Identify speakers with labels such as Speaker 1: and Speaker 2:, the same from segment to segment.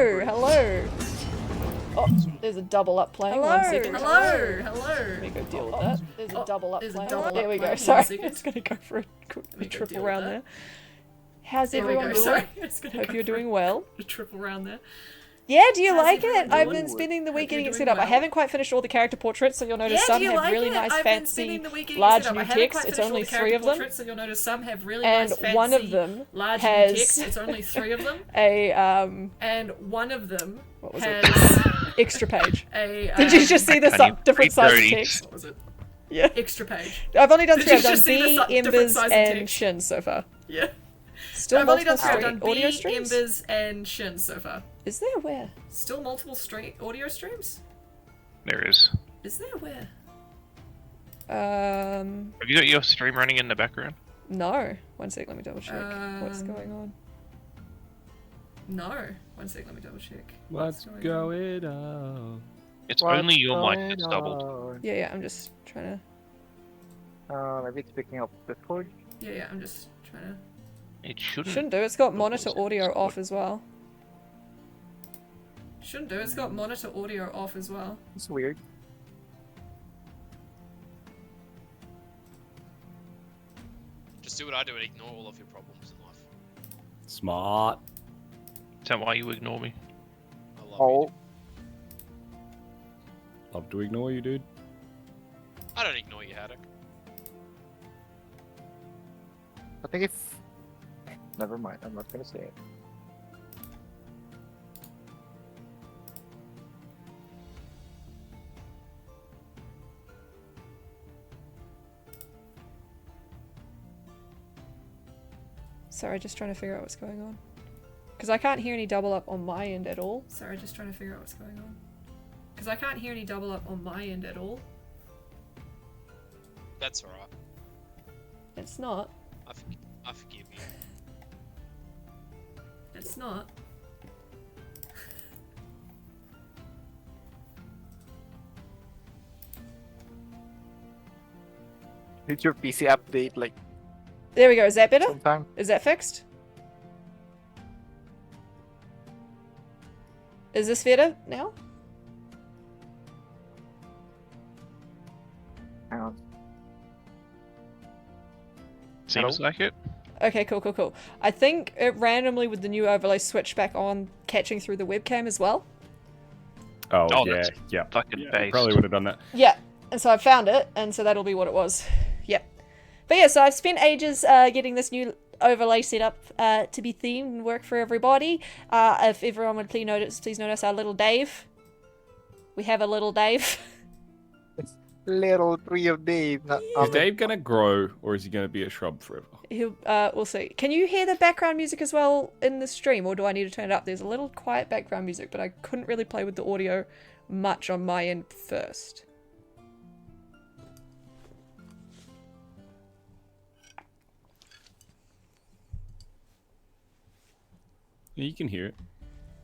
Speaker 1: Hello, hello. Oh, there's a double up playing.
Speaker 2: Hello,
Speaker 1: 1 second.
Speaker 2: hello.
Speaker 1: Let me go deal with that. There's a double up
Speaker 2: there's a
Speaker 1: playing.
Speaker 2: double
Speaker 1: There
Speaker 2: up
Speaker 1: we go.
Speaker 2: playing.
Speaker 1: Sorry,
Speaker 2: 1 second.
Speaker 1: it's gonna go for a triple
Speaker 2: deal with
Speaker 1: round
Speaker 2: that.
Speaker 1: there. How's
Speaker 2: There we
Speaker 1: everyone
Speaker 2: go.
Speaker 1: doing?
Speaker 2: Sorry, it's gonna
Speaker 1: Hope
Speaker 2: go
Speaker 1: you're
Speaker 2: for
Speaker 1: doing well.
Speaker 2: a triple round there.
Speaker 1: Yeah, do you
Speaker 2: How's
Speaker 1: like
Speaker 2: everyone
Speaker 1: it? I've
Speaker 2: doing?
Speaker 1: been spending the week
Speaker 2: Hope you're
Speaker 1: getting it
Speaker 2: doing
Speaker 1: set up. I
Speaker 2: well.
Speaker 1: haven't quite finished all the character portraits, so you'll notice
Speaker 2: Yeah,
Speaker 1: some
Speaker 2: do you
Speaker 1: have
Speaker 2: like
Speaker 1: really
Speaker 2: it?
Speaker 1: nice,
Speaker 2: I've been
Speaker 1: fancy,
Speaker 2: spending the week getting
Speaker 1: large
Speaker 2: it set up.
Speaker 1: new
Speaker 2: I haven't
Speaker 1: text.
Speaker 2: quite
Speaker 1: It's
Speaker 2: finished all
Speaker 1: only
Speaker 2: the
Speaker 1: 3
Speaker 2: character
Speaker 1: of them.
Speaker 2: portraits, so you'll notice some have really
Speaker 1: And
Speaker 2: nice, fancy,
Speaker 1: one of them
Speaker 2: large new
Speaker 1: has
Speaker 2: text. It's only 3 of them.
Speaker 1: And
Speaker 2: one of them
Speaker 1: what was
Speaker 2: has
Speaker 1: it? Extra page.
Speaker 2: a.
Speaker 1: Did you just see the different size of
Speaker 3: priorities.
Speaker 1: text?
Speaker 2: What was it?
Speaker 1: Yeah.
Speaker 2: Extra page.
Speaker 1: I've only done
Speaker 2: Did
Speaker 1: 3.
Speaker 2: you
Speaker 1: I've done
Speaker 2: just see the
Speaker 1: B,
Speaker 2: different
Speaker 1: Embers,
Speaker 2: size of
Speaker 1: and
Speaker 2: text?
Speaker 1: Shin so far.
Speaker 2: Yeah.
Speaker 1: Still
Speaker 2: I've only
Speaker 1: multiple
Speaker 2: done 3. I've done
Speaker 1: audio
Speaker 2: B,
Speaker 1: streams?
Speaker 2: Embers, and Shin so far.
Speaker 1: Is there where?
Speaker 2: Still multiple audio streams?
Speaker 3: There is.
Speaker 2: Is there where?
Speaker 3: Have you got your stream running in the background?
Speaker 1: No. 1 sec, let me double check. What's going on?
Speaker 2: No. 1 sec, let me double check.
Speaker 4: What's going on?
Speaker 3: It's only your mic that's doubled.
Speaker 1: Yeah, I'm just trying to...
Speaker 5: Maybe it's picking up Discord.
Speaker 2: Yeah, I'm just trying to...
Speaker 3: It shouldn't.
Speaker 1: Shouldn't do. It's got monitor audio off as well.
Speaker 2: Shouldn't do. It's got monitor audio off as well.
Speaker 5: It's weird.
Speaker 6: Just do what I do and ignore all of your problems in life.
Speaker 4: Smart.
Speaker 3: Is that why you ignore me?
Speaker 6: I love
Speaker 5: Oh,
Speaker 6: you.
Speaker 4: Love to ignore you, dude.
Speaker 6: I don't ignore you, Haddock.
Speaker 5: I think if... Never mind, I'm not gonna say it.
Speaker 1: Sorry, just trying to figure out what's going on. Because I can't hear any double up on my end at all.
Speaker 2: Sorry, just trying to figure out what's going on. Because I can't hear any double up on my end at all.
Speaker 6: That's alright.
Speaker 1: It's not.
Speaker 6: I forgive you.
Speaker 2: It's not.
Speaker 5: Did your PC update like
Speaker 1: There we go. Is that better?
Speaker 5: sometime?
Speaker 1: Is that fixed? Is this better now?
Speaker 5: Hang on.
Speaker 3: Seems
Speaker 5: Hello?
Speaker 3: like it.
Speaker 1: Okay, cool. I think it randomly with the new overlay switched back on, catching through the webcam as well.
Speaker 4: Oh,
Speaker 3: Oh,
Speaker 4: yeah,
Speaker 3: that's
Speaker 4: yeah.
Speaker 3: Fucking
Speaker 4: Yeah,
Speaker 3: based.
Speaker 4: probably would have done that.
Speaker 1: Yeah, and so I found it, and so that'll be what it was. Yep. But yeah, so I've spent ages getting this new overlay set up to be themed and work for everybody. If everyone would please notice our little Dave. We have a little Dave.
Speaker 5: Little tree of Dave.
Speaker 4: Is Dave gonna grow, or is he gonna be a shrub forever?
Speaker 1: We'll see. Can you hear the background music as well in the stream, or do I need to turn it up? There's a little quiet background music, but I couldn't really play with the audio much on my end first.
Speaker 4: Yeah, you can hear it.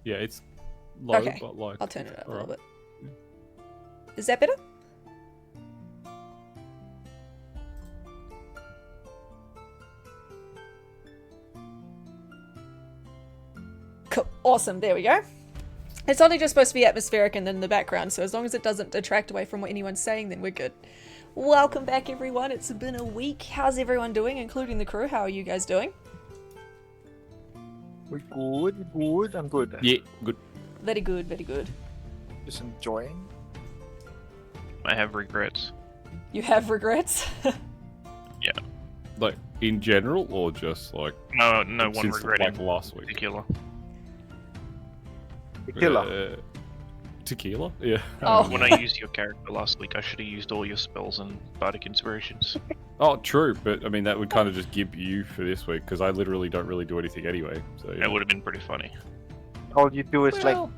Speaker 4: Yeah, it's low,
Speaker 1: Okay,
Speaker 4: but like.
Speaker 1: I'll turn it up a little
Speaker 4: alright.
Speaker 1: bit. Is that better? Cool. Awesome. There we go. It's only just supposed to be atmospheric and in the background, so as long as it doesn't detract away from what anyone's saying, then we're good. Welcome back, everyone. It's been a week. How's everyone doing, including the crew? How are you guys doing?
Speaker 5: We're good. I'm good.
Speaker 4: Yeah, good.
Speaker 1: Very good, very good.
Speaker 5: Just enjoying.
Speaker 3: I have regrets.
Speaker 1: You have regrets?
Speaker 4: Like in general, or just like
Speaker 3: No one
Speaker 4: since
Speaker 3: regret
Speaker 4: like
Speaker 3: in
Speaker 4: last week.
Speaker 3: particular.
Speaker 5: Tequila.
Speaker 4: Tequila? Yeah.
Speaker 1: Oh.
Speaker 3: When I used your character last week, I should have used all your spells and bardic inspirations.
Speaker 4: Oh, true, but I mean that would kind of just give you for this week because I literally don't really do anything anyway. So yeah.
Speaker 3: That would have been pretty funny.
Speaker 5: All you do is like
Speaker 1: Well,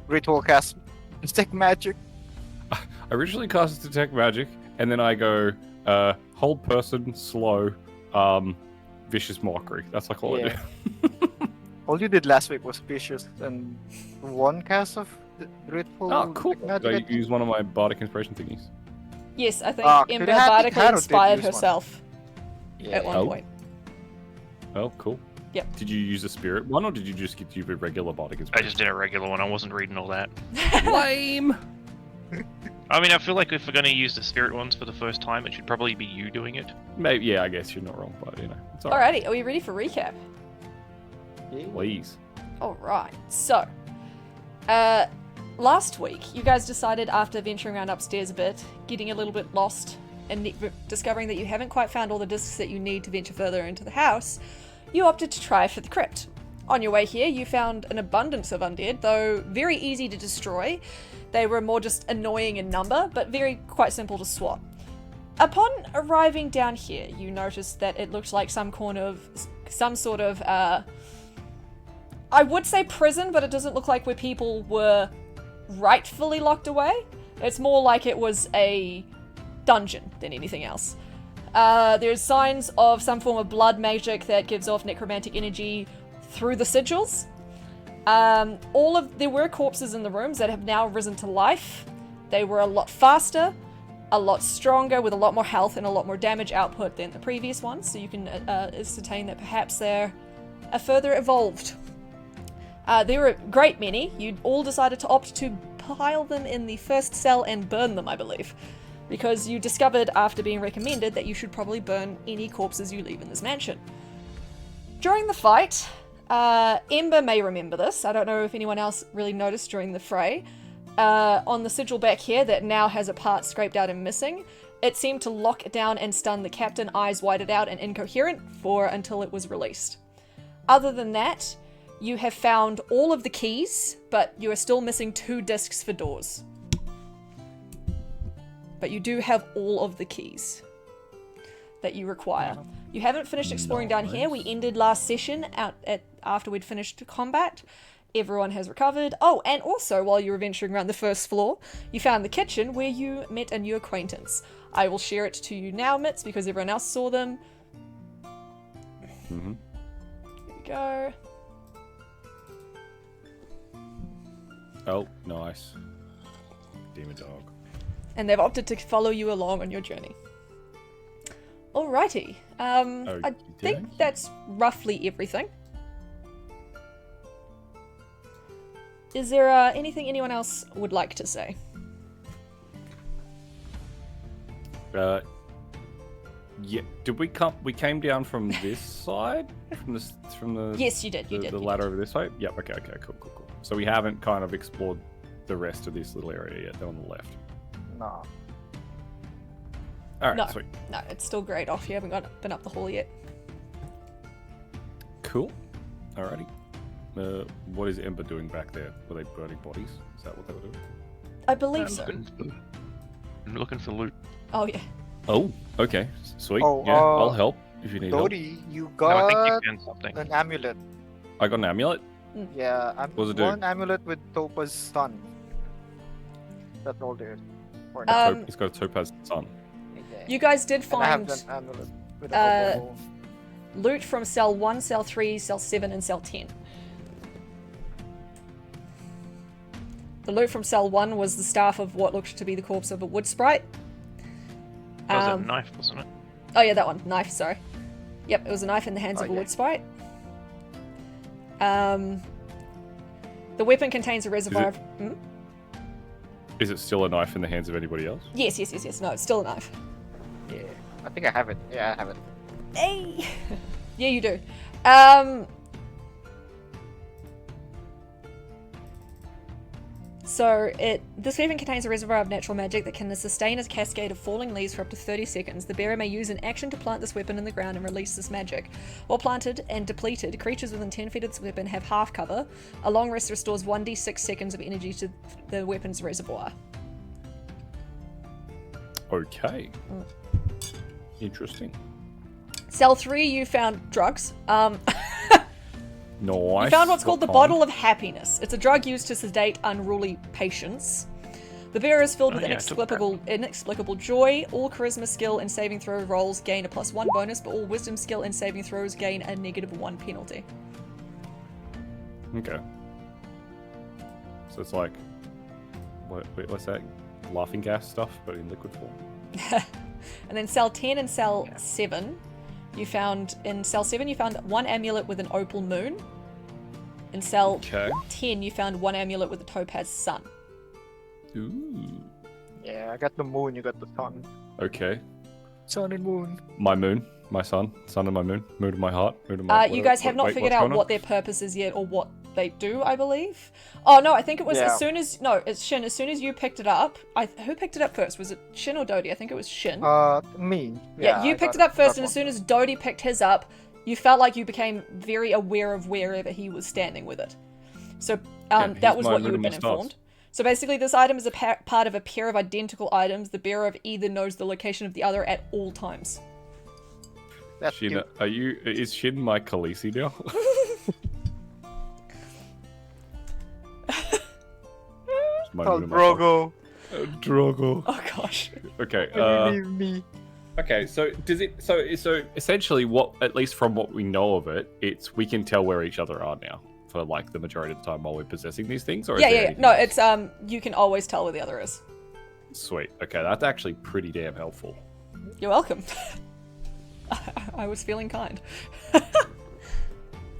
Speaker 5: ritual cast, detect magic.
Speaker 4: I originally cast detect magic, and then I go hold person, slow, vicious mockery. That's like all I
Speaker 5: Yeah.
Speaker 4: do.
Speaker 5: All you did last week was vicious and one cast of ritual
Speaker 4: Oh, cool.
Speaker 5: detect
Speaker 4: I
Speaker 5: magic.
Speaker 4: use one of my bardic inspiration thingies.
Speaker 1: yes, I think
Speaker 5: could
Speaker 1: Ember
Speaker 5: have-
Speaker 1: Bardica
Speaker 5: Haru did
Speaker 1: inspired
Speaker 5: use one.
Speaker 1: herself
Speaker 5: Yeah.
Speaker 1: at one
Speaker 4: Oh.
Speaker 1: point.
Speaker 4: Oh, cool. Did you use a spirit one, or did you just get you a regular bardic
Speaker 3: I
Speaker 4: inspiration?
Speaker 3: just did a regular one. I wasn't reading all that.
Speaker 4: Lame.
Speaker 3: I mean, I feel like if we're going to use the spirit ones for the first time, it should probably be you doing it.
Speaker 4: Maybe, yeah, I guess you're not wrong, but it's alright.
Speaker 1: Alrighty, are we ready for recap?
Speaker 4: Please.
Speaker 1: Alright, so, last week, you guys decided after venturing around upstairs a bit, getting a little bit lost, and discovering that you haven't quite found all the discs that you need to venture further into the house, you opted to try for the crypt. On your way here, you found an abundance of undead, though very easy to destroy. They were more just annoying in number, but quite simple to swat. Upon arriving down here, you noticed that it looked like some sort of, I would say prison, but it doesn't look like where people were rightfully locked away. It's more like it was a dungeon than anything else. There's signs of some form of blood magic that gives off necromantic energy through the sigils. There were corpses in the rooms that have now risen to life. They were a lot faster, a lot stronger, with a lot more health and a lot more damage output than the previous ones, so you can ascertain that perhaps they're further evolved. There were a great many. You all decided to opt to pile them in the first cell and burn them, I believe, because you discovered after being recommended that you should probably burn any corpses you leave in this mansion. During the fight, Ember may remember this. I don't know if anyone else really noticed during the fray. On the sigil back here that now has a part scraped out and missing, it seemed to lock down and stun the captain, eyes whited out and incoherent, until it was released. Other than that, you have found all of the keys, but you are still missing 2 discs for doors. But you do have all of the keys that you require. You haven't finished exploring down here. We ended last session after we'd finished combat. Everyone has recovered. Oh, and also while you were venturing around the first floor, you found the kitchen where you met a new acquaintance. I will share it to you now, Mitz, because everyone else saw them.
Speaker 4: Mm-hmm.
Speaker 1: Here we go.
Speaker 4: Oh, nice. Demon dog.
Speaker 1: And they've opted to follow you along on your journey. Alrighty. I think that's roughly everything. Is there anything anyone else would like to say?
Speaker 4: Yeah. Did we come? We came down from this side, from the.
Speaker 1: Yes, you did.
Speaker 4: The ladder over this way. Yep. Okay. Cool. So we haven't kind of explored the rest of this little area yet. They're on the left.
Speaker 5: No.
Speaker 4: All right.
Speaker 1: No.
Speaker 4: Sweet.
Speaker 1: No, it's still great off. You haven't been up the hall yet.
Speaker 4: Cool. Alrighty. What is Ember doing back there? Were they burning bodies? Is that what they were doing?
Speaker 1: I believe so.
Speaker 3: I'm looking for loot.
Speaker 1: Oh, yeah.
Speaker 4: Oh, okay. Sweet.
Speaker 5: Oh,
Speaker 4: yeah, I'll help if you need help.
Speaker 5: Dodie, you
Speaker 3: No, I
Speaker 5: got
Speaker 3: think you found something.
Speaker 5: an amulet.
Speaker 4: I got an amulet?
Speaker 5: Yeah,
Speaker 4: What does it do?
Speaker 5: one amulet with Topa's sun. That's all there is for now.
Speaker 1: Um,
Speaker 4: It's got a topaz sun.
Speaker 5: Yeah.
Speaker 1: You guys did
Speaker 5: And I have
Speaker 1: find
Speaker 5: an amulet with a Topo.
Speaker 1: loot from cell 1, cell 3, cell 7, and cell 10. The loot from cell 1 was the staff of what looked to be the corpse of a wood sprite.
Speaker 3: That was a knife, wasn't it?
Speaker 1: Oh yeah, that one. Knife, sorry. Yep, it was a knife in the hands of a
Speaker 5: yeah.
Speaker 1: wood sprite. The weapon contains a reservoir of... Hmm?
Speaker 4: Is it still a knife in the hands of anybody else?
Speaker 1: Yes. No, it's still a knife.
Speaker 5: Yeah, I think I have it. Yeah, I have it.
Speaker 1: Hey! Yeah, you do. So, this weapon contains a reservoir of natural magic that can sustain a cascade of falling leaves for up to 30 seconds. The bearer may use an action to plant this weapon in the ground and release this magic. While planted and depleted, creatures within 10 feet of this weapon have half cover. A long rest restores 1d6 seconds of energy to the weapon's reservoir.
Speaker 4: Okay. Interesting.
Speaker 1: Cell 3, you found drugs.
Speaker 4: Nice.
Speaker 1: You found what's called the
Speaker 4: What
Speaker 1: Bottle of Happiness. It's a drug used to sedate unruly patients. The bearer is filled with
Speaker 3: yeah, I took that.
Speaker 1: inexplicable joy. All charisma skill and saving throw rolls gain a +1 bonus, but all wisdom skill and saving throws gain a -1 penalty.
Speaker 4: Okay. So it's like, what's that? Laughing gas stuff, but in liquid form.
Speaker 1: And then cell 10 and cell 7, you found in cell 7 you found 1 amulet with an opal moon. In cell
Speaker 4: Okay.
Speaker 1: 10 you found 1 amulet with a topaz sun.
Speaker 4: Ooh.
Speaker 5: Yeah, I got the moon, you got the sun.
Speaker 4: Okay.
Speaker 5: Sun and moon.
Speaker 4: My moon, my sun and my moon, moon of my heart, moon of my.
Speaker 1: You guys have not
Speaker 4: wait,
Speaker 1: figured
Speaker 4: what's
Speaker 1: out
Speaker 4: going on?
Speaker 1: what their purpose is yet or what they do, I believe. Oh no, I think it was
Speaker 5: Yeah.
Speaker 1: as soon as no, it's Shin. As soon as you picked it up, who picked it up first? Was it Shin or Dodie? I think it was Shin.
Speaker 5: Me.
Speaker 1: Yeah, you
Speaker 5: I
Speaker 1: picked it
Speaker 5: got
Speaker 1: up first, and
Speaker 5: one.
Speaker 1: as soon as Dodie picked his up, you felt like you became very aware of wherever he was standing with it. So
Speaker 4: he's
Speaker 1: that was
Speaker 4: my
Speaker 1: what you
Speaker 4: moon
Speaker 1: had
Speaker 4: of
Speaker 1: been
Speaker 4: my stars.
Speaker 1: informed. So basically, this item is a part of a pair of identical items. The bearer of either knows the location of the other at all times.
Speaker 5: That's
Speaker 4: Shin,
Speaker 5: cute.
Speaker 4: is Shin my Khaleesi now? It's my
Speaker 5: Called
Speaker 4: moon of my heart.
Speaker 5: Drogo.
Speaker 4: Drogo.
Speaker 1: Oh gosh.
Speaker 4: Okay.
Speaker 5: Can you leave me?
Speaker 4: Okay. So does it? So essentially, what at least from what we know of it, it's we can tell where each other are now for like the majority of the time while we're possessing these things. Or is
Speaker 1: Yeah,
Speaker 4: there
Speaker 1: yeah, yeah.
Speaker 4: anything
Speaker 1: No,
Speaker 4: else?
Speaker 1: it's you can always tell where the other is.
Speaker 4: Sweet. Okay, that's actually pretty damn helpful.
Speaker 1: You're welcome. I was feeling kind.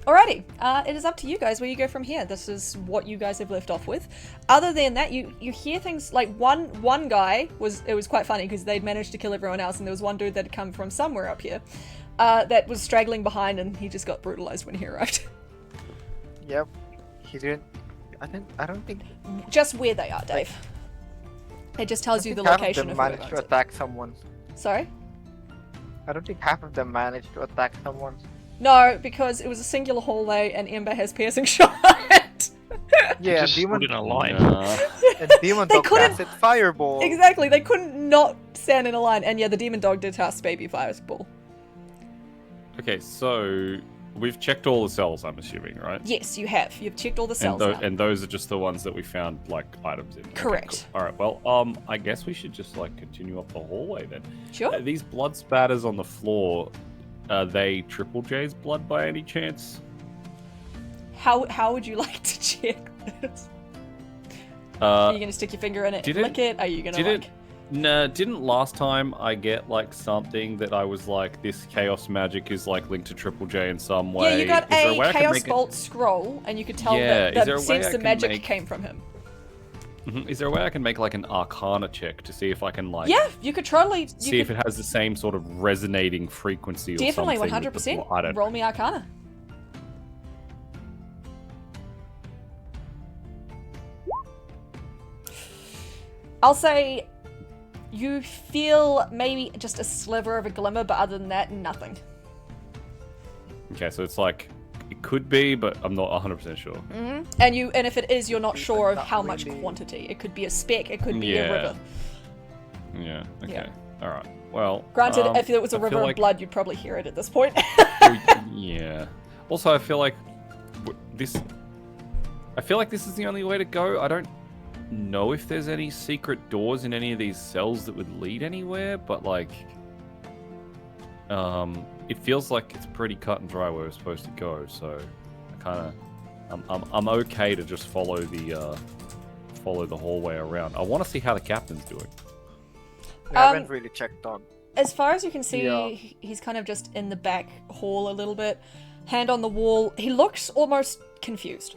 Speaker 1: Alrighty, it is up to you guys where you go from here. This is what you guys have left off with. Other than that, you hear things like one guy it was quite funny because they'd managed to kill everyone else, and there was one dude that had come from somewhere up here that was straggling behind, and he just got brutalized when he arrived.
Speaker 5: Yep. He didn't. I don't think.
Speaker 1: Just where they are, Dave. It just tells you the
Speaker 5: half
Speaker 1: location
Speaker 5: of
Speaker 1: of
Speaker 5: them
Speaker 1: whoever
Speaker 5: managed to
Speaker 1: owns it.
Speaker 5: attack someone.
Speaker 1: Sorry?
Speaker 5: I don't think half of them managed to attack someone.
Speaker 1: No, because it was a singular hallway and Ember has piercing shot.
Speaker 5: Yeah,
Speaker 3: Just
Speaker 5: demon
Speaker 3: stood in a line.
Speaker 5: and demon
Speaker 1: They
Speaker 5: dog
Speaker 1: couldn't-
Speaker 5: casted fireball.
Speaker 1: Exactly, they couldn't not stand in a line. And yeah, the demon dog did cast baby fireball.
Speaker 4: Okay, so we've checked all the cells, I'm assuming, right?
Speaker 1: Yes, you have. You've checked all the cells now.
Speaker 4: And those are just the ones that we found like items in. Okay,
Speaker 1: Correct.
Speaker 4: cool. All right. Well, I guess we should just like continue up the hallway then.
Speaker 1: Sure.
Speaker 4: These blood spatters on the floor, are they Triple J's blood by any chance?
Speaker 1: How would you like to check this? Are you
Speaker 4: Uh,
Speaker 1: gonna stick your finger in it and
Speaker 4: did
Speaker 1: flick it? Are you gonna
Speaker 4: did
Speaker 1: like...
Speaker 4: it? No, didn't last time I get like something that I was like, this chaos magic is like linked to Triple J in some way?
Speaker 1: Yeah, you got
Speaker 4: Is there
Speaker 1: a
Speaker 4: way I can
Speaker 1: Chaos
Speaker 4: make it-
Speaker 1: Bolt scroll, and you could tell
Speaker 4: Yeah,
Speaker 1: that
Speaker 4: is there
Speaker 1: the
Speaker 4: a way
Speaker 1: sense
Speaker 4: I
Speaker 1: the
Speaker 4: can
Speaker 1: magic
Speaker 4: make-
Speaker 1: came from him.
Speaker 4: Mhm. Is there a way I can make like an Arcana check to see if I can like
Speaker 1: Yeah, you could totally...
Speaker 4: see if it has the same sort of resonating frequency or
Speaker 1: Definitely,
Speaker 4: something? with the
Speaker 1: 100%.
Speaker 4: blo- I don't
Speaker 1: Roll me Arcana. I'll say you feel maybe just a sliver of a glimmer, but other than that, nothing.
Speaker 4: Okay, so it's like it could be, but I'm not 100% sure.
Speaker 1: And if it is, you're not sure of
Speaker 5: not
Speaker 1: how much
Speaker 5: really.
Speaker 1: quantity. It could be a speck, it could be
Speaker 4: Yeah.
Speaker 1: a river.
Speaker 4: Yeah. Okay.
Speaker 1: Yeah.
Speaker 4: All right. Well.
Speaker 1: Granted, if it was a
Speaker 4: I feel
Speaker 1: river of
Speaker 4: like-
Speaker 1: blood, you'd probably hear it at this point.
Speaker 4: Yeah. Also, I feel like this. I feel like this is the only way to go. I don't know if there's any secret doors in any of these cells that would lead anywhere, but like, it feels like it's pretty cut and dry where we're supposed to go. So, I kind of, I'm okay to just follow the hallway around. I want to see how the captain's doing.
Speaker 5: We haven't really checked on.
Speaker 1: As far as you can see,
Speaker 5: Yeah.
Speaker 1: he's kind of just in the back hall a little bit, hand on the wall. He looks almost confused,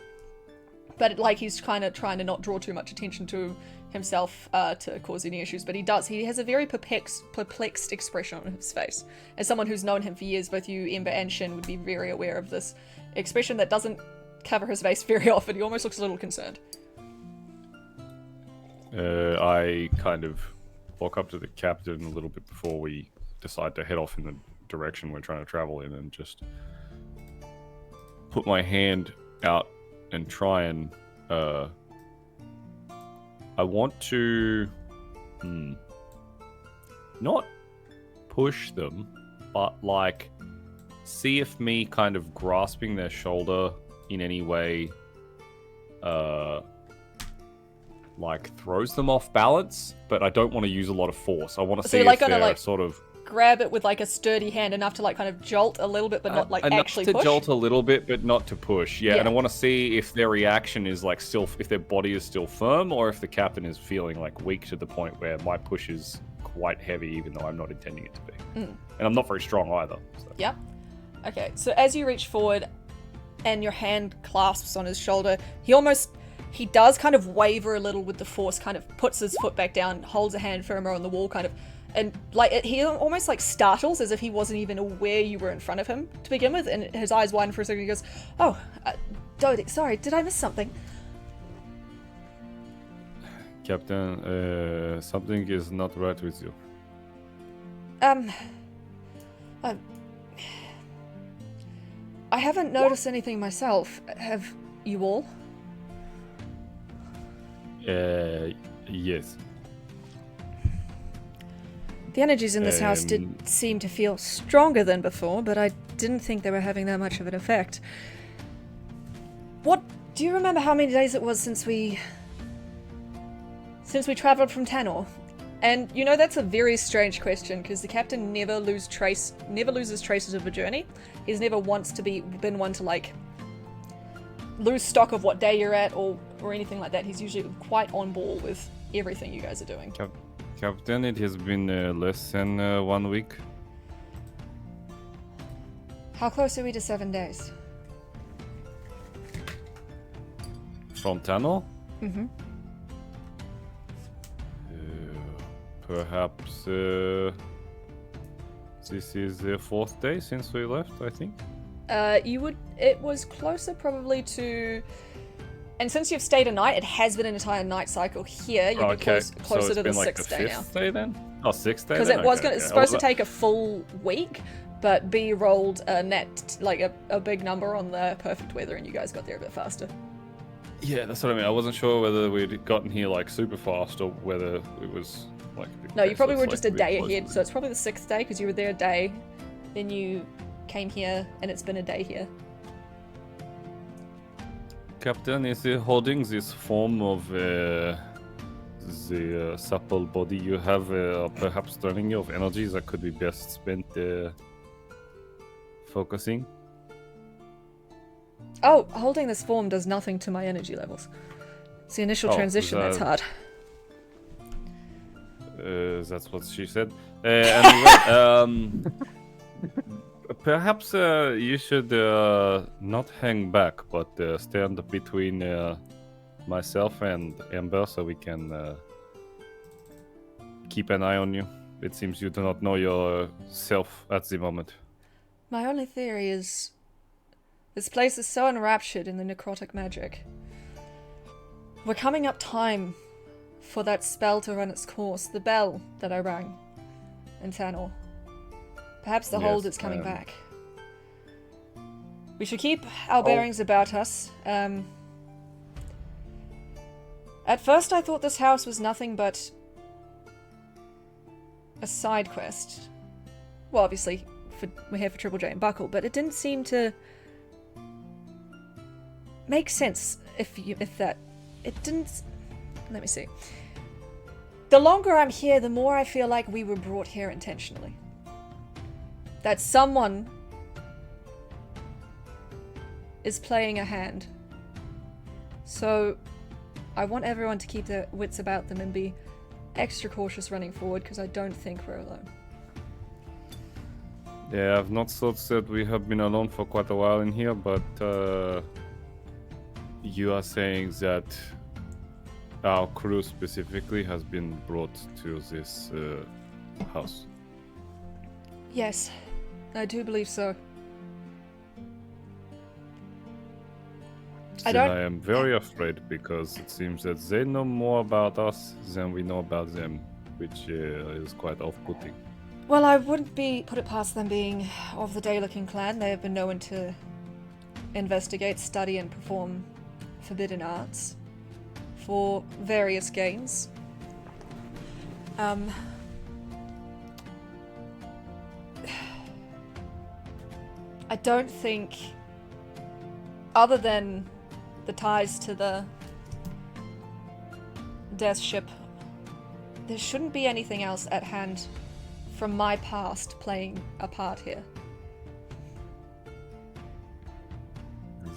Speaker 1: but like he's kind of trying to not draw too much attention to himself to cause any issues. But he does. He has a very perplexed expression on his face. As someone who's known him for years, both you, Ember, and Shin would be very aware of this expression that doesn't cover his face very often. He almost looks a little concerned.
Speaker 4: I kind of walk up to the captain a little bit before we decide to head off in the direction we're trying to travel in, and just put my hand out and try and I want to not push them, but like see if me kind of grasping their shoulder in any way like throws them off balance, but I don't want to use a lot of force. I want to
Speaker 1: So
Speaker 4: see
Speaker 1: you're, like,
Speaker 4: if
Speaker 1: gonna,
Speaker 4: they're
Speaker 1: like,
Speaker 4: sort of
Speaker 1: Grab it with like a sturdy hand enough to like kind of jolt a little bit, but not like
Speaker 4: enough
Speaker 1: actually
Speaker 4: to
Speaker 1: push.
Speaker 4: jolt a little bit, but not to push. Yeah,
Speaker 1: Yeah.
Speaker 4: and I want to see if their reaction is like still, if their body is still firm, or if the captain is feeling like weak to the point where my push is quite heavy, even though I'm not intending it to be.
Speaker 1: Mm.
Speaker 4: And I'm not very strong either. So.
Speaker 1: Yep. Okay, so as you reach forward and your hand clasps on his shoulder, he does kind of waver a little with the force, kind of puts his foot back down, holds a hand firmer on the wall, kind of, and he almost like startles as if he wasn't even aware you were in front of him to begin with, and his eyes widen for a second. He goes, "Oh, Dodie, sorry, did I miss something?"
Speaker 4: Captain, something is not right with you.
Speaker 1: I haven't noticed anything myself. Have you all?
Speaker 4: Yes.
Speaker 1: The energies in this house did seem to feel stronger than before, but I didn't think they were having that much of an effect. Do you remember how many days it was since we traveled from Tanor? And you know that's a very strange question because the captain never loses traces of a journey. He's never once been one to like lose stock of what day you're at or anything like that. He's usually quite on ball with everything you guys are doing.
Speaker 4: Captain, it has been less than 1 week.
Speaker 1: How close are we to 7 days?
Speaker 4: From Tanor?
Speaker 1: Mm-hmm.
Speaker 4: Perhaps this is the 4th day since we left, I think.
Speaker 1: It was closer probably to, and since you've stayed a night, it has been an entire night cycle here. You'd be closer
Speaker 4: so it's
Speaker 1: to the
Speaker 4: been like
Speaker 1: 6th
Speaker 4: the
Speaker 1: day now.
Speaker 4: 5th day then? Oh, 6th day
Speaker 1: Because
Speaker 4: then?
Speaker 1: it was
Speaker 4: Okay,
Speaker 1: it's supposed to take a full week, but B rolled a net, like a big number on the perfect weather, and you guys got there a bit faster.
Speaker 4: Yeah, that's what I mean. I wasn't sure whether we'd gotten here like super fast or whether it was like...
Speaker 1: No, you probably were just a
Speaker 4: bit
Speaker 1: day
Speaker 4: closer.
Speaker 1: ahead, so it's probably the 6th day, because you were there a day, then you came here, and it's been a day here.
Speaker 4: Captain, is he holding this form of the supple body you have, perhaps turning you of energies that could be best spent focusing?
Speaker 1: Oh, holding this form does nothing to my energy levels. It's the initial transition that's hard.
Speaker 4: That's what she said. Anyway, perhaps you should not hang back, but stand between myself and Amber so we can keep an eye on you. It seems you do not know yourself at the moment.
Speaker 1: My only theory is this place is so enraptured in the necrotic magic. We're coming up time for that spell to run its course, the bell that I rang in Tanor. Perhaps the hold is coming back. We should keep our bearings about us. At first I thought this house was nothing but a side quest. Well, obviously, we're here for Triple J and Buckle, but it didn't seem to make sense if that... It didn't... Let me see. The longer I'm here, the more I feel like we were brought here intentionally. That someone is playing a hand. So I want everyone to keep their wits about them and be extra cautious running forward, because I don't think we're alone.
Speaker 4: Yeah, I've not thought that we have been alone for quite a while in here, but you are saying that our crew specifically has been brought to this house.
Speaker 1: Yes, I do believe so.
Speaker 4: I am very afraid, because it seems that they know more about us than we know about them, which is quite off-putting.
Speaker 1: Well, I wouldn't put it past them being of the Day-Looking clan. They have been known to investigate, study, and perform forbidden arts for various gains. I don't think, other than the ties to the Death Ship, there shouldn't be anything else at hand from my past playing a part here.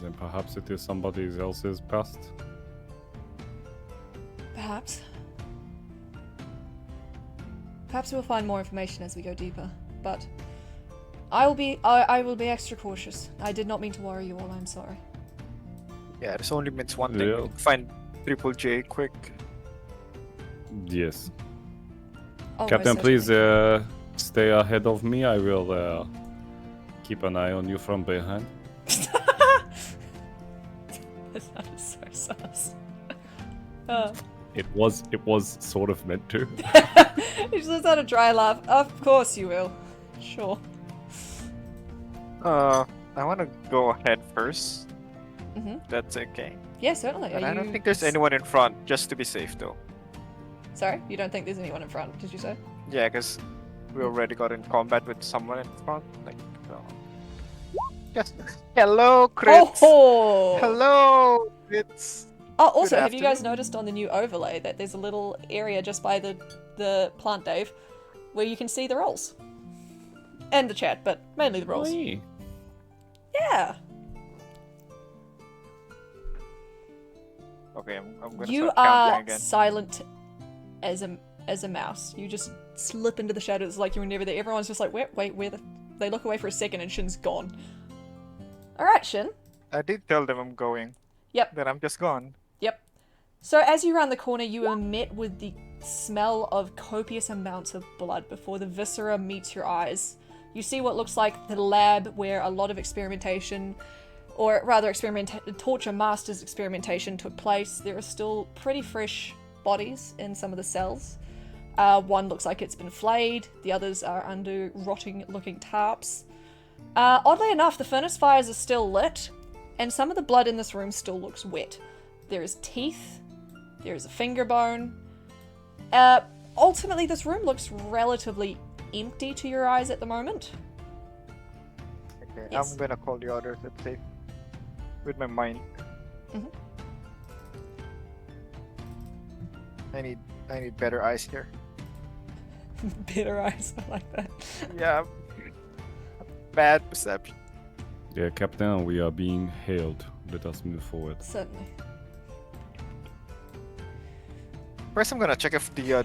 Speaker 4: Then perhaps it is somebody else's past.
Speaker 1: Perhaps. Perhaps we'll find more information as we go deeper, but I will be extra cautious. I did not mean to worry you all, I'm sorry.
Speaker 5: Yeah, this only means one thing.
Speaker 4: Yeah.
Speaker 5: Find Triple J quick.
Speaker 4: Yes.
Speaker 1: Oh,
Speaker 4: Captain,
Speaker 1: most
Speaker 4: please
Speaker 1: certainly.
Speaker 4: stay ahead of me. I will keep an eye on you from behind.
Speaker 1: That sounded so sus.
Speaker 4: It was sort of meant to.
Speaker 1: He just lets out a dry laugh. Of course you will. Sure.
Speaker 5: I want to go ahead first.
Speaker 1: Mhm.
Speaker 5: That's okay.
Speaker 1: Yeah, certainly.
Speaker 5: But
Speaker 1: Are
Speaker 5: I don't
Speaker 1: you-
Speaker 5: think there's anyone in front, just to be safe though.
Speaker 1: Sorry, you don't think there's anyone in front? Did you say?
Speaker 5: Yeah, because we already got in combat with someone in front. Like, yes. Hello, Crits.
Speaker 1: Oh!
Speaker 5: Hello, Crits.
Speaker 1: Oh, also,
Speaker 5: Good
Speaker 1: have you guys
Speaker 5: afternoon.
Speaker 1: noticed on the new overlay that there's a little area just by the plant, Dave, where you can see the rolls? And the chat, but mainly the rolls.
Speaker 4: Oi.
Speaker 5: Okay,
Speaker 1: Yeah!
Speaker 5: I'm gonna
Speaker 1: You
Speaker 5: start counting
Speaker 1: are
Speaker 5: again.
Speaker 1: silent as a mouse. You just slip into the shadows like you were never there. Everyone's just like, wait, where the... They look away for a second and Shin's gone. Alright, Shin.
Speaker 5: I did tell them I'm going.
Speaker 1: Yep.
Speaker 5: Then I'm just gone.
Speaker 1: Yep. So as you round the corner, you are met with the smell of copious amounts of blood before the viscera meets your eyes. You see what looks like the lab where a lot of experimentation, or rather torture masters experimentation took place. There are still pretty fresh bodies in some of the cells. One looks like it's been flayed, the others are under rotting looking tarps. Oddly enough, the furnace fires are still lit, and some of the blood in this room still looks wet. There is teeth, there is a finger bone. Ultimately, this room looks relatively empty to your eyes at the moment.
Speaker 5: Okay,
Speaker 1: Yes.
Speaker 5: I'm gonna call the others. Let's see. With my mind.
Speaker 1: Mhm.
Speaker 5: I need better eyes here.
Speaker 1: Bitter eyes, I like that.
Speaker 5: Yeah. Bad perception.
Speaker 4: Yeah, Captain, we are being hailed. Let us move forward.
Speaker 1: Certainly.
Speaker 5: First, I'm gonna check if the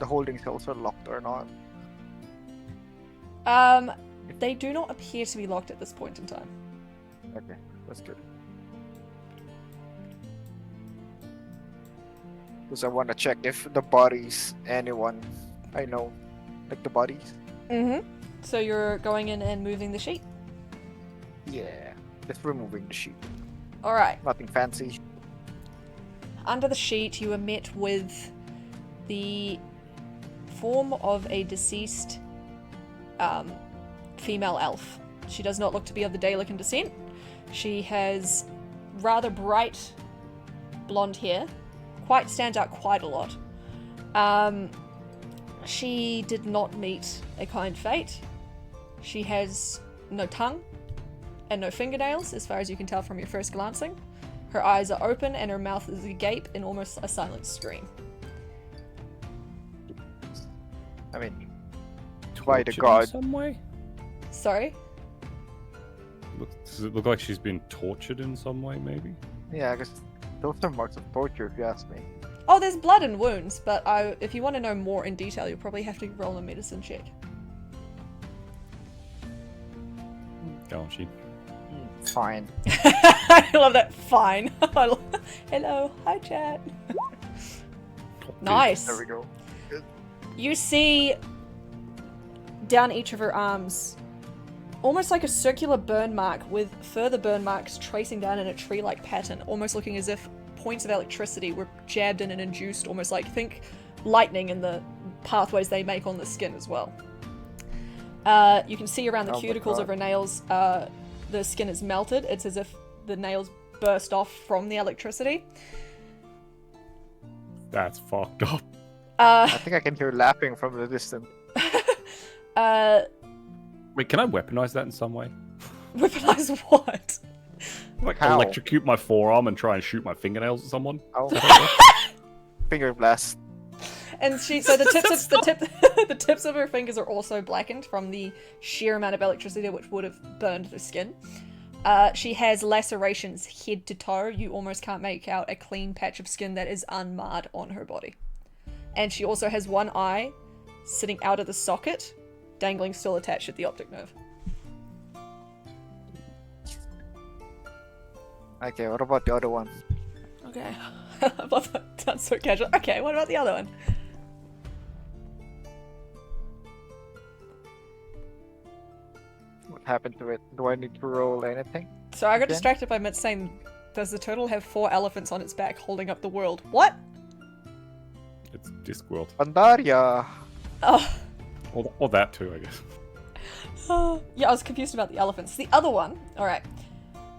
Speaker 5: holding cells are locked or not.
Speaker 1: They do not appear to be locked at this point in time.
Speaker 5: Okay, that's good. Because I want to check if the bodies, anyone I know, like the bodies.
Speaker 1: Mm-hmm. So you're going in and moving the sheet?
Speaker 5: Yeah, just removing the sheet.
Speaker 1: Alright.
Speaker 5: Nothing fancy.
Speaker 1: Under the sheet, you are met with the form of a deceased female elf. She does not look to be of the Daelican descent. She has rather bright blonde hair. Stands out quite a lot. She did not meet a kind fate. She has no tongue and no fingernails, as far as you can tell from your first glancing. Her eyes are open and her mouth is agape in almost a silent scream.
Speaker 5: I mean, by the
Speaker 4: Tortured in
Speaker 5: god.
Speaker 4: some way?
Speaker 1: Sorry?
Speaker 4: Does it look like she's been tortured in some way, maybe?
Speaker 5: Yeah, because those are marks of torture, if you ask me.
Speaker 1: Oh, there's blood and wounds, but if you want to know more in detail, you'll probably have to roll a medicine check.
Speaker 4: Go on, she.
Speaker 5: Fine.
Speaker 1: I love that. Fine. Hello. Hi, chat. Nice.
Speaker 5: There we go.
Speaker 1: You see down each of her arms almost like a circular burn mark with further burn marks tracing down in a tree-like pattern, almost looking as if points of electricity were jabbed in and induced, almost like, think lightning in the pathways they make on the skin as well. You can see around the
Speaker 5: Oh my
Speaker 1: cuticles
Speaker 5: God.
Speaker 1: of her nails, the skin is melted. It's as if the nails burst off from the electricity.
Speaker 4: That's fucked up.
Speaker 5: I think I can hear laughing from the distance.
Speaker 4: Wait, can I weaponize that in some way?
Speaker 1: Weaponize what?
Speaker 4: Like
Speaker 5: How?
Speaker 4: electrocute my forearm and try and shoot my fingernails at someone?
Speaker 5: Oh. Finger blast.
Speaker 1: And so the tips of her fingers are also blackened from the sheer amount of electricity which would have burned the skin. She has lacerations head to toe. You almost can't make out a clean patch of skin that is unmarred on her body. and she also has one eye sitting out of the socket, dangling still attached at the optic nerve.
Speaker 5: Okay, what about the other one?
Speaker 1: Okay. I love that. That's so casual. Okay, what about the other one?
Speaker 5: What happened to it? Do I need to roll anything?
Speaker 1: So I got
Speaker 5: Okay.
Speaker 1: distracted by Mitt saying, does the turtle have 4 elephants on its back holding up the world? What?
Speaker 4: It's Discworld.
Speaker 5: Pandaria!
Speaker 1: Oh.
Speaker 4: Or that too, I guess.
Speaker 1: Yeah, I was confused about the elephants. The other one, alright.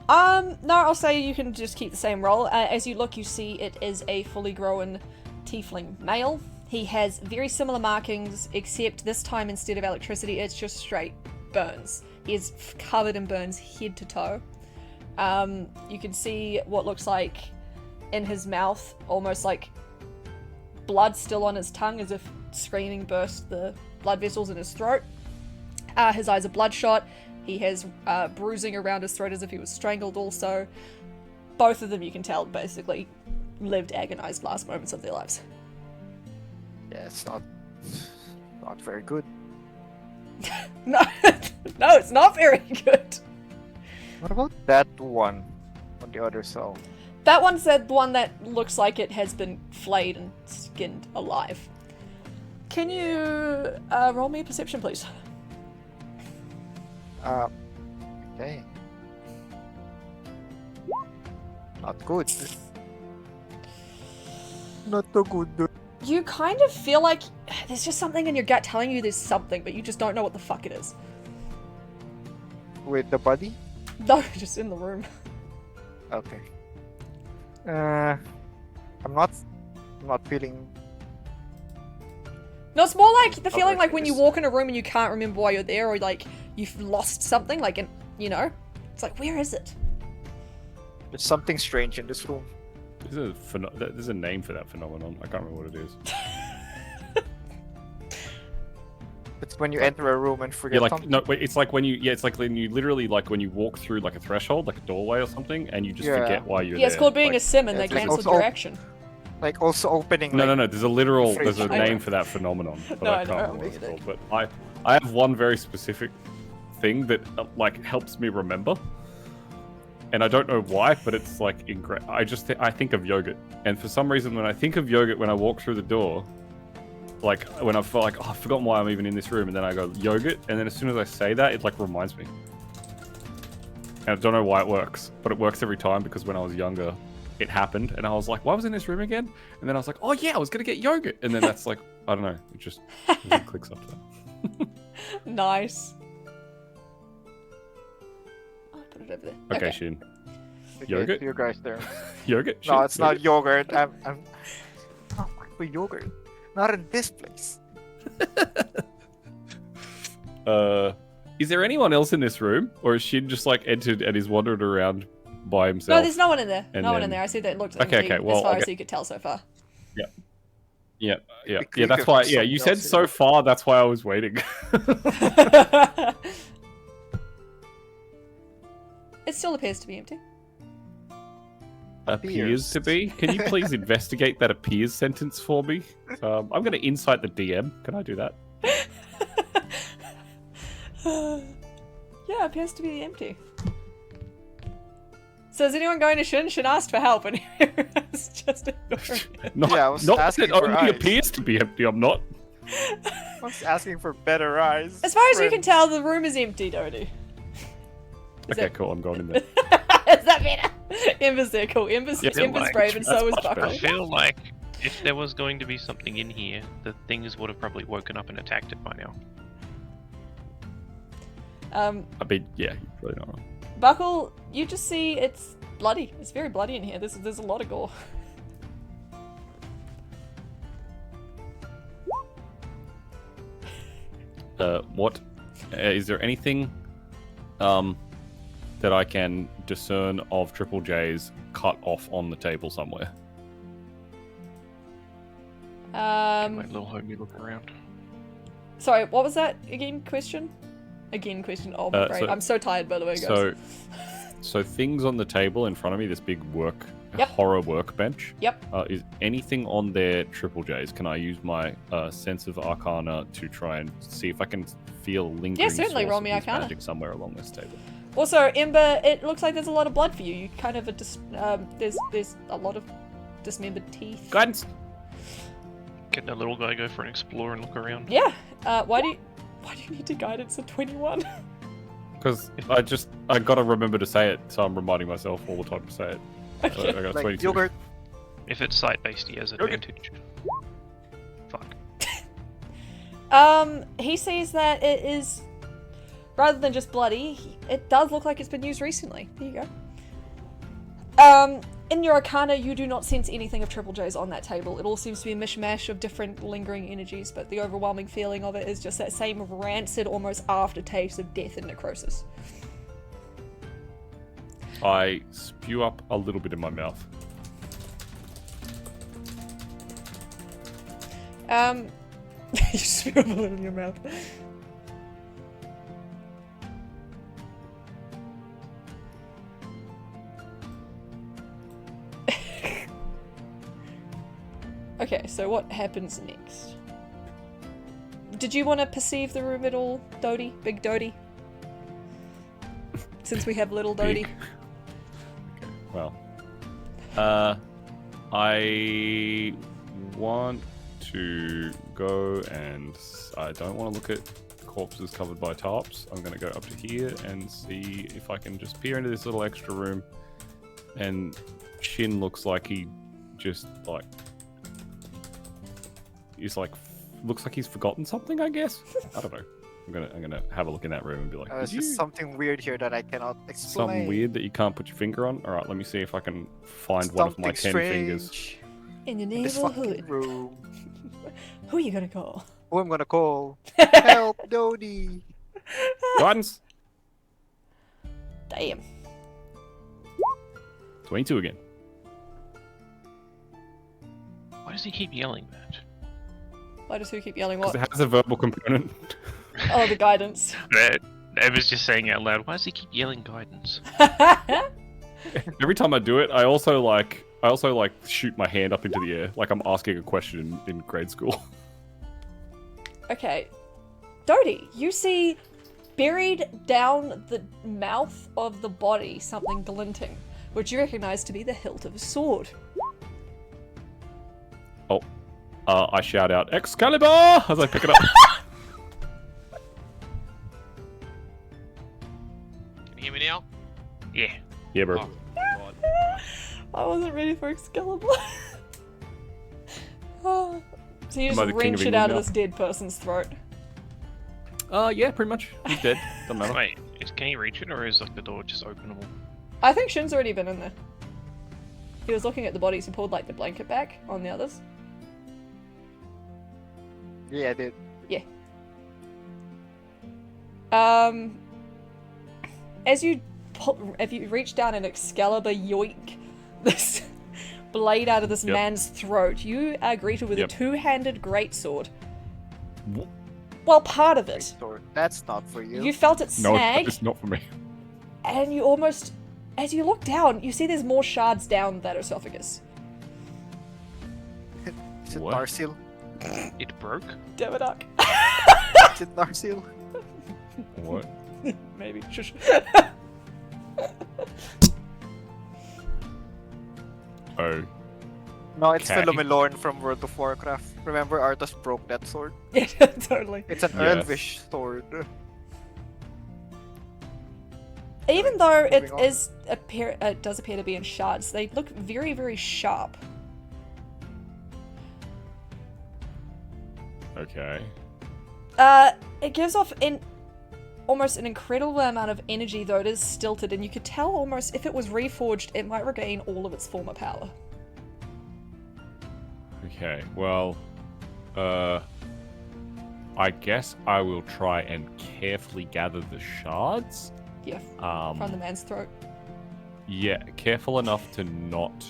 Speaker 1: No, I'll say you can just keep the same roll. As you look, you see it is a fully grown tiefling male. He has very similar markings, except this time instead of electricity, it's just straight burns. He is covered in burns head to toe. You can see what looks like in his mouth, almost like blood still on his tongue, as if screaming burst the blood vessels in his throat. His eyes are bloodshot. He has bruising around his throat as if he was strangled also. Both of them, you can tell, basically lived agonized last moments of their lives.
Speaker 5: Yeah, it's not very good.
Speaker 1: No, no, it's not very good.
Speaker 5: What about that one on the other cell?
Speaker 1: That one's the one that looks like it has been flayed and skinned alive. Can you roll me a perception, please?
Speaker 5: Okay. Not good. Not so good.
Speaker 1: You kind of feel like there's just something in your gut telling you there's something, but you just don't know what the fuck it is.
Speaker 5: With the body?
Speaker 1: No, just in the room.
Speaker 5: Okay. I'm not feeling.
Speaker 1: No, it's more like the feeling
Speaker 5: Okay,
Speaker 1: like when you
Speaker 5: this-
Speaker 1: walk in a room and you can't remember why you're there, or like you've lost something, like, you know? It's like, where is it?
Speaker 5: There's something strange in this room.
Speaker 4: There's a name for that phenomenon. I can't remember what it is.
Speaker 5: It's when you enter a room and
Speaker 4: Yeah,
Speaker 5: forget
Speaker 4: like
Speaker 5: something.
Speaker 4: no, wait, it's like when you literally like when you walk through like a threshold, like a doorway or something, and you just
Speaker 5: Yeah.
Speaker 4: forget why you're
Speaker 1: Yeah, it's
Speaker 4: there.
Speaker 1: called being
Speaker 4: like,
Speaker 1: a sim and
Speaker 5: yeah,
Speaker 1: they
Speaker 5: it's like
Speaker 1: cancelled
Speaker 5: also-
Speaker 1: your action.
Speaker 5: Like also opening.
Speaker 4: No,
Speaker 5: like,
Speaker 4: no. There's a
Speaker 5: fridge.
Speaker 4: there's a
Speaker 1: I
Speaker 4: name
Speaker 1: know.
Speaker 4: for that phenomenon, but
Speaker 1: No,
Speaker 4: I
Speaker 1: I
Speaker 4: can't
Speaker 1: know,
Speaker 4: remember
Speaker 1: I'm
Speaker 4: what it's
Speaker 1: being a
Speaker 4: called. But I have one very specific thing that like helps me remember, and I don't know why, but it's like I think of yogurt, and for some reason when I think of yogurt when I walk through the door, like when I feel like I've forgotten why I'm even in this room, and then I go yogurt, and then as soon as I say that, it like reminds me. And I don't know why it works, but it works every time because when I was younger, it happened, and I was like, why was I in this room again? And then I was like, oh yeah, I was gonna get yogurt, and then that's like, I don't know, it clicks after that.
Speaker 1: Nice. I'll put it over there.
Speaker 4: Okay, Shin.
Speaker 5: Okay,
Speaker 4: Yogurt?
Speaker 5: You guys there.
Speaker 4: Yogurt?
Speaker 5: No,
Speaker 4: Shin?
Speaker 5: it's not yogurt. I'm not for yogurt. Not in this place.
Speaker 4: Is there anyone else in this room, or is Shin just like entered and is wandered around by himself?
Speaker 1: No, there's no one in there.
Speaker 4: And
Speaker 1: No one in
Speaker 4: then-
Speaker 1: there. I said that it looked
Speaker 4: Okay,
Speaker 1: empty
Speaker 4: okay, well,
Speaker 1: as far
Speaker 4: okay.
Speaker 1: as you could tell so far.
Speaker 4: Yeah.
Speaker 5: creek
Speaker 4: That's
Speaker 5: of
Speaker 4: why. Yeah,
Speaker 5: something
Speaker 4: you said
Speaker 5: else
Speaker 4: so
Speaker 5: here.
Speaker 4: far. That's why I was waiting.
Speaker 1: It still appears to be empty.
Speaker 4: Appears to be. Can you please investigate that appears sentence for me? I'm going to insight the DM. Can I do that?
Speaker 1: Yeah, it appears to be empty. So is anyone going to Shin? Shin asked for help and it's just ignoring it.
Speaker 4: Not,
Speaker 5: Yeah, I was
Speaker 4: not that
Speaker 5: asking
Speaker 4: it
Speaker 5: for
Speaker 4: only
Speaker 5: eyes.
Speaker 4: appears to be empty. I'm not.
Speaker 5: I was asking for better eyes.
Speaker 1: As far as you can
Speaker 5: friends.
Speaker 1: tell, the room is empty, Dodie. Is
Speaker 4: Okay,
Speaker 1: it-
Speaker 4: cool. I'm going in there.
Speaker 1: Is that better? Ember's there, cool. Ember's,
Speaker 4: Yeah,
Speaker 1: Ember's
Speaker 3: like,
Speaker 1: brave and so is
Speaker 4: that's much
Speaker 1: Buckle.
Speaker 3: I feel like if there was going to be something in here, the things would have probably woken up and attacked it by now.
Speaker 4: I mean, yeah, you're really not wrong.
Speaker 1: Buckle, you just see it's bloody. It's very bloody in here. There's a lot of gore.
Speaker 4: What? Is there anything that I can discern of Triple J's cut off on the table somewhere?
Speaker 3: My little homie look around.
Speaker 1: Sorry, what was that again? Question? Again, question. Oh, my brain.
Speaker 4: so-
Speaker 1: I'm so tired, by the way, guys.
Speaker 4: So things on the table in front of me, this big work
Speaker 1: Yep.
Speaker 4: horror workbench.
Speaker 1: Yep.
Speaker 4: Is anything on there Triple J's? Can I use my sense of Arcana to try and see if I can feel lingering
Speaker 1: certainly,
Speaker 4: source
Speaker 1: roll
Speaker 4: of
Speaker 1: me
Speaker 4: his
Speaker 1: Arcana.
Speaker 4: magic somewhere along this table?
Speaker 1: Also, Ember, it looks like there's a lot of blood for you. You kind of there's a lot of dismembered teeth.
Speaker 4: Guidance.
Speaker 3: Can the little guy go for an explore and look around?
Speaker 1: Yeah. Why do you need to guidance at 21?
Speaker 4: Because I gotta remember to say it, so I'm reminding myself all the time to say it.
Speaker 1: Okay.
Speaker 4: I got
Speaker 5: Like
Speaker 4: 22.
Speaker 5: yogurt.
Speaker 3: If it's sight-based, he has advantage. Fuck.
Speaker 1: He sees that it is, rather than just bloody, it does look like it's been used recently. There you go. In your Arcana, you do not sense anything of Triple J's on that table. It all seems to be a mishmash of different lingering energies, but the overwhelming feeling of it is just that same rancid, almost aftertaste of death and necrosis.
Speaker 4: I spew up a little bit in my mouth.
Speaker 1: You spew up a little in your mouth. Okay, so what happens next? Did you want to perceive the room at all, Dodie? Big Dodie? Since we have little Dodie.
Speaker 4: Okay, well. I want to go and I don't want to look at corpses covered by tarps. I'm going to go up to here and see if I can just peer into this little extra room. And Shin looks like he just like... He's like... Looks like he's forgotten something, I guess? I don't know. I'm gonna have a look in that room and be like,
Speaker 5: There's just something weird here that I cannot explain.
Speaker 4: something weird that you can't put your finger on? Alright, let me see if I can find one of my 10 fingers.
Speaker 1: In your
Speaker 5: In this fucking
Speaker 1: neighborhood.
Speaker 5: room.
Speaker 1: Who are you gonna call?
Speaker 5: Who I'm gonna call? Help, Dodie.
Speaker 4: Guidance!
Speaker 1: Damn.
Speaker 4: 22 again.
Speaker 3: Why does he keep yelling that?
Speaker 1: Why does who keep yelling
Speaker 4: Because
Speaker 1: what?
Speaker 4: it has a verbal component.
Speaker 1: Oh, the guidance.
Speaker 3: Emma's just saying out loud, why does he keep yelling guidance?
Speaker 4: Every time I do it, I also like shoot my hand up into the air, like I'm asking a question in grade school.
Speaker 1: Okay. Dodie, you see buried down the mouth of the body something glinting, which you recognize to be the hilt of a sword.
Speaker 4: I shout out, Excalibur! As I pick it up.
Speaker 6: Can you hear me now?
Speaker 3: Yeah.
Speaker 4: Yeah, bro.
Speaker 6: Oh, God.
Speaker 1: I wasn't ready for Excalibur. Oh. So you
Speaker 4: Am I
Speaker 1: just
Speaker 4: the king of
Speaker 1: wrench it
Speaker 4: England
Speaker 1: out of
Speaker 4: now?
Speaker 1: this dead person's throat.
Speaker 4: Yeah, pretty much. He's dead. Doesn't matter.
Speaker 3: Wait, can he reach it, or is like the door just openable?
Speaker 1: I think Shin's already been in there. He was looking at the bodies, he pulled like the blanket back on the others.
Speaker 5: Yeah, I did.
Speaker 1: As you if you reach down and Excalibur yoink this blade out of this
Speaker 4: Yep.
Speaker 1: man's throat, you are greeted with
Speaker 4: Yep.
Speaker 1: a two-handed greatsword.
Speaker 4: Wh-
Speaker 1: Well, part of it.
Speaker 5: Sword. That's not for you.
Speaker 1: You felt it
Speaker 4: No,
Speaker 1: snag,
Speaker 4: it's not for me.
Speaker 1: and you almost, as you look down, you see there's more shards down that esophagus.
Speaker 5: Is it
Speaker 4: What?
Speaker 5: Narsil?
Speaker 3: It broke?
Speaker 1: Demoduck.
Speaker 5: Is it Narsil?
Speaker 4: What?
Speaker 1: Maybe. Shush.
Speaker 4: Oh.
Speaker 5: No, it's
Speaker 4: Okay.
Speaker 5: Philomilorn from World of Warcraft. Remember, Arthas broke that sword.
Speaker 1: Yeah, totally.
Speaker 5: It's an
Speaker 4: Yes.
Speaker 5: Elvish sword.
Speaker 1: Even though it
Speaker 5: Moving on.
Speaker 1: it does appear to be in shards, they look very, very sharp.
Speaker 4: Okay.
Speaker 1: It gives off almost an incredible amount of energy, though it is stilted, and you could tell almost if it was reforged, it might regain all of its former power.
Speaker 4: Okay, well, I guess I will try and carefully gather the shards.
Speaker 1: Yeah, from the man's throat.
Speaker 4: Yeah, careful enough to not,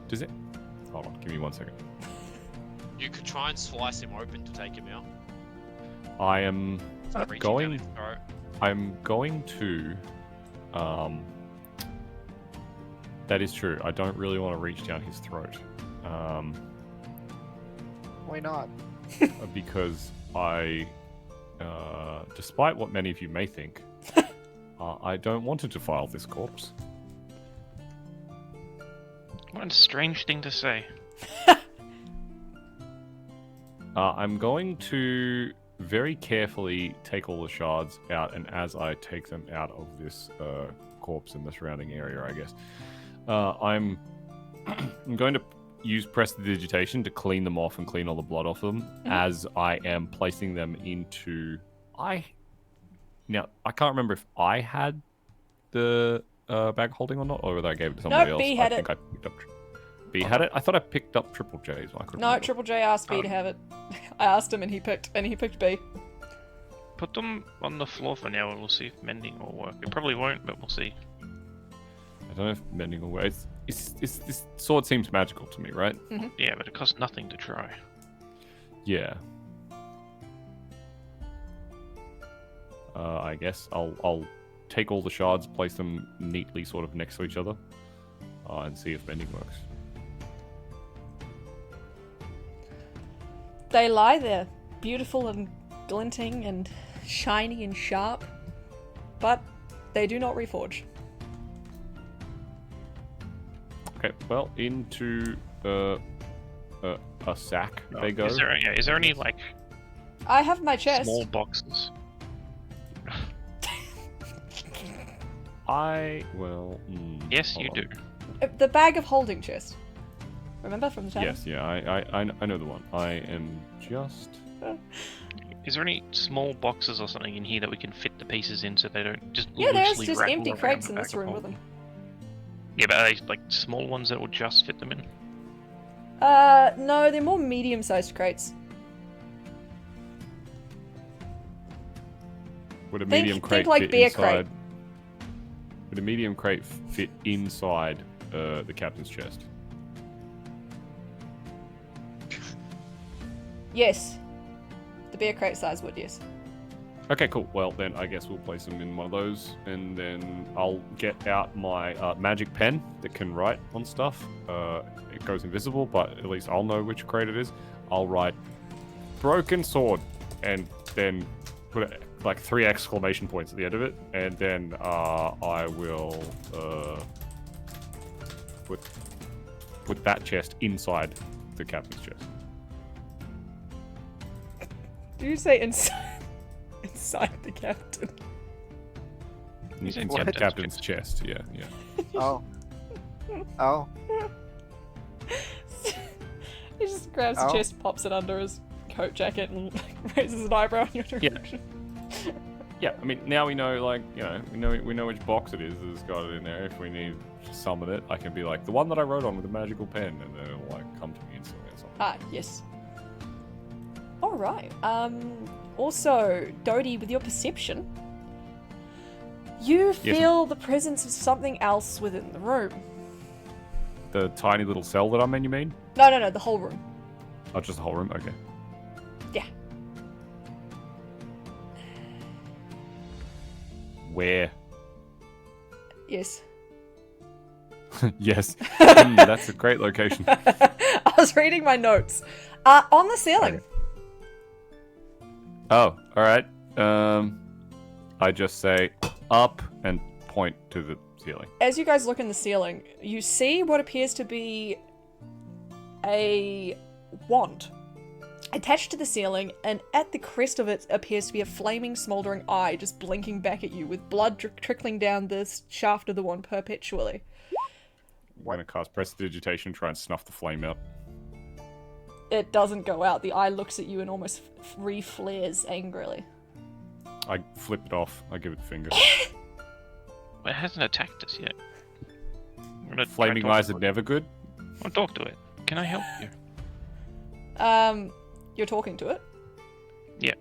Speaker 4: does it? Hold on, give me 1 second.
Speaker 6: You could try and slice him open to take him out.
Speaker 4: I am
Speaker 6: Reaching down
Speaker 4: going,
Speaker 6: his throat.
Speaker 4: I'm going to, That is true. I don't really want to reach down his throat.
Speaker 5: Why not?
Speaker 4: Because despite what many of you may think, I don't want to defile this corpse.
Speaker 3: What a strange thing to say.
Speaker 4: I'm going to very carefully take all the shards out, and as I take them out of this corpse in the surrounding area, I guess, I'm going to use prestidigitation to clean them off and clean all the blood off them as I am placing them into... Now, I can't remember if I had the bag holding or not, or whether I gave it to somebody else.
Speaker 1: B had it.
Speaker 4: I picked up... B had it? I thought I picked up Triple J's. I couldn't
Speaker 1: No,
Speaker 4: remember.
Speaker 1: Triple J asked B to have it. I asked him and he picked B.
Speaker 3: Put them on the floor for now and we'll see if mending will work. It probably won't, but we'll see.
Speaker 4: I don't know if mending will work. This sword seems magical to me, right?
Speaker 3: Yeah, but it costs nothing to try.
Speaker 4: Yeah. I guess I'll take all the shards, place them neatly sort of next to each other, and see if mending works.
Speaker 1: They lie there, beautiful and glinting and shiny and sharp, but they do not reforge.
Speaker 4: Okay, well, into a sack they go.
Speaker 3: Is there any like
Speaker 1: I have my chest.
Speaker 3: small boxes? Yes, you do.
Speaker 1: The bag of holding chest. Remember from the time?
Speaker 4: Yes, yeah, I know the one. I am just...
Speaker 3: Is there any small boxes or something in here that we can fit the pieces in so they don't just
Speaker 1: Yeah, there's
Speaker 3: loosely
Speaker 1: just
Speaker 3: rattle
Speaker 1: empty
Speaker 3: around
Speaker 1: crates
Speaker 3: the
Speaker 1: in
Speaker 3: back
Speaker 1: this
Speaker 3: of
Speaker 1: room
Speaker 3: the
Speaker 1: with them.
Speaker 3: Yeah, but are they like small ones that will just fit them in?
Speaker 1: No, they're more medium-sized crates.
Speaker 4: Would a
Speaker 1: Think-
Speaker 4: medium
Speaker 1: think
Speaker 4: crate
Speaker 1: like
Speaker 4: fit
Speaker 1: beer
Speaker 4: inside...
Speaker 1: crate.
Speaker 4: Would a medium crate fit inside the captain's chest?
Speaker 1: Yes. The beer crate size would, yes.
Speaker 4: Okay, cool. Well, then I guess we'll place them in one of those, and then I'll get out my magic pen that can write on stuff. It goes invisible, but at least I'll know which crate it is. I'll write broken sword, and then put like 3 exclamation points at the end of it, and then I will put that chest inside the captain's chest.
Speaker 1: Did you say inside the captain?
Speaker 4: Inside the captain's chest, yeah.
Speaker 5: Oh. Oh.
Speaker 1: He just grabs the chest, pops it under his coat jacket, and raises an eyebrow in your direction.
Speaker 4: Yeah, I mean, now we know, like, you know, we know which box it is that's got it in there. If we need to summon it, I can be like, the one that I wrote on with the magical pen, and then it'll, like, come to me instantly or something.
Speaker 1: Ah, yes. Alright, also, Dodie, with your perception, you feel the presence of something else within the room.
Speaker 4: The tiny little cell that I'm in, you mean?
Speaker 1: No, the whole room.
Speaker 4: Oh, just the whole room? Okay.
Speaker 1: Yeah.
Speaker 4: Where?
Speaker 1: Yes.
Speaker 4: Yes. That's a great location.
Speaker 1: I was reading my notes. On the ceiling.
Speaker 4: Okay. Oh, alright. I just say up and point to the ceiling.
Speaker 1: As you guys look in the ceiling, you see what appears to be a wand attached to the ceiling, and at the crest of it appears to be a flaming, smouldering eye just blinking back at you with blood trickling down the shaft of the wand perpetually.
Speaker 4: I'm going to cast Prestidigitation, try and snuff the flame out.
Speaker 1: It doesn't go out. The eye looks at you and almost re-flares angrily.
Speaker 4: I flip it off. I give it the finger.
Speaker 3: It hasn't attacked us yet.
Speaker 4: Flaming eyes are never good.
Speaker 3: I'll talk to it. Can I help you?
Speaker 1: You're talking to it?
Speaker 3: Yeah.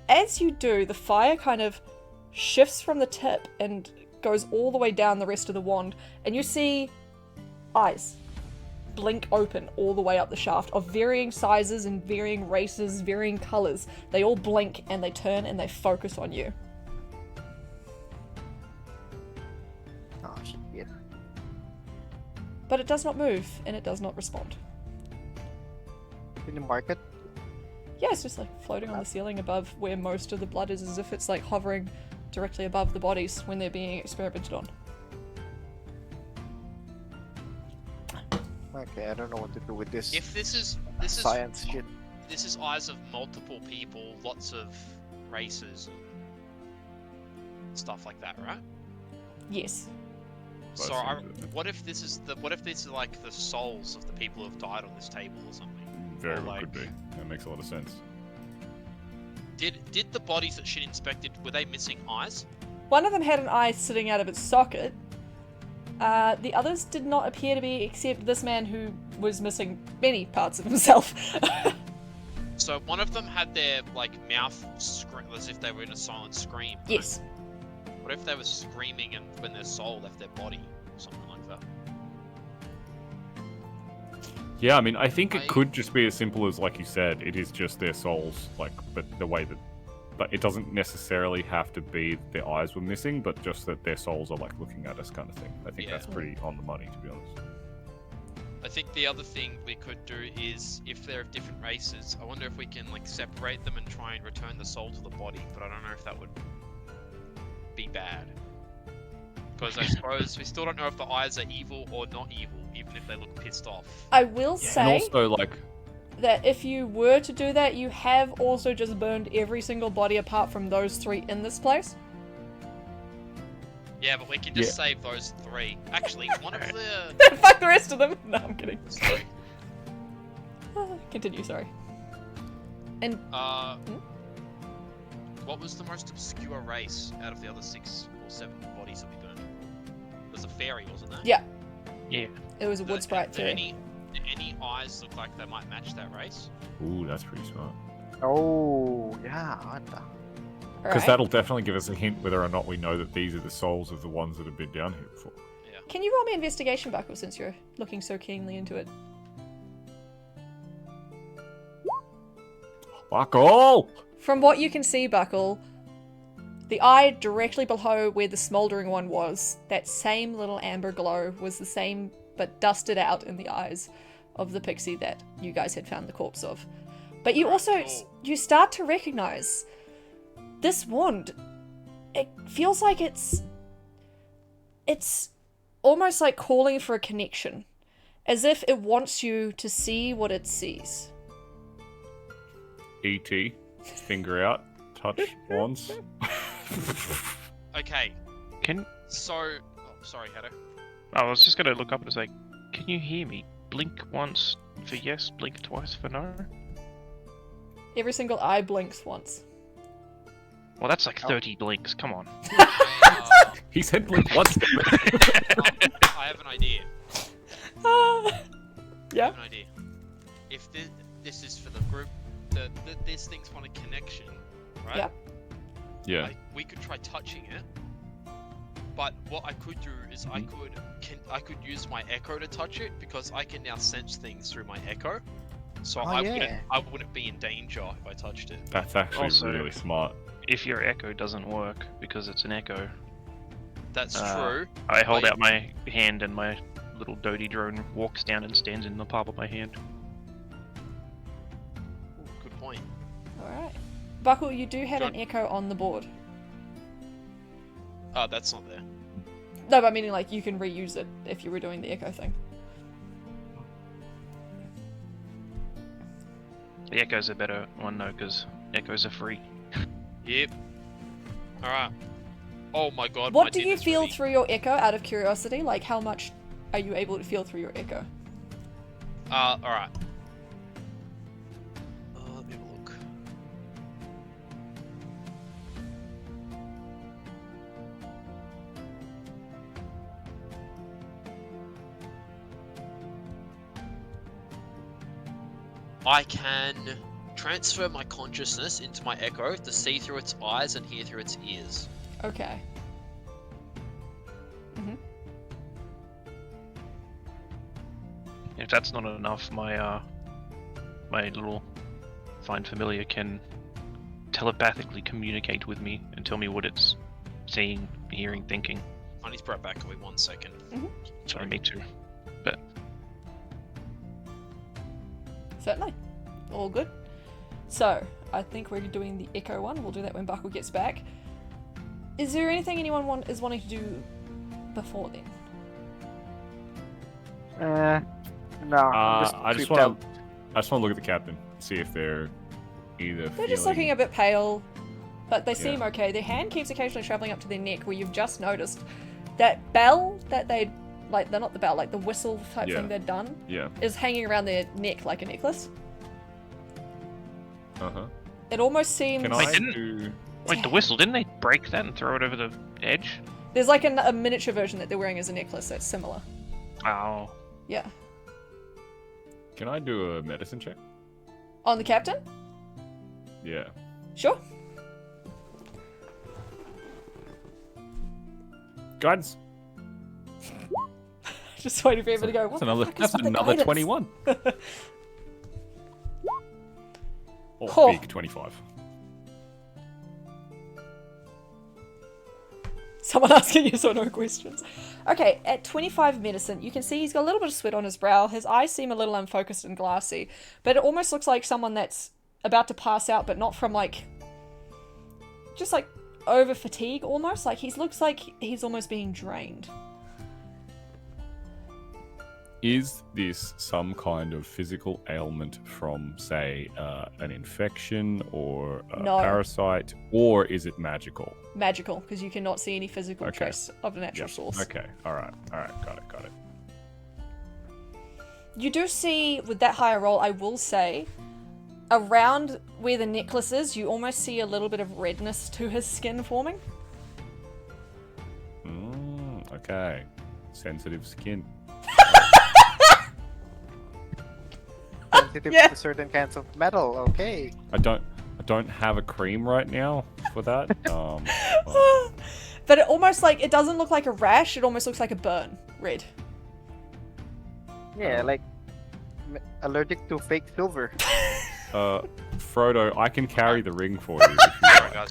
Speaker 1: As you do, the fire kind of shifts from the tip and goes all the way down the rest of the wand, and you see eyes blink open all the way up the shaft of varying sizes and varying races, varying colors. They all blink and they turn and they focus on you. but it does not move and it does not respond.
Speaker 5: Can you mark it?
Speaker 1: Yeah, it's just like floating on the ceiling above where most of the blood is, as if it's like hovering directly above the bodies when they're being experimented on.
Speaker 5: Okay, I don't know what to do with this.
Speaker 6: If this is
Speaker 5: science shit.
Speaker 6: This is eyes of multiple people, lots of races, and stuff like that, right?
Speaker 1: Yes.
Speaker 6: So,
Speaker 4: Well,
Speaker 6: what if these are like the souls of the people who have died on this table or something?
Speaker 4: Very
Speaker 6: Or
Speaker 4: well
Speaker 6: like,
Speaker 4: could be. That makes a lot of sense.
Speaker 6: Did the bodies that shit inspected, were they missing eyes?
Speaker 1: One of them had an eye sitting out of its socket. The others did not appear to be, except this man who was missing many parts of himself.
Speaker 6: So one of them had their like mouth as if they were in a silent scream. Right?
Speaker 1: Yes.
Speaker 6: What if they were screaming and when their soul left their body or something like that?
Speaker 4: Yeah, I mean, I think it
Speaker 6: I-
Speaker 4: could just be as simple as, like you said, it is just their souls, like, but the way that, but it doesn't necessarily have to be that their eyes were missing, but just that their souls are, like, looking at us kind of thing. I think
Speaker 6: Yeah.
Speaker 4: that's pretty on the money, to be honest.
Speaker 6: I think the other thing we could do is, if they're of different races, I wonder if we can like separate them and try and return the soul to the body, but I don't know if that would be bad. Because I suppose we still don't know if the eyes are evil or not evil, even if they look pissed off.
Speaker 1: I will
Speaker 4: And
Speaker 1: say
Speaker 4: also, like,
Speaker 1: that if you were to do that, you have also just burned every single body apart from those 3 in this place.
Speaker 6: Yeah, but we can just save those 3. Actually, one of the...
Speaker 1: Fuck the rest of them! No, I'm kidding.
Speaker 6: Sorry.
Speaker 1: Continue, sorry. And
Speaker 6: What was the most obscure race out of the other 6 or 7 bodies that we burned? It was a fairy, wasn't it?
Speaker 1: yeah,
Speaker 3: Yeah.
Speaker 1: it was a wood sprite
Speaker 6: Do
Speaker 1: too.
Speaker 6: any eyes look like they might match that race?
Speaker 4: ooh, that's pretty smart.
Speaker 5: Oh, yeah. What the?
Speaker 4: Because
Speaker 1: Alright.
Speaker 4: that'll definitely give us a hint whether or not we know that these are the souls of the ones that have been down here before.
Speaker 1: Can you roll me investigation, Buckle, since you're looking so keenly into it?
Speaker 4: Buckle!
Speaker 1: From what you can see, Buckle, the eye directly below where the smouldering one was, that same little amber glow was the same but dusted out in the eyes of the pixie that you guys had found the corpse of. But you also, you start to recognize this wand. It feels like it's almost like calling for a connection, as if it wants you to see what it sees.
Speaker 4: E.T. Finger out. Touch wands.
Speaker 6: Okay,
Speaker 3: Can
Speaker 6: so... Oh, sorry, Hato.
Speaker 3: I was just gonna look up and say, can you hear me? Blink once for yes, blink twice for no.
Speaker 1: Every single eye blinks once.
Speaker 3: Well, that's like 30 blinks. Come on.
Speaker 4: He said blink once.
Speaker 6: I have an idea. I
Speaker 1: Yeah.
Speaker 6: have an idea. If this is for the group, these things want a connection, right?
Speaker 1: Yeah.
Speaker 4: Yeah.
Speaker 6: Like, we could try touching it, but what I could do is I could use my echo to touch it, because I can now sense things through my echo. So I wouldn't be in danger if I touched it.
Speaker 4: That's actually
Speaker 3: Also-
Speaker 4: really smart.
Speaker 3: If your echo doesn't work because it's an echo,
Speaker 6: That's true.
Speaker 3: I hold
Speaker 6: But-
Speaker 3: out my hand and my little doty drone walks down and stands in the palm of my hand.
Speaker 6: Good point.
Speaker 1: Alright. Buckle, you do have an
Speaker 6: John-
Speaker 1: echo on the board.
Speaker 6: Oh, that's not there.
Speaker 1: No, but meaning like you can reuse it if you were doing the echo thing.
Speaker 3: The echo's a better one though, because echoes are free.
Speaker 6: Yep. Alright. Oh my god.
Speaker 1: What
Speaker 6: my
Speaker 1: do you
Speaker 6: dinner's
Speaker 1: feel
Speaker 6: ready.
Speaker 1: through your echo out of curiosity? Like how much are you able to feel through your echo?
Speaker 6: Alright. Let me have a look. I can transfer my consciousness into my echo to see through its eyes and hear through its ears.
Speaker 1: Okay.
Speaker 3: If that's not enough, my my little find familiar can telepathically communicate with me and tell me what it's seeing, hearing, thinking.
Speaker 6: I need to be right back. Give me 1 second.
Speaker 3: Sorry, me too. But
Speaker 1: Certainly. All good. So, I think we're doing the Echo one. We'll do that when Buckle gets back. Is there anything anyone is wanting to do before then?
Speaker 5: No.
Speaker 4: I just want to look at the captain, see if they're either.
Speaker 1: They're just looking a bit pale, but they seem
Speaker 4: Yeah.
Speaker 1: okay. Their hand keeps occasionally traveling up to their neck, where you've just noticed that bell that they like. They're not the bell, like the whistle type
Speaker 4: Yeah.
Speaker 1: thing they'd done
Speaker 4: Yeah.
Speaker 1: is hanging around their neck like a necklace.
Speaker 4: Uh-huh.
Speaker 1: It almost seems.
Speaker 4: Can
Speaker 3: Wait,
Speaker 4: I
Speaker 3: didn't-
Speaker 4: do...
Speaker 3: Wait, the whistle, didn't they break that and throw it over the edge?
Speaker 1: There's like a miniature version that they're wearing as a necklace that's similar.
Speaker 3: Oh.
Speaker 1: Yeah.
Speaker 4: Can I do a medicine check?
Speaker 1: On the captain?
Speaker 4: Yeah.
Speaker 1: Sure.
Speaker 4: Guidance.
Speaker 1: Just waiting for everybody to go. What
Speaker 4: That's
Speaker 1: the
Speaker 4: another.
Speaker 1: fuck is
Speaker 4: That's
Speaker 1: with the
Speaker 4: another
Speaker 1: guidance?
Speaker 4: 21. Oh,
Speaker 1: Oh.
Speaker 4: big 25.
Speaker 1: Someone asking yes or no questions. Okay, at 25 medicine, you can see he's got a little bit of sweat on his brow. His eyes seem a little unfocused and glassy, but it almost looks like someone that's about to pass out, but not from like, just like over fatigue almost. Like looks like he's almost being drained.
Speaker 4: Is this some kind of physical ailment from, say, an infection or a
Speaker 1: No.
Speaker 4: parasite, or is it magical?
Speaker 1: Magical, because you cannot see any physical
Speaker 4: Okay.
Speaker 1: trace of a natural
Speaker 4: Yep.
Speaker 1: source.
Speaker 4: Okay. All right. Got it.
Speaker 1: You do see, with that higher roll, I will say, around where the necklace is, you almost see a little bit of redness to his skin forming.
Speaker 4: Okay. Sensitive skin.
Speaker 5: Sensitive
Speaker 1: Yeah.
Speaker 5: to certain kinds of metal. Okay.
Speaker 4: I don't have a cream right now for that.
Speaker 1: But it almost like, it doesn't look like a rash, it almost looks like a burn. Red.
Speaker 5: Yeah, like allergic to fake silver.
Speaker 4: Frodo, I can carry the ring for you if you
Speaker 6: Alright,
Speaker 4: like.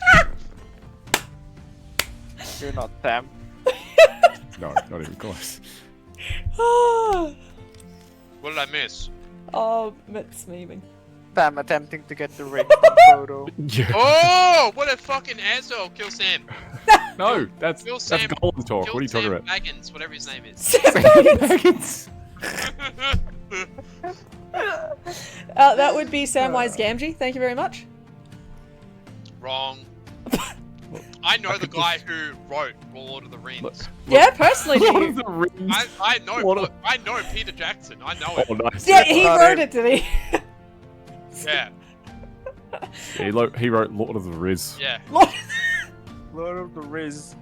Speaker 6: guys.
Speaker 5: You're not Sam.
Speaker 4: No, not even close.
Speaker 1: Oh,
Speaker 6: What did I miss?
Speaker 1: it's memeing.
Speaker 5: Sam attempting to get the ring from Frodo.
Speaker 4: Yeah.
Speaker 6: Oh, what a fucking asshole! Kill Sam.
Speaker 4: No, that's
Speaker 6: Kill Sam.
Speaker 4: golden talk.
Speaker 6: Kill
Speaker 4: What are you talking
Speaker 6: Sam
Speaker 4: about?
Speaker 6: Baggins, whatever his name is.
Speaker 4: Baggins.
Speaker 1: That would be Samwise Gamgee, thank you very much.
Speaker 6: Wrong. I know the guy who wrote Lord of the Rings.
Speaker 4: Look.
Speaker 1: Yeah, personally do
Speaker 4: Lord
Speaker 1: you?
Speaker 4: of the Rings.
Speaker 6: I know.
Speaker 4: What a-
Speaker 6: I know Peter Jackson. I know it.
Speaker 4: Oh, nice.
Speaker 1: Yeah, he
Speaker 5: Got
Speaker 1: wrote
Speaker 5: it.
Speaker 1: it, did he?
Speaker 6: Yeah.
Speaker 4: Yeah, he wrote Lord of the Riz.
Speaker 6: Yeah.
Speaker 5: Lord of the Riz.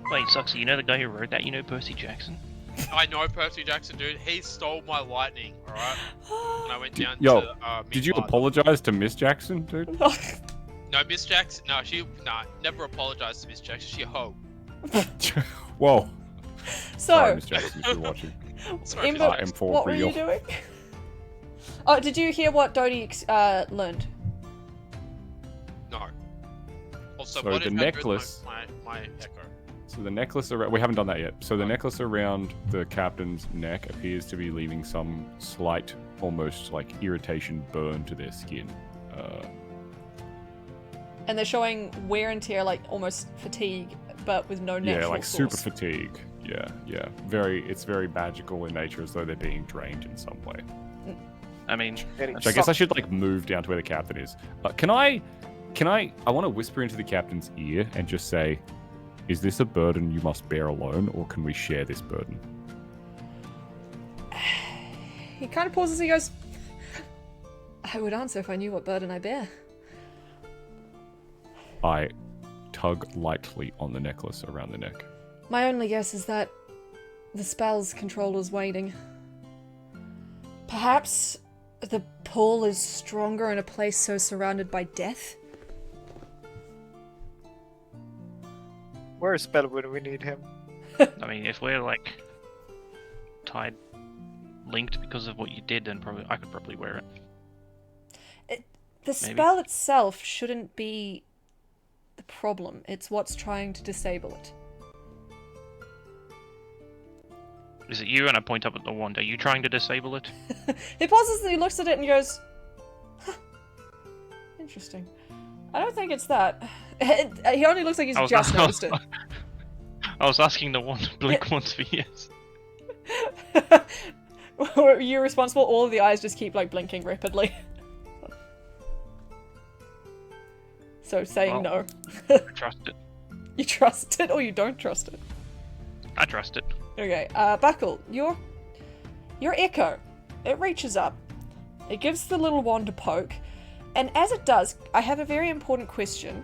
Speaker 3: Wait, Suxy, you know the guy who wrote that? You know Percy Jackson?
Speaker 6: I know Percy Jackson, dude. He stole my lightning. All right. When I went down
Speaker 4: Yo,
Speaker 6: to
Speaker 4: Did you
Speaker 6: Midgard.
Speaker 4: apologize to Miss Jackson, dude?
Speaker 6: No, Miss Jackson. No, never apologized to Miss Jackson. She a hoe.
Speaker 4: Whoa. Sorry,
Speaker 1: So,
Speaker 4: Miss Jackson, if you're watching.
Speaker 6: Sorry, Miss
Speaker 1: Ember,
Speaker 6: Jackson.
Speaker 4: M4
Speaker 1: what
Speaker 4: for
Speaker 1: were
Speaker 4: you.
Speaker 1: you doing? Oh, did you hear what Dodie learned?
Speaker 6: No. Also,
Speaker 4: So
Speaker 6: what
Speaker 4: the
Speaker 6: did I do with
Speaker 4: necklace-
Speaker 6: my echo?
Speaker 4: So the necklace around... We haven't done that yet. So the necklace around the captain's neck appears to be leaving some slight, almost like irritation burn to their skin.
Speaker 1: And they're showing wear and tear, like almost fatigue, but with no natural
Speaker 4: Yeah, like
Speaker 1: source.
Speaker 4: super fatigue. Yeah. It's very magical in nature, as though they're being drained in some way.
Speaker 3: I mean,
Speaker 4: Which I guess I should like move down to where the captain is. Can I want to whisper into the captain's ear and just say, is this a burden you must bear alone, or can we share this burden?
Speaker 1: He kind of pauses and he goes, I would answer if I knew what burden I bear.
Speaker 4: I tug lightly on the necklace around the neck.
Speaker 1: My only guess is that the spell's control is waning. Perhaps the pull is stronger in a place so surrounded by death?
Speaker 5: Where's Spell when we need him?
Speaker 3: I mean, if we're like linked because of what you did, then probably I could probably wear it.
Speaker 1: The spell itself shouldn't be the problem. It's what's trying to disable it.
Speaker 3: Is it you? And I point up at the wand. Are you trying to disable it?
Speaker 1: He pauses and he looks at it and goes, huh, interesting. I don't think it's that. He only looks like he's just noticed it.
Speaker 3: I was asking the wand to blink once for yes.
Speaker 1: Were you responsible? All of the eyes just keep like blinking rapidly. So saying no.
Speaker 3: I trust it.
Speaker 1: You trust it or you don't trust it?
Speaker 3: I trust it.
Speaker 1: Okay, Buckle, your echo, it reaches up. It gives the little wand a poke, and as it does, I have a very important question.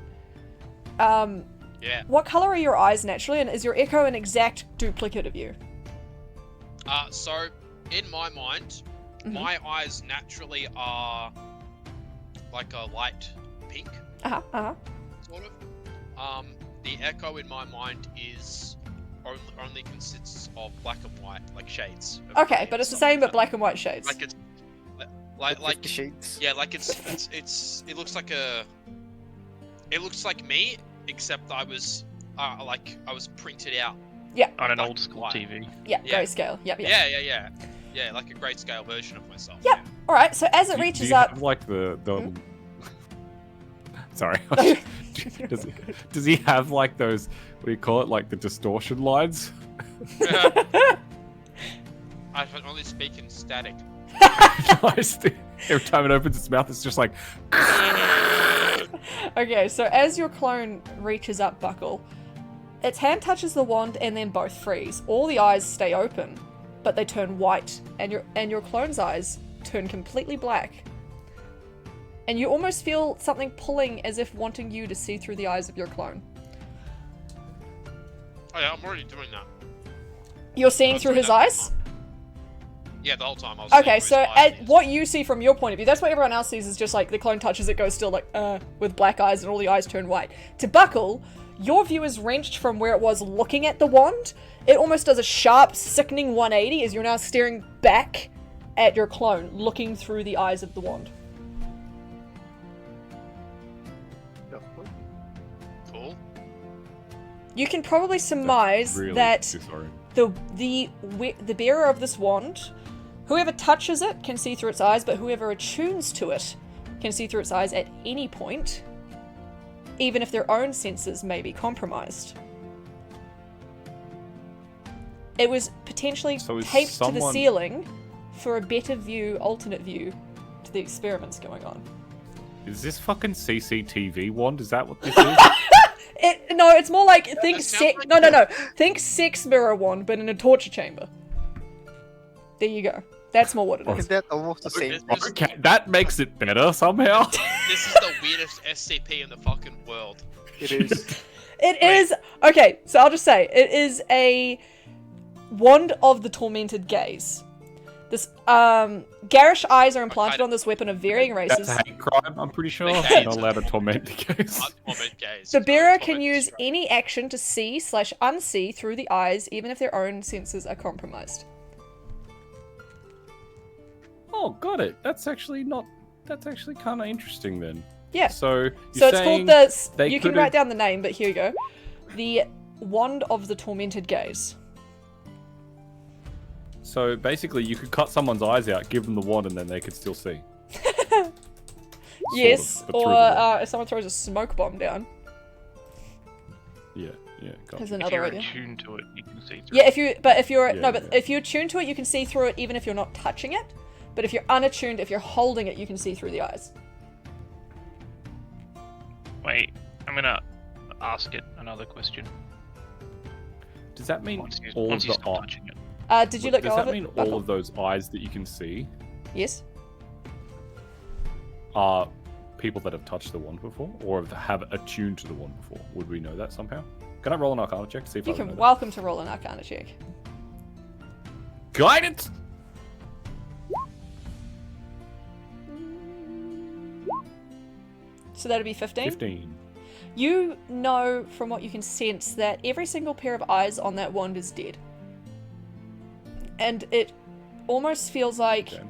Speaker 6: Yeah.
Speaker 1: What color are your eyes naturally, and is your echo an exact duplicate of you?
Speaker 6: So, in my mind, my eyes naturally are like a light pink, sort of. The echo in my mind is only consists of black and white, like shades.
Speaker 1: Okay, but it's the same but black and white shades.
Speaker 6: Like it's like
Speaker 5: shades.
Speaker 6: yeah, like it looks like it looks like me, except I was printed out.
Speaker 1: Yeah.
Speaker 3: On an
Speaker 6: Black
Speaker 3: old school
Speaker 6: and white.
Speaker 3: TV.
Speaker 1: Yeah,
Speaker 6: Yeah.
Speaker 1: grayscale. Yep.
Speaker 6: Yeah, like a grayscale version of myself.
Speaker 1: Yep. All right. So as it
Speaker 4: Do
Speaker 1: reaches
Speaker 4: you
Speaker 1: up,
Speaker 4: have, like the Sorry. Does he have like those? What do you call it? Like the distortion lines?
Speaker 6: I can only speak in static.
Speaker 4: Nice. Every time it opens its mouth, it's just like.
Speaker 1: okay. So as your clone reaches up, Buckle, its hand touches the wand and then both freeze. All the eyes stay open, but they turn white, and your clone's eyes turn completely black. And you almost feel something pulling as if wanting you to see through the eyes of your clone.
Speaker 6: Oh yeah, I'm already doing that.
Speaker 1: You're seeing
Speaker 6: I'm
Speaker 1: through
Speaker 6: doing
Speaker 1: his
Speaker 6: that the whole
Speaker 1: eyes?
Speaker 6: time. Yeah, the whole time I was.
Speaker 1: Okay,
Speaker 6: seeing
Speaker 1: so
Speaker 6: through his eyes.
Speaker 1: what you see from your point of view, that's what everyone else sees, is just like the clone touches it, goes still like, with black eyes, and all the eyes turn white. To Buckle, your view is wrenched from where it was looking at the wand. It almost does a sharp, sickening 180 as you're now staring back at your clone, looking through the eyes of the wand.
Speaker 6: Cool.
Speaker 1: You can probably surmise
Speaker 4: Really
Speaker 1: that
Speaker 4: disorienting.
Speaker 1: the bearer of this wand, whoever touches it can see through its eyes, but whoever attunes to it can see through its eyes at any point, even if their own senses may be compromised. It was potentially
Speaker 4: So is
Speaker 1: taped to the
Speaker 4: someone-
Speaker 1: ceiling for a better view, alternate view, to the experiments going on.
Speaker 4: Is this fucking CCTV wand? Is that what this is?
Speaker 1: No, it's more like think
Speaker 6: that sounds like
Speaker 1: no. Think sex mirror wand, but in a torture chamber. There you go. That's more what it
Speaker 5: Is
Speaker 1: is.
Speaker 5: that almost the same?
Speaker 4: Okay, that makes it better somehow.
Speaker 6: This is the weirdest SCP in the fucking world.
Speaker 5: It is.
Speaker 1: It is okay. So I'll just say it is a wand of the tormented gaze. This garish eyes are implanted on this weapon of varying races.
Speaker 4: That's a hate crime, I'm pretty sure.
Speaker 6: Okay.
Speaker 4: You're not allowed to torment the case.
Speaker 6: Torment gaze.
Speaker 1: The
Speaker 6: No
Speaker 1: bearer
Speaker 6: torment
Speaker 1: can use
Speaker 6: distract.
Speaker 1: any action to see/unsee through the eyes, even if their own senses are compromised.
Speaker 4: Oh, got it. That's actually kind of interesting then.
Speaker 1: Yeah.
Speaker 4: So you're
Speaker 1: So it's
Speaker 4: saying
Speaker 1: called the.
Speaker 4: they
Speaker 1: You can
Speaker 4: could've-
Speaker 1: write down the name, but here you go. The wand of the tormented gaze.
Speaker 4: So basically, you could cut someone's eyes out, give them the wand, and then they could still see.
Speaker 1: Yes,
Speaker 4: but
Speaker 1: or
Speaker 4: through the
Speaker 1: if someone throws a smoke bomb down.
Speaker 4: Yeah, got
Speaker 1: There's
Speaker 4: you.
Speaker 3: If
Speaker 1: another
Speaker 3: you're
Speaker 1: idea.
Speaker 3: attuned to it, you can see through
Speaker 1: Yeah,
Speaker 3: it.
Speaker 1: if you're
Speaker 4: Yeah.
Speaker 1: if you're tuned to it, you can see through it even if you're not touching it. But if you're unattuned, if you're holding it, you can see through the eyes.
Speaker 3: Wait, I'm gonna ask it another question.
Speaker 4: Does that mean
Speaker 3: Once you,
Speaker 4: all
Speaker 3: once
Speaker 4: of
Speaker 3: you
Speaker 4: the
Speaker 3: stop touching it.
Speaker 1: Did you let
Speaker 4: Does
Speaker 1: go
Speaker 4: that
Speaker 1: of
Speaker 4: mean
Speaker 1: it?
Speaker 4: all
Speaker 1: Buckle?
Speaker 4: of those eyes that you can see
Speaker 1: Yes.
Speaker 4: are people that have touched the wand before, or have attuned to the wand before? Would we know that somehow? Can I roll an Arcana check to see if
Speaker 1: You
Speaker 4: I would know
Speaker 1: can
Speaker 4: that?
Speaker 1: welcome to roll an Arcana check.
Speaker 4: Guidance.
Speaker 1: So that'd be 15.
Speaker 4: 15.
Speaker 1: You know from what you can sense that every single pair of eyes on that wand is dead. And it almost feels like
Speaker 4: Okay.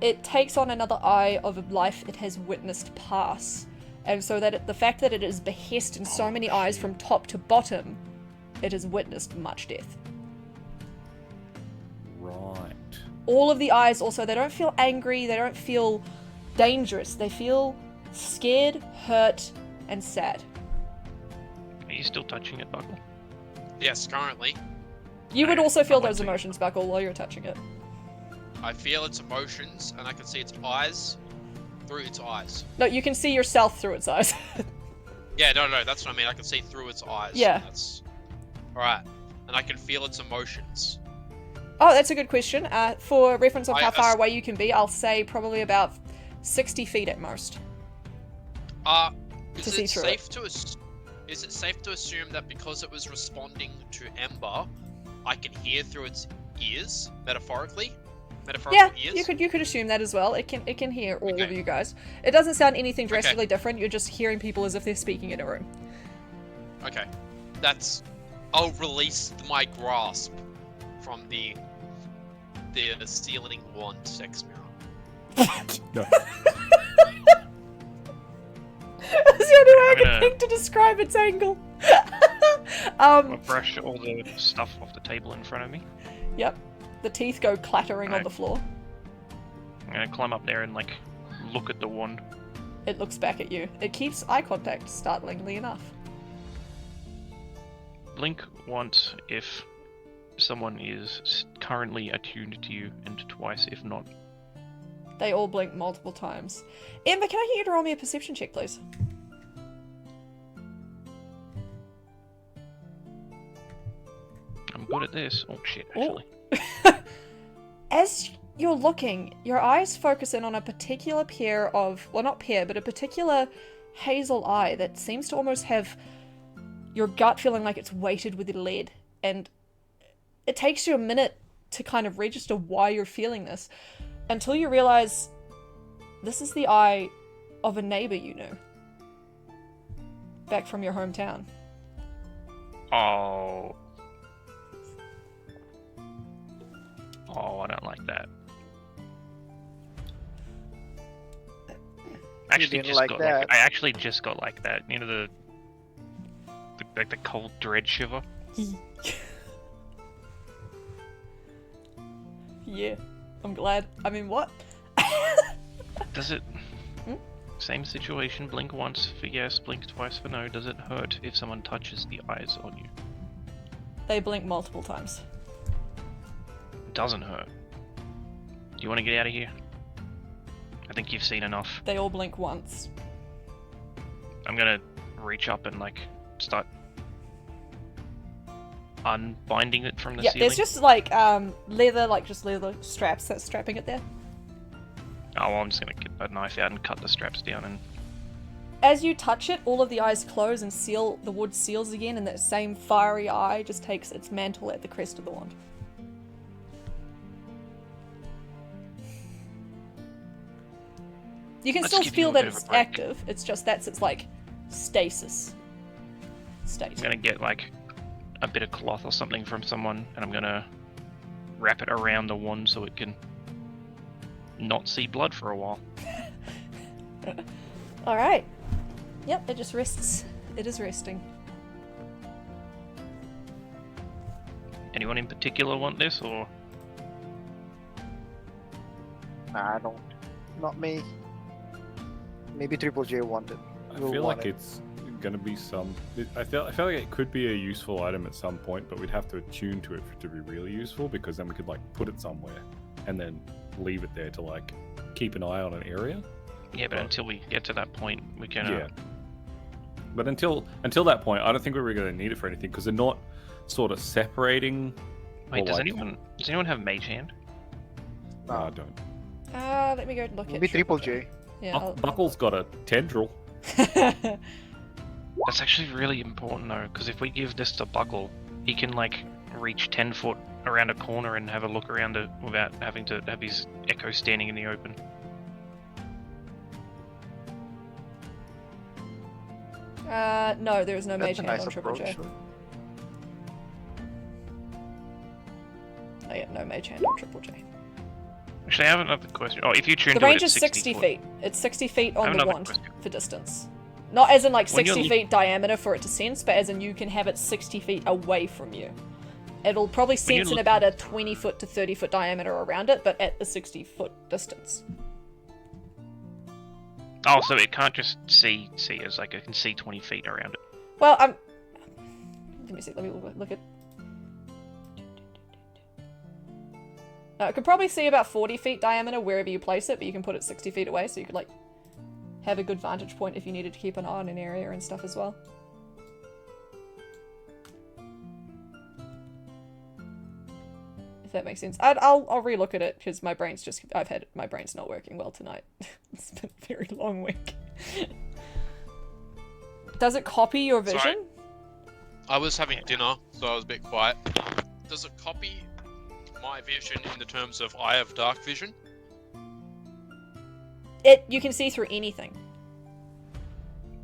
Speaker 1: it takes on another eye of a life it has witnessed pass. And so that the fact that it is behest in so many eyes from top to bottom, it has witnessed much death. all of the eyes also, they don't feel angry, they don't feel dangerous, they feel scared, hurt, and sad.
Speaker 3: Are you still touching it, Buckle?
Speaker 6: Yes, currently.
Speaker 1: You would also feel
Speaker 3: I won't
Speaker 1: those
Speaker 3: do it.
Speaker 1: emotions, Buckle, while you're touching it.
Speaker 6: I feel its emotions, and I can see its eyes through its eyes.
Speaker 1: No, you can see yourself through its eyes.
Speaker 6: Yeah, no, that's what I mean. I can see through its eyes.
Speaker 1: Yeah.
Speaker 6: That's alright. And I can feel its emotions.
Speaker 1: Oh, that's a good question. For reference of
Speaker 6: I-
Speaker 1: how
Speaker 6: I
Speaker 1: far
Speaker 6: s-
Speaker 1: away you can be, I'll say probably about 60 feet at most.
Speaker 6: Is
Speaker 1: To see
Speaker 6: it
Speaker 1: through
Speaker 6: safe to is it safe to assume that because it was responding to Ember, I can hear through its ears, metaphorically?
Speaker 1: Yeah,
Speaker 6: Ears?
Speaker 1: you could assume that as well. It can hear all of
Speaker 6: Okay.
Speaker 1: you guys. It doesn't sound anything
Speaker 6: Okay.
Speaker 1: drastically different. You're just hearing people as if they're speaking in a room.
Speaker 6: Okay. I'll release my grasp from the ceiling wand sex mirror.
Speaker 4: No.
Speaker 1: That's the only way I
Speaker 3: I'm
Speaker 1: can
Speaker 3: gonna-
Speaker 1: think to describe its angle.
Speaker 3: I'll brush all the stuff off the table in front of me.
Speaker 1: Yep. The teeth go clattering on
Speaker 3: Right.
Speaker 1: the floor.
Speaker 3: I'm gonna climb up there and like look at the wand.
Speaker 1: It looks back at you. It keeps eye contact, startlingly enough.
Speaker 3: Blink once if someone is currently attuned to you, and twice if not.
Speaker 1: They all blink multiple times. Ember, can I get you to roll me a perception check, please?
Speaker 3: I'm good at this. Oh shit,
Speaker 1: Oh.
Speaker 3: actually.
Speaker 1: As you're looking, your eyes focus in on a particular pair of, well, not pair, but a particular hazel eye that seems to almost have your gut feeling like it's weighted with lead. And it takes you a minute to kind of register why you're feeling this until you realize this is the eye of a neighbor you knew back from your hometown.
Speaker 3: Oh. Oh, I don't like that. Actually,
Speaker 5: didn't
Speaker 3: just
Speaker 5: like
Speaker 3: got
Speaker 5: that.
Speaker 3: I actually just got like that. You know the like the cold dread shiver.
Speaker 1: Yeah, I'm glad. I mean, what?
Speaker 3: Does it?
Speaker 1: Hmm?
Speaker 3: Same situation. Blink once for yes, blink twice for no. Does it hurt if someone touches the eyes on you?
Speaker 1: They blink multiple times.
Speaker 3: It doesn't hurt. Do you want to get out of here? I think you've seen enough.
Speaker 1: They all blink once.
Speaker 3: I'm gonna reach up and like start unbinding it from the
Speaker 1: Yeah,
Speaker 3: ceiling.
Speaker 1: there's just like leather straps that's strapping it there.
Speaker 3: Oh, well, I'm just gonna get a knife out and cut the straps down and
Speaker 1: As you touch it, all of the eyes close and seal. The wood seals again, and that same fiery eye just takes its mantle at the crest of the wand. You can
Speaker 3: Let's
Speaker 1: still
Speaker 3: give
Speaker 1: feel
Speaker 3: you a
Speaker 1: that
Speaker 3: bit of a
Speaker 1: it's
Speaker 3: break.
Speaker 1: active. It's just that's its like stasis state.
Speaker 3: I'm gonna get like a bit of cloth or something from someone, and I'm gonna wrap it around the wand so it can not see blood for a while.
Speaker 1: All right. Yep, it just rests. It is resting.
Speaker 3: Anyone in particular want this, or
Speaker 5: Nah, I don't. Not me. Maybe Triple J wanted.
Speaker 4: I
Speaker 5: will
Speaker 4: feel
Speaker 5: want
Speaker 4: like
Speaker 5: it.
Speaker 4: it's gonna be some. I feel like it could be a useful item at some point, but we'd have to attune to it for it to be really useful, because then we could like put it somewhere and then leave it there to like keep an eye on an area.
Speaker 3: yeah, but until we get to that point, we can.
Speaker 4: Yeah. But until that point, I don't think we were going to need it for anything, because they're not sort of separating.
Speaker 3: Wait,
Speaker 4: or,
Speaker 3: does
Speaker 4: like-
Speaker 3: anyone have mage hand?
Speaker 4: No, I don't.
Speaker 1: Let me go look
Speaker 5: Maybe
Speaker 1: at
Speaker 5: Triple J.
Speaker 1: Yeah.
Speaker 4: Buckle's got a tendril.
Speaker 3: That's actually really important though, because if we give this to Buckle, he can like reach 10 foot around a corner and have a look around it without having to have his echo standing in the open.
Speaker 1: No, there is no
Speaker 5: That's
Speaker 1: mage
Speaker 5: a
Speaker 1: hand
Speaker 5: nice
Speaker 1: on Triple J.
Speaker 5: approach.
Speaker 1: Oh yeah, no mage hand on Triple J.
Speaker 3: Actually, I have another question. Oh, if you tune
Speaker 1: The
Speaker 3: to
Speaker 1: range
Speaker 3: it,
Speaker 1: is
Speaker 3: it's
Speaker 1: 60
Speaker 3: foot.
Speaker 1: feet. It's 60 feet
Speaker 3: I have
Speaker 1: on the
Speaker 3: another
Speaker 1: wand
Speaker 3: question.
Speaker 1: for distance. Not as in like
Speaker 3: When you're
Speaker 1: 60
Speaker 3: li-
Speaker 1: feet diameter for it to sense, but as in you can have it 60 feet away from you. It'll probably
Speaker 3: When you
Speaker 1: sense in
Speaker 3: look-
Speaker 1: about a 20-foot to 30-foot diameter around it, but at the 60-foot distance.
Speaker 3: Oh, so it can't just see as like it can see 20 feet around it.
Speaker 1: Well, let me see. Let me look at. It could probably see about 40 feet diameter wherever you place it, but you can put it 60 feet away, so you could like have a good vantage point if you needed to keep an eye on an area and stuff as well. If that makes sense. I'll relook at it because my brain's not working well tonight. It's been a very long week. Does it copy your vision?
Speaker 6: Sorry. I was having dinner, so I was a bit quiet. Does it copy my vision in the terms of I have dark vision?
Speaker 1: You can see through anything.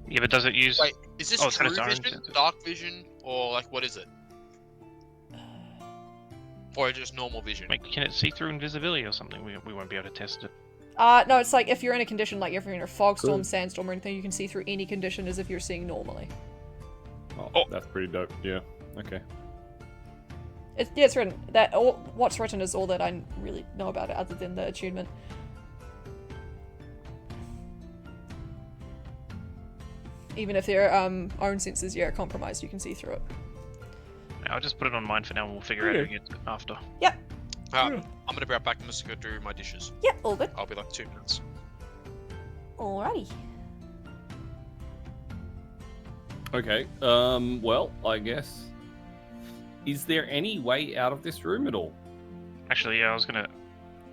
Speaker 3: Yeah, but does it use?
Speaker 6: Wait, is this
Speaker 3: it's got
Speaker 6: true
Speaker 3: its own
Speaker 6: vision,
Speaker 3: sensors.
Speaker 6: dark vision, or like what is it? Or just normal vision?
Speaker 3: Like, can it see through invisibility or something? We won't be able to test it.
Speaker 1: No, it's like if you're in a condition like if you're in a fog storm,
Speaker 4: Good.
Speaker 1: sandstorm, or anything, you can see through any condition as if you're seeing normally.
Speaker 4: Oh, that's pretty dope. Yeah. Okay.
Speaker 1: It's written. What's written is all that I really know about it, other than the attunement. Even if their own senses are compromised, you can see through it.
Speaker 3: I'll just put it on mine for now and we'll figure out again after.
Speaker 6: I'm gonna be right back. I'm just gonna do my dishes.
Speaker 1: Yep, all good.
Speaker 6: I'll be like 2 minutes.
Speaker 1: Alrighty.
Speaker 4: Okay. Well, I guess. Is there any way out of this room at all?
Speaker 3: Actually, yeah, I was gonna.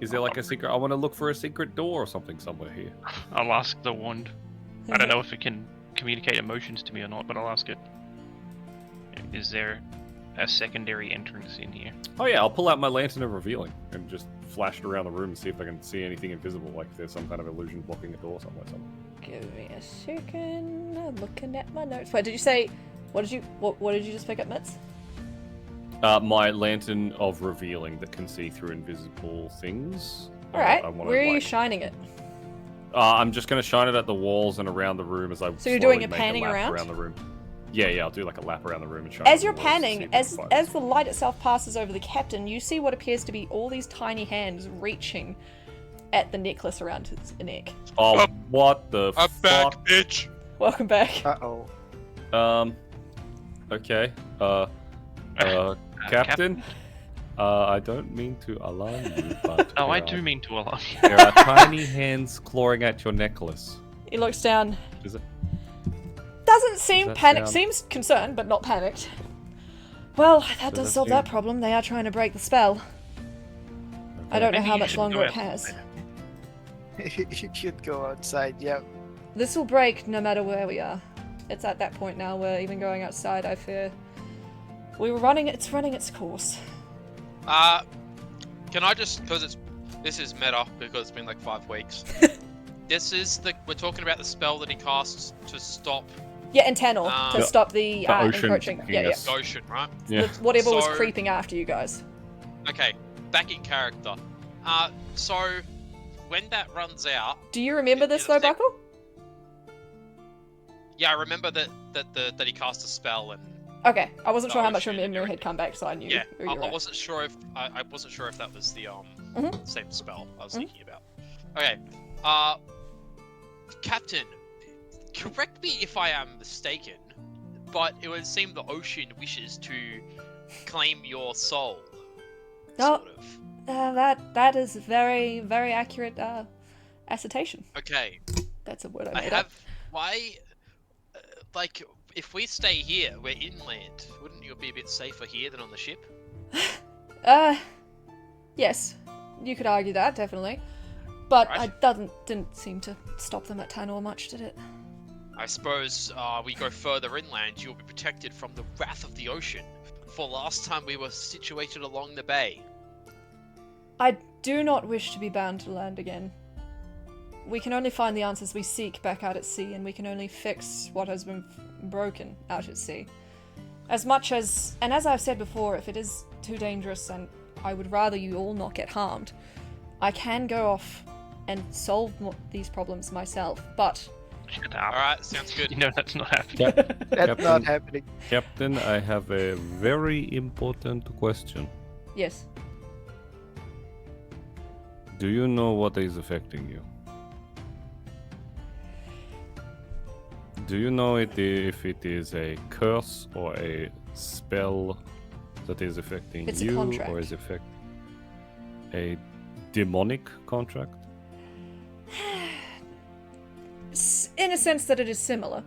Speaker 4: Is there like a secret? I want to look for a secret door or something somewhere here.
Speaker 3: I'll ask the wand. I don't know if it can communicate emotions to me or not, but I'll ask it. Is there a secondary entrance in here?
Speaker 4: Oh yeah, I'll pull out my lantern of revealing and just flash it around the room and see if I can see anything invisible, like if there's some kind of illusion blocking a door somewhere.
Speaker 1: Give me a second. I'm looking at my notes. Wait, did you say? What did you just pick up, Mitz?
Speaker 4: My lantern of revealing that can see through invisible things.
Speaker 1: All right.
Speaker 4: I wanna,
Speaker 1: Where are you shining it?
Speaker 4: I'm just gonna shine it at the walls and around the room as I.
Speaker 1: So you're doing
Speaker 4: slowly
Speaker 1: a
Speaker 4: make
Speaker 1: panning
Speaker 4: lap
Speaker 1: around?
Speaker 4: the room. Yeah, I'll do like a lap around the room and shine.
Speaker 1: As
Speaker 4: it
Speaker 1: you're
Speaker 4: at the walls to see
Speaker 1: panning,
Speaker 4: if I can find
Speaker 1: as the light itself passes over the captain, you see what appears to be all these tiny hands reaching at the necklace around his neck.
Speaker 4: Oh, what the
Speaker 6: I'm
Speaker 4: fuck?
Speaker 6: back, bitch.
Speaker 1: Welcome back.
Speaker 5: Uh-oh.
Speaker 4: Okay. Captain. I don't mean to alarm you, but
Speaker 3: Oh, I
Speaker 4: there
Speaker 3: do
Speaker 4: are-
Speaker 3: mean to alarm you.
Speaker 4: There are tiny hands clawing at your necklace.
Speaker 1: He looks down.
Speaker 4: Is it?
Speaker 1: Doesn't seem
Speaker 4: that
Speaker 1: panicked.
Speaker 4: sound-
Speaker 1: Seems concerned, but not panicked. Well, that
Speaker 4: Does
Speaker 1: does
Speaker 4: that
Speaker 1: solve
Speaker 4: seem-
Speaker 1: that problem. They are trying to break the spell. I don't know
Speaker 3: Maybe
Speaker 1: how
Speaker 3: you
Speaker 1: much
Speaker 3: should
Speaker 1: longer
Speaker 3: go
Speaker 1: it
Speaker 3: out
Speaker 1: has.
Speaker 3: there.
Speaker 5: You should go outside, yeah.
Speaker 1: This will break no matter where we are. It's at that point now where even going outside, I fear it's running its course.
Speaker 6: Can I just, because this is meta, because it's been like 5 weeks. We're talking about the spell that he casts to stop
Speaker 1: Yeah, internal to
Speaker 6: The-
Speaker 1: stop the
Speaker 4: ocean
Speaker 1: encroaching.
Speaker 4: kicking
Speaker 1: Yeah, yeah.
Speaker 4: us.
Speaker 6: Goshen, right?
Speaker 4: Yeah.
Speaker 1: Whatever was
Speaker 6: So-
Speaker 1: creeping after you guys.
Speaker 6: Okay, back in character. So when that runs out,
Speaker 1: Do you remember this
Speaker 6: Is
Speaker 1: though,
Speaker 6: it-
Speaker 1: Buckle?
Speaker 6: yeah, I remember that he cast a spell and
Speaker 1: Okay, I wasn't sure how much your
Speaker 6: Ocean and
Speaker 1: memory had come back, so I knew.
Speaker 6: yeah,
Speaker 1: where you were
Speaker 6: I
Speaker 1: at.
Speaker 6: wasn't sure if I wasn't sure if that was the
Speaker 1: Mhm.
Speaker 6: same spell I was
Speaker 1: Mhm.
Speaker 6: thinking about. Okay, Captain, correct me if I am mistaken, but it would seem the ocean wishes to claim your soul.
Speaker 1: No.
Speaker 6: Sort of.
Speaker 1: That is very, very accurate assertion.
Speaker 6: Okay,
Speaker 1: That's a word I
Speaker 6: I
Speaker 1: made up.
Speaker 6: have why, like. If we stay here, we're inland. Wouldn't you be a bit safer here than on the ship?
Speaker 1: Yes, you could argue that, definitely. But
Speaker 6: Right.
Speaker 1: it didn't seem to stop them at Tanor much, did it?
Speaker 6: I suppose we go further inland, you'll be protected from the wrath of the ocean. For last time we were situated along the bay.
Speaker 1: I do not wish to be bound to land again. We can only find the answers we seek back out at sea, and we can only fix what has been broken out at sea. As much as, and as I've said before, if it is too dangerous and I would rather you all not get harmed, I can go off and solve these problems myself, but
Speaker 3: Shut up.
Speaker 6: Alright, sounds good.
Speaker 3: You know that's not happening.
Speaker 5: That's
Speaker 4: Captain.
Speaker 5: not happening.
Speaker 4: Captain, I have a very important question.
Speaker 1: Yes.
Speaker 4: Do you know what is affecting you? Do you know if it is a curse or a spell that is affecting
Speaker 1: It's a
Speaker 4: you,
Speaker 1: contract.
Speaker 4: or is it a demonic contract?
Speaker 1: In a sense that it is similar.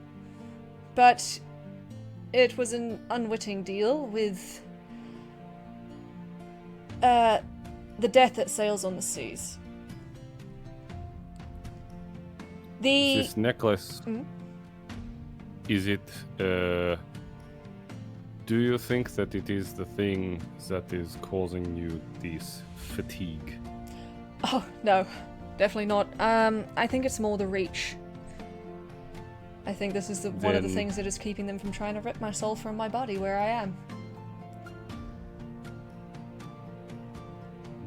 Speaker 1: But it was an unwitting deal with the death that sails on the seas.
Speaker 4: This necklace,
Speaker 1: Mm?
Speaker 4: is it, do you think that it is the thing that is causing you this fatigue?
Speaker 1: Oh, no. Definitely not. I think it's more the reach. I think this is one of the
Speaker 4: Then-
Speaker 1: things that is keeping them from trying to rip my soul from my body where I am.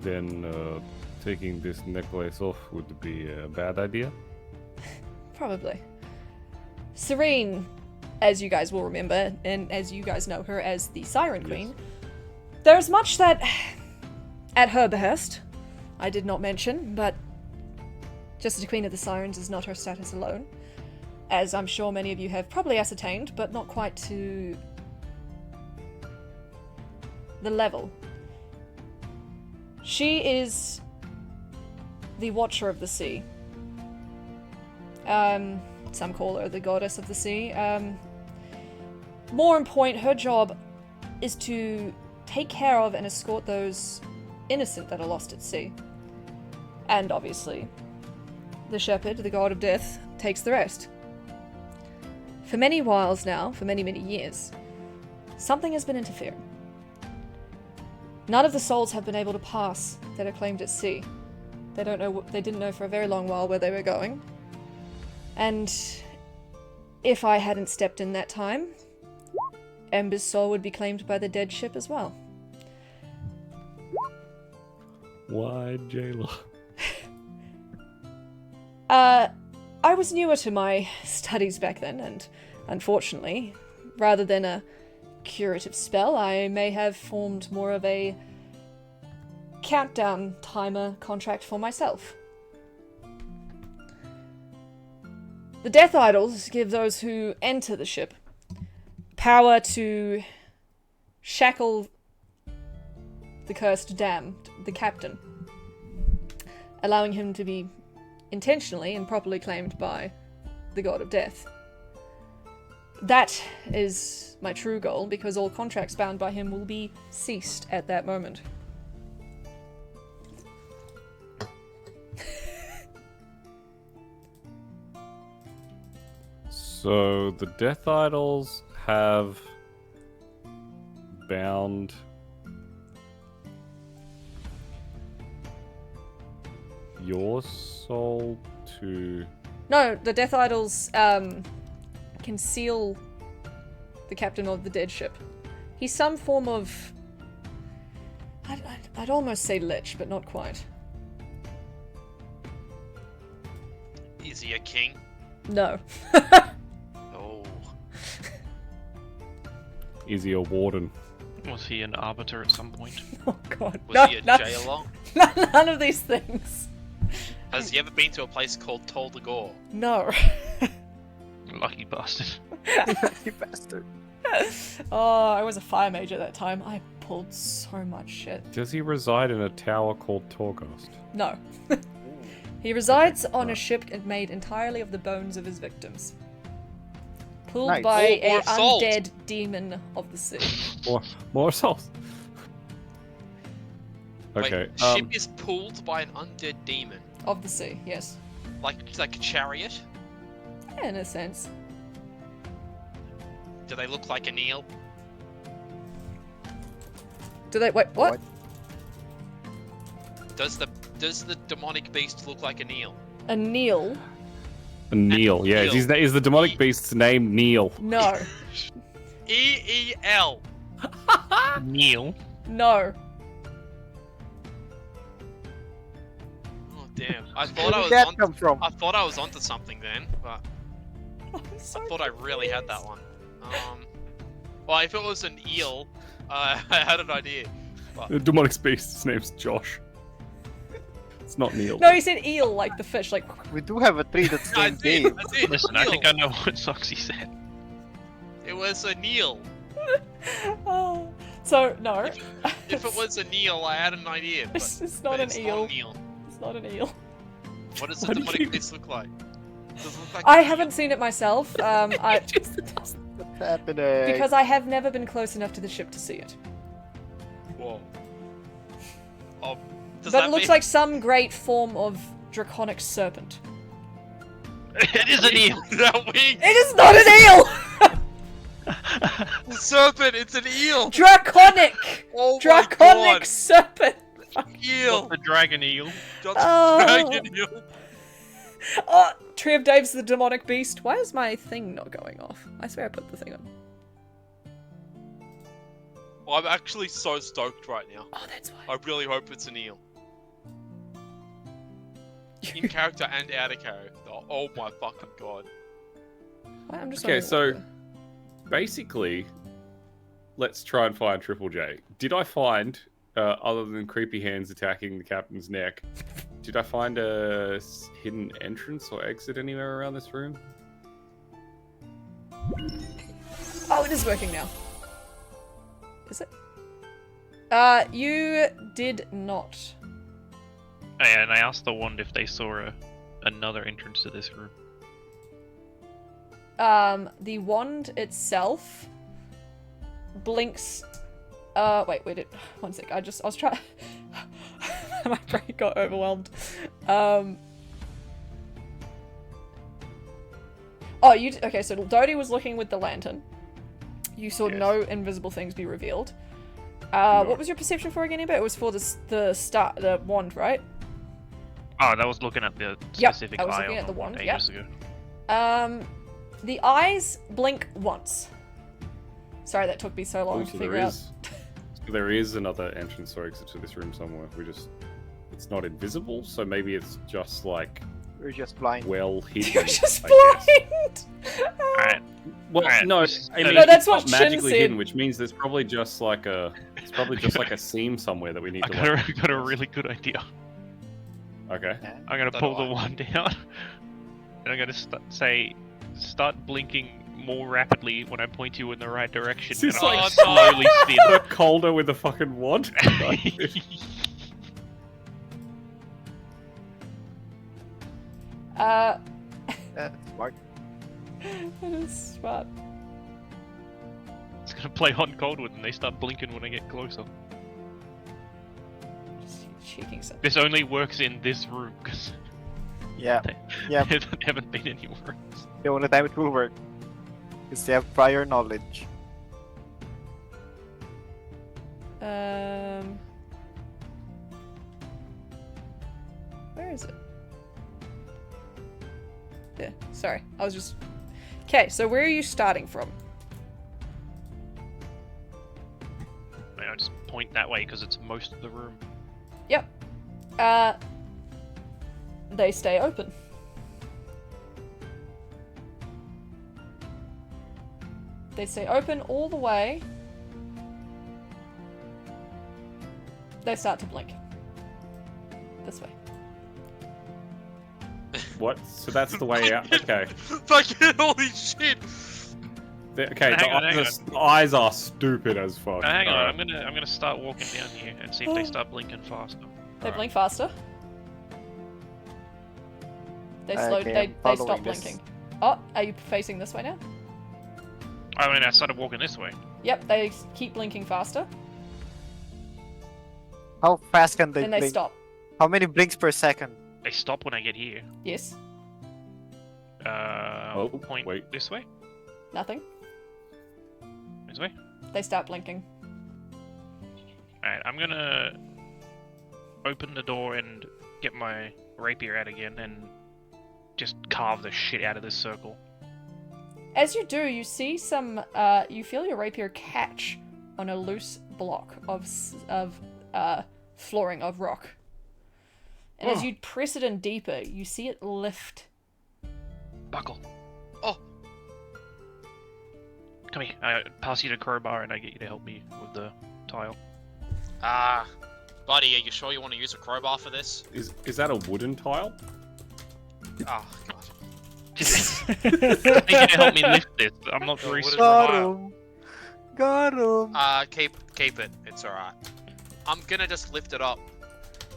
Speaker 4: Then taking this necklace off would be a bad idea?
Speaker 1: Probably. Serene, as you guys will remember, and as you guys know her as the Siren
Speaker 4: Yes.
Speaker 1: Queen, there's much that, at her behest, I did not mention, but just as a Queen of the Sirens is not her status alone, as I'm sure many of you have probably ascertained, but not quite to the level. She is the Watcher of the Sea. Some call her the Goddess of the Sea. More in point, her job is to take care of and escort those innocent that are lost at sea. And obviously, the Shepherd, the God of Death, takes the rest. For many whiles now, for many, many years, something has been interfering. None of the souls have been able to pass that are claimed at sea. They didn't know for a very long while where they were going. And if I hadn't stepped in that time, Ember's soul would be claimed by the dead ship as well.
Speaker 4: Why, Jailer?
Speaker 1: I was newer to my studies back then, and unfortunately, rather than a curative spell, I may have formed more of a countdown timer contract for myself. The Death Idols give those who enter the ship power to shackle the cursed damned, the captain, allowing him to be intentionally and properly claimed by the God of Death. That is my true goal, because all contracts bound by him will be ceased at that moment.
Speaker 4: So the Death Idols have bound your soul to...
Speaker 1: No, the Death Idols can seal the captain of the dead ship. He's some form of... I'd almost say lich, but not quite.
Speaker 6: Is he a king?
Speaker 1: No.
Speaker 6: Oh.
Speaker 4: Is he a warden?
Speaker 3: Was he an arbiter at some point?
Speaker 1: Oh god.
Speaker 6: Was he a jailer?
Speaker 1: None of these things.
Speaker 6: Has he ever been to a place called Tol de Gore?
Speaker 1: No.
Speaker 3: Lucky bastard.
Speaker 5: You bastard.
Speaker 1: Oh, I was a fire mage at that time. I pulled so much shit.
Speaker 4: Does he reside in a tower called Torghast?
Speaker 1: No. He resides on a
Speaker 4: Right.
Speaker 1: ship made entirely of the bones of his victims. Pulled
Speaker 5: Nice.
Speaker 1: by
Speaker 6: Or
Speaker 1: a
Speaker 6: souls.
Speaker 1: undead demon of the sea.
Speaker 4: More souls.
Speaker 6: Wait,
Speaker 4: Okay.
Speaker 6: ship is pulled by an undead demon,
Speaker 1: Of the sea, yes.
Speaker 6: like a chariot.
Speaker 1: Yeah, in a sense.
Speaker 6: Do they look like an eel?
Speaker 1: Do they wait, what?
Speaker 6: Does the demonic beast look like an eel?
Speaker 1: A Neil?
Speaker 4: Neil. Yeah.
Speaker 6: Neil.
Speaker 4: Is the demonic beast's name Neil?
Speaker 1: No.
Speaker 6: E-E-L.
Speaker 3: Neil.
Speaker 1: No.
Speaker 6: Oh damn! I
Speaker 5: Where
Speaker 6: thought I
Speaker 5: did
Speaker 6: was
Speaker 5: that
Speaker 6: on.
Speaker 5: come from?
Speaker 6: I thought I was onto something then, but
Speaker 1: I'm so
Speaker 6: I thought I really had that
Speaker 1: confused.
Speaker 6: one. Well, if it was an eel, I had an idea.
Speaker 4: The demonic beast, his name's Josh. It's not Neil.
Speaker 1: No, he said eel, like the fish, like.
Speaker 5: We do have a tree that's
Speaker 6: I
Speaker 5: named
Speaker 6: did.
Speaker 5: Dave.
Speaker 6: I did.
Speaker 3: Listen, I think I know what Soxy said.
Speaker 6: It was a Neil.
Speaker 1: Oh. So no.
Speaker 6: If it was a Neil, I had an idea. But,
Speaker 1: It's not
Speaker 6: but
Speaker 1: an
Speaker 6: it's
Speaker 1: eel.
Speaker 6: Not Neil.
Speaker 1: It's not an eel.
Speaker 6: What does
Speaker 4: Why
Speaker 6: the
Speaker 4: do you
Speaker 6: demonic
Speaker 4: keep-
Speaker 6: beast look like? Does it look like
Speaker 1: I
Speaker 6: an eel?
Speaker 1: haven't seen it myself.
Speaker 5: What's happening?
Speaker 1: Because I have never been close enough to the ship to see it.
Speaker 6: Whoa. Oh, does
Speaker 1: But
Speaker 6: that
Speaker 1: it looks
Speaker 6: mean...
Speaker 1: like some great form of draconic serpent.
Speaker 3: It is an eel.
Speaker 6: that wing.
Speaker 1: It is not an eel!
Speaker 6: Serpent. It's an eel.
Speaker 1: Draconic!
Speaker 6: Oh
Speaker 1: Draconic serpent!
Speaker 6: my god. Eel.
Speaker 3: The dragon eel.
Speaker 6: Just
Speaker 1: Oh.
Speaker 6: dragon eel.
Speaker 1: Oh, Tree of Dave's the demonic beast. Why is my thing not going off? I swear I put the thing on.
Speaker 6: I'm actually so stoked right now.
Speaker 1: Oh, that's why.
Speaker 6: I really hope it's an eel. In character and out of character. Oh my fucking god.
Speaker 1: Why? I'm just
Speaker 4: Okay,
Speaker 1: wondering
Speaker 4: so-
Speaker 1: what
Speaker 4: Basically, let's try and find Triple J. Did I find, other than creepy hands attacking the captain's neck, did I find a hidden entrance or exit anywhere around this room?
Speaker 1: Oh, it is working now. Is it? You did not.
Speaker 3: Oh, yeah, and I asked the wand if they saw another entrance to this room.
Speaker 1: The wand itself blinks. Wait, one sec. I was trying. My brain got overwhelmed. Oh, okay? So Dodie was looking with the lantern. You saw
Speaker 4: Yes.
Speaker 1: no invisible things be revealed.
Speaker 4: No.
Speaker 1: What was your perception for again, Amber? It was for the wand, right?
Speaker 3: Oh, that was looking at the
Speaker 1: Yep,
Speaker 3: specific
Speaker 1: I was
Speaker 3: eye
Speaker 1: looking
Speaker 3: on
Speaker 1: at the wand,
Speaker 3: ages ago.
Speaker 1: The eyes blink once. Sorry, that took me so long
Speaker 4: Oh,
Speaker 1: to
Speaker 4: so
Speaker 1: figure out.
Speaker 4: there is another entrance or exit to this room somewhere. It's not invisible, so maybe it's just like
Speaker 5: We're just blind.
Speaker 4: well hidden.
Speaker 1: You're just
Speaker 4: I guess.
Speaker 1: blind!
Speaker 3: Alright.
Speaker 4: Well,
Speaker 3: Alright,
Speaker 4: no,
Speaker 3: this-
Speaker 4: I mean,
Speaker 3: No,
Speaker 1: that's
Speaker 4: it's
Speaker 1: what
Speaker 4: not
Speaker 1: Shin
Speaker 4: magically
Speaker 1: said.
Speaker 4: hidden, which means there's probably just like a seam somewhere that we need
Speaker 3: I
Speaker 4: to.
Speaker 3: got a really good idea.
Speaker 4: Okay.
Speaker 3: I'm gonna
Speaker 6: So
Speaker 3: pull
Speaker 6: do
Speaker 3: the
Speaker 6: I.
Speaker 3: wand out, and I'm gonna start blinking more rapidly when I point you in the right direction.
Speaker 4: Is this
Speaker 3: and I'll
Speaker 6: like-
Speaker 3: slowly spin.
Speaker 4: Put colder with a fucking wand.
Speaker 5: That's smart.
Speaker 1: That is smart.
Speaker 3: It's gonna play hot and cold with them. They start blinking when I get closer.
Speaker 1: Just checking something.
Speaker 3: This only works in this room because
Speaker 5: Yeah. Yeah.
Speaker 3: they haven't been anywhere else.
Speaker 5: The only time it will work is they have prior knowledge.
Speaker 1: Where is it? Yeah, sorry. I was just... Okay, so where are you starting from?
Speaker 3: I just point that way because it's most of the room.
Speaker 1: Yep. They stay open. They stay open all the way. They start to blink. This way.
Speaker 4: What? So that's the way out. Okay.
Speaker 6: Fucking holy shit!
Speaker 4: Okay.
Speaker 3: Hang on, hang
Speaker 4: The eyes are stupid as fuck.
Speaker 3: Hang on,
Speaker 4: Alright.
Speaker 3: I'm gonna start walking down here and see if they start blinking faster.
Speaker 1: They
Speaker 4: Alright.
Speaker 1: blink faster. They slow.
Speaker 5: Okay,
Speaker 1: they
Speaker 5: I'm
Speaker 1: stop
Speaker 5: following this.
Speaker 1: blinking. Oh, are you facing this way now?
Speaker 3: I mean, I started walking this way.
Speaker 1: Yep, they keep blinking faster,
Speaker 5: How fast can they
Speaker 1: and they
Speaker 5: blink?
Speaker 1: stop.
Speaker 5: How many blinks per second?
Speaker 3: They stop when I get here.
Speaker 1: Yes,
Speaker 4: Oh,
Speaker 3: Point
Speaker 4: wait.
Speaker 3: this way.
Speaker 1: nothing.
Speaker 3: This way.
Speaker 1: They start blinking.
Speaker 3: Alright, I'm gonna open the door and get my rapier out again and just carve the shit out of this circle.
Speaker 1: As you do, you see some. You feel your rapier catch on a loose block of flooring of rock, and as you press it in deeper, you see it lift.
Speaker 3: Buckle.
Speaker 6: Oh,
Speaker 3: Come here. I pass you the crowbar and I get you to help me with the tile.
Speaker 6: Buddy, are you sure you want to use a crowbar for this?
Speaker 4: Is that a wooden tile?
Speaker 6: Oh, God.
Speaker 3: I need you to help me lift this. I'm not very strong.
Speaker 5: Got him.
Speaker 6: Keep it. It's alright. I'm gonna just lift it up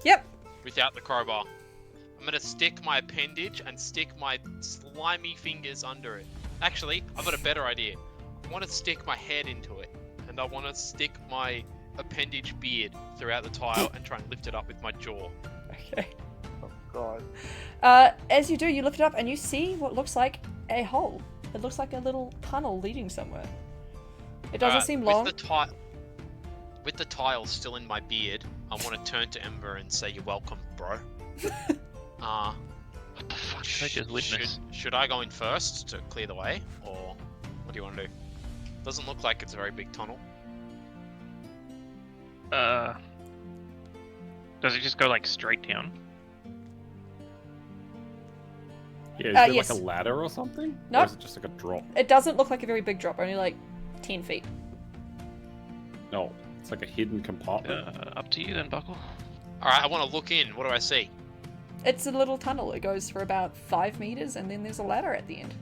Speaker 1: Yep.
Speaker 6: without the crowbar. I'm gonna stick my appendage and stick my slimy fingers under it. Actually, I've got a better idea. I want to stick my head into it, and I want to stick my appendage beard throughout the tile and try and lift it up with my jaw.
Speaker 1: Okay.
Speaker 5: Oh god.
Speaker 1: As you do, you lift it up and you see what looks like a hole. It looks like a little tunnel leading somewhere. It doesn't seem long.
Speaker 6: With the tile still in my beard, I want to turn to Ember and say, "You're welcome, bro."
Speaker 3: What the fuck did I just witness?
Speaker 6: Should I go in first to clear the way, or what do you want to do? Doesn't look like it's a very big tunnel.
Speaker 3: Does it just go like straight down?
Speaker 4: Yeah, is there
Speaker 1: yes.
Speaker 4: like a ladder or something?
Speaker 1: Nope.
Speaker 4: Or is it just like a drop?
Speaker 1: It doesn't look like a very big drop, only like 10 feet.
Speaker 4: No, it's like a hidden compartment.
Speaker 3: Up to you then, Buckle.
Speaker 6: Alright, I want to look in. What do I see?
Speaker 1: It's a little tunnel. It goes for about 5 meters and then there's a ladder at the end.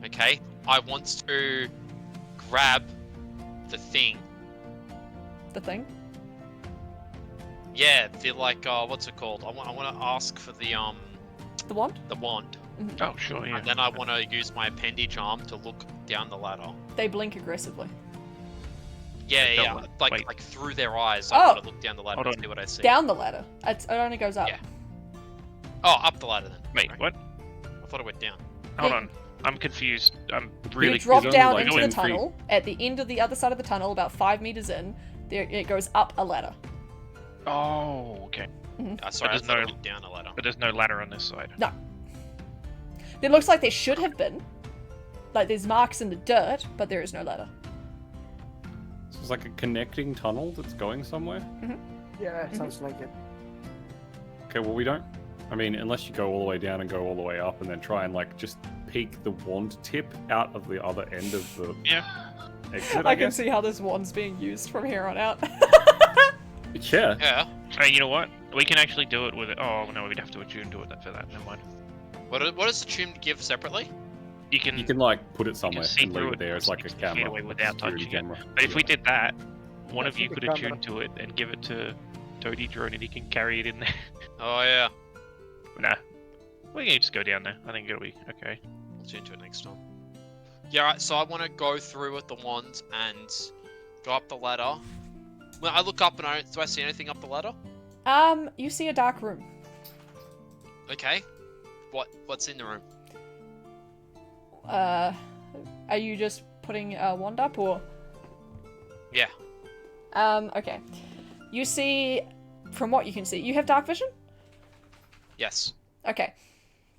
Speaker 6: Okay, I want to grab the thing.
Speaker 1: The thing?
Speaker 6: Yeah, the what's it called? I want to ask for the
Speaker 1: The wand?
Speaker 6: the wand,
Speaker 3: Oh, sure, yeah.
Speaker 6: and then I want to use my appendage arm to look down the ladder.
Speaker 1: They blink aggressively.
Speaker 6: Yeah,
Speaker 3: Wait.
Speaker 6: like through their eyes.
Speaker 1: Oh.
Speaker 6: I want to look down the ladder
Speaker 3: Hold
Speaker 6: and
Speaker 3: on.
Speaker 6: see what I see.
Speaker 1: Down the ladder. It only goes up.
Speaker 6: Yeah. Oh, up the ladder then.
Speaker 3: Wait,
Speaker 6: Sorry.
Speaker 3: what?
Speaker 6: I thought it went down.
Speaker 3: Hold
Speaker 1: Yeah.
Speaker 3: on. I'm confused. I'm
Speaker 1: You
Speaker 3: really
Speaker 1: drop
Speaker 4: only
Speaker 1: down
Speaker 4: like
Speaker 1: into the
Speaker 4: 10 feet.
Speaker 1: tunnel. At the end of the other side of the tunnel, about 5 meters in, there it goes up a ladder.
Speaker 3: Oh, okay.
Speaker 6: Sorry, I
Speaker 3: there's
Speaker 6: thought it
Speaker 3: no-
Speaker 6: went down a ladder.
Speaker 3: But there's no ladder on this side.
Speaker 1: No. It looks like there should have been. Like there's marks in the dirt, but there is no ladder.
Speaker 4: So it's like a connecting tunnel that's going somewhere?
Speaker 5: Yeah, sounds like it.
Speaker 4: Okay, well we don't... I mean, unless you go all the way down and go all the way up and then try and like just peek the wand tip out of the other end of the
Speaker 3: Yeah.
Speaker 4: exit,
Speaker 1: I
Speaker 4: I
Speaker 1: can
Speaker 4: guess?
Speaker 1: see how this wand's being used from here on out.
Speaker 4: Yeah.
Speaker 6: Yeah.
Speaker 3: Hey, you know what? We can actually do it with it. Oh, no, we'd have to attune to it for that. Never mind.
Speaker 6: What does the tune give separately?
Speaker 3: You can,
Speaker 4: You can like put it somewhere
Speaker 3: see
Speaker 4: and
Speaker 3: through
Speaker 4: leave
Speaker 3: it
Speaker 4: it there as like a
Speaker 3: 60 feet
Speaker 4: camera.
Speaker 3: away
Speaker 4: a
Speaker 3: without
Speaker 4: security
Speaker 3: touching it.
Speaker 4: camera.
Speaker 3: But if we did that, one
Speaker 5: Yeah,
Speaker 3: of you
Speaker 5: see
Speaker 3: could
Speaker 5: the camera.
Speaker 3: attune to it and give it to Toady Drone and he can carry it in there.
Speaker 6: Oh yeah.
Speaker 3: Nah. We can just go down there. I think it'll be okay.
Speaker 6: I'll tune to it next time. Yeah, right, so I want to go through with the wand and go up the ladder. When I look up and do I see anything up the ladder?
Speaker 1: You see a dark room.
Speaker 6: Okay. What's in the room?
Speaker 1: Are you just putting a wand up or?
Speaker 6: Yeah.
Speaker 1: Okay. You see, from what you can see, you have dark vision?
Speaker 6: Yes.
Speaker 1: Okay.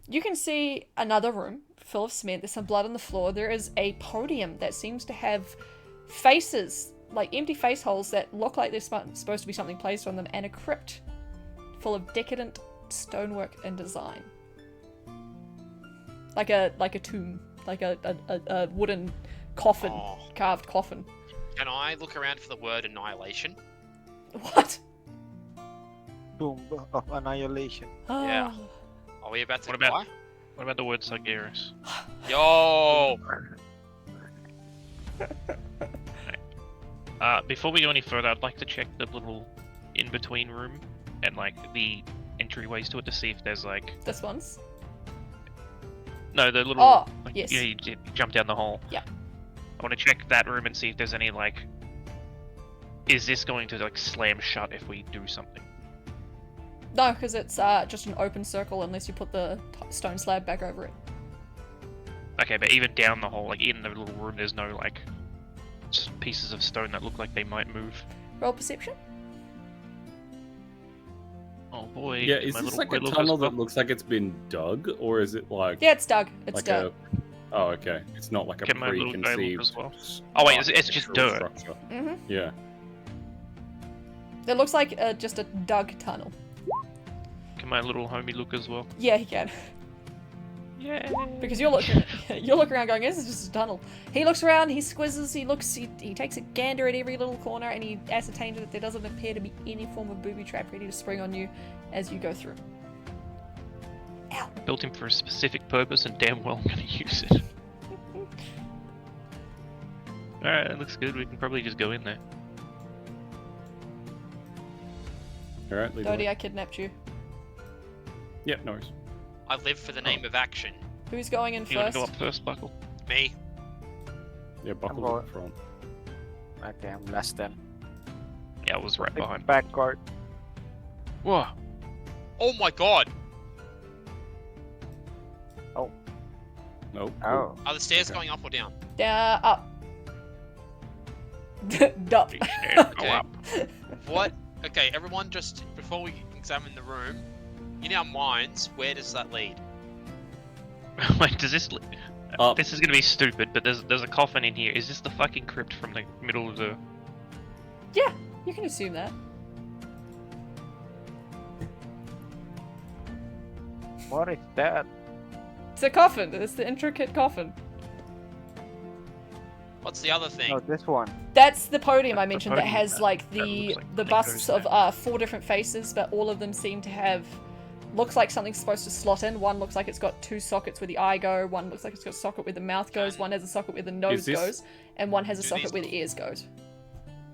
Speaker 1: You can see another room full of cement. There's some blood on the floor. There is a podium that seems to have faces, like empty face holes that look like there's supposed to be something placed on them, and a crypt full of decadent stonework and design. Like a tomb, like a wooden coffin,
Speaker 6: Oh.
Speaker 1: carved coffin.
Speaker 6: Can I look around for the word annihilation?
Speaker 1: What?
Speaker 5: Tomb of Annihilation.
Speaker 6: Yeah. Are we about to
Speaker 3: What about-
Speaker 6: die?
Speaker 3: What about the word Cjbeards?
Speaker 6: Yo!
Speaker 3: Before we go any further, I'd like to check the little in-between room and like the entryways to it to see if there's like
Speaker 1: This one's?
Speaker 3: no, the little
Speaker 1: Oh,
Speaker 3: like,
Speaker 1: yes.
Speaker 3: you jump down the hole.
Speaker 1: Yeah.
Speaker 3: I want to check that room and see if there's any like. Is this going to like slam shut if we do something?
Speaker 1: No, because it's just an open circle unless you put the stone slab back over it.
Speaker 3: Okay, but even down the hole, like in the little room, there's no like just pieces of stone that look like they might move.
Speaker 1: Roll perception?
Speaker 3: Oh boy.
Speaker 4: Yeah,
Speaker 3: my
Speaker 4: is this
Speaker 3: little
Speaker 4: like a
Speaker 3: quill
Speaker 4: tunnel
Speaker 3: as
Speaker 4: that
Speaker 3: well.
Speaker 4: looks like it's been dug, or is it like
Speaker 1: Yeah, it's dug. It's
Speaker 4: like
Speaker 1: dirt.
Speaker 4: Oh, okay. It's not like a
Speaker 3: Get my little guy look
Speaker 4: preconceived.
Speaker 3: as well. Oh, wait, it's just
Speaker 4: architectural
Speaker 3: dirt.
Speaker 4: structure.
Speaker 1: Mm-hmm.
Speaker 4: Yeah.
Speaker 1: It looks like just a dug tunnel.
Speaker 3: Can my little homie look as well?
Speaker 1: Yeah, he can.
Speaker 3: Yeah.
Speaker 1: Because you're looking around going, this is just a tunnel. He looks around, he squizzes, he takes a gander at every little corner, and he ascertains that there doesn't appear to be any form of booby trap ready to spring on you as you go through. Ow!
Speaker 3: Built him for a specific purpose, and damn well I'm gonna use it. Alright, that looks good. We can probably just go in there.
Speaker 4: Alright, lead the
Speaker 1: Dodie,
Speaker 4: way.
Speaker 1: I kidnapped you.
Speaker 4: Yep, no worries.
Speaker 6: I live for the name of action.
Speaker 1: Who's going in
Speaker 3: You wanna
Speaker 1: first?
Speaker 3: go up first, Buckle?
Speaker 6: Me.
Speaker 4: Yeah, buckle
Speaker 5: going-
Speaker 4: up front.
Speaker 5: Okay, I'm less than.
Speaker 3: Yeah, I was right behind.
Speaker 5: Back guard.
Speaker 3: Whoa!
Speaker 6: Oh my god!
Speaker 4: Nope.
Speaker 5: Oh.
Speaker 6: Are the stairs
Speaker 4: Okay.
Speaker 6: going up or down?
Speaker 1: Up. Dup.
Speaker 3: Big stairs go
Speaker 6: Okay.
Speaker 3: up.
Speaker 6: What? Okay, everyone, just before we examine the room, in our minds, where does that lead?
Speaker 3: Wait, does this...
Speaker 4: Up.
Speaker 3: This is gonna be stupid, but there's a coffin in here. Is this the fucking crypt from the middle of the...
Speaker 1: Yeah, you can assume that.
Speaker 5: What is that?
Speaker 1: It's a coffin. It's the intricate coffin.
Speaker 6: What's the other thing?
Speaker 5: No, this one.
Speaker 1: That's the podium I
Speaker 3: That's the
Speaker 1: mentioned that
Speaker 3: podium
Speaker 1: has
Speaker 3: that-
Speaker 1: like
Speaker 3: that
Speaker 1: the
Speaker 3: looks like
Speaker 1: the
Speaker 3: something
Speaker 1: busts
Speaker 3: goes
Speaker 1: of 4 different faces, but all of them seem to have looks like something's supposed to slot in. One looks like it's got 2 sockets where the eye go. One looks like it's got a socket where the mouth goes. One has a socket where the nose
Speaker 4: this-
Speaker 1: goes, and one has a
Speaker 6: Do
Speaker 1: socket
Speaker 6: these-
Speaker 1: where the ears goes.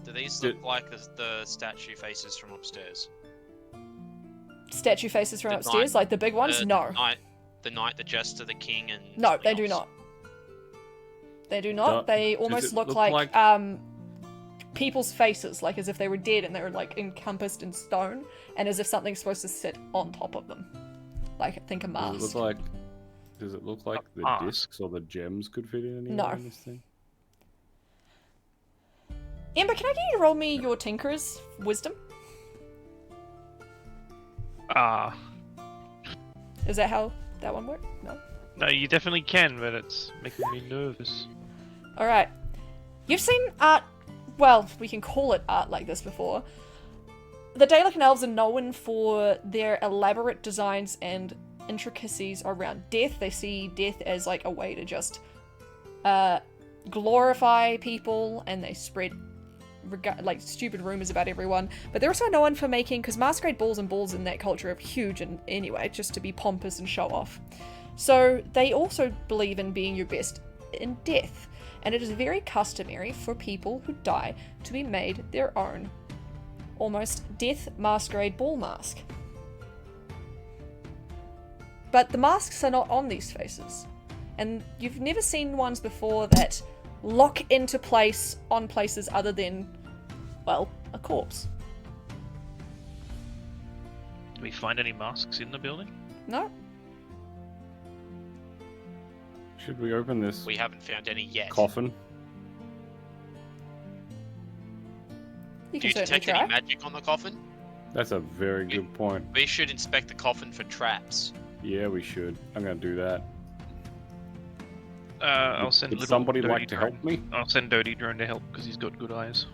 Speaker 6: Do these
Speaker 4: Did-
Speaker 6: look like the statue faces from upstairs?
Speaker 1: Statue faces from
Speaker 6: The
Speaker 1: upstairs,
Speaker 6: knight-
Speaker 1: like the big ones. No,
Speaker 6: The knight, the jester, the king, and
Speaker 1: no,
Speaker 6: something
Speaker 1: they do
Speaker 6: else.
Speaker 1: not. They do not.
Speaker 4: Does
Speaker 1: They
Speaker 4: it
Speaker 1: almost look
Speaker 4: look
Speaker 1: like
Speaker 4: like-
Speaker 1: people's faces, like as if they were dead and they were like encompassed in stone, and as if something's supposed to sit on top of them. Like think a mask.
Speaker 4: Does it look like the
Speaker 3: mask.
Speaker 4: discs or the gems could fit in
Speaker 1: No.
Speaker 4: anywhere in this thing?
Speaker 1: Ember, can I get you to roll me your Tinkerer's wisdom?
Speaker 3: Ah.
Speaker 1: Is that how that one worked? No.
Speaker 3: No, you definitely can, but it's making me nervous.
Speaker 1: Alright. You've seen art, well, we can call it art like this before. The Dalek Elves are known for their elaborate designs and intricacies around death. They see death as like a way to just glorify people, and they spread like stupid rumors about everyone. But they're also known for making, because masquerade balls and balls in that culture are huge and anyway, just to be pompous and show off. So they also believe in being your best in death, and it is very customary for people who die to be made their own almost death masquerade ball mask. But the masks are not on these faces, and you've never seen ones before that lock into place on places other than, well, a corpse.
Speaker 3: Do we find any masks in the building?
Speaker 1: No?
Speaker 4: Should we open this
Speaker 6: We haven't found any yet.
Speaker 4: coffin?
Speaker 1: You
Speaker 6: Do
Speaker 1: can
Speaker 6: you
Speaker 1: certainly
Speaker 6: detect any
Speaker 1: try.
Speaker 6: magic on the coffin?
Speaker 4: That's a very good point.
Speaker 6: We should inspect the coffin for traps.
Speaker 4: Yeah, we should. I'm gonna do that.
Speaker 3: I'll send
Speaker 4: Would
Speaker 3: little
Speaker 4: somebody
Speaker 3: Doty
Speaker 4: like to
Speaker 3: drone.
Speaker 4: help me?
Speaker 3: I'll send Doty Drone to help because he's got good eyes.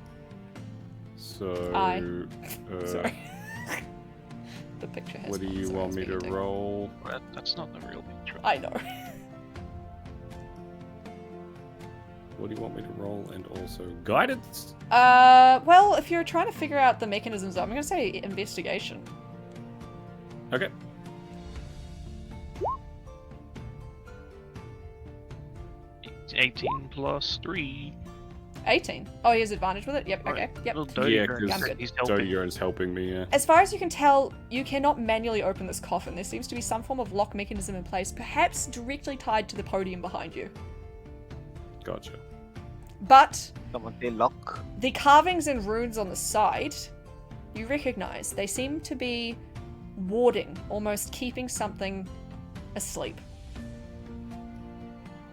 Speaker 4: So,
Speaker 1: Aye. Sorry. The picture has
Speaker 4: what do
Speaker 1: one,
Speaker 4: you
Speaker 1: so
Speaker 4: want
Speaker 1: it's
Speaker 4: me to
Speaker 1: being taken.
Speaker 4: roll?
Speaker 3: That's not the real picture.
Speaker 1: I know.
Speaker 4: What do you want me to roll? And also guidance.
Speaker 1: Well, if you're trying to figure out the mechanisms, I'm gonna say investigation.
Speaker 4: Okay.
Speaker 3: It's 18 plus 3.
Speaker 1: 18. Oh, he has advantage with it? Yep, okay.
Speaker 3: Right.
Speaker 1: Yep.
Speaker 3: Little Doty
Speaker 4: Yeah,
Speaker 3: Drone,
Speaker 1: I'm good.
Speaker 3: he's
Speaker 4: So
Speaker 3: helping.
Speaker 4: Yoren's helping me. Yeah.
Speaker 1: As far as you can tell, you cannot manually open this coffin. There seems to be some form of lock mechanism in place, perhaps directly tied to the podium behind you.
Speaker 4: Gotcha.
Speaker 1: But
Speaker 5: Someone say lock.
Speaker 1: the carvings and runes on the side, you recognize. They seem to be warding, almost keeping something asleep.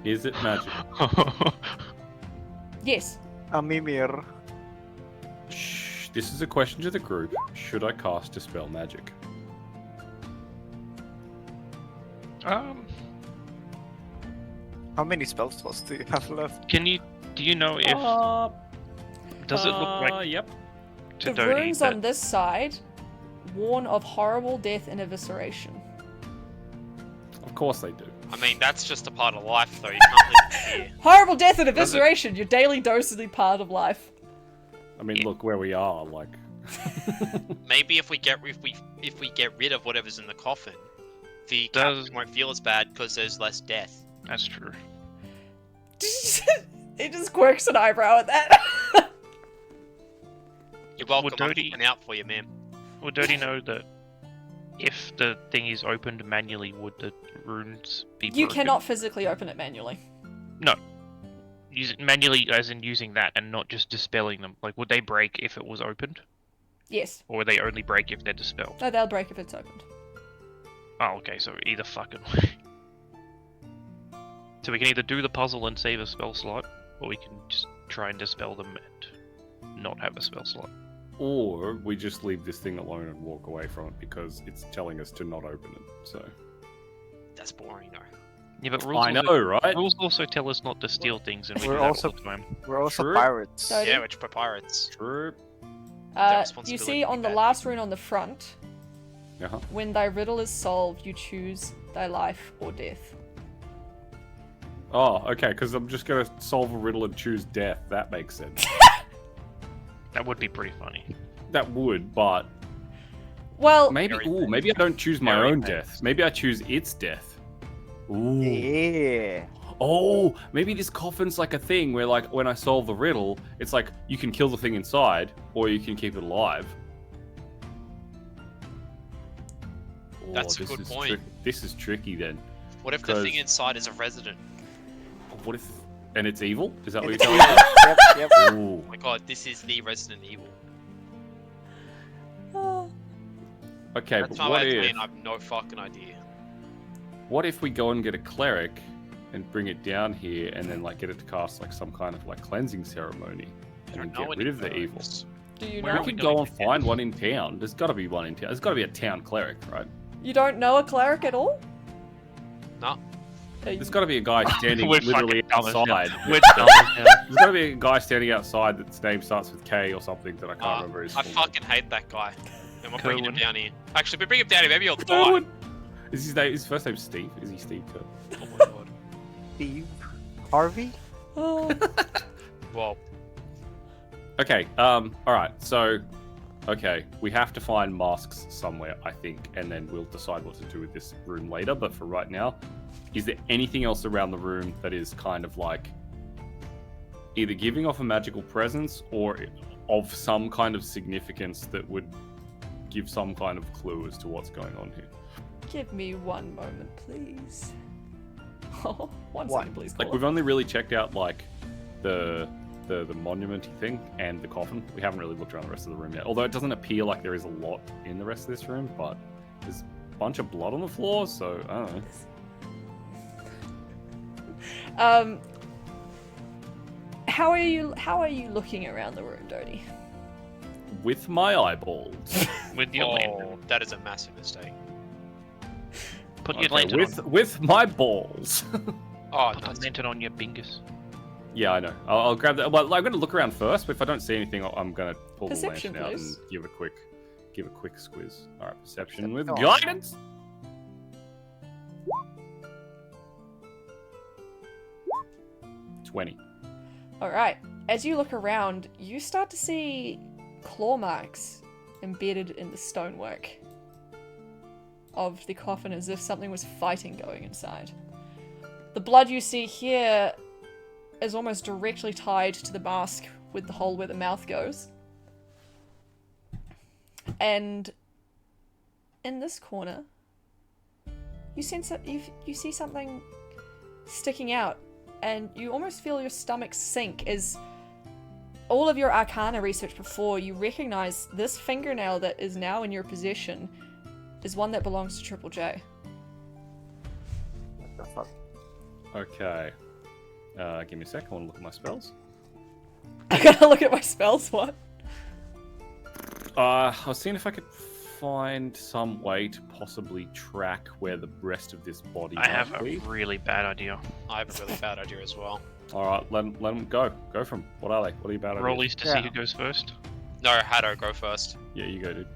Speaker 4: Is it magic?
Speaker 1: Yes.
Speaker 5: A mimir.
Speaker 4: Shh. This is a question to the group. Should I cast Dispel Magic?
Speaker 5: How many spell slots do you have left?
Speaker 3: Do you know if does it look like
Speaker 4: Yep.
Speaker 3: to
Speaker 1: The
Speaker 3: Doty
Speaker 1: runes
Speaker 3: that
Speaker 1: on this side warn of horrible death and evisceration.
Speaker 4: Of course they do.
Speaker 6: I mean, that's just a part of life, though. You can't live in fear.
Speaker 1: Horrible death and evisceration, your daily dosage part of life.
Speaker 4: I mean, look where we are. Like,
Speaker 6: Maybe if we get rid of whatever's in the coffin, the
Speaker 3: Does-
Speaker 6: captain won't feel as bad because there's less death.
Speaker 3: That's true.
Speaker 1: He just quirks an eyebrow at that.
Speaker 6: You're welcome. I'm
Speaker 3: Dodie-
Speaker 6: looking out for you, man.
Speaker 3: Would Dirty know that if the thing is opened manually, would the runes be
Speaker 1: You
Speaker 3: broken?
Speaker 1: cannot physically open it manually.
Speaker 3: Use it manually, as in using that, and not just dispelling them. Like, would they break if it was opened?
Speaker 1: Yes.
Speaker 3: Or would they only break if they're dispelled?
Speaker 1: No, they'll break if it's opened.
Speaker 3: Oh, okay, so either fucking way. So we can either do the puzzle and save a spell slot, or we can just try and dispel them and not have a spell slot.
Speaker 4: or we just leave this thing alone and walk away from it because it's telling us to not open it. So
Speaker 6: That's boring, though.
Speaker 3: Yeah, but rules
Speaker 4: I
Speaker 3: also,
Speaker 4: know, right?
Speaker 3: rules also tell us not to steal things, and we
Speaker 5: We're
Speaker 3: do that
Speaker 5: also-
Speaker 3: all the time.
Speaker 5: We're also
Speaker 4: True.
Speaker 5: pirates.
Speaker 1: So-
Speaker 6: Yeah, which pirates.
Speaker 4: True.
Speaker 6: Their
Speaker 1: You
Speaker 6: responsibility
Speaker 1: see
Speaker 6: to be
Speaker 1: on the
Speaker 6: bad
Speaker 1: last
Speaker 6: people.
Speaker 1: rune on the front,
Speaker 4: Uh-huh.
Speaker 1: when thy riddle is solved, you choose thy life or death.
Speaker 4: Oh, okay, because I'm just going to solve a riddle and choose death. That makes sense.
Speaker 3: That would be pretty funny.
Speaker 4: That would, but
Speaker 1: Well,
Speaker 4: maybe
Speaker 6: Very
Speaker 4: maybe I don't choose my
Speaker 6: Very
Speaker 4: own
Speaker 6: bad.
Speaker 4: death. Maybe I choose its death. Ooh.
Speaker 5: Yeah.
Speaker 4: Oh, maybe this coffin's like a thing where, like, when I solve the riddle, it's like you can kill the thing inside, or you can keep it alive.
Speaker 6: That's a
Speaker 4: this
Speaker 6: good
Speaker 4: is
Speaker 6: point.
Speaker 4: This is tricky then.
Speaker 6: What if the thing
Speaker 4: Because-
Speaker 6: inside is a resident?
Speaker 4: What if? And it's evil? Is that what you're
Speaker 5: It's
Speaker 4: telling me?
Speaker 5: yep, yep.
Speaker 4: Ooh.
Speaker 6: Oh my god, this is the Resident Evil.
Speaker 4: Okay,
Speaker 6: That's
Speaker 4: but
Speaker 6: my
Speaker 4: what
Speaker 6: way of
Speaker 4: if?
Speaker 6: playing, I have no fucking idea.
Speaker 4: What if we go and get a cleric and bring it down here and then like get it to cast like some kind of like cleansing ceremony
Speaker 6: I
Speaker 4: and
Speaker 6: don't
Speaker 4: then
Speaker 6: know
Speaker 4: get
Speaker 6: any
Speaker 4: rid of the
Speaker 6: clerics.
Speaker 4: evil?
Speaker 1: do you
Speaker 3: Where
Speaker 1: know?
Speaker 3: are
Speaker 4: We
Speaker 3: we
Speaker 4: could
Speaker 3: going
Speaker 4: go and
Speaker 3: to get
Speaker 4: find
Speaker 3: it?
Speaker 4: one in town. There's got to be one in town. There's got to be a town cleric, right?
Speaker 1: You don't know a cleric at all?
Speaker 6: No.
Speaker 4: There's got to be a guy standing
Speaker 3: We're
Speaker 4: literally
Speaker 3: fucking dumb as hell.
Speaker 4: outside.
Speaker 3: We're dumb as hell.
Speaker 4: There's got to be a guy standing outside that's name starts with K or something that I can't remember his
Speaker 6: I
Speaker 4: full name.
Speaker 6: fucking hate that guy. And we're bringing him
Speaker 3: Kerwin.
Speaker 6: down here. Actually, if we bring him down here, maybe he'll die.
Speaker 4: Kerwin. Is his first name Steve? Is he Steve Kerr?
Speaker 6: Oh my god.
Speaker 5: Steve Harvey?
Speaker 1: Oh,
Speaker 6: Well,
Speaker 4: Okay, alright, so, okay, we have to find masks somewhere, I think, and then we'll decide what to do with this room later, but for right now, is there anything else around the room that is kind of like either giving off a magical presence or of some kind of significance that would give some kind of clue as to what's going on here?
Speaker 1: give me one moment, please. Oh, one
Speaker 5: What?
Speaker 1: second, please.
Speaker 4: Like,
Speaker 1: Caller.
Speaker 4: we've only really checked out, like, the monument-y thing and the coffin. We haven't really looked around the rest of the room yet. Although it doesn't appear like there is a lot in the rest of this room, but there's a bunch of blood on the floor, so I don't know.
Speaker 1: How are you looking around the room, Dodie?
Speaker 4: With my eyeballs.
Speaker 3: With your lantern.
Speaker 6: oh, that is a massive mistake.
Speaker 3: Put your
Speaker 4: Okay,
Speaker 3: lantern
Speaker 4: with my balls.
Speaker 6: Oh,
Speaker 3: Put
Speaker 6: nice.
Speaker 3: the lantern on your bingus.
Speaker 4: Yeah, I know. I'll grab that. Well, I'm going to look around first, but if I don't see anything, I'm going to pull
Speaker 1: Perception,
Speaker 4: the lantern out
Speaker 1: please.
Speaker 4: and give a quick squiz. All right, perception with
Speaker 5: Oh.
Speaker 4: guidance. $20.
Speaker 1: All right. As you look around, you start to see claw marks embedded in the stonework of the coffin, as if something was fighting going inside. The blood you see here is almost directly tied to the mask with the hole where the mouth goes. And in this corner, you sense that you see something sticking out, and you almost feel your stomach sink as all of your arcana research before, you recognize this fingernail that is now in your possession is one that belongs to Triple J.
Speaker 5: What the fuck?
Speaker 4: Okay. Give me a sec. I want to look at my spells.
Speaker 1: I gotta look at my spells, what?
Speaker 4: I was seeing if I could find some way to possibly track where the rest of this body
Speaker 3: I have
Speaker 4: might
Speaker 3: a
Speaker 4: be.
Speaker 3: really bad idea.
Speaker 6: I have a really bad idea as well.
Speaker 4: All right, let them go. Go from. What are they? What are you about?
Speaker 3: Rollies to see
Speaker 5: Yeah.
Speaker 3: who goes first.
Speaker 6: No, Haddo, go first.
Speaker 4: Yeah, you go, dude.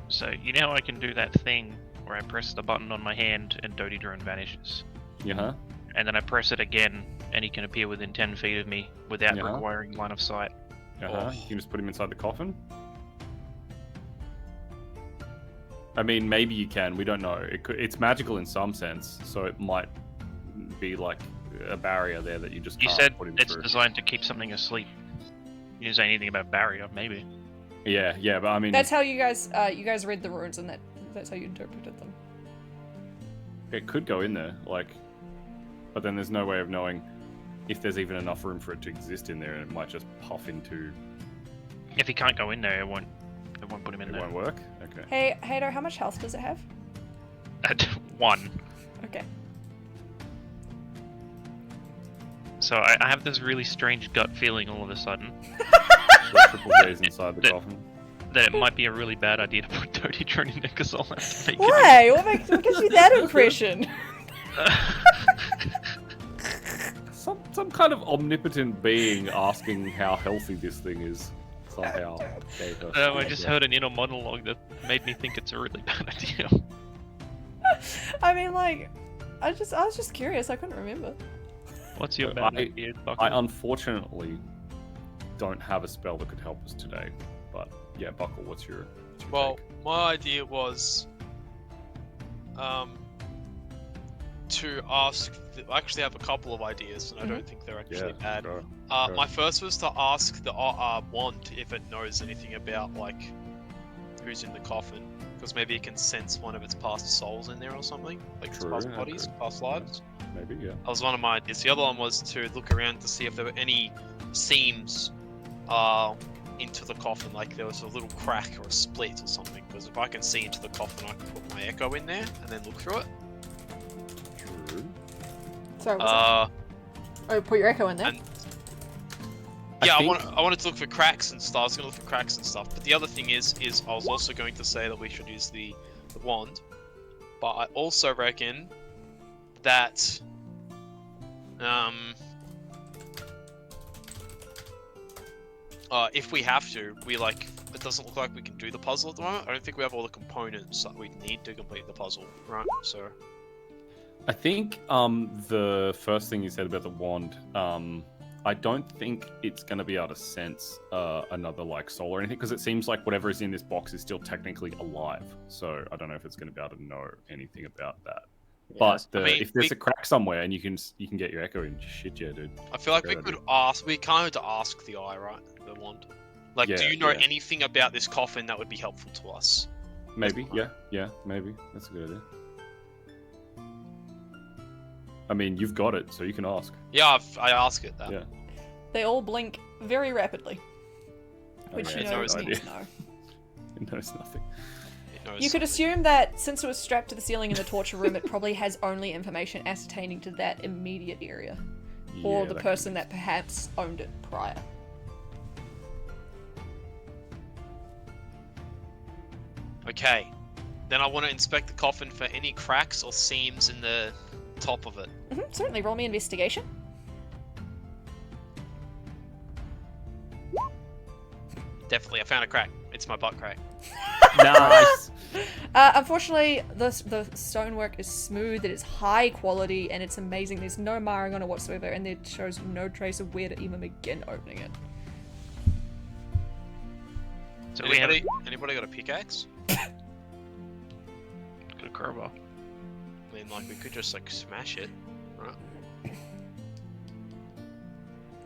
Speaker 3: So, you know how I can do that thing where I press the button on my hand and Dodie Drone vanishes.
Speaker 4: Yeah.
Speaker 3: And then I press it again, and he can appear within 10 feet of me without
Speaker 4: Yeah.
Speaker 3: requiring line of sight.
Speaker 4: You can just put him inside the coffin. I mean, maybe you can. We don't know. It's magical in some sense, so it might be like a barrier there that you just
Speaker 3: You
Speaker 4: can't
Speaker 3: said
Speaker 4: put him
Speaker 3: it's
Speaker 4: through.
Speaker 3: designed to keep something asleep. You didn't say anything about barrier, maybe.
Speaker 4: Yeah, but I mean,
Speaker 1: That's how you guys read the runes, and that's how you interpreted them.
Speaker 4: it could go in there, like, but then there's no way of knowing if there's even enough room for it to exist in there, and it might just puff into.
Speaker 3: If he can't go in there, it won't put him in
Speaker 4: It
Speaker 3: there.
Speaker 4: won't work. Okay.
Speaker 1: Hey, Hato, how much health does it have?
Speaker 3: At 1.
Speaker 1: Okay.
Speaker 3: So I have this really strange gut feeling all of a sudden
Speaker 4: So triple J's inside the coffin.
Speaker 3: that it might be a really bad idea to put Dodie Drone in there because I'll have to make
Speaker 1: Why? What gives you that impression?
Speaker 4: Some kind of omnipotent being asking how healthy this thing is somehow. gave us
Speaker 3: No, I
Speaker 4: that.
Speaker 3: just heard an inner monologue that made me think it's a really bad idea.
Speaker 1: I mean, like, I was just curious. I couldn't remember.
Speaker 3: What's your
Speaker 4: I-
Speaker 3: bad idea, Buckle?
Speaker 4: I unfortunately don't have a spell that could help us today. But yeah, Buckle, what's your
Speaker 6: Well,
Speaker 4: take?
Speaker 6: my idea was to ask. I actually have a couple of ideas, and I don't think they're actually bad.
Speaker 4: Sure.
Speaker 6: My first was to ask the wand if it knows anything about like who's in the coffin, because maybe it can sense one of its past souls in there or something, like its
Speaker 4: True,
Speaker 6: past
Speaker 4: yeah,
Speaker 6: bodies,
Speaker 4: true.
Speaker 6: past lives.
Speaker 4: Maybe, yeah.
Speaker 6: That was one of my ideas. The other one was to look around to see if there were any seams into the coffin, like there was a little crack or a split or something. Because if I can see into the coffin, I can put my echo in there and then look through it.
Speaker 4: True.
Speaker 1: Sorry, oh, put your echo in there.
Speaker 6: And yeah,
Speaker 4: think-
Speaker 6: I wanted to look for cracks and stuff. I was going to look for cracks and stuff. But the other thing is I was also going to say that we should use the wand. But I also reckon that if we have to, it doesn't look like we can do the puzzle at the moment. I don't think we have all the components that we need to complete the puzzle, right? So
Speaker 4: I think the first thing you said about the wand, I don't think it's going to be able to sense another like soul or anything, because it seems like whatever is in this box is still technically alive. So I don't know if it's going to be able to know anything about that. But
Speaker 6: I mean,
Speaker 4: if there's a crack somewhere and you can get your echo in, shit, yeah, dude.
Speaker 6: I feel like we
Speaker 4: Great
Speaker 6: could
Speaker 4: idea.
Speaker 6: ask. We kind of have to ask the eye, right? The wand. Like, do
Speaker 4: Yeah,
Speaker 6: you know
Speaker 4: yeah.
Speaker 6: anything about this coffin that would be helpful to us?
Speaker 4: Maybe, yeah, maybe. That's a good idea. I mean, you've got it, so you can ask.
Speaker 6: Yeah, I ask it that.
Speaker 4: Yeah.
Speaker 1: They all blink very rapidly,
Speaker 4: Oh,
Speaker 1: which
Speaker 4: yeah,
Speaker 1: you
Speaker 6: it's
Speaker 1: know
Speaker 6: always
Speaker 1: means no.
Speaker 4: It knows nothing.
Speaker 6: It knows
Speaker 1: You could
Speaker 6: something.
Speaker 1: assume that since it was strapped to the ceiling in the torture room, it probably has only information ascertaining to that immediate area, or
Speaker 4: Yeah,
Speaker 1: the
Speaker 4: that
Speaker 1: person
Speaker 4: could
Speaker 1: that perhaps owned it prior.
Speaker 6: Okay. Then I want to inspect the coffin for any cracks or seams in the top of it.
Speaker 1: Certainly, roll me investigation.
Speaker 6: Definitely, I found a crack. It's my butt crack.
Speaker 4: be- Nice.
Speaker 1: Unfortunately, the stonework is smooth, it is high quality, and it's amazing. There's no marring on it whatsoever, and it shows no trace of where to even begin opening it.
Speaker 3: So we have
Speaker 6: Anybody got a pickaxe?
Speaker 3: got a crowbar.
Speaker 6: I mean, like, we could just, like, smash it, right?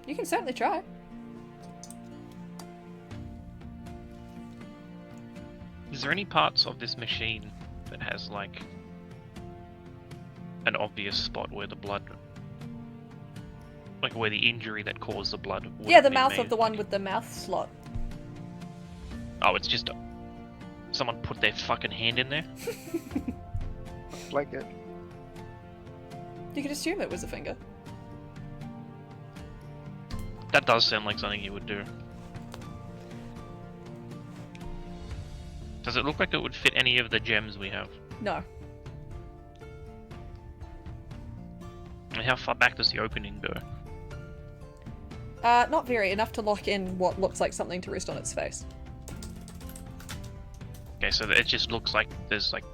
Speaker 1: You can certainly try.
Speaker 3: Is there any parts of this machine that has like an obvious spot where the blood, like where the injury that caused the blood? would
Speaker 1: Yeah,
Speaker 3: have
Speaker 1: the
Speaker 3: been
Speaker 1: mouth
Speaker 3: made?
Speaker 1: of the one with the mouth slot.
Speaker 3: Oh, it's just someone put their fucking hand in there.
Speaker 5: Like it.
Speaker 1: You could assume it was a finger.
Speaker 3: That does sound like something you would do. Does it look like it would fit any of the gems we have?
Speaker 1: No.
Speaker 3: And how far back does the opening go?
Speaker 1: Not very. Enough to lock in what looks like something to rest on its face.
Speaker 3: Okay, so it just looks like there's like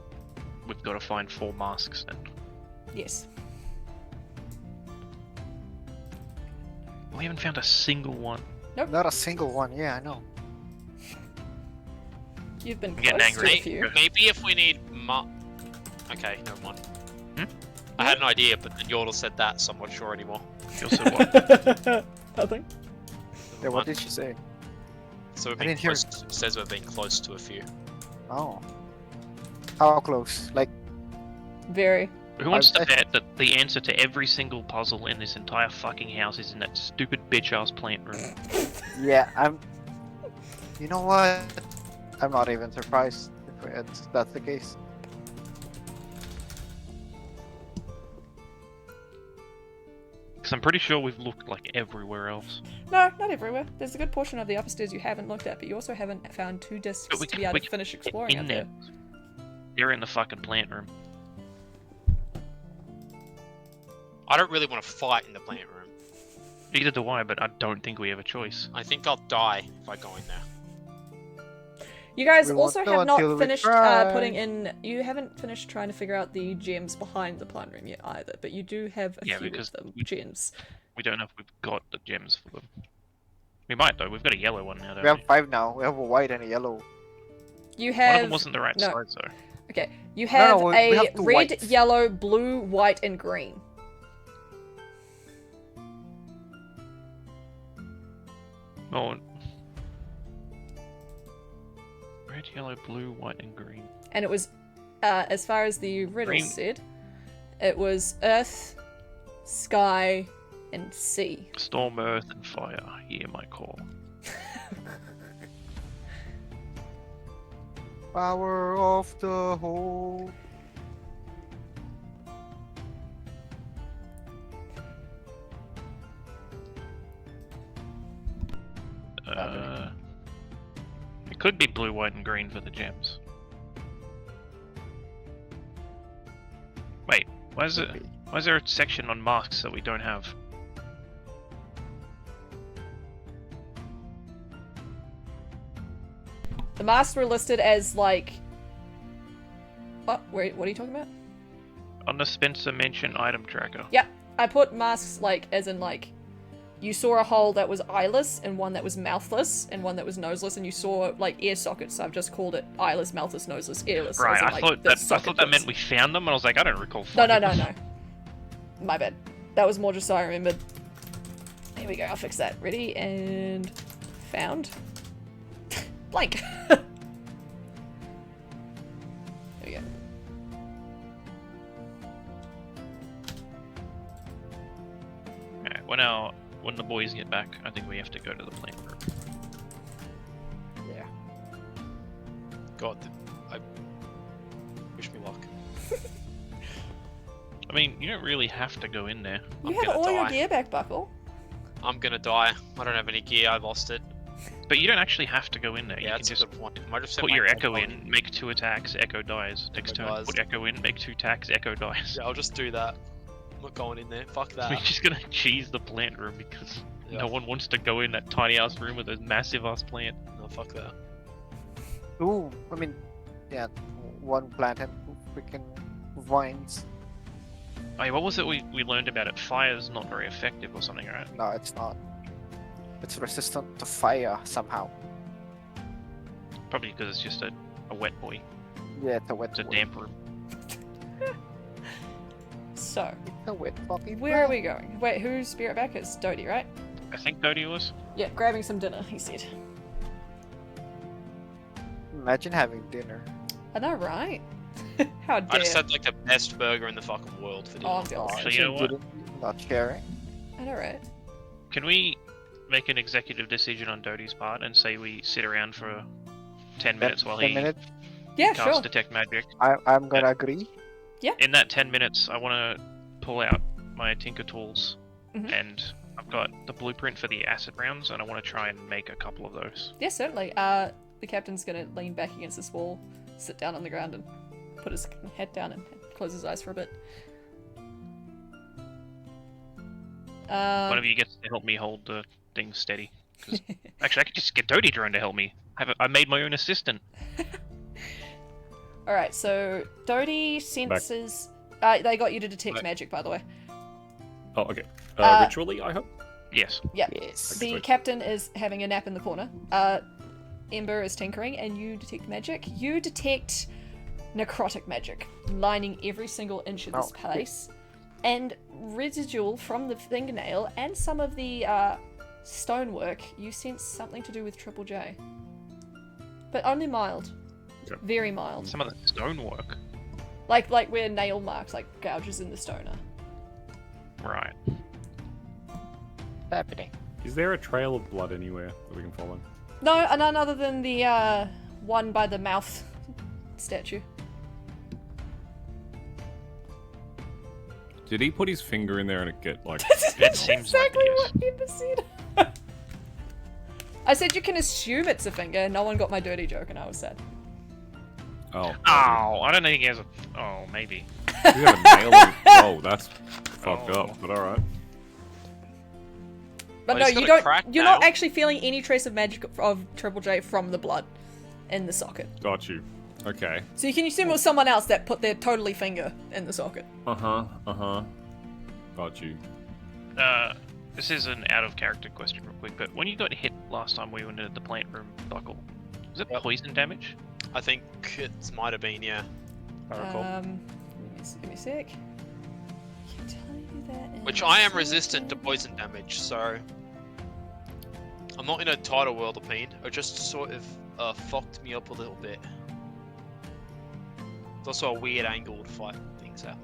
Speaker 3: we've got to find 4 masks then.
Speaker 1: Yes.
Speaker 3: We haven't found a single one.
Speaker 5: Not a single one. Yeah, I know.
Speaker 1: You've been
Speaker 3: I'm getting
Speaker 1: close to
Speaker 3: angry.
Speaker 1: a few.
Speaker 6: Maybe if we need Okay, never mind. I had an idea, but then Yordle said that, so I'm not sure anymore.
Speaker 3: You also what?
Speaker 1: Nothing.
Speaker 5: Yeah, what did she say?
Speaker 6: So we're
Speaker 5: I
Speaker 6: being
Speaker 5: didn't hear
Speaker 6: close. Says we're being close to a few.
Speaker 5: Oh. How close? Like,
Speaker 1: Very.
Speaker 3: Who wants
Speaker 5: I-
Speaker 3: to bet that the answer to every single puzzle in this entire fucking house is in that stupid bitch-ass plant room?
Speaker 5: yeah, You know what? I'm not even surprised if that's the case.
Speaker 3: Because I'm pretty sure we've looked like everywhere else.
Speaker 1: No, not everywhere. There's a good portion of the upstairs you haven't looked at, but you also haven't found 2 discs
Speaker 3: But we
Speaker 1: to be
Speaker 3: can-
Speaker 1: able
Speaker 3: we
Speaker 1: to
Speaker 3: can
Speaker 1: finish
Speaker 3: get
Speaker 1: exploring
Speaker 3: in
Speaker 1: out
Speaker 3: there.
Speaker 1: there.
Speaker 3: They're in the fucking plant room.
Speaker 6: I don't really want to fight in the plant room.
Speaker 3: Neither do I, but I don't think we have a choice.
Speaker 6: I think I'll die if I go in there.
Speaker 1: You guys
Speaker 5: We won't
Speaker 1: also
Speaker 5: know
Speaker 1: have not
Speaker 5: until we
Speaker 1: finished
Speaker 5: try.
Speaker 1: putting in. You haven't finished trying to figure out the gems behind the plant room yet either, but you do have a
Speaker 3: Yeah,
Speaker 1: few
Speaker 3: because
Speaker 1: of them.
Speaker 3: we-
Speaker 1: Gems.
Speaker 3: We don't know if we've got the gems for them. We might though. We've got a yellow one now. Don't
Speaker 5: We have 5 now. We have a white and a yellow.
Speaker 1: You
Speaker 3: One of
Speaker 1: have.
Speaker 3: them wasn't the right
Speaker 1: no.
Speaker 3: size though.
Speaker 1: Okay, you have
Speaker 5: we
Speaker 1: a
Speaker 5: have 2
Speaker 1: red,
Speaker 5: whites.
Speaker 1: yellow, blue, white, and green.
Speaker 3: Oh. Red, yellow, blue, white, and green.
Speaker 1: And it was, as far as the riddle
Speaker 3: Green.
Speaker 1: said, it was earth, sky, and sea.
Speaker 3: Storm, earth, and fire. Hear my call.
Speaker 5: Power of the whole.
Speaker 3: It could be blue, white, and green for the gems. Wait, why is there a section on masks that we don't have?
Speaker 1: The masks were listed as like. What? Wait, what are you talking about?
Speaker 3: On the Spencer mention item tracker.
Speaker 1: Yep, I put masks like as in like. You saw a hole that was eyeless, and one that was mouthless, and one that was noseless, and you saw like ear sockets. So I've just called it eyeless, mouthless, noseless, earless.
Speaker 3: Right,
Speaker 1: as in,
Speaker 3: I
Speaker 1: like,
Speaker 3: thought
Speaker 1: the
Speaker 3: that
Speaker 1: socket
Speaker 3: meant
Speaker 1: bits.
Speaker 3: we found them, and I was like, I don't recall.
Speaker 1: No,
Speaker 3: finding them.
Speaker 1: My bad. That was more just so I remembered. Here we go. I'll fix that. Ready and found. Blank. There we go.
Speaker 3: Alright, when the boys get back, I think we have to go to the plant room.
Speaker 5: Yeah.
Speaker 6: God, I wish me luck.
Speaker 3: I mean, you don't really have to go in there.
Speaker 1: You
Speaker 6: I'm
Speaker 1: have
Speaker 6: gonna
Speaker 1: all your
Speaker 6: die.
Speaker 1: gear back, Buckle.
Speaker 6: I'm gonna die. I don't have any gear. I lost it.
Speaker 3: But you don't actually have to go in there.
Speaker 6: Yeah,
Speaker 3: You can
Speaker 6: that's a
Speaker 3: just
Speaker 6: good point. I might have set
Speaker 3: put
Speaker 6: my
Speaker 3: your
Speaker 6: head
Speaker 3: echo
Speaker 6: on.
Speaker 3: in, make 2 attacks, echo dies. Next
Speaker 6: Echo
Speaker 3: turn,
Speaker 6: dies.
Speaker 3: put echo in, make 2 attacks, echo dies.
Speaker 6: Yeah, I'll just do that. I'm not going in there. Fuck that.
Speaker 3: We're just gonna cheese the plant room because
Speaker 6: Yeah.
Speaker 3: no one wants to go in that tiny ass room with a massive ass plant.
Speaker 6: No, fuck that.
Speaker 5: Ooh, I mean, yeah, 1 plant and 2 freaking vines.
Speaker 3: Hey, what was it we learned about it? Fire's not very effective or something, right?
Speaker 5: No, it's not. It's resistant to fire somehow.
Speaker 3: Probably because it's just a wet boy.
Speaker 5: Yeah, it's a wet.
Speaker 3: It's a
Speaker 5: wood.
Speaker 3: damp room.
Speaker 1: So,
Speaker 5: It's a wet fucking.
Speaker 1: where are
Speaker 5: plant.
Speaker 1: we going? Wait, who's spirit back? It's Dodie, right?
Speaker 3: I think Dodie was.
Speaker 1: Yeah, grabbing some dinner, he said.
Speaker 5: Imagine having dinner.
Speaker 1: I know, right? How
Speaker 6: I
Speaker 1: dare.
Speaker 6: just had like the best burger in the fucking world for dinner.
Speaker 1: Oh, I'm jealous.
Speaker 3: Actually, you know what?
Speaker 5: Not sharing.
Speaker 1: I know, right?
Speaker 3: Can we make an executive decision on Dodie's part and say we sit around for 10 minutes while
Speaker 5: 10
Speaker 3: he
Speaker 5: minutes.
Speaker 1: Yeah,
Speaker 3: casts
Speaker 1: sure.
Speaker 3: detect magic?
Speaker 5: I'm gonna agree.
Speaker 3: In that 10 minutes, I want to pull out my Tinker tools,
Speaker 1: Mhm.
Speaker 3: and I've got the blueprint for the acid rounds, and I want to try and make a couple of those.
Speaker 1: Yeah, certainly. The captain's gonna lean back against this wall, sit down on the ground, and put his head down and close his eyes for a bit.
Speaker 3: One of you gets to help me hold the thing steady. 'Cause- actually, I could just get Dodie drone to help me. I made my own assistant.
Speaker 1: Alright, so Dodie senses... they got you to detect magic, by the way.
Speaker 4: Oh, okay. Ritually, I hope?
Speaker 3: Yes.
Speaker 1: Yeah.
Speaker 5: Yes.
Speaker 1: The
Speaker 4: Sweet.
Speaker 1: captain is having a nap in the corner. Ember is tinkering, and you detect magic. You detect necrotic magic, lining every single inch of this
Speaker 5: Oh.
Speaker 1: place. And residual from the fingernail and some of the stonework, you sense something to do with Triple J. But only mild.
Speaker 4: Okay.
Speaker 1: Very mild.
Speaker 3: Some of the stonework.
Speaker 1: Like where nail marks, like gouges in the stone are.
Speaker 3: Right.
Speaker 5: Happening.
Speaker 4: Is there a trail of blood anywhere that we can follow?
Speaker 1: No, none other than the one by the mouth statue.
Speaker 4: Did he put his finger in there and it get like...
Speaker 3: It seems
Speaker 1: exactly
Speaker 3: like
Speaker 1: what Ember said. I said you can assume it's a finger, and no one got my dirty joke, and I was sad.
Speaker 4: Oh.
Speaker 3: Oh, I don't think he has a. Oh, maybe.
Speaker 4: You got a nail in... Oh, that's fucked
Speaker 3: Oh.
Speaker 4: up, but alright.
Speaker 1: But
Speaker 6: Oh,
Speaker 1: no,
Speaker 6: he's got
Speaker 1: you
Speaker 6: a
Speaker 1: don't.
Speaker 6: cracked
Speaker 1: You're not
Speaker 6: nail?
Speaker 1: actually feeling any trace of magic of Triple J from the blood in the socket.
Speaker 4: Got you. Okay.
Speaker 1: So you can assume it was someone else that put their totally finger in the socket.
Speaker 4: Uh-huh. Got you.
Speaker 3: This is an out of character question, real quick. But when you got hit last time we went into the plant room, Buckle, was it
Speaker 6: Yep.
Speaker 3: poison damage?
Speaker 6: I think it might have been, yeah. If I recall.
Speaker 1: Give me a sec. I can tell you that.
Speaker 6: Which I am resistant to poison damage, so I'm not in a title world of pain. It just sort of fucked me up a little bit. It's also a weird angle to fight things out.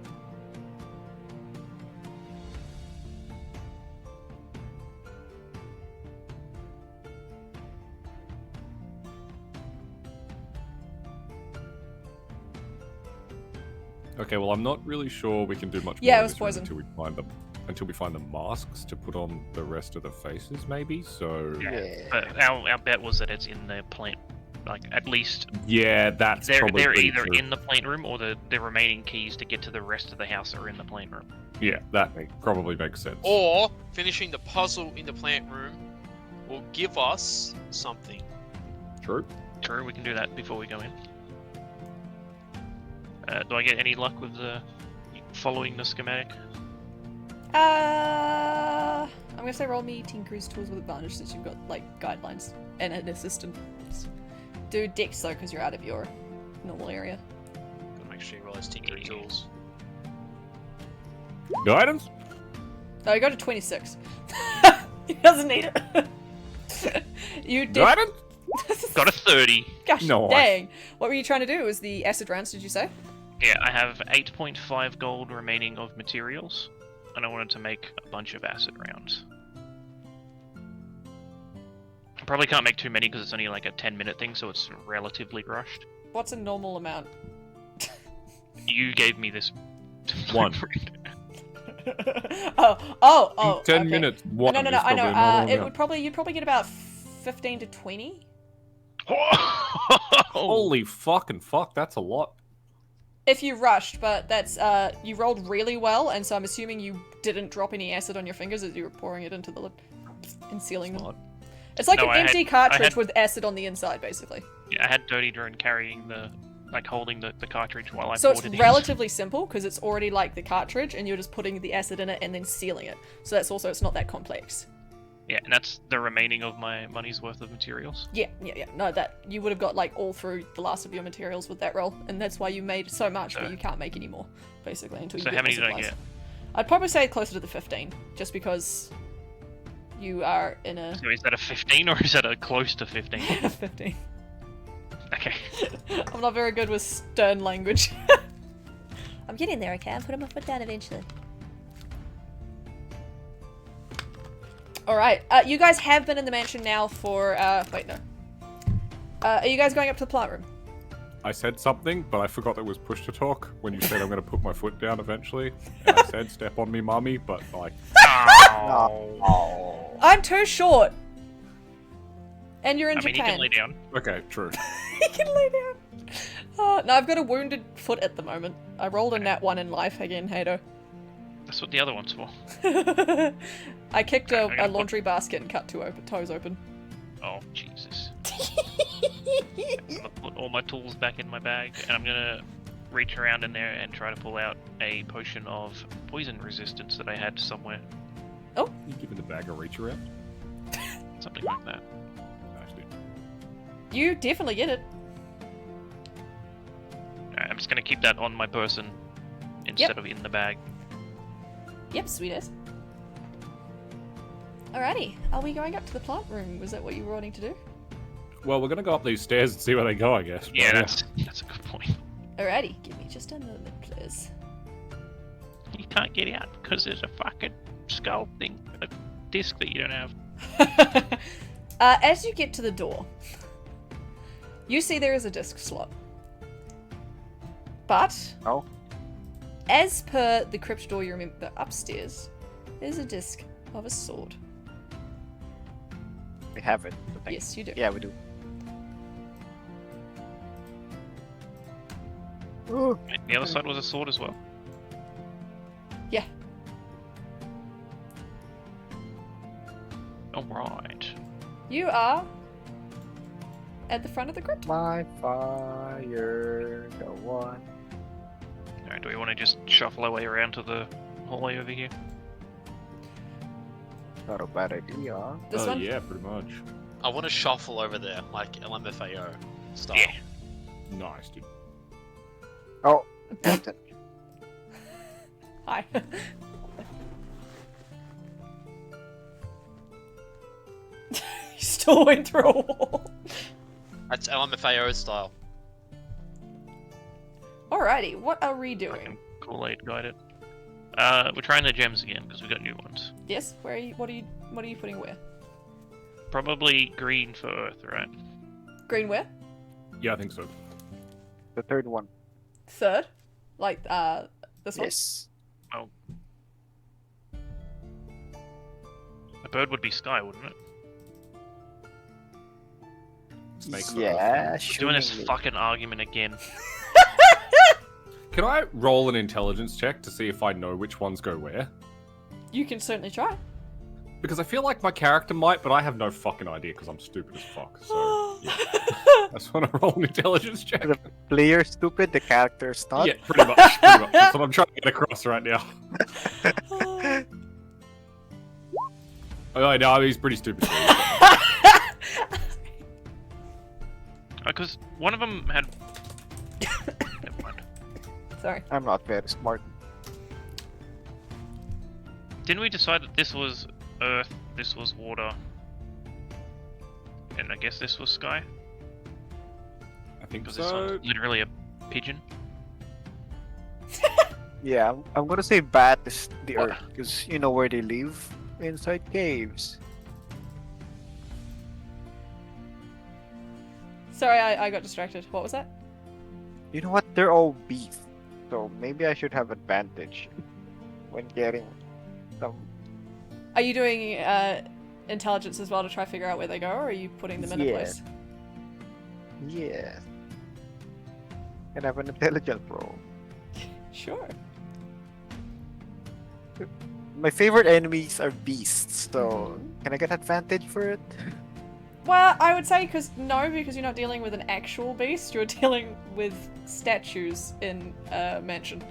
Speaker 4: Okay, well, I'm not really sure we can do much
Speaker 1: Yeah,
Speaker 4: more
Speaker 1: it was
Speaker 4: in this room
Speaker 1: poison.
Speaker 4: until we find the masks to put on the rest of the faces, maybe. So
Speaker 5: Yeah.
Speaker 3: But our bet was that it's in the plant. Like, at least
Speaker 4: yeah, that's
Speaker 3: they're
Speaker 4: probably pretty
Speaker 3: either
Speaker 4: true.
Speaker 3: in the plant room or the remaining keys to get to the rest of the house are in the plant room.
Speaker 4: Yeah, that probably makes sense.
Speaker 6: Or finishing the puzzle in the plant room will give us something.
Speaker 4: True.
Speaker 3: True, we can do that before we go in. Do I get any luck with following the schematic?
Speaker 1: I'm gonna say roll me Tinker's tools with advantage since you've got like guidelines and an assistant. Do Dex though, because you're out of your normal area.
Speaker 6: Gotta make sure you roll those tinkering tools.
Speaker 4: Guidance?
Speaker 1: No, you got a 26. He doesn't need it. You did.
Speaker 4: Guidance?
Speaker 3: Got a 30.
Speaker 1: Gosh
Speaker 4: Nice.
Speaker 1: dang. What were you trying to do? Was the acid rounds, did you say?
Speaker 3: Yeah, I have 8.5 gold remaining of materials, and I wanted to make a bunch of acid rounds. I probably can't make too many because it's only like a 10-minute thing, so it's relatively rushed.
Speaker 1: What's a normal amount?
Speaker 3: You gave me this.
Speaker 4: One.
Speaker 1: oh.
Speaker 4: 10
Speaker 1: okay.
Speaker 4: minutes. One
Speaker 1: No,
Speaker 4: is
Speaker 1: I know.
Speaker 4: probably a normal
Speaker 1: It
Speaker 4: amount.
Speaker 1: you'd probably get about 15 to 20.
Speaker 4: Holy fucking fuck, that's a lot.
Speaker 1: If you rushed, but that's you rolled really well, and so I'm assuming you didn't drop any acid on your fingers as you were pouring it into the lid and sealing them.
Speaker 4: Smart.
Speaker 1: It's like
Speaker 3: No,
Speaker 1: an
Speaker 3: I
Speaker 1: empty
Speaker 3: had-
Speaker 1: cartridge
Speaker 3: I had-
Speaker 1: with acid on the inside, basically.
Speaker 3: Yeah, I had Dirty Drone carrying holding the cartridge while I
Speaker 1: So
Speaker 3: poured
Speaker 1: it's
Speaker 3: it in.
Speaker 1: relatively simple because it's already like the cartridge, and you're just putting the acid in it and then sealing it. So that's also it's not that complex.
Speaker 3: Yeah, and that's the remaining of my money's worth of materials.
Speaker 1: Yeah. No, that you would have got like all through the last of your materials with that roll, and that's why you made so much, but you can't make any more, basically, until you
Speaker 3: So
Speaker 1: get
Speaker 3: how many
Speaker 1: the
Speaker 3: did I
Speaker 1: supplies.
Speaker 3: get?
Speaker 1: I'd probably say closer to the 15, just because you are in a
Speaker 3: So is that a 15 or is that a close to 15?
Speaker 1: 15.
Speaker 3: Okay.
Speaker 1: I'm not very good with stern language. I'm getting there, okay? I'm putting my foot down eventually. Alright, you guys have been in the mansion now for, wait, no. Are you guys going up to the plant room?
Speaker 4: I said something, but I forgot that it was push to talk when you said I'm going to put my foot down eventually. And I said, step on me, mommy, but like,
Speaker 3: Oh.
Speaker 5: Oh.
Speaker 1: I'm too short! And you're in
Speaker 3: I mean, you
Speaker 1: Japan.
Speaker 3: can lay down.
Speaker 4: okay, true.
Speaker 1: He can lay down. No, I've got a wounded foot at the moment. I rolled a nat 1 in life again, Hato.
Speaker 3: That's what the other one's for.
Speaker 1: I kicked
Speaker 3: I
Speaker 1: a
Speaker 3: gotta put-
Speaker 1: laundry basket and cut 2 toes open.
Speaker 3: Oh, Jesus. I'm gonna put all my tools back in my bag, and I'm gonna reach around in there and try to pull out a potion of poison resistance that I had somewhere.
Speaker 4: You giving the bag a reach around?
Speaker 3: Something like that.
Speaker 4: Nice, dude.
Speaker 1: You definitely get it.
Speaker 3: Alright, I'm just gonna keep that on my person instead of in the bag.
Speaker 1: Yep, sweet as. Alrighty, are we going up to the plant room? Was that what you were wanting to do?
Speaker 4: Well, we're gonna go up these stairs and see where they go, I guess.
Speaker 3: Yeah,
Speaker 4: but,
Speaker 3: that's a good point.
Speaker 1: Alrighty, give me just a moment, please.
Speaker 3: You can't get out because there's a fucking skull thing, a disc that you don't have.
Speaker 1: As you get to the door, you see there is a disc slot. But,
Speaker 5: Oh.
Speaker 1: as per the crypt door you remember upstairs, there's a disc of a sword.
Speaker 5: We have it. I think.
Speaker 1: Yes, you do.
Speaker 5: Yeah, we do. Ooh.
Speaker 3: The other side was a sword as well.
Speaker 1: Yeah.
Speaker 3: Alright.
Speaker 1: You are at the front of the crypt.
Speaker 5: My fire, go on.
Speaker 3: Alright, do we want to just shuffle our way around to the hallway over here?
Speaker 5: Not a bad idea.
Speaker 1: This one?
Speaker 4: yeah, pretty much.
Speaker 6: I want to shuffle over there, like LMFAO style.
Speaker 3: Yeah.
Speaker 4: Nice, dude.
Speaker 5: Oh, Captain.
Speaker 1: Hi. You still went through a wall.
Speaker 6: That's LMFAO style.
Speaker 1: Alrighty, what are we doing?
Speaker 3: Fucking Kool-Aid guided. We're trying the gems again because we got new ones.
Speaker 1: Yes, where are you? What are you putting where?
Speaker 3: Probably green for Earth, right?
Speaker 1: Green where?
Speaker 4: Yeah, I think so.
Speaker 5: The third one.
Speaker 1: Third, like this one.
Speaker 5: Yes.
Speaker 3: Oh. A bird would be sky, wouldn't it?
Speaker 4: Snakes.
Speaker 5: Yeah,
Speaker 3: We're doing this
Speaker 5: swimmingly.
Speaker 3: fucking argument again.
Speaker 4: Can I roll an intelligence check to see if I know which ones go where?
Speaker 1: You can certainly try.
Speaker 4: Because I feel like my character might, but I have no fucking idea because I'm stupid as fuck. So, yeah. I just want to roll an intelligence check.
Speaker 5: The player stupid, the character not.
Speaker 4: Yeah, pretty much. Pretty much. That's what I'm trying to get across right now. Oh, no, he's pretty stupid.
Speaker 3: Because one of them had... Never mind.
Speaker 1: Sorry.
Speaker 5: I'm not very smart.
Speaker 3: Didn't we decide that this was Earth, this was water, and I guess this was sky?
Speaker 4: I think
Speaker 3: Because this
Speaker 4: so.
Speaker 3: one's literally a pigeon.
Speaker 5: Yeah, I'm gonna say bat is the
Speaker 3: What?
Speaker 5: Earth because you know where they live inside caves.
Speaker 1: Sorry, I got distracted. What was that?
Speaker 5: You know what? They're all beef, so maybe I should have advantage when getting some.
Speaker 1: Are you doing intelligence as well to try to figure out where they go, or are you putting them in a
Speaker 5: Yeah.
Speaker 1: place?
Speaker 5: Yeah. And have an intelligence roll.
Speaker 1: Sure.
Speaker 5: My favorite enemies are beasts, so can I get advantage for it?
Speaker 1: Well, I would say because you're not dealing with an actual beast. You're dealing with statues in a mansion,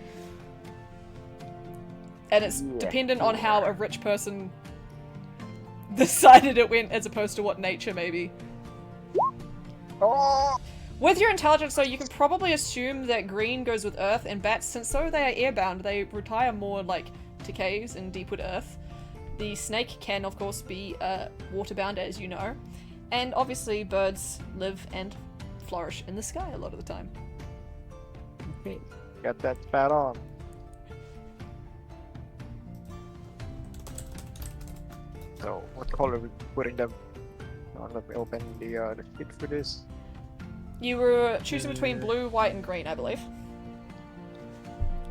Speaker 1: and it's
Speaker 5: Yeah,
Speaker 1: dependent on how a rich person decided it went, as opposed to what nature maybe.
Speaker 5: Oh!
Speaker 1: With your intelligence, though, you can probably assume that green goes with earth, and bats, since though they are airbound, they retire more like to caves and deep with earth. The snake can, of course, be waterbound, as you know. And obviously, birds live and flourish in the sky a lot of the time.
Speaker 5: Okay, got that spat on. So, what color are we putting them? Let me open the sheet for this.
Speaker 1: You were choosing between blue, white, and green, I believe.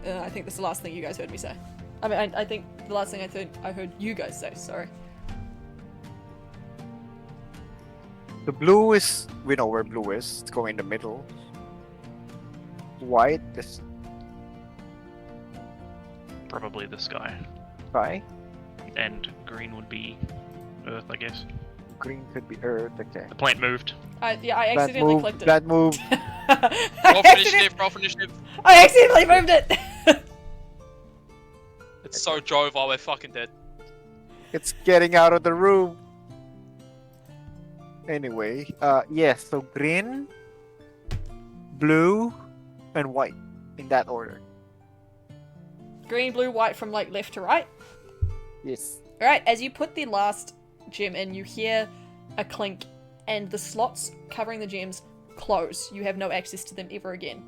Speaker 1: I think that's the last thing you guys heard me say. I mean, I think the last thing I heard you guys say, sorry.
Speaker 5: The blue is, we know where blue is. It's going in the middle. White is
Speaker 3: Probably the sky.
Speaker 5: sky.
Speaker 3: And green would be Earth, I guess.
Speaker 5: Green could be earth. Okay.
Speaker 3: The plant moved.
Speaker 1: Yeah, I accidentally clicked it.
Speaker 5: Bad move.
Speaker 6: Roll for initiative, roll for initiative.
Speaker 1: I accidentally moved it!
Speaker 6: It's so drove while we're fucking dead.
Speaker 5: It's getting out of the room. Anyway, yes, so green, blue, and white in that order.
Speaker 1: Green, blue, white from like left to right.
Speaker 5: Yes.
Speaker 1: Alright, as you put the last gem in, you hear a clink, and the slots covering the gems close. You have no access to them ever again.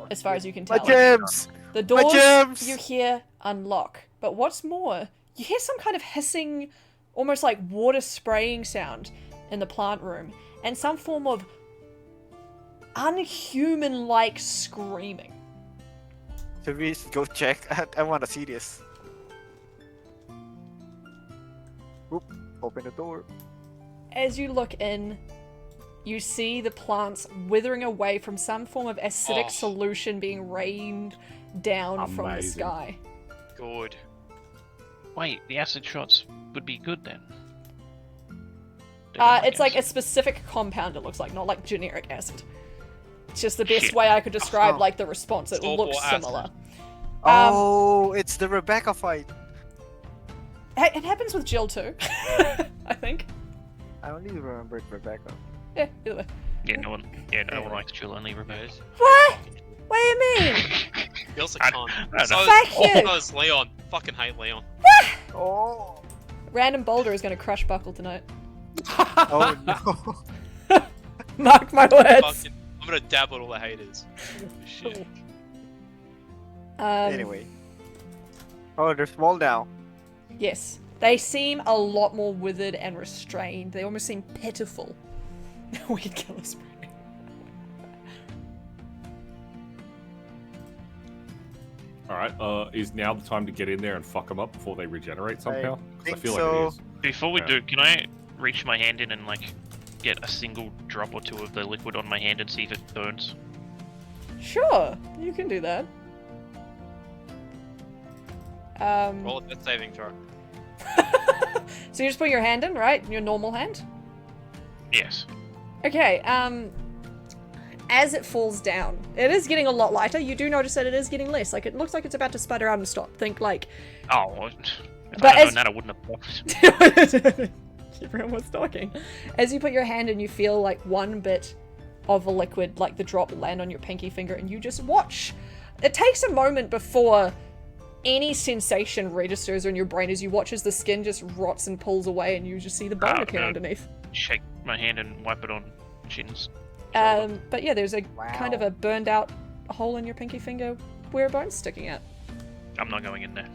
Speaker 1: As far as you can
Speaker 5: My
Speaker 1: tell.
Speaker 5: gems!
Speaker 1: The doors
Speaker 5: gems!
Speaker 1: you hear unlock. But what's more, you hear some kind of hissing, almost like water spraying sound in the plant room, and some form of unhuman-like screaming.
Speaker 5: Should we go check? I want to see this. Oop, open the door.
Speaker 1: As you look in, you see the plants withering away from some form of acidic solution being rained down from the
Speaker 4: Amazing.
Speaker 1: sky.
Speaker 6: Good.
Speaker 3: Wait, the acid shots would be good then.
Speaker 1: It's like a specific compound, it looks like, not like generic acid. It's just the best
Speaker 3: Shit.
Speaker 1: way I could describe
Speaker 5: Oh.
Speaker 1: like the response. It
Speaker 6: Sulfur
Speaker 1: looks
Speaker 6: acid.
Speaker 1: similar.
Speaker 5: Oh, it's the Rebecca fight.
Speaker 1: It happens with Jill too, I think.
Speaker 5: I only remembered Rebecca.
Speaker 1: Yeah, either way.
Speaker 3: Yeah, no one likes Jill, only Rebecca.
Speaker 1: What? What do you mean?
Speaker 6: Feels
Speaker 3: I
Speaker 6: like
Speaker 3: don't
Speaker 6: con.
Speaker 3: know.
Speaker 1: Fuck you!
Speaker 6: So is Leon. Fucking hate Leon.
Speaker 5: Oh.
Speaker 1: Random boulder is gonna crush Buckle tonight.
Speaker 5: Oh no.
Speaker 1: Mark my words.
Speaker 6: Fucking, I'm gonna dab at all the haters. Shit.
Speaker 5: Anyway. Oh, there's wall now.
Speaker 1: Yes. They seem a lot more withered and restrained. They almost seem pitiful. Weird killer spray.
Speaker 4: Alright, is now the time to get in there and fuck them up before they regenerate somehow? 'Cause I
Speaker 5: think
Speaker 4: feel
Speaker 5: so.
Speaker 4: like it is.
Speaker 3: Before we
Speaker 4: Yeah.
Speaker 3: do, can I reach my hand in and like get a single drop or two of the liquid on my hand and see if it burns?
Speaker 1: Sure, you can do that.
Speaker 6: Roll a death saving throw.
Speaker 1: So you just put your hand in, right? Your normal hand?
Speaker 3: Yes.
Speaker 1: Okay, as it falls down, it is getting a lot lighter. You do notice that it is getting less. Like, it looks like it's about to sputter out and stop. Think, like...
Speaker 3: Oh, well, if
Speaker 1: But
Speaker 3: I had
Speaker 1: as-
Speaker 3: known that, I wouldn't have blocked.
Speaker 1: Everyone was talking. As you put your hand in, you feel, like, one bit of a liquid, like the drop, land on your pinky finger, and you just watch. It takes a moment before any sensation registers in your brain as you watch as the skin just rots and pulls away, and you just see the bone
Speaker 3: Oh,
Speaker 1: appear
Speaker 3: no.
Speaker 1: underneath.
Speaker 3: Shake my hand and wipe it on Shin's.
Speaker 1: But yeah, there's a kind of
Speaker 5: Wow.
Speaker 1: a burned out hole in your pinky finger where a bone's sticking out.
Speaker 3: I'm not going in there.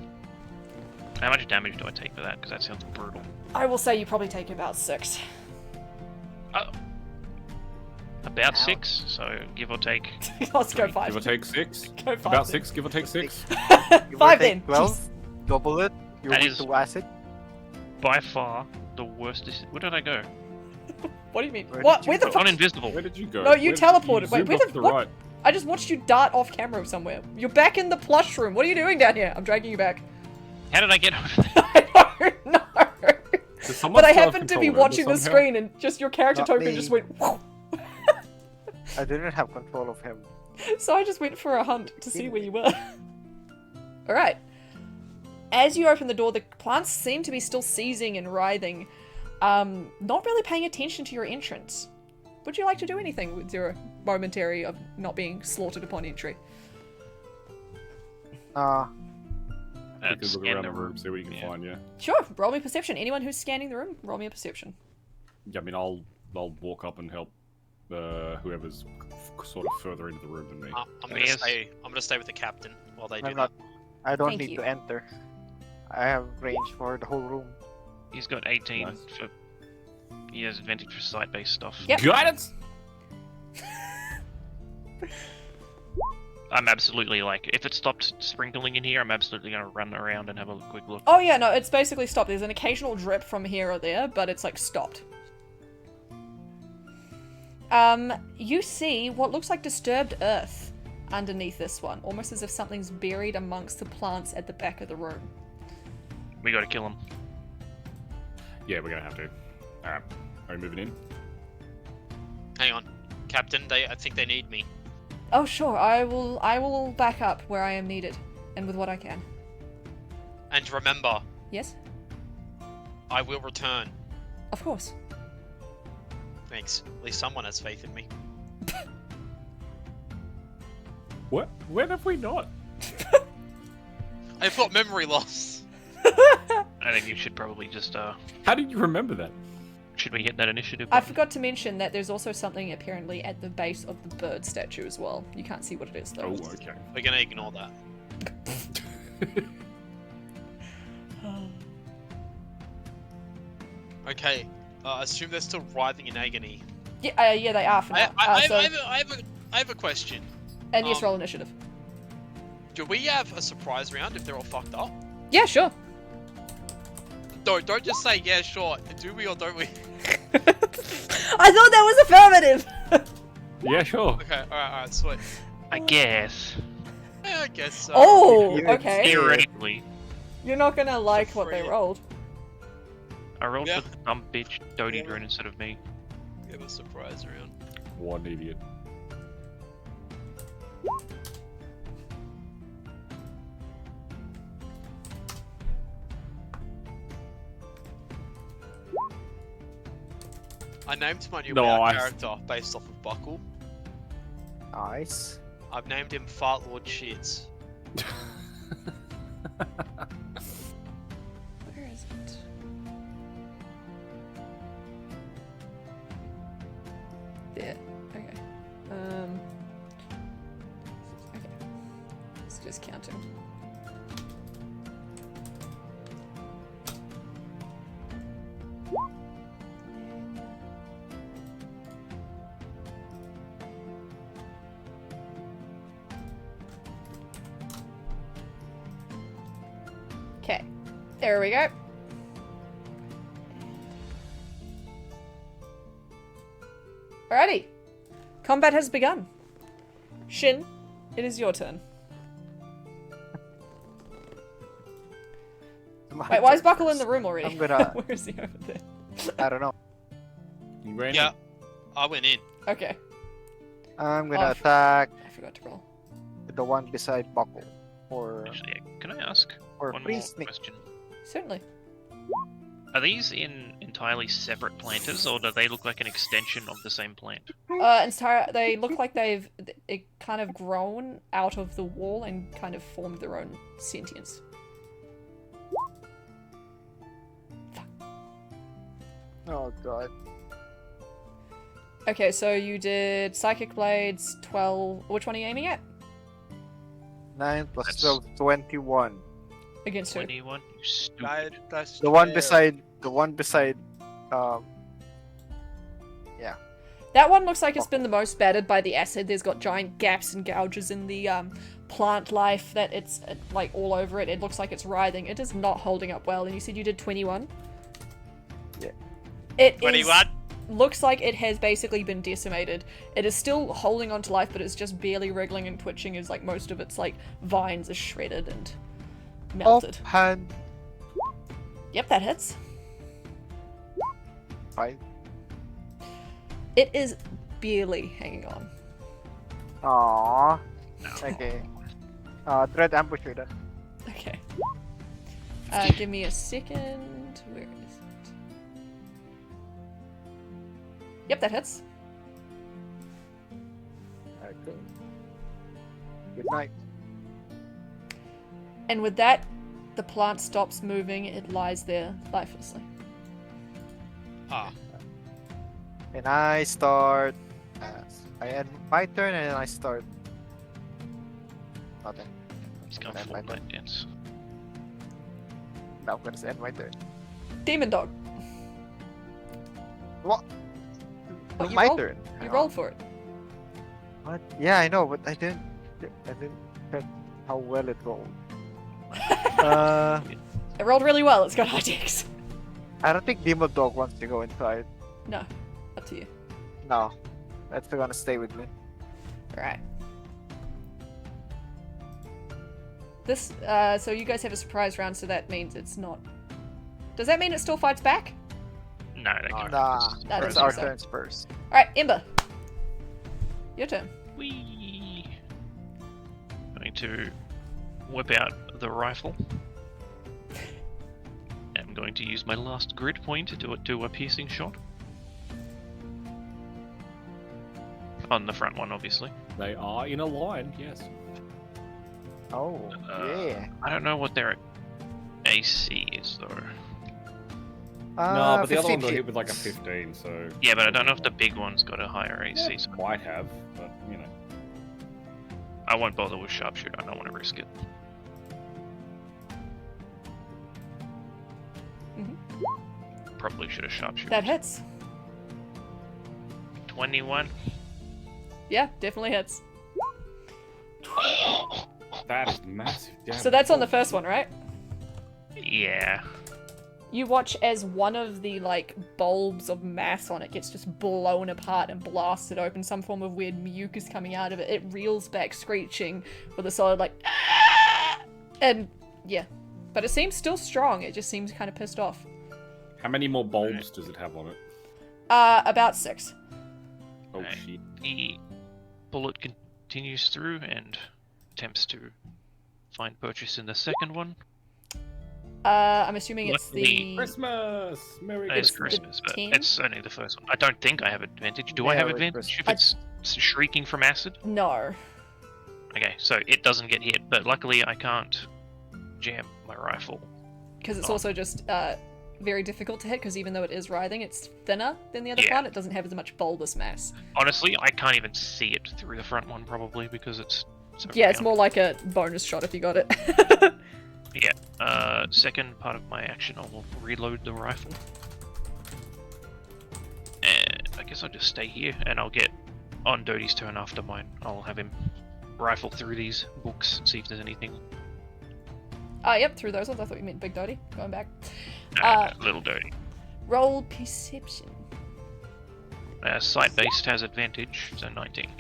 Speaker 3: How much damage do I take for that? Because that sounds brutal.
Speaker 1: I will say you probably take about 6.
Speaker 3: About
Speaker 5: Ouch.
Speaker 3: 6, so give or take.
Speaker 1: Let's go
Speaker 3: Give
Speaker 1: 5.
Speaker 4: Give or take 6?
Speaker 1: Go 5.
Speaker 4: About
Speaker 1: then.
Speaker 4: 6, give or take 6?
Speaker 5: You will
Speaker 1: 5
Speaker 5: take
Speaker 1: then.
Speaker 5: 12, double it. You're
Speaker 3: That
Speaker 5: weak
Speaker 3: is-
Speaker 5: to acid.
Speaker 3: By far the worst. Where did I go?
Speaker 1: What do you mean?
Speaker 5: Where
Speaker 1: What?
Speaker 5: did you
Speaker 1: Where the
Speaker 5: go?
Speaker 1: fuck?
Speaker 3: On invisible.
Speaker 4: Where did you go?
Speaker 1: No, you
Speaker 4: Where-
Speaker 1: teleported. Wait,
Speaker 4: zoomed
Speaker 1: where
Speaker 4: off
Speaker 1: the-
Speaker 4: to
Speaker 1: what?
Speaker 4: right.
Speaker 1: I just watched you dart off camera somewhere. You're back in the plush room. What are you doing down here? I'm dragging you back.
Speaker 3: How did I get over there?
Speaker 1: I don't know.
Speaker 4: Did someone
Speaker 1: But I
Speaker 4: still have
Speaker 1: happened to
Speaker 4: control
Speaker 1: be
Speaker 4: over
Speaker 1: watching the
Speaker 4: somehow?
Speaker 1: screen and just your character
Speaker 5: Not
Speaker 1: token
Speaker 5: me.
Speaker 1: just went whoa.
Speaker 5: I didn't have control of him.
Speaker 1: So I just went for a hunt to see where you were. Alright. As you open the door, the plants seem to be still seizing and writhing, not really paying attention to your entrance. Would you like to do anything with your momentary of not being slaughtered upon entry?
Speaker 4: You can look
Speaker 3: Scan
Speaker 4: around the room, see what you can
Speaker 3: yeah.
Speaker 4: find, yeah.
Speaker 1: Sure, roll me perception. Anyone who's scanning the room, roll me a perception.
Speaker 4: Yeah, I mean, I'll walk up and help whoever's sort of further into the room than me.
Speaker 6: I'm gonna
Speaker 3: Yes.
Speaker 6: stay. I'm gonna stay with the captain while they do
Speaker 5: I'm
Speaker 6: that.
Speaker 5: not. I don't
Speaker 1: Thank
Speaker 5: need
Speaker 1: you.
Speaker 5: to enter. I have range for the whole room.
Speaker 3: He's got 18
Speaker 4: Nice.
Speaker 3: for. He has advantage for sight-based stuff.
Speaker 1: Yep.
Speaker 4: Guidance!
Speaker 3: I'm absolutely like, if it stopped sprinkling in here, I'm absolutely gonna run around and have a quick look.
Speaker 1: Oh yeah, no, it's basically stopped. There's an occasional drip from here or there, but it's like stopped. You see what looks like disturbed earth underneath this one, almost as if something's buried amongst the plants at the back of the room.
Speaker 3: We gotta kill him.
Speaker 4: Yeah, we're gonna have to. Alright, are we moving in?
Speaker 6: Hang on, Captain. I think they need me.
Speaker 1: Oh sure, I will back up where I am needed, and with what I can.
Speaker 6: And remember,
Speaker 1: Yes,
Speaker 6: I will return.
Speaker 1: of course.
Speaker 6: Thanks. At least someone has faith in me.
Speaker 4: What? When have we not?
Speaker 6: I've got memory loss.
Speaker 3: I think you should probably just
Speaker 4: How did you remember that?
Speaker 3: should we hit that initiative?
Speaker 1: I
Speaker 3: button?
Speaker 1: forgot to mention that there's also something apparently at the base of the bird statue as well. You can't see what it is though.
Speaker 4: Oh, okay.
Speaker 6: We're gonna ignore that. Okay. I assume they're still writhing in agony.
Speaker 1: Yeah, they are for now.
Speaker 6: I have a question.
Speaker 1: And yes, roll initiative.
Speaker 6: Do we have a surprise round if they're all fucked up?
Speaker 1: Yeah, sure.
Speaker 6: Don't just say yeah, sure. Do we or don't we?
Speaker 1: I thought that was affirmative.
Speaker 4: Yeah, sure.
Speaker 6: Okay. All right. Sweet.
Speaker 3: I guess.
Speaker 6: Yeah, I guess so.
Speaker 1: Oh,
Speaker 5: You-
Speaker 1: okay.
Speaker 3: Theoretically,
Speaker 1: You're not gonna like what they
Speaker 6: free.
Speaker 1: rolled.
Speaker 3: I rolled
Speaker 6: Yeah.
Speaker 3: for the dumb bitch Dodie drone instead of me.
Speaker 6: We have a surprise round.
Speaker 4: One idiot.
Speaker 6: I named my new
Speaker 4: Nice.
Speaker 6: character based off of Buckle.
Speaker 5: Nice.
Speaker 6: I've named him Fart Lord Shits.
Speaker 1: Where is it? There. Okay. Okay. It's just counting. Okay. There we go. Alrighty. Combat has begun. Shin, it is your turn. Wait, why is Buckle in the room already?
Speaker 5: I'm gonna-
Speaker 1: Where is he over there?
Speaker 5: I don't know.
Speaker 4: You ran
Speaker 6: Yeah, I went in.
Speaker 1: Okay.
Speaker 5: I'm gonna
Speaker 1: Oh,
Speaker 5: attack
Speaker 1: I forgot to roll.
Speaker 5: the one beside Buckle. Or
Speaker 3: Actually, can I ask
Speaker 5: or
Speaker 3: one
Speaker 5: free
Speaker 3: more
Speaker 5: sneak.
Speaker 3: question?
Speaker 1: Certainly.
Speaker 3: Are these in entirely separate planters, or do they look like an extension of the same plant?
Speaker 1: They look like they've kind of grown out of the wall and kind of formed their own sentience.
Speaker 5: Oh god.
Speaker 1: Okay, so you did Psychic Blades, 12... Which one are you aiming at?
Speaker 5: 9 plus
Speaker 3: That's-
Speaker 5: 12, 21.
Speaker 1: Against who?
Speaker 3: 21? You stupid.
Speaker 6: That's
Speaker 5: The one
Speaker 6: fair.
Speaker 5: beside,
Speaker 1: That one looks like it's been the most battered by the acid. There's got giant gaps and gouges in the plant life that it's like all over it. It looks like it's writhing. It is not holding up well. And you said you did 21?
Speaker 5: Yeah.
Speaker 1: It
Speaker 6: 21.
Speaker 1: looks like it has basically been decimated. It is still holding on to life, but it's just barely wriggling and twitching as like most of its like vines are shredded and melted.
Speaker 5: Offhand.
Speaker 1: Yep, that hits.
Speaker 5: 5.
Speaker 1: It is barely hanging on.
Speaker 5: Aww. Okay. Dread ambusher then.
Speaker 1: Okay. Give me a second. Where is it? Yep, that hits.
Speaker 5: Okay. Good night.
Speaker 1: And with that, the plant stops moving. It lies there lifelessly.
Speaker 6: Ah,
Speaker 5: And I start. I end my turn and then I start. Nothing.
Speaker 3: He's going
Speaker 5: End
Speaker 3: for
Speaker 5: my
Speaker 3: light
Speaker 5: turn.
Speaker 3: dance.
Speaker 5: Now I'm gonna end my turn.
Speaker 1: Demon dog.
Speaker 5: What?
Speaker 1: What, you
Speaker 5: my
Speaker 1: rolled?
Speaker 5: turn.
Speaker 1: You rolled for it.
Speaker 5: What? Yeah, I know, but I didn't check how well it rolled.
Speaker 1: It rolled really well. It's got high dex.
Speaker 5: I don't think Demon Dog wants to go inside.
Speaker 1: No, up to you.
Speaker 5: No, that's gonna stay with me.
Speaker 1: Alright. This, so you guys have a surprise round, so that means it's not... Does that mean it still fights back?
Speaker 3: No, they
Speaker 5: Nah,
Speaker 3: can't.
Speaker 1: I don't
Speaker 5: that's
Speaker 1: think
Speaker 5: our
Speaker 1: so.
Speaker 5: turns first.
Speaker 1: Alright, Ember. Your turn.
Speaker 3: Whee! Going to whip out the rifle. I'm going to use my last grid point to do a piercing shot. On the front one, obviously.
Speaker 4: They are in a line, yes.
Speaker 5: Oh, yeah.
Speaker 3: I don't know what their AC is, though.
Speaker 4: No, but the other
Speaker 5: 15
Speaker 4: one got
Speaker 5: feet.
Speaker 4: hit with like a 15, so...
Speaker 3: Yeah, but I don't know if the big one's got a higher AC. So
Speaker 4: Might have, but, you know.
Speaker 3: I won't bother with sharpshooter. I don't want to risk it. Probably should have sharpshooter.
Speaker 1: That hits.
Speaker 3: 21.
Speaker 1: Yeah, definitely hits.
Speaker 4: That is massive damage.
Speaker 1: So that's on the first one, right?
Speaker 3: Yeah.
Speaker 1: You watch as one of the, like, bulbs of mass on it gets just blown apart and blasted open. Some form of weird mucus coming out of it. It reels back, screeching, with a solid, like, "Ah!" And, yeah. But it seems still strong. It just seems kind of pissed off.
Speaker 4: How many more bulbs does it have on it?
Speaker 1: About 6.
Speaker 4: Oh,
Speaker 3: Right.
Speaker 4: shit.
Speaker 3: The bullet continues through and attempts to find purchase in the second one.
Speaker 1: I'm assuming it's the...
Speaker 3: Luckily-
Speaker 4: Christmas! Merry
Speaker 3: It's
Speaker 4: Christmas!
Speaker 3: Christmas, but
Speaker 1: 10?
Speaker 3: it's only the first one. I don't think I have advantage. Do I have
Speaker 5: Merry
Speaker 3: advantage if
Speaker 1: Christmas.
Speaker 3: it's shrieking from acid?
Speaker 1: No.
Speaker 3: Okay, so it doesn't get hit, but luckily I can't jam my rifle.
Speaker 1: Because it's
Speaker 3: Oh.
Speaker 1: also just very difficult to hit, because even though it is writhing, it's thinner than the other
Speaker 3: Yeah.
Speaker 1: plant. It doesn't have as much bulbous mass.
Speaker 3: Honestly, I can't even see it through the front one, probably, because it's so
Speaker 1: Yeah, it's
Speaker 3: round.
Speaker 1: more like a bonus shot if you got it.
Speaker 3: Second part of my action, I will reload the rifle. And I guess I'll just stay here, and I'll get on Doty's turn after mine. I'll have him rifle through these books and see if there's anything.
Speaker 1: Yep, through those ones. I thought you meant Big Dotty. Going back.
Speaker 3: Little Doty.
Speaker 1: Roll perception.
Speaker 3: Sight-based has advantage, so 19.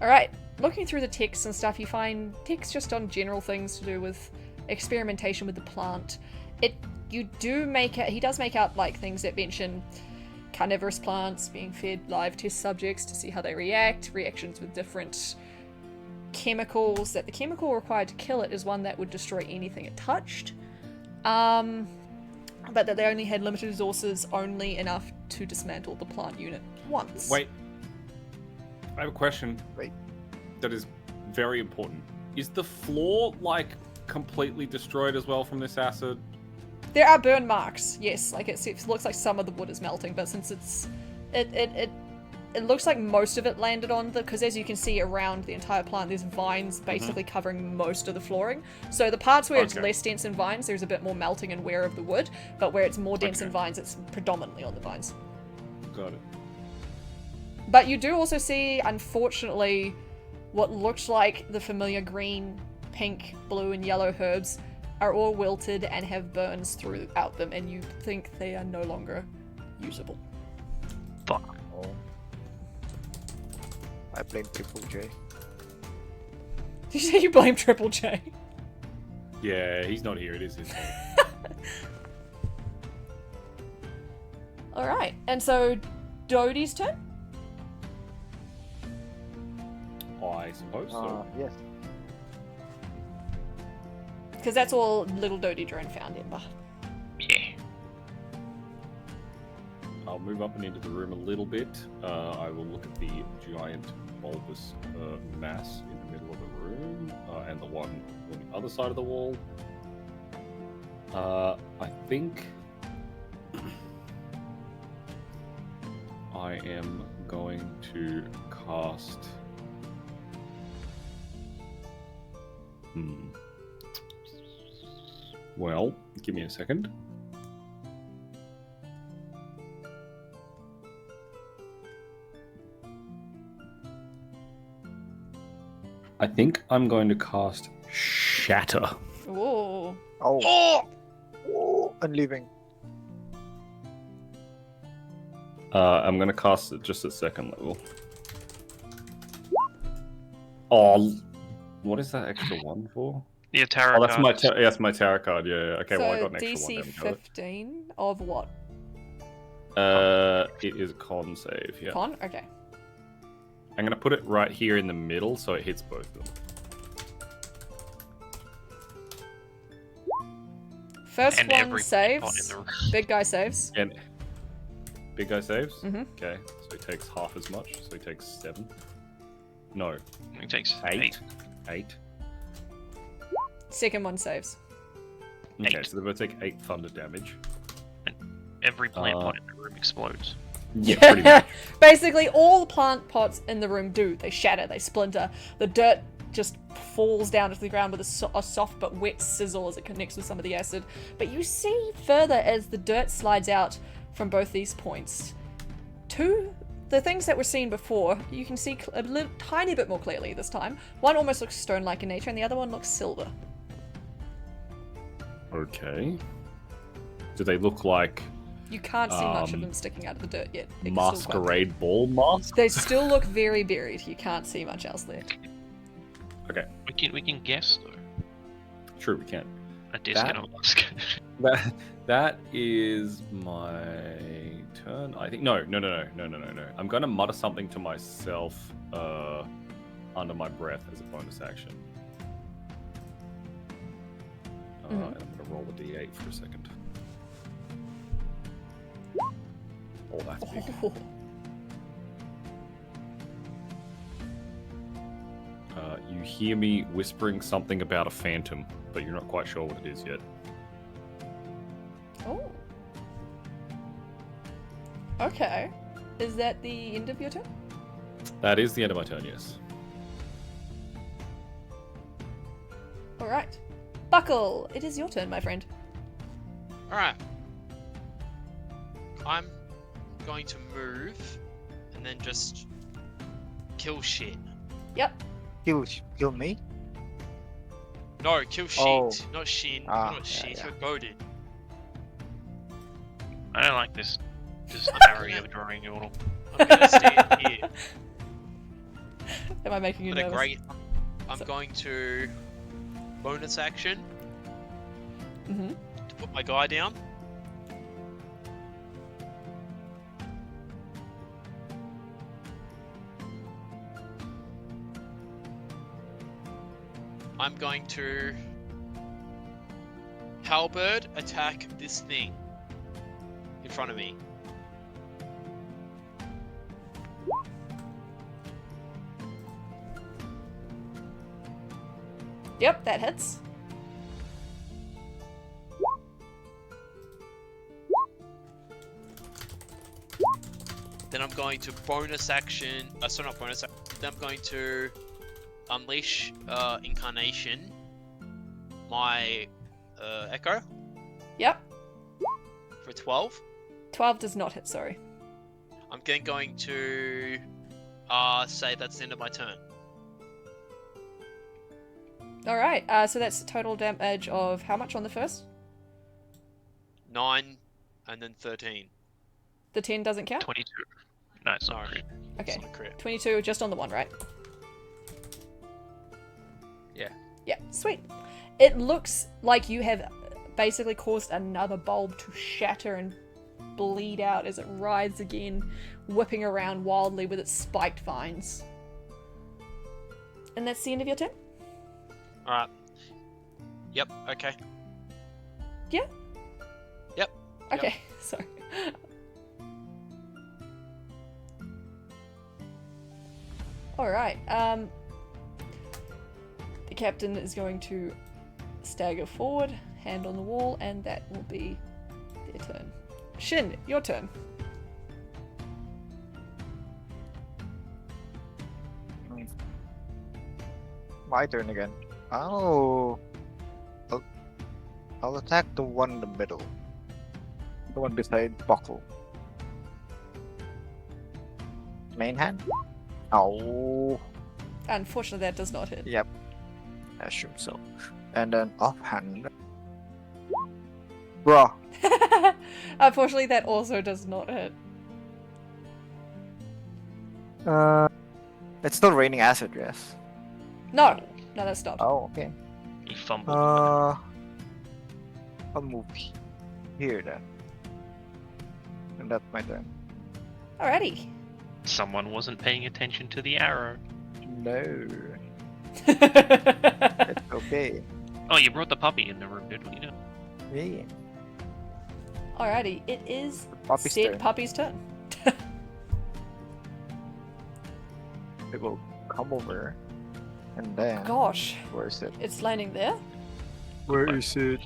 Speaker 1: Alright, looking through the text and stuff, you find text just on general things to do with experimentation with the plant. He does make out like things that mention carnivorous plants being fed live test subjects to see how they react, reactions with different chemicals, that the chemical required to kill it is one that would destroy anything it touched. But that they only had limited resources, only enough to dismantle the plant unit once.
Speaker 4: Wait. I have a question.
Speaker 5: Wait.
Speaker 4: That is very important. Is the floor, like, completely destroyed as well from this acid?
Speaker 1: There are burn marks, yes. Like it looks like some of the wood is melting, but since it looks like most of it landed on because as you can see around the entire plant, there's vines basically covering most of the flooring. So the parts where it's
Speaker 4: Okay.
Speaker 1: less dense in vines, there's a bit more melting and wear of the wood, but where it's more dense in
Speaker 4: Okay.
Speaker 1: vines, it's predominantly on the vines.
Speaker 4: Got it.
Speaker 1: But you do also see, unfortunately, what looks like the familiar green, pink, blue, and yellow herbs are all wilted and have burns throughout them, and you think they are no longer usable.
Speaker 3: Fuck.
Speaker 5: Oh. I blame Triple J.
Speaker 1: Did you say you blame Triple J?
Speaker 4: Yeah, he's not here. It is his fault.
Speaker 1: Alright, and so Dodie's turn?
Speaker 4: I suppose so.
Speaker 5: Yes.
Speaker 1: Because that's all little Dodie drone found, Ember.
Speaker 3: Yeah.
Speaker 4: I'll move up and into the room a little bit. I will look at the giant bulbous mass in the middle of the room and the one on the other side of the wall. I think I am going to cast. Well, give me a second. I think I'm going to cast Shatter.
Speaker 1: Ooh.
Speaker 5: Oh. Oh, and leaving.
Speaker 4: I'm going to cast it just at second level. Oh, what is that extra one for?
Speaker 3: Yeah, tarot
Speaker 4: Oh, that's my
Speaker 3: cards.
Speaker 4: that's my tarot card. Yeah. Okay, well I
Speaker 1: So
Speaker 4: got an extra
Speaker 1: DC
Speaker 4: one. There we
Speaker 1: 15 of what?
Speaker 4: go. It is a con save. Yeah.
Speaker 1: Con? Okay.
Speaker 4: I'm gonna put it right here in the middle so it hits both of them.
Speaker 1: First
Speaker 3: And
Speaker 1: one
Speaker 3: every pot in
Speaker 1: saves.
Speaker 3: the room.
Speaker 1: Big guy saves.
Speaker 4: And big guy saves.
Speaker 1: Mhm.
Speaker 4: Okay, so he takes half as much. So he takes 7. No,
Speaker 3: It takes
Speaker 4: 8. 8.
Speaker 1: Second one saves.
Speaker 4: Okay,
Speaker 3: 8.
Speaker 4: so they're gonna take 8 thunder damage.
Speaker 3: Every plant pot in the room explodes.
Speaker 4: Yeah, pretty much.
Speaker 1: Basically, all the plant pots in the room do. They shatter, they splinter. The dirt just falls down to the ground with a soft but wet sizzle as it connects with some of the acid. But you see further as the dirt slides out from both these points. The things that were seen before, you can see a tiny bit more clearly this time. One almost looks stone-like in nature, and the other one looks silver.
Speaker 4: Okay. Do they look like
Speaker 1: You can't see much of them sticking out of the dirt yet. They can still bump.
Speaker 4: masquerade ball mask?
Speaker 1: They still look very buried. You can't see much else there.
Speaker 4: Okay,
Speaker 3: We can guess though.
Speaker 4: true, we can.
Speaker 3: A disc and a mask.
Speaker 4: That is my turn. I think no. I'm gonna mutter something to myself under my breath as a bonus action. And I'm gonna roll a d8 for a second. Oh, that's big.
Speaker 1: Oh.
Speaker 4: You hear me whispering something about a phantom, but you're not quite sure what it is yet.
Speaker 1: Oh. Okay. Is that the end of your turn?
Speaker 4: That is the end of my turn, yes.
Speaker 1: Alright. Buckle, it is your turn, my friend.
Speaker 6: Alright. I'm going to move and then just kill shit.
Speaker 1: Yep.
Speaker 5: Kill me?
Speaker 6: No, kill shit,
Speaker 5: Oh.
Speaker 6: not shin,
Speaker 5: Ah,
Speaker 6: not
Speaker 5: yeah,
Speaker 6: shit,
Speaker 5: yeah.
Speaker 6: you're goaded.
Speaker 3: I don't like this scenario you're drawing, Yordle.
Speaker 6: I'm gonna stand here.
Speaker 1: Am I making you
Speaker 6: But a
Speaker 1: nervous?
Speaker 6: great. I'm
Speaker 1: So-
Speaker 6: going to bonus action
Speaker 1: Mm-hmm.
Speaker 6: to put my guy down. I'm going to halberd attack this thing in front of me.
Speaker 1: Yep, that hits.
Speaker 6: Then I'm going to bonus action. Sorry, not bonus. Then I'm going to unleash incarnation. My echo
Speaker 1: Yep.
Speaker 6: for 12.
Speaker 1: 12 does not hit, sorry.
Speaker 6: I'm then going to say that's the end of my turn.
Speaker 1: Alright, so that's total damage of how much on the first?
Speaker 6: 9 and then 13.
Speaker 1: The 10 doesn't count?
Speaker 3: 22. No, it's not.
Speaker 6: No.
Speaker 3: Crit.
Speaker 1: Okay.
Speaker 6: It's not a crit.
Speaker 1: 22 just on the one, right?
Speaker 6: Yeah.
Speaker 1: Yeah, sweet. It looks like you have basically caused another bulb to shatter and bleed out as it writhes again, whipping around wildly with its spiked vines. And that's the end of your turn?
Speaker 6: Alright. Yep, okay.
Speaker 1: Yeah?
Speaker 6: Yep.
Speaker 1: Okay, sorry. Alright, the captain is going to stagger forward, hand on the wall, and that will be their turn. Shin, your turn.
Speaker 5: My turn again. I'll attack the one in the middle. The one beside Buckle. Main hand? Oh,
Speaker 1: Unfortunately, that does not hit.
Speaker 5: yep. I assume so. And then offhand. Bruh.
Speaker 1: Unfortunately, that also does not hit.
Speaker 5: It's still raining acid, yes.
Speaker 1: No, no, that's not.
Speaker 5: Oh, okay.
Speaker 3: He fumbled.
Speaker 5: I'll move here then. And that's my turn.
Speaker 1: Alrighty.
Speaker 3: Someone wasn't paying attention to the arrow.
Speaker 5: No, it's okay.
Speaker 3: Oh, you brought the puppy in the room, dude. What are you doing?
Speaker 5: Yeah.
Speaker 1: Alrighty, it is
Speaker 5: Puppy's
Speaker 1: said
Speaker 5: turn.
Speaker 1: puppy's turn.
Speaker 5: It will come over, and then
Speaker 1: Gosh,
Speaker 5: where is it?
Speaker 1: it's landing there.
Speaker 5: Where is it?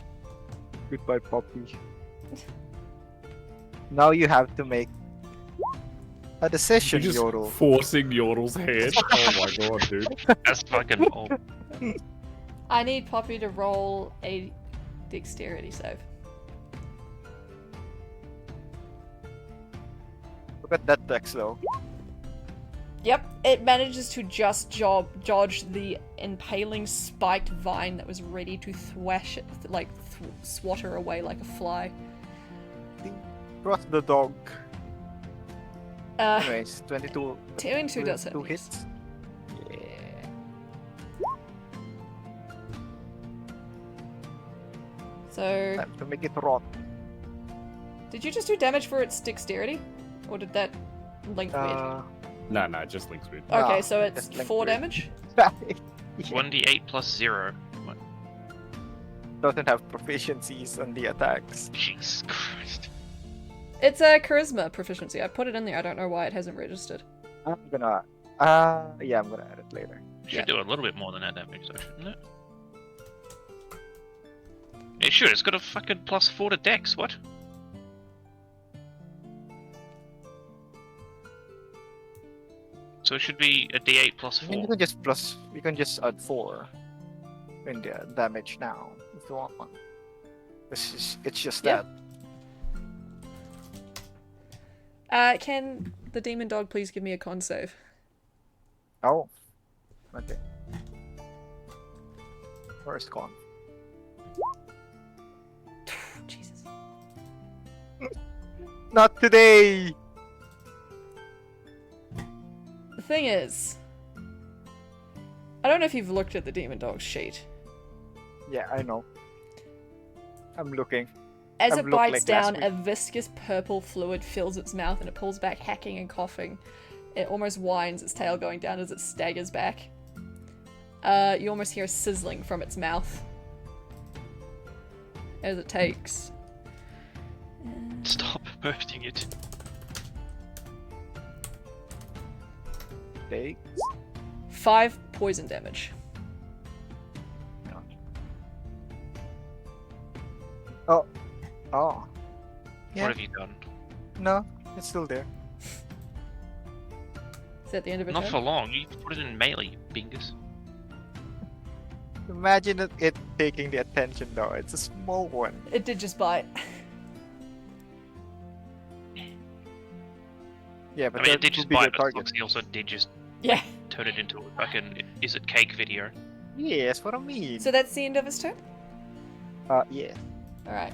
Speaker 5: Goodbye, puppy. Now you have to make a decision,
Speaker 4: You're just
Speaker 5: Yodel.
Speaker 4: forcing Yordle's hand. Oh my god, dude.
Speaker 3: That's fucking old.
Speaker 1: I need Poppy to roll a dexterity save.
Speaker 5: Look at that dex though.
Speaker 1: Yep, it manages to just dodge the impaling spiked vine that was ready to thwash it, swat her away like a fly.
Speaker 5: Trust the dog.
Speaker 1: Uh,
Speaker 5: Anyways, 22.
Speaker 1: 22 does hit.
Speaker 5: 2
Speaker 1: yes.
Speaker 5: hits. Yeah.
Speaker 1: So,
Speaker 5: Time to make it rot.
Speaker 1: did you just do damage for its dexterity? Or did that link weird?
Speaker 4: Nah, it just links weird.
Speaker 1: Okay,
Speaker 5: nah,
Speaker 1: so it's
Speaker 5: just link
Speaker 1: 4
Speaker 5: weird.
Speaker 1: damage?
Speaker 3: 1d8 plus 0. What?
Speaker 5: Doesn't have proficiencies on the attacks.
Speaker 3: Jesus Christ.
Speaker 1: It's a charisma proficiency. I put it in there. I don't know why it hasn't registered.
Speaker 5: I'm gonna. Yeah, I'm gonna add it later.
Speaker 3: Should
Speaker 1: Yeah.
Speaker 3: do a little bit more than that damage, though, shouldn't it? It should. It's got a fucking plus 4 to dex. What? So it should be a d8 plus
Speaker 5: I mean,
Speaker 3: 4.
Speaker 5: you can just add 4 in the damage now if you want one. It's just
Speaker 1: Yeah.
Speaker 5: that.
Speaker 1: Can the demon dog please give me a con save?
Speaker 5: Oh. Okay. First con.
Speaker 1: Jesus.
Speaker 5: Not today.
Speaker 1: The thing is, I don't know if you've looked at the demon dog's sheet.
Speaker 5: Yeah, I know. I'm looking.
Speaker 1: As
Speaker 5: I've
Speaker 1: it
Speaker 5: looked
Speaker 1: bites
Speaker 5: like last
Speaker 1: down,
Speaker 5: week.
Speaker 1: a viscous purple fluid fills its mouth and it pulls back, hacking and coughing. It almost whines, its tail going down as it staggers back. You almost hear a sizzling from its mouth as it takes
Speaker 3: Stop bursting it.
Speaker 5: Take.
Speaker 1: 5 poison damage.
Speaker 5: Oh.
Speaker 3: What
Speaker 5: Yeah.
Speaker 3: have you done?
Speaker 5: No, it's still there.
Speaker 1: Is that the end of it?
Speaker 3: Not for long. You put it in melee, you bingus.
Speaker 5: Imagine it taking the attention though. It's a small one.
Speaker 1: It did just bite.
Speaker 5: Yeah, but
Speaker 3: I mean,
Speaker 5: that
Speaker 3: it did
Speaker 5: would
Speaker 3: just
Speaker 5: be the
Speaker 3: bite, but
Speaker 5: target.
Speaker 3: Foxy also did just
Speaker 1: Yeah.
Speaker 3: turn it into a fucking is it cake video.
Speaker 5: Yeah, that's what I mean.
Speaker 1: So that's the end of his turn?
Speaker 5: Yeah.
Speaker 1: Alright.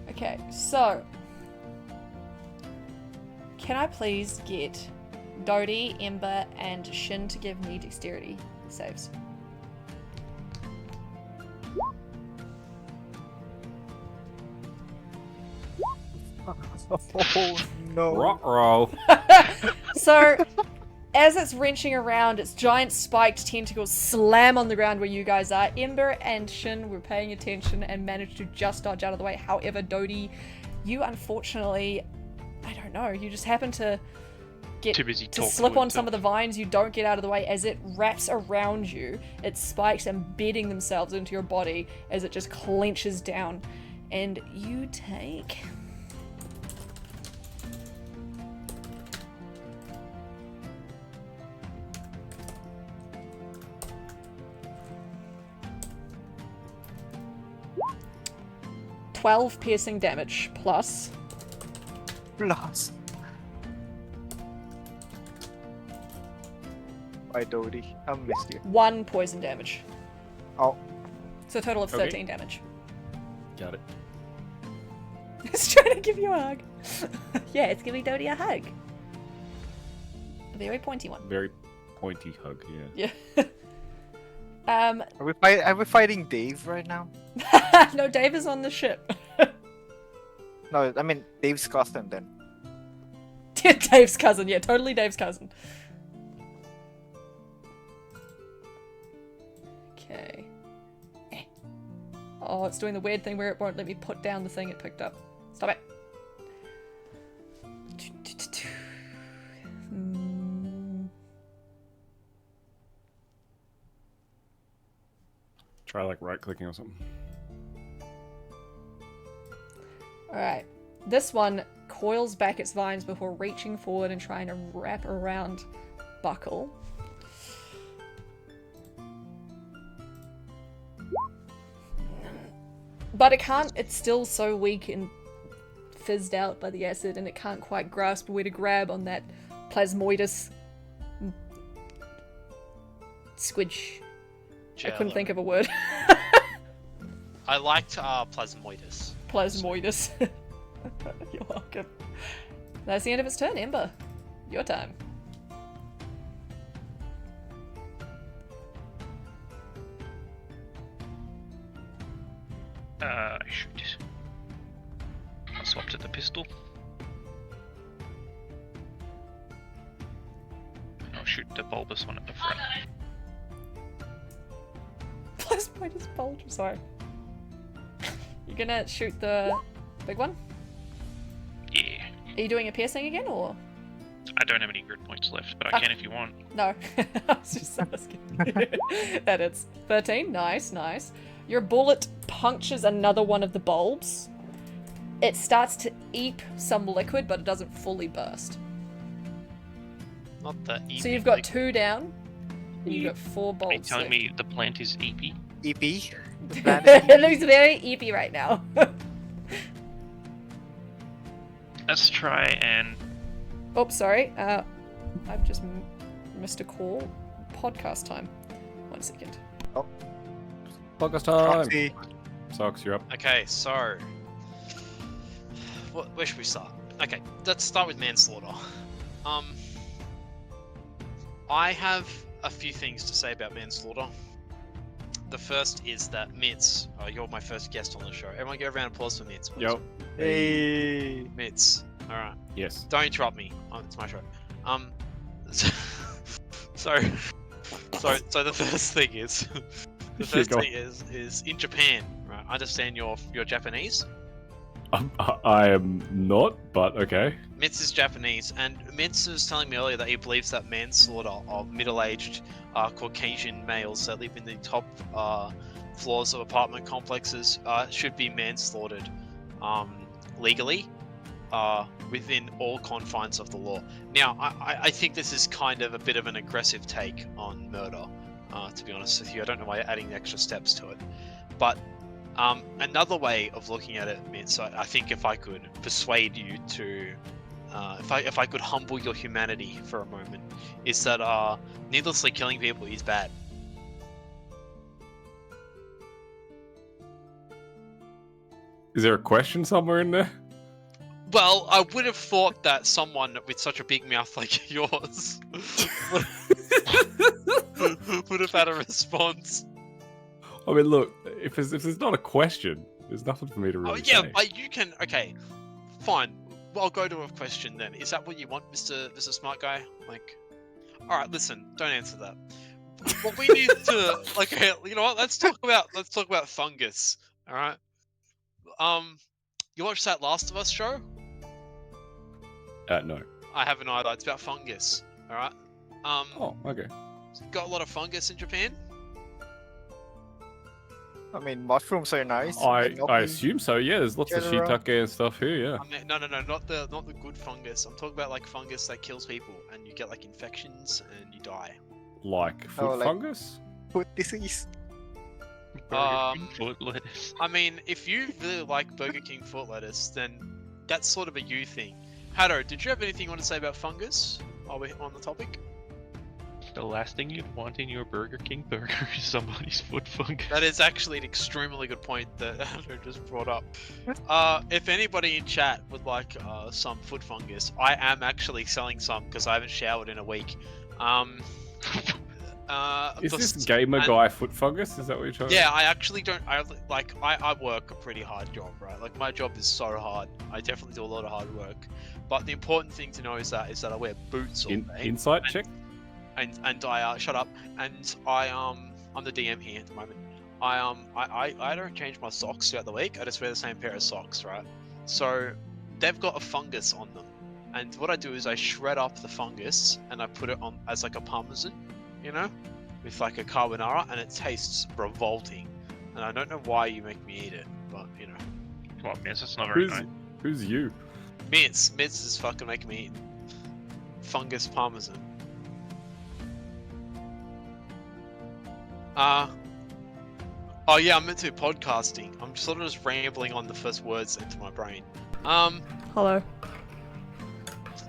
Speaker 1: Okay, so can I please get Dodie, Ember, and Shin to give me dexterity saves?
Speaker 5: Oh no.
Speaker 4: Ruh-roh.
Speaker 1: So, as it's wrenching around, its giant spiked tentacles slam on the ground where you guys are. Ember and Shin were paying attention and managed to just dodge out of the way. However, Dodie, you unfortunately, I don't know, you just happen to get
Speaker 3: Too busy
Speaker 1: to
Speaker 3: talking
Speaker 1: slip
Speaker 3: to
Speaker 1: on some of
Speaker 3: himself.
Speaker 1: the vines. You don't get out of the way as it wraps around you. Its spikes embedding themselves into your body as it just clenches down. And you take... ...12 piercing damage plus...
Speaker 5: Plus. Bye, Dodie. I missed you.
Speaker 1: 1 poison damage.
Speaker 5: Oh.
Speaker 1: So a total of
Speaker 4: Okay.
Speaker 1: 13 damage.
Speaker 4: Got it.
Speaker 1: It's trying to give you a hug. Yeah, it's giving Dodie a hug. A very pointy one.
Speaker 4: Very pointy hug, yeah.
Speaker 1: Yeah.
Speaker 5: Are we fighting Dave right now?
Speaker 1: No, Dave is on the ship.
Speaker 5: No, I mean Dave's cousin then.
Speaker 1: Dave's cousin, yeah, totally Dave's cousin. Okay. Oh, it's doing the weird thing where it won't let me put down the thing it picked up. Stop it.
Speaker 4: Try like right clicking or something.
Speaker 1: Alright. This one coils back its vines before reaching forward and trying to wrap around Buckle. But it can't, it's still so weak and fizzed out by the acid, and it can't quite grasp where to grab on that plasmoidus squidge. I couldn't think of a word.
Speaker 6: I liked Plasmoidus.
Speaker 1: Plasmoidus. You're welcome. That's the end of its turn, Ember. Your time.
Speaker 3: Shoot. I swapped to the pistol. And I'll shoot the bulbous one at the front.
Speaker 1: Plasmoidus bulge. Sorry. You're gonna shoot the big one?
Speaker 3: Yeah.
Speaker 1: Are you doing a piercing again, or?
Speaker 3: I don't have any grid points left, but I can if you want.
Speaker 1: No. I was just asking. That is 13. Nice, nice. Your bullet punctures another one of the bulbs. It starts to eep some liquid, but it doesn't fully burst.
Speaker 6: Not the
Speaker 1: So you've got 2 down, and you've got 4 bulbs.
Speaker 3: Are you telling
Speaker 1: left.
Speaker 3: me the plant is EP?
Speaker 5: EP.
Speaker 1: It looks very eepy right now.
Speaker 3: Let's try and...
Speaker 1: Oh, sorry. I've just missed a call. Podcast time. 1 second.
Speaker 4: Podcast time!
Speaker 5: Proxy.
Speaker 4: Socks, you're up.
Speaker 6: Okay, so where should we start? Okay, let's start with manslaughter. I have a few things to say about manslaughter. The first is that Mitz, you're my first guest on the show. Everyone give a round of applause for Mitz, please.
Speaker 4: Yo.
Speaker 5: Hey.
Speaker 6: Mitz, alright.
Speaker 4: Yes.
Speaker 6: Don't interrupt me. It's my show. So the first thing is... The first
Speaker 4: Go
Speaker 6: thing is in Japan, right? I understand you're Japanese.
Speaker 4: I am not, but okay.
Speaker 6: Mitz is Japanese, and Mitz was telling me earlier that he believes that manslaughter of middle-aged Caucasian males that live in the top floors of apartment complexes should be manslaughtered legally within all confines of the law. Now, I think this is kind of a bit of an aggressive take on murder. To be honest with you, I don't know why you're adding extra steps to it. But another way of looking at it, Mitz, I think if I could persuade you to, if I could humble your humanity for a moment, is that needlessly killing people is bad.
Speaker 4: Is there a question somewhere in there?
Speaker 6: Well, I would have thought that someone with such a big mouth like yours would have had a response.
Speaker 4: I mean, look, if there's not a question, there's nothing for me to really
Speaker 6: yeah,
Speaker 4: say.
Speaker 6: but you can. Okay, fine. Well, I'll go to a question then. Is that what you want, Mr. Smart Guy? Like, all right, listen, don't answer that. What we need to, okay, you know what? Let's talk about fungus. All right. You watched that Last of Us show?
Speaker 4: No.
Speaker 6: I haven't either. It's about fungus. All right.
Speaker 4: Oh, okay.
Speaker 6: Got a lot of fungus in Japan.
Speaker 5: I mean, mushrooms are nice.
Speaker 4: I assume so. Yeah, there's lots of
Speaker 5: General.
Speaker 4: shiitake and stuff here. Yeah.
Speaker 6: I mean, no, not the good fungus. I'm talking about like fungus that kills people, and you get like infections and you die.
Speaker 4: Like foot
Speaker 5: like-
Speaker 4: fungus.
Speaker 5: Food disease.
Speaker 3: Foot lettuce.
Speaker 6: I mean, if you really like Burger King foot lettuce, then that's sort of a you thing. Haddo, did you have anything you want to say about fungus while we're on the topic?
Speaker 3: The last thing you'd want in your Burger King burger is somebody's foot fungus.
Speaker 6: That is actually an extremely good point that Andrew just brought up. If anybody in chat would like some foot fungus, I am actually selling some because I haven't showered in a week.
Speaker 4: Is this gamer guy foot fungus? Is that what you're trying
Speaker 6: Yeah, I actually don't. I work a pretty hard job, right? Like my job is so hard. I definitely do a lot of hard work. But the important thing to know is that I wear boots all day.
Speaker 4: Insight check?
Speaker 6: And I shut up. And I'm the DM here at the moment. I don't change my socks throughout the week. I just wear the same pair of socks, right? So they've got a fungus on them. And what I do is I shred up the fungus and I put it on as like a parmesan, you know, with like a carbonara, and it tastes revolting. And I don't know why you make me eat it, but you know.
Speaker 3: Come on, Vince, that's not very nice.
Speaker 4: Who's you?
Speaker 6: Mitz is fucking making me eat fungus parmesan. Oh yeah, I'm meant to be podcasting. I'm sort of just rambling on the first words into my brain.
Speaker 1: Hello.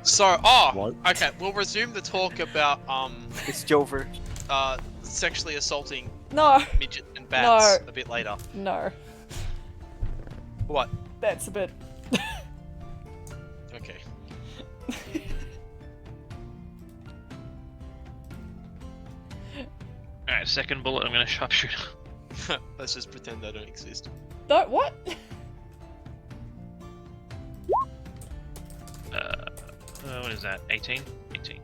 Speaker 6: So,
Speaker 4: What?
Speaker 6: okay, we'll resume the talk about
Speaker 5: It's Jover.
Speaker 6: sexually assaulting
Speaker 1: No.
Speaker 6: midgets and bats
Speaker 1: No.
Speaker 6: a bit later.
Speaker 1: No.
Speaker 6: What?
Speaker 1: That's a bit.
Speaker 6: Okay.
Speaker 3: Alright, second bullet, I'm gonna sharpshoot.
Speaker 6: Let's just pretend I don't exist.
Speaker 1: No, what?
Speaker 3: What is that? 18? 18.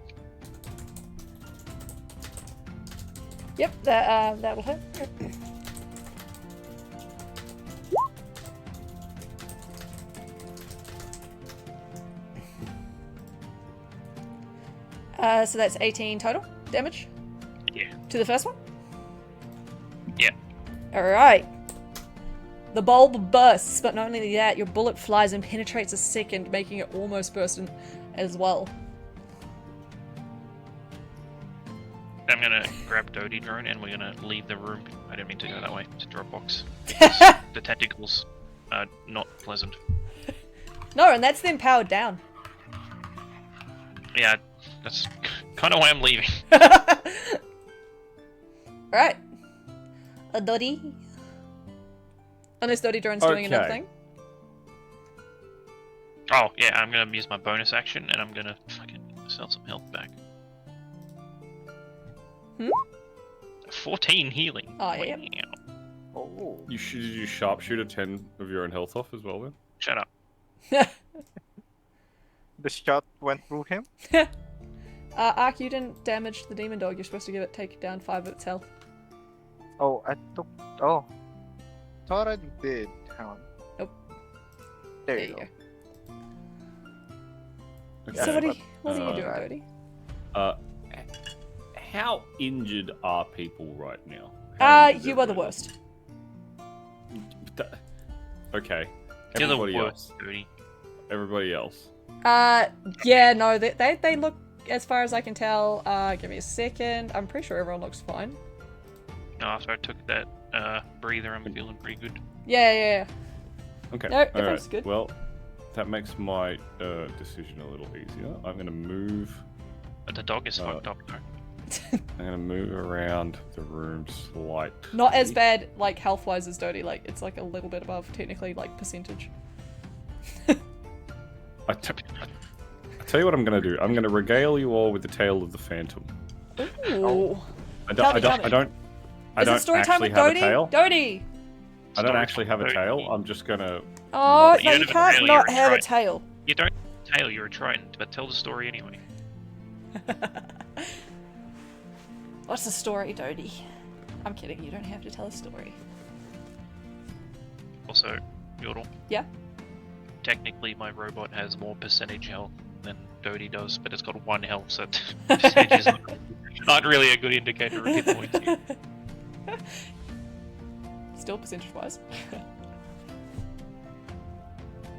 Speaker 1: Yep, that will hit. So that's 18 total damage?
Speaker 3: Yeah.
Speaker 1: To the first one?
Speaker 3: Yeah.
Speaker 1: Alright. The bulb bursts, but not only that, your bullet flies and penetrates a second, making it almost burst as well.
Speaker 3: I'm gonna grab Dodie drone and we're gonna leave the room. I didn't mean to go that way. It's a Dropbox. The tentacles are not pleasant.
Speaker 1: No, and that's then powered down.
Speaker 3: Yeah, that's kind of why I'm leaving.
Speaker 1: Alright. A Dodie. Unless Dodie drone's doing another
Speaker 4: Okay.
Speaker 1: thing.
Speaker 3: Oh, yeah, I'm gonna use my bonus action and I'm gonna fucking sell some health back. 14 healing.
Speaker 1: Oh, yeah.
Speaker 3: Wow.
Speaker 5: Oh.
Speaker 4: Did you sharpshooter 10 of your own health off as well then?
Speaker 3: Shut up.
Speaker 5: The shot went through him.
Speaker 1: Ark, you didn't damage the demon dog. You're supposed to take down 5 of its health.
Speaker 5: Oh, I took. Oh. Thought I did. Hang on.
Speaker 1: Nope.
Speaker 5: There you go.
Speaker 4: Okay.
Speaker 1: So what are you doing,
Speaker 5: Alright.
Speaker 1: Dodie?
Speaker 4: How injured are people right now?
Speaker 1: You are the worst.
Speaker 4: Okay.
Speaker 3: You're the
Speaker 4: Everybody
Speaker 3: worst,
Speaker 4: else.
Speaker 3: Dodie.
Speaker 4: Everybody else.
Speaker 1: Yeah, no, they look, as far as I can tell, give me a second. I'm pretty sure everyone looks fine.
Speaker 3: No, after I took that breather, I'm feeling pretty good.
Speaker 1: Yeah.
Speaker 4: Okay.
Speaker 1: No,
Speaker 4: alright.
Speaker 1: everyone's good.
Speaker 4: Well, that makes my decision a little easier. I'm going to move.
Speaker 3: But the dog is fucked up, though.
Speaker 4: I'm going to move around the room slightly.
Speaker 1: Not as bad, like, health-wise as Dodie. Like, it's like a little bit above, technically, like, percentage.
Speaker 4: I tell you what I'm going to do. I'm going to regale you all with the tale of the Phantom.
Speaker 1: Ooh.
Speaker 4: I
Speaker 1: Tell me.
Speaker 4: don't
Speaker 1: Is it story time
Speaker 4: actually
Speaker 1: with
Speaker 4: have
Speaker 1: Dodie?
Speaker 4: a tail.
Speaker 1: Dodie!
Speaker 4: I don't
Speaker 3: Story
Speaker 4: actually
Speaker 3: time
Speaker 4: have a
Speaker 3: with
Speaker 4: tail.
Speaker 3: Dodie.
Speaker 4: I'm just going to...
Speaker 1: Oh,
Speaker 3: You
Speaker 1: no,
Speaker 3: don't
Speaker 1: you
Speaker 3: have a
Speaker 1: can't
Speaker 3: tail,
Speaker 1: not
Speaker 3: you're
Speaker 1: have a
Speaker 3: right.
Speaker 1: tail.
Speaker 3: You don't tail, you're a trident, but tell the story anyway.
Speaker 1: What's the story, Dodie? I'm kidding, you don't have to tell a story.
Speaker 3: Also, Yordle.
Speaker 1: Yeah?
Speaker 3: Technically, my robot has more percentage health than Dodie does, but it's got 1 health, so percentages aren't really a good indicator of hit points here.
Speaker 1: Still percentage-wise.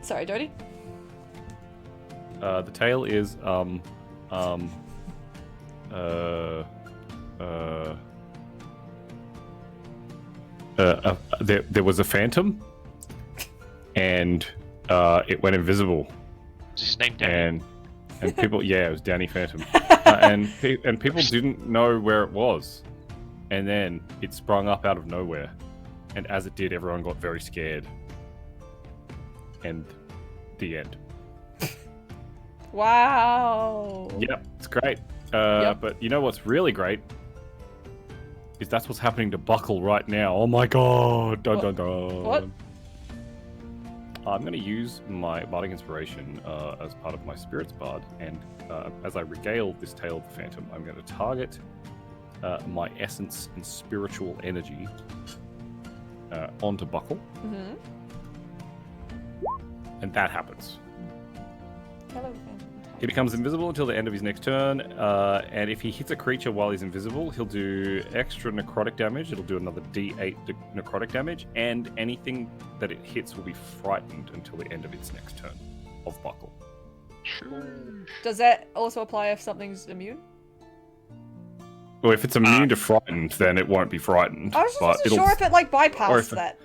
Speaker 1: Sorry, Dodie?
Speaker 4: The tale is, there was a phantom, and it went invisible,
Speaker 3: Is his name Daniel?
Speaker 4: And people, yeah, it was Danny Phantom, and people didn't know where it was, and then it sprung up out of nowhere, and as it did, everyone got very scared. And the end.
Speaker 1: Wow.
Speaker 4: Yep, it's great.
Speaker 1: Yep.
Speaker 4: But you know what's really great? Is that's what's happening to Buckle right now. Oh my god! Dun, dun, dun.
Speaker 1: What?
Speaker 4: I'm going to use my Bardic Inspiration as part of my Spirits Bard, and as I regale this tale of the Phantom, I'm going to target my essence and spiritual energy onto Buckle,
Speaker 1: Mm-hmm.
Speaker 4: and that happens.
Speaker 1: Hello.
Speaker 4: He becomes invisible until the end of his next turn, and if he hits a creature while he's invisible, he'll do extra necrotic damage. It'll do another D8 necrotic damage, and anything that it hits will be frightened until the end of its next turn of Buckle.
Speaker 1: Does that also apply if something's immune?
Speaker 4: Well, if it's immune to frightened, then it won't be frightened.
Speaker 1: I was just
Speaker 4: but
Speaker 1: wasn't
Speaker 4: it'll,
Speaker 1: sure if it like
Speaker 4: or
Speaker 1: bypassed
Speaker 4: if it-
Speaker 1: that.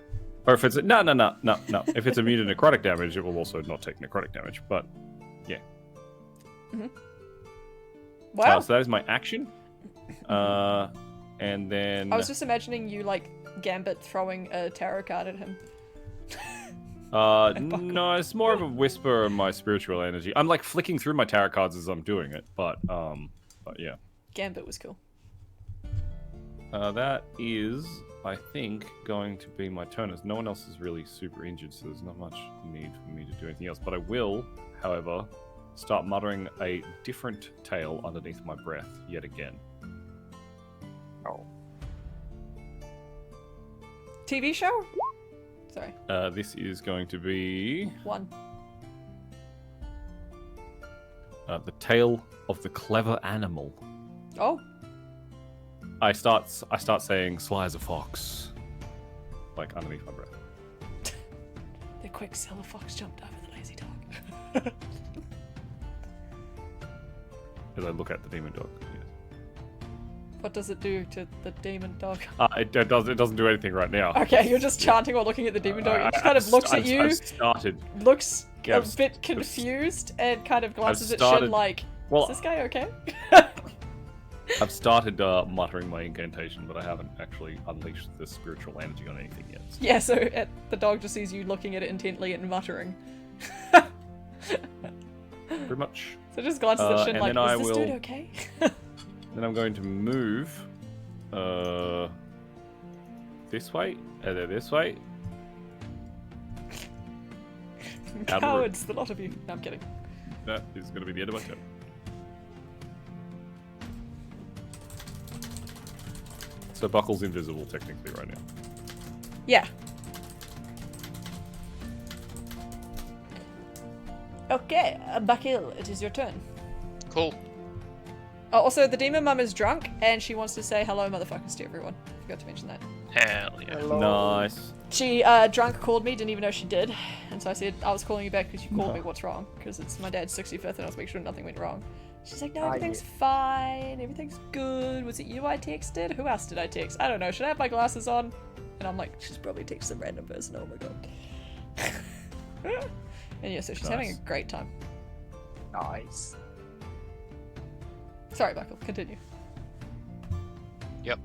Speaker 4: Or if it's no. If it's immune to necrotic damage, it will also not take necrotic damage. But yeah.
Speaker 1: Wow.
Speaker 4: So that is my action. And then
Speaker 1: I was just imagining you like Gambit throwing a tarot card at him.
Speaker 4: no, it's more of a whisper of my spiritual energy. I'm like flicking through my tarot cards as I'm doing it, but yeah.
Speaker 1: Gambit was cool.
Speaker 4: That is, I think, going to be my turn, as no one else is really super injured, so there's not much need for me to do anything else. But I will, however, start muttering a different tale underneath my breath yet again.
Speaker 5: Oh.
Speaker 1: TV show? Sorry.
Speaker 4: This is going to be
Speaker 1: 1.
Speaker 4: the tale of the clever animal.
Speaker 1: Oh.
Speaker 4: I start saying "sly as a fox," like underneath my breath.
Speaker 1: The quick silver fox jumped over the lazy dog.
Speaker 4: As I look at the demon dog. Yes.
Speaker 1: What does it do to the demon dog?
Speaker 4: It doesn't do anything right now.
Speaker 1: Okay, you're just chanting or looking at the demon dog. It just kind of looks at you,
Speaker 4: I've started.
Speaker 1: looks
Speaker 4: Yeah,
Speaker 1: a bit confused, and kind of glances at
Speaker 4: started-
Speaker 1: Shin like,
Speaker 4: Well,
Speaker 1: is this guy okay?
Speaker 4: I've started muttering my incantation, but I haven't actually unleashed the spiritual energy on anything yet. So.
Speaker 1: Yeah, so the dog just sees you looking at it intently and muttering.
Speaker 4: Pretty much.
Speaker 1: So just glances at Shin
Speaker 4: and
Speaker 1: like,
Speaker 4: then
Speaker 1: is
Speaker 4: I
Speaker 1: this
Speaker 4: will-
Speaker 1: dude okay?
Speaker 4: Then I'm going to move this way, and then this way. Out of the room.
Speaker 1: Cowards, the lot of you. No, I'm kidding.
Speaker 4: That is going to be the end of my turn. So Buckle's invisible technically right now.
Speaker 1: Yeah. Okay, Bakil, it is your turn.
Speaker 6: Cool.
Speaker 1: Oh, also, the demon mum is drunk, and she wants to say hello, motherfuckers, to everyone. Forgot to mention that.
Speaker 3: Hell yeah.
Speaker 5: Hello.
Speaker 4: Nice.
Speaker 1: She, drunk called me, didn't even know she did. And so I said, I was calling you back because you called me, what's wrong? Because it's my dad's 65th and I was making sure nothing went wrong. She's like, no, everything's fine, everything's good. Was it you I texted? Who else did I text? I don't know, should I have my glasses on? And I'm like, she's probably texted some random person, oh my god. And yeah, so she's having a
Speaker 4: Nice.
Speaker 1: great time.
Speaker 5: Nice.
Speaker 1: Sorry, Michael, continue.
Speaker 6: Yep.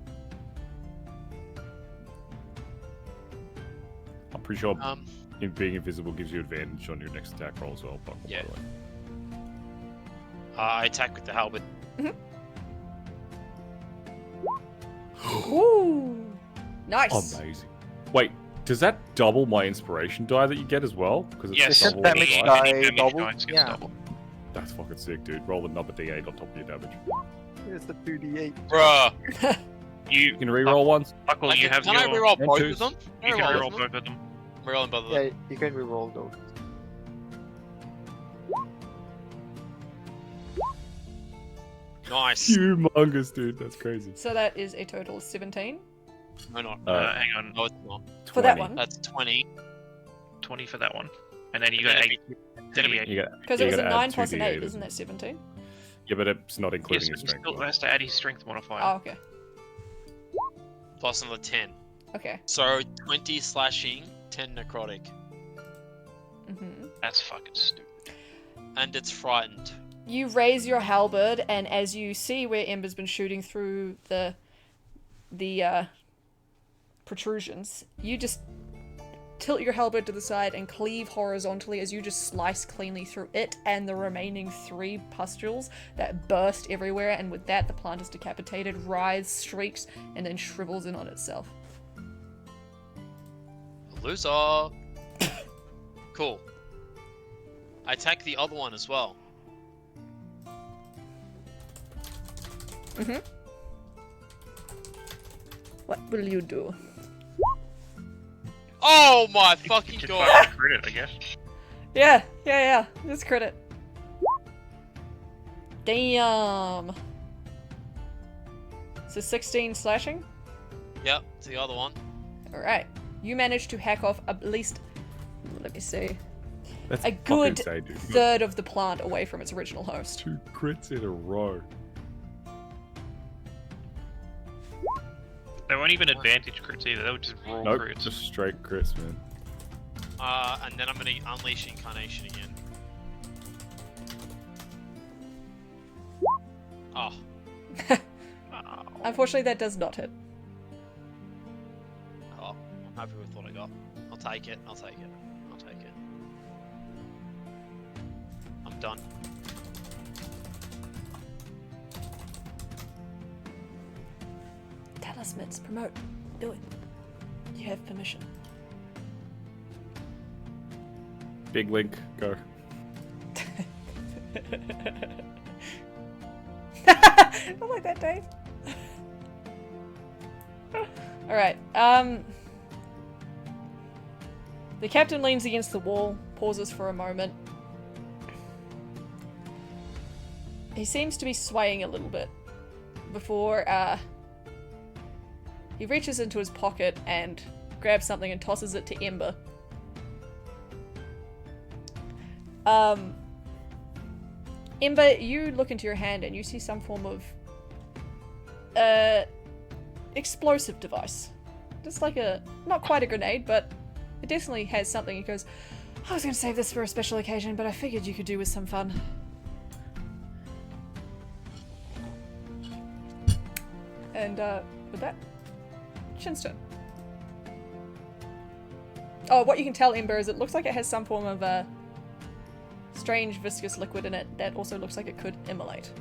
Speaker 4: I'm pretty sure
Speaker 6: Um.
Speaker 4: being invisible gives you advantage on your next attack roll as well, Buckle,
Speaker 6: Yeah.
Speaker 4: by the way.
Speaker 6: I attack with the halberd.
Speaker 1: Ooh, nice.
Speaker 4: Amazing. Wait, does that double my inspiration die that you get as well? Because it's
Speaker 3: Yes.
Speaker 4: double
Speaker 5: Damage
Speaker 4: the
Speaker 5: die.
Speaker 3: Any damage
Speaker 5: double?
Speaker 3: dice gets
Speaker 5: Yeah.
Speaker 3: double.
Speaker 4: That's fucking sick, dude. Roll another d8 on top of your damage.
Speaker 5: Here's the 2d8.
Speaker 6: Bruh.
Speaker 4: You
Speaker 3: You,
Speaker 4: can reroll once.
Speaker 3: Buckle,
Speaker 6: I
Speaker 3: you
Speaker 6: can,
Speaker 3: have
Speaker 6: can
Speaker 3: your...
Speaker 6: I reroll
Speaker 4: and
Speaker 6: both
Speaker 4: twos.
Speaker 6: of them?
Speaker 3: You can reroll
Speaker 6: them?
Speaker 3: both of them.
Speaker 6: Rerolling both of
Speaker 5: Yeah,
Speaker 6: them.
Speaker 5: you can reroll those.
Speaker 6: Nice.
Speaker 4: Humongous, dude. That's crazy.
Speaker 1: So that is a total of 17
Speaker 6: No, not.
Speaker 3: Hang on.
Speaker 6: No, it's not.
Speaker 1: for that
Speaker 4: 20.
Speaker 1: one.
Speaker 6: That's 20.
Speaker 3: 20 for that one. And then you got 8.
Speaker 6: Then it'd be-
Speaker 3: 8.
Speaker 4: You got,
Speaker 1: Because
Speaker 4: you
Speaker 1: it was a
Speaker 4: gotta
Speaker 1: 9
Speaker 4: add
Speaker 1: plus
Speaker 4: two
Speaker 1: an
Speaker 4: D8,
Speaker 1: 8, isn't that 17?
Speaker 4: Yeah, but it's not
Speaker 3: Yes,
Speaker 4: including your
Speaker 3: but he
Speaker 4: strength.
Speaker 3: still has to add his strength modifier.
Speaker 1: Oh, okay.
Speaker 6: Plus another 10.
Speaker 1: Okay.
Speaker 6: So 20 slashing, 10 necrotic.
Speaker 1: Mm-hmm.
Speaker 3: That's fucking stupid.
Speaker 6: And it's frightened.
Speaker 1: You raise your halberd, and as you see where Ember's been shooting through the protrusions, you just tilt your halberd to the side and cleave horizontally as you just slice cleanly through it and the remaining 3 pustules that burst everywhere, and with that the plant is decapitated, writhes, shrieks, and then shrivels in on itself.
Speaker 6: Loser. Cool. I attack the other one as well.
Speaker 1: Mm-hmm. What will you do?
Speaker 6: Oh my fucking
Speaker 3: Just
Speaker 6: god!
Speaker 3: fucking crit it, I guess.
Speaker 1: Yeah. Just crit it. Damn. So 16 slashing?
Speaker 6: Yep, it's the other one.
Speaker 1: Alright. You managed to hack off at least, let me see,
Speaker 4: That's
Speaker 1: a good
Speaker 4: fucking say, dude.
Speaker 1: third of the plant away from its original host.
Speaker 4: 2 crits in a row.
Speaker 3: They weren't even advantage crits either, they were just raw
Speaker 4: Nope,
Speaker 3: crits.
Speaker 4: just straight crits, man.
Speaker 6: And then I'm gonna unleash Incarnation again. Oh.
Speaker 1: Unfortunately, that does not hit.
Speaker 6: Oh, I'm happy with what I got. I'll take it. I'm done.
Speaker 1: Tell us, Mitz. Promote. Do it. You have permission.
Speaker 4: Big Link, go.
Speaker 1: I like that, Dave. Alright, the captain leans against the wall, pauses for a moment. He seems to be swaying a little bit before, he reaches into his pocket and grabs something and tosses it to Ember. Ember, you look into your hand and you see some form of explosive device. Just like not quite a grenade, but it definitely has something. He goes, I was going to save this for a special occasion, but I figured you could do with some fun. And with that, Shin's turn. Oh, what you can tell, Ember, is it looks like it has some form of strange viscous liquid in it that also looks like it could immolate.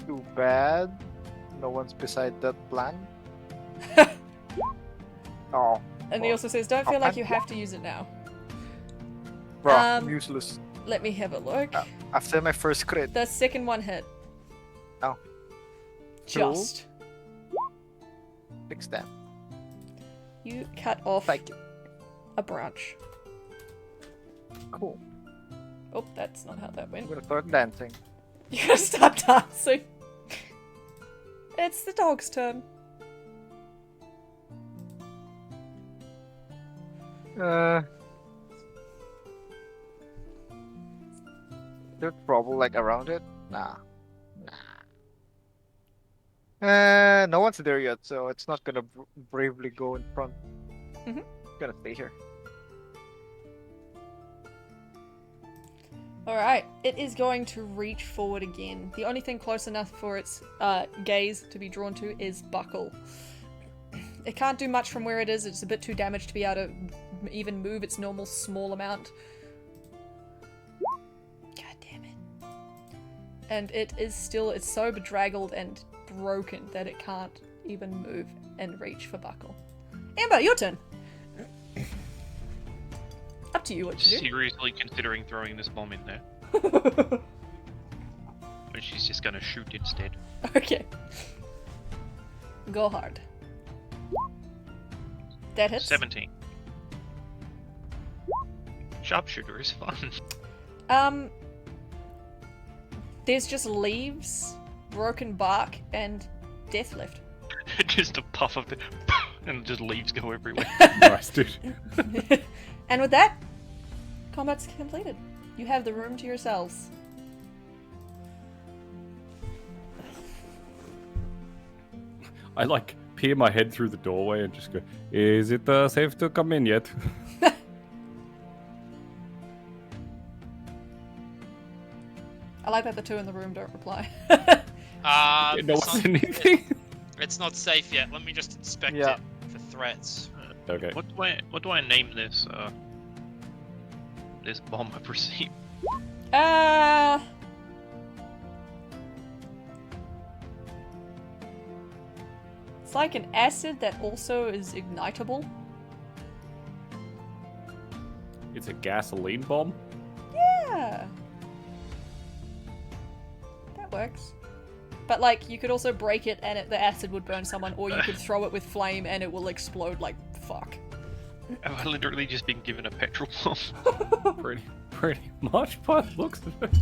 Speaker 5: Too bad. No one's beside that plan. Oh.
Speaker 1: And he also says, don't feel like you have to use it now.
Speaker 5: Bro, useless.
Speaker 1: Let me have a look.
Speaker 5: After my first crit.
Speaker 1: The second one hit.
Speaker 5: Oh.
Speaker 1: Just.
Speaker 5: Fix that.
Speaker 1: You cut off
Speaker 5: Thank you.
Speaker 1: a branch.
Speaker 5: Cool.
Speaker 1: Oh, that's not how that
Speaker 5: I'm
Speaker 1: went.
Speaker 5: gonna start dancing.
Speaker 1: You gotta start dancing. It's the dog's turn.
Speaker 5: There's trouble like around it? Nah. No one's there yet, so it's not gonna bravely go in front.
Speaker 1: Mhm.
Speaker 5: Gonna stay here.
Speaker 1: Alright, it is going to reach forward again. The only thing close enough for its gaze to be drawn to is Buckle. It can't do much from where it is, it's a bit too damaged to be able to even move its normal small amount. God damn it. And it is still, it's so bedraggled and broken that it can't even move and reach for Buckle. Amber, your turn! Up to you what to do.
Speaker 3: Seriously considering throwing this bomb in there. But she's just gonna shoot instead.
Speaker 1: Okay. Go hard. That hits.
Speaker 3: 17. Sharpshooter is fun.
Speaker 1: There's just leaves, broken bark, and death left.
Speaker 3: Just a puff of the and just leaves go everywhere.
Speaker 4: Nice, dude.
Speaker 1: And with that, combat's completed. You have the room to yourselves.
Speaker 4: I like peer my head through the doorway and just go, is it safe to come in yet?
Speaker 1: I like that the two in the room don't reply.
Speaker 4: No one's anything.
Speaker 6: It's not safe yet. Let me just inspect
Speaker 5: Yeah.
Speaker 6: it for threats.
Speaker 4: Okay.
Speaker 3: What do I name this? This bomb I've received.
Speaker 1: It's like an acid that also is ignitable.
Speaker 4: It's a gasoline bomb.
Speaker 1: Yeah. That works. But like, you could also break it and the acid would burn someone, or you could throw it with flame and it will explode like fuck.
Speaker 3: Have I literally just been given a petrol bomb?
Speaker 4: Pretty much by the looks of it.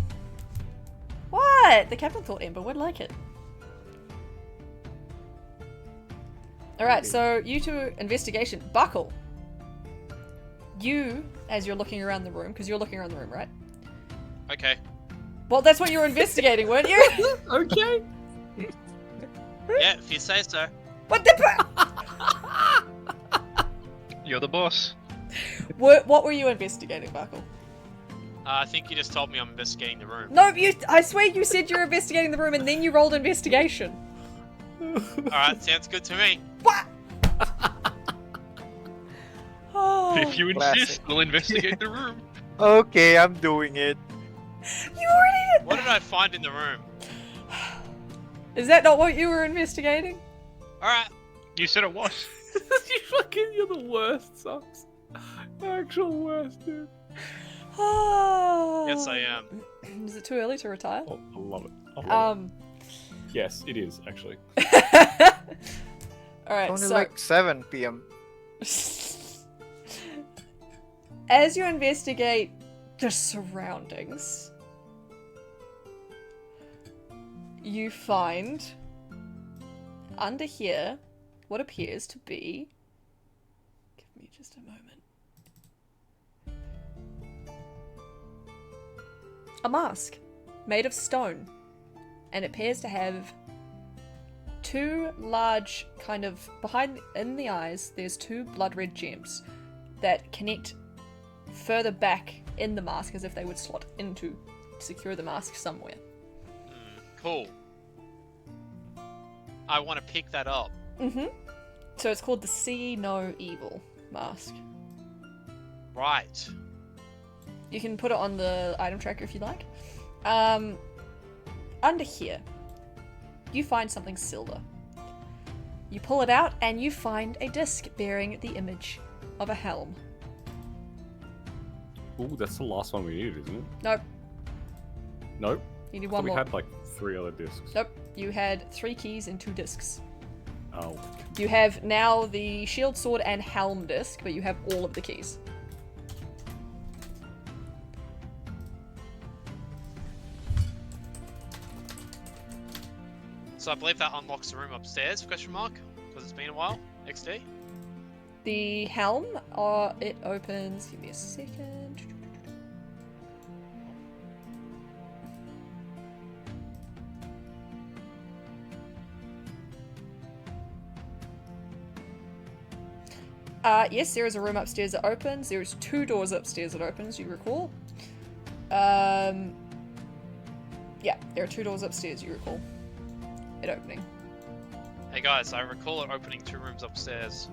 Speaker 1: What? The captain thought Ember would like it. Alright, so you two investigation. Buckle. You, as you're looking around the room, because you're looking around the room, right?
Speaker 6: Okay.
Speaker 1: Well, that's what you were investigating, weren't you?
Speaker 4: Okay.
Speaker 6: Yeah, if you say so.
Speaker 1: What the
Speaker 3: You're the boss.
Speaker 1: What were you investigating, Buckle?
Speaker 6: I think you just told me I'm investigating the room.
Speaker 1: No, I swear you said you were investigating the room and then you rolled investigation.
Speaker 6: Alright, sounds good to me.
Speaker 1: What? Oh,
Speaker 3: If you
Speaker 5: classic.
Speaker 3: insist, we'll investigate the room.
Speaker 5: Okay, I'm doing it.
Speaker 1: you already did.
Speaker 6: What did I find in the room?
Speaker 1: Is that not what you were investigating?
Speaker 6: Alright.
Speaker 3: You said it was.
Speaker 4: You're the worst, Socks. Actual worst, dude.
Speaker 6: Yes, I am.
Speaker 1: Is it too early to retire?
Speaker 4: Oh, I love it. I love it.
Speaker 1: Um.
Speaker 4: Yes, it is actually.
Speaker 1: Alright,
Speaker 5: Only
Speaker 1: so
Speaker 5: like 7 p.m.
Speaker 1: as you investigate the surroundings, you find under here what appears to be. Give me just a moment. A mask made of stone, and it appears to have two large kind of behind in the eyes. There's two blood red gems that connect further back in the mask as if they would slot into secure the mask somewhere.
Speaker 6: Cool. I want to pick that up.
Speaker 1: So it's called the See No Evil mask.
Speaker 6: Right.
Speaker 1: You can put it on the item tracker if you like. Under here, you find something silver. You pull it out and you find a disc bearing the image of a helm.
Speaker 4: Ooh, that's the last one we needed, isn't it?
Speaker 1: Nope,
Speaker 4: Nope.
Speaker 1: you need
Speaker 4: So
Speaker 1: one
Speaker 4: we
Speaker 1: more.
Speaker 4: had like 3 other discs.
Speaker 1: Nope, you had 3 keys and 2 discs.
Speaker 4: Oh.
Speaker 1: You have now the shield, sword, and helm disc, but you have all of the keys.
Speaker 6: So I believe that unlocks the room upstairs, question mark? Because it's been a while. XD?
Speaker 1: The helm, it opens. Give me a second. Yes, there is a room upstairs that opens. There is 2 doors upstairs that opens, you recall. Yeah, there are 2 doors upstairs, you recall. It opening.
Speaker 6: Hey guys, I recall it opening 2 rooms upstairs.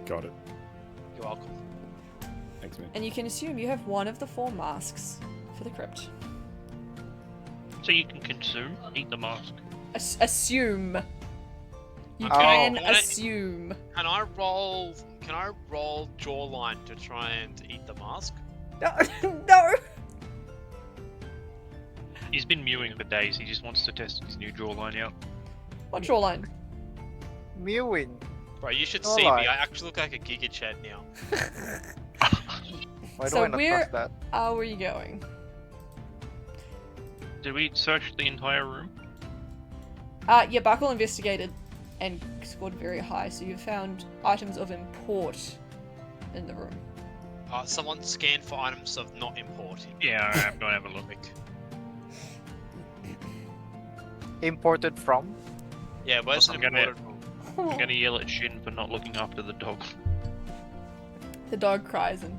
Speaker 4: Got it.
Speaker 6: You're welcome.
Speaker 4: Thanks, man.
Speaker 1: And you can assume you have one of the 4 masks for the crypt.
Speaker 3: So you can consume, eat the mask.
Speaker 1: Assume. You
Speaker 6: Okay,
Speaker 1: can
Speaker 6: can I-
Speaker 1: assume.
Speaker 6: Can I roll jawline to try and eat the mask?
Speaker 1: No, no.
Speaker 3: He's been mewing for days. He just wants to test his new jawline out.
Speaker 1: What jawline?
Speaker 5: Mewing.
Speaker 6: Bro, you should
Speaker 5: All
Speaker 6: see me.
Speaker 5: right.
Speaker 6: I actually look like a Giga Chad now.
Speaker 5: Why
Speaker 1: So
Speaker 5: do I not
Speaker 1: where-
Speaker 5: trust that?
Speaker 1: How are you going?
Speaker 3: Did we search the entire room?
Speaker 1: Yeah, Buckle investigated and scored very high, so you found items of import in the room.
Speaker 6: Someone scan for items of not importing.
Speaker 3: Yeah, I'm gonna have a look.
Speaker 5: Imported from?
Speaker 6: Yeah, where's
Speaker 3: I'm
Speaker 6: an
Speaker 3: gonna-
Speaker 6: imported room?
Speaker 3: I'm gonna yell at Shin for not looking after the dog.
Speaker 1: The dog cries and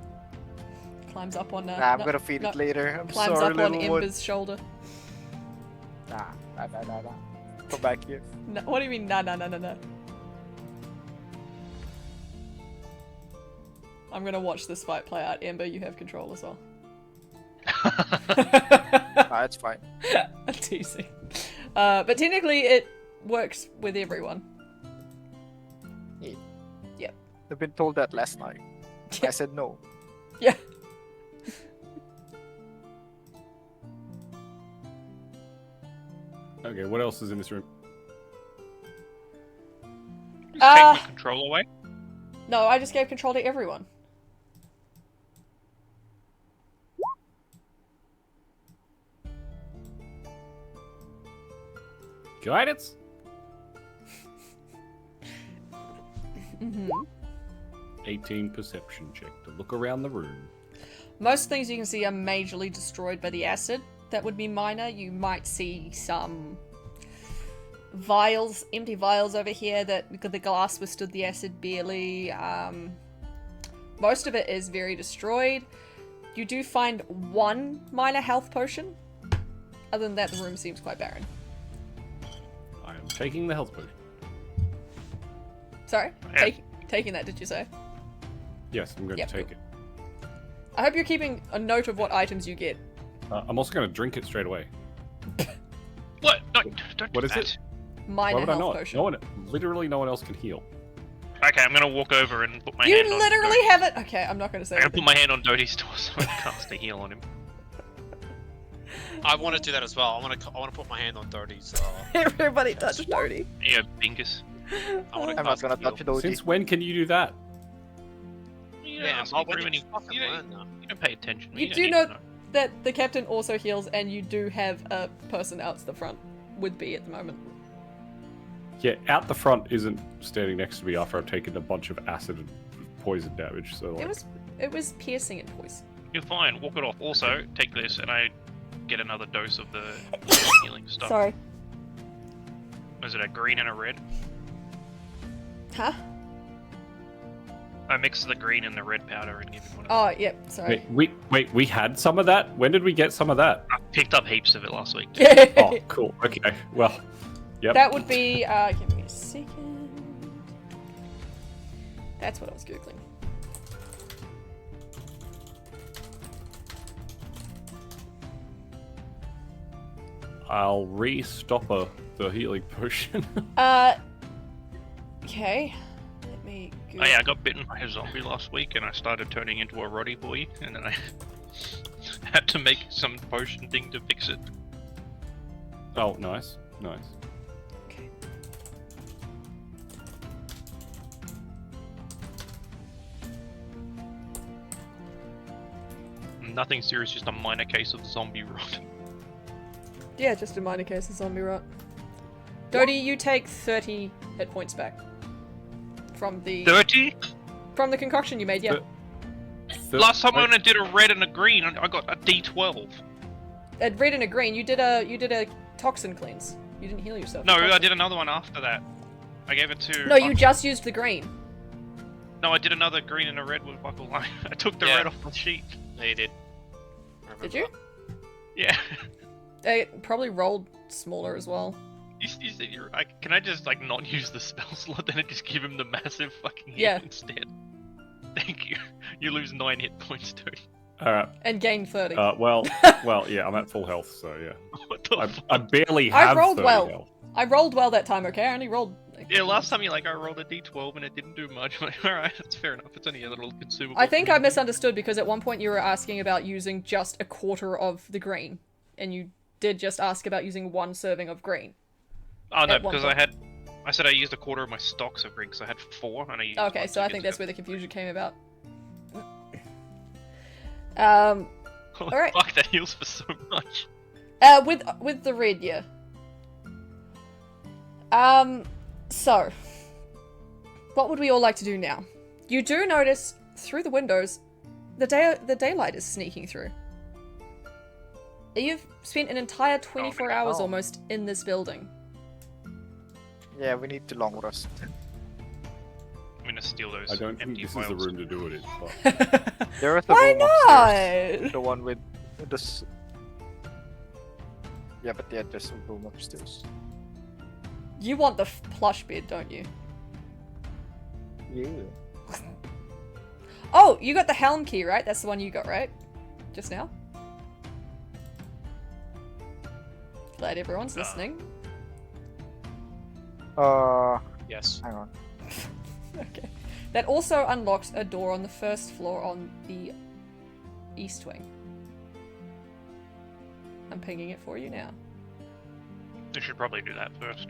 Speaker 1: climbs up on
Speaker 5: Nah, I'm gonna feed
Speaker 1: no,
Speaker 5: it later. I'm
Speaker 1: climbs
Speaker 5: sorry,
Speaker 1: up on
Speaker 5: little one.
Speaker 1: Ember's shoulder.
Speaker 5: Nah. Come back here.
Speaker 1: No, what do you mean? No. I'm gonna watch this fight play out. Ember, you have control as well.
Speaker 5: Nah, it's fine.
Speaker 1: I'm teasing. But technically, it works with everyone.
Speaker 5: I've been told that last night.
Speaker 1: Yeah.
Speaker 5: I said no.
Speaker 1: Yeah.
Speaker 4: Okay, what else is in this room?
Speaker 3: Take my control away.
Speaker 1: No, I just gave control to everyone.
Speaker 4: Guidance?
Speaker 1: Mm-hmm.
Speaker 4: 18 perception check to look around the room.
Speaker 1: Most things you can see are majorly destroyed by the acid. That would be minor. You might see some vials, empty vials over here that the glass withstood the acid barely. Most of it is very destroyed. You do find one minor health potion. Other than that, the room seems quite barren.
Speaker 4: I am taking the health potion.
Speaker 1: Sorry?
Speaker 3: Yeah.
Speaker 1: Taking that, did you say?
Speaker 4: Yes, I'm going
Speaker 1: Yep,
Speaker 4: to take
Speaker 1: cool.
Speaker 4: it.
Speaker 1: I hope you're keeping a note of what items you get.
Speaker 4: I'm also going to drink it straight away.
Speaker 3: What? No, don't
Speaker 4: What
Speaker 3: do
Speaker 4: is
Speaker 3: that.
Speaker 4: it?
Speaker 1: Minor
Speaker 4: Why would I
Speaker 1: health
Speaker 4: not?
Speaker 1: potion.
Speaker 4: No one, literally no one else can heal.
Speaker 3: Okay, I'm gonna walk over and put my
Speaker 1: You
Speaker 3: hand on
Speaker 1: literally
Speaker 3: Doty.
Speaker 1: have it. Okay, I'm not going to say
Speaker 3: I'm gonna
Speaker 1: anything.
Speaker 3: put my hand on Doty's door so I can cast a heal on him.
Speaker 6: I want to do that as well. I want to put my hand on Doty's.
Speaker 1: Everybody touch Doty.
Speaker 3: Yeah, bingus.
Speaker 6: I want to
Speaker 5: I'm not
Speaker 6: cast
Speaker 5: gonna
Speaker 6: a heal.
Speaker 5: touch it, OG.
Speaker 4: Since when can you do that?
Speaker 6: Yeah,
Speaker 3: it's
Speaker 6: but
Speaker 3: not
Speaker 6: when
Speaker 3: very
Speaker 6: did you
Speaker 3: many-
Speaker 6: fucking
Speaker 3: you don't-
Speaker 6: learn that?
Speaker 3: You don't pay attention.
Speaker 1: You
Speaker 3: don't
Speaker 1: do
Speaker 3: need
Speaker 1: know
Speaker 3: to
Speaker 1: that the captain also heals, and you do have a person out to the front with B at the moment.
Speaker 4: Yeah, out the front isn't standing next to me after I've taken a bunch of acid and poison damage. So like,
Speaker 1: It was piercing and poison.
Speaker 3: You're fine. Walk it off. Also, take this, and I get another dose of the healing stuff.
Speaker 1: Sorry.
Speaker 3: Was it a green and a red?
Speaker 1: Huh?
Speaker 3: I mixed the green and the red powder and gave him one.
Speaker 1: Oh, yep. Sorry.
Speaker 4: wait, we had some of that. When did we get some of that?
Speaker 3: I picked up heaps of it last week.
Speaker 4: Oh, cool. Okay, well, yep.
Speaker 1: That would be. Give me a second. That's what I was googling.
Speaker 4: I'll re-stopper the healing potion.
Speaker 1: Okay. Let me.
Speaker 3: Oh yeah, I got bitten by a zombie last week, and I started turning into a roddy boy, and then I had to make some potion thing to fix it.
Speaker 4: Oh, nice.
Speaker 1: Okay.
Speaker 3: Nothing serious, just a minor case of zombie rot.
Speaker 1: Yeah, just a minor case of zombie rot. Dodie, you take 30 hit points back from the
Speaker 3: 30?
Speaker 1: from the concoction you made. Yeah.
Speaker 3: Last time I only did a red and a green, I got a D12.
Speaker 1: At red and a green, you did a toxin cleanse. You didn't heal yourself.
Speaker 3: No,
Speaker 1: with
Speaker 3: I
Speaker 1: toxin.
Speaker 3: did another one after that. I gave it to...
Speaker 1: No, you just used the green.
Speaker 3: No, I did another green and a red with Buckle Line. I took the
Speaker 6: Yeah.
Speaker 3: red off the sheet.
Speaker 6: No, you did. I remember
Speaker 1: Did you?
Speaker 6: that.
Speaker 3: Yeah.
Speaker 1: It probably rolled smaller as well.
Speaker 3: You said can I just like not use the spell slot and just give him the massive fucking hit
Speaker 1: Yeah.
Speaker 3: instead? Thank you. You lose 9 hit points too.
Speaker 4: All right.
Speaker 1: And gain 30.
Speaker 4: Well, yeah, I'm at full health, so yeah.
Speaker 3: What the
Speaker 4: I
Speaker 3: fuck?
Speaker 4: barely
Speaker 1: I
Speaker 4: have
Speaker 1: rolled
Speaker 4: 30
Speaker 1: well.
Speaker 4: health.
Speaker 1: I rolled well that time, okay? I only rolled...
Speaker 3: Yeah, last time I rolled a d12 and it didn't do much. I'm like, alright, that's fair enough. It's only a little consumable.
Speaker 1: I think I misunderstood because at one point you were asking about using just a quarter of the green. And you did just ask about using 1 serving of green.
Speaker 3: Oh no,
Speaker 1: at one
Speaker 3: because
Speaker 1: point.
Speaker 3: I said I used a quarter of my stocks of green because I had 4 and I used
Speaker 1: Okay,
Speaker 3: one
Speaker 1: so I
Speaker 3: get
Speaker 1: think
Speaker 3: to
Speaker 1: that's
Speaker 3: the-
Speaker 1: where the confusion came about.
Speaker 3: Holy
Speaker 1: alright.
Speaker 3: Fuck, that heals for so much.
Speaker 1: With the red, yeah. So, what would we all like to do now? You do notice through the windows, the daylight is sneaking through. You've spent an entire 24 hours
Speaker 5: no.
Speaker 1: almost in this building.
Speaker 5: Yeah, we need to long rest.
Speaker 3: I'm gonna steal those
Speaker 4: I don't think
Speaker 3: empty
Speaker 4: this is the
Speaker 3: vials.
Speaker 4: room to do it in. But...
Speaker 5: There is the
Speaker 1: Why
Speaker 5: room upstairs.
Speaker 1: not?
Speaker 5: The one with the Yeah, but yeah, there's a room upstairs.
Speaker 1: You want the plush bed, don't you?
Speaker 5: Yeah.
Speaker 1: Oh, you got the helm key, right? That's the one you got, right? Just now? Glad everyone's listening.
Speaker 6: Yes.
Speaker 5: Hang on.
Speaker 1: Okay. That also unlocks a door on the first floor on the east wing. I'm pinging it for you now.
Speaker 3: You should probably do that first.